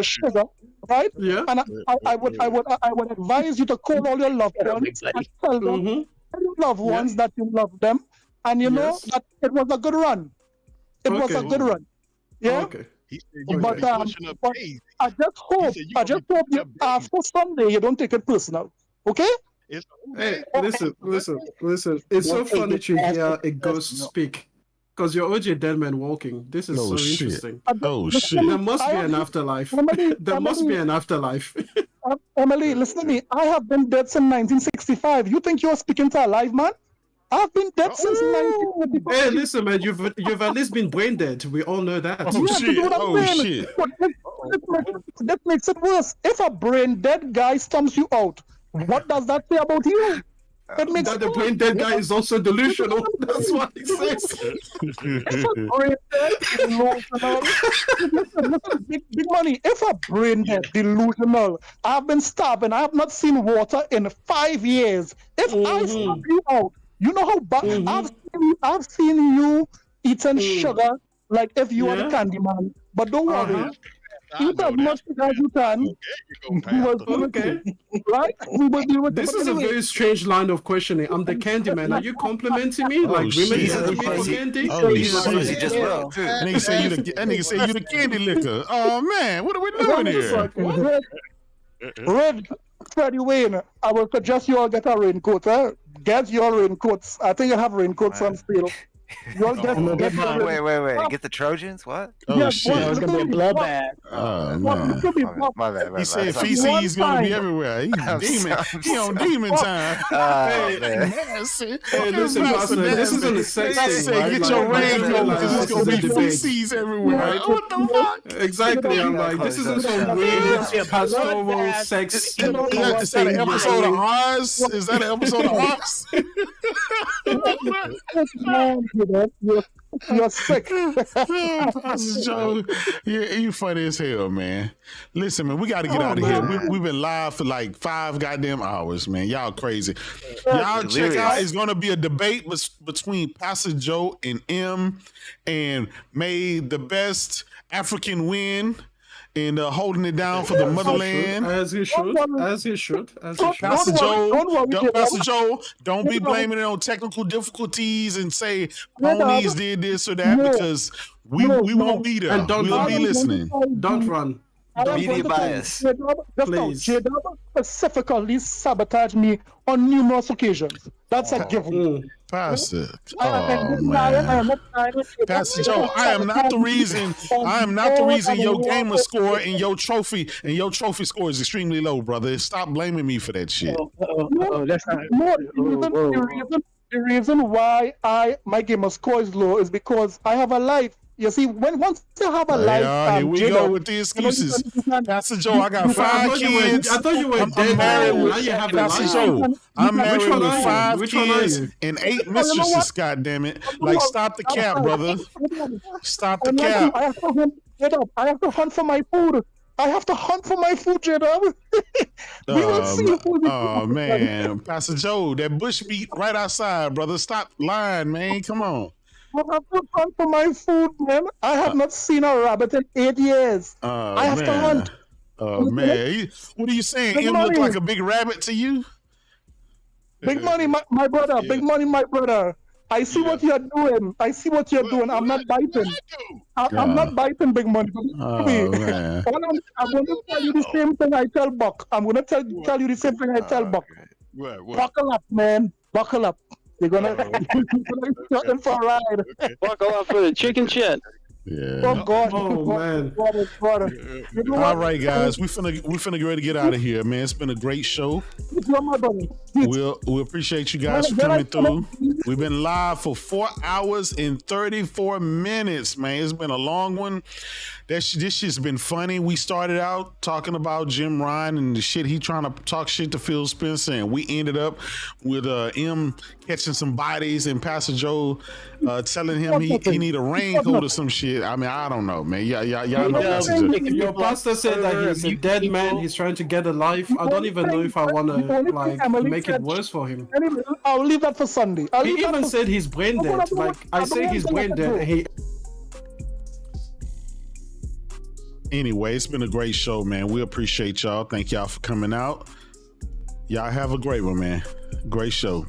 sugar, right? Yeah. And I would advise you to call all your loved ones and tell them, tell your loved ones that you love them, and you know that it was a good run. It was a good run. Yeah. Okay. But I just hope you, after Sunday you don't take it personal. Okay? Hey, listen. It's so funny to hear a ghost speak. Because you're OJ Deadman walking. This is interesting. Oh, shit. There must be an afterlife. There must be an afterlife. Emily, listen to me. I have been dead since 1965. You think you're speaking to a live man? I've been dead since 1965. Hey, listen, man. You've at least been brain dead. We all know that. Shit. That makes it worse. If a brain dead guy stumps you out, what does that say about you? It makes that the brain dead guy is also delusional. That's what he says. Big money. If a brain dead, delusional, I've been starving. I have not seen water in 5 years. If I stump you out, you know how bad. I've seen you eating sugar like if you are the candy man. But don't worry. Eat as much as you can. Okay. Right? We will deal with this. Is a very strange line of questioning. I'm the candy man. Are you complimenting me? Like women using me for candy? Oh, shit. That nigga say you the candy liquor. Oh, man. What are we doing here? Red, Freddie Wayne, I will suggest you all get a raincoat. Get your raincoats. I think you have raincoats on sale. Wait. Get the Trojans? What? Oh, shit. It's going to be a bloodbath. Oh, man. My bad. He said feces is going to be everywhere. He on demon time. Hey, listen, Pastor, this isn't a sex thing, right? Get your raincoat because it's going to be feces everywhere. Right? What the fuck? Exactly. I'm like, this isn't some weird pastoral sex. Is that an episode of Oz? Is that an episode of Oz? You're sick. Joe, you funny as hell, man. Listen, man, we got to get out of here. We've been live for like 5 goddamn hours, man. Y'all crazy. Y'all check out. It's going to be a debate between Pastor Joe and M, and may the best African win. And holding it down for the motherland. As he should. Pastor Joe, don't be blaming it on technical difficulties and say ponies did this or that, because we won't be there. And we'll be listening. Don't run. Media bias. Please. J-Dub specifically sabotaged me on numerous occasions. That's a given. Pastor, man. Pastor Joe, I am not the reason your gamer score and your trophy score is extremely low, brother. Stop blaming me for that shit. That's not the reason why my gamer score is low is because I have a life. You see, once you have a life, here we go with the excuses. Pastor Joe, I got 5 kids. I thought you were dead. Married with, now you have Pastor a Joe, I'm married with 5 Which kids and 8 mistresses. God damn it! Like, stop the cap, brother. Stop the cap. I have to hunt for my food. I have to hunt for my food, J-Dub. We will see. Oh man, Pastor Joe, that bush meat right outside, brother. Stop lying, man. Come on. I have to hunt for my food, man. I have not seen a rabbit in 8 years. I have to hunt. Oh man, what are you saying? Him look like a big rabbit to you? Big money, my brother. Big money, my brother. I see what you're doing. I see what you're doing. I'm not biting. I'm not biting, Big money. Man. I'm going to tell you the same thing I tell Buck. I'm going to tell you the same thing I tell Buck. Buckle up, man. Buckle up. You're gonna shut them for a ride. Buckle up for the chicken shit. Yeah. Oh God. Oh man. All right, guys, we finna get ready to get out of here, man. It's been a great show. We appreciate you guys for coming through. We've been live for 4 hours and 34 minutes, man. It's been a long one. This shit's been funny. We started out talking about Jim Ryan and the shit he trying to talk shit to Phil Spencer, and we ended up with M catching some bodies and Pastor Joe telling him he need a raincoat or some shit. I mean, I don't know, man. Y'all know Pastor Joe. Your pastor said that he's a dead man. He's trying to get a life. I don't even know if I want to make it worse for him. I'll leave that for Sunday. He even said he's brain dead. Like, I say he's brain dead. Anyway, it's been a great show, man. We appreciate y'all. Thank y'all for coming out. Y'all have a great one, man. Great show.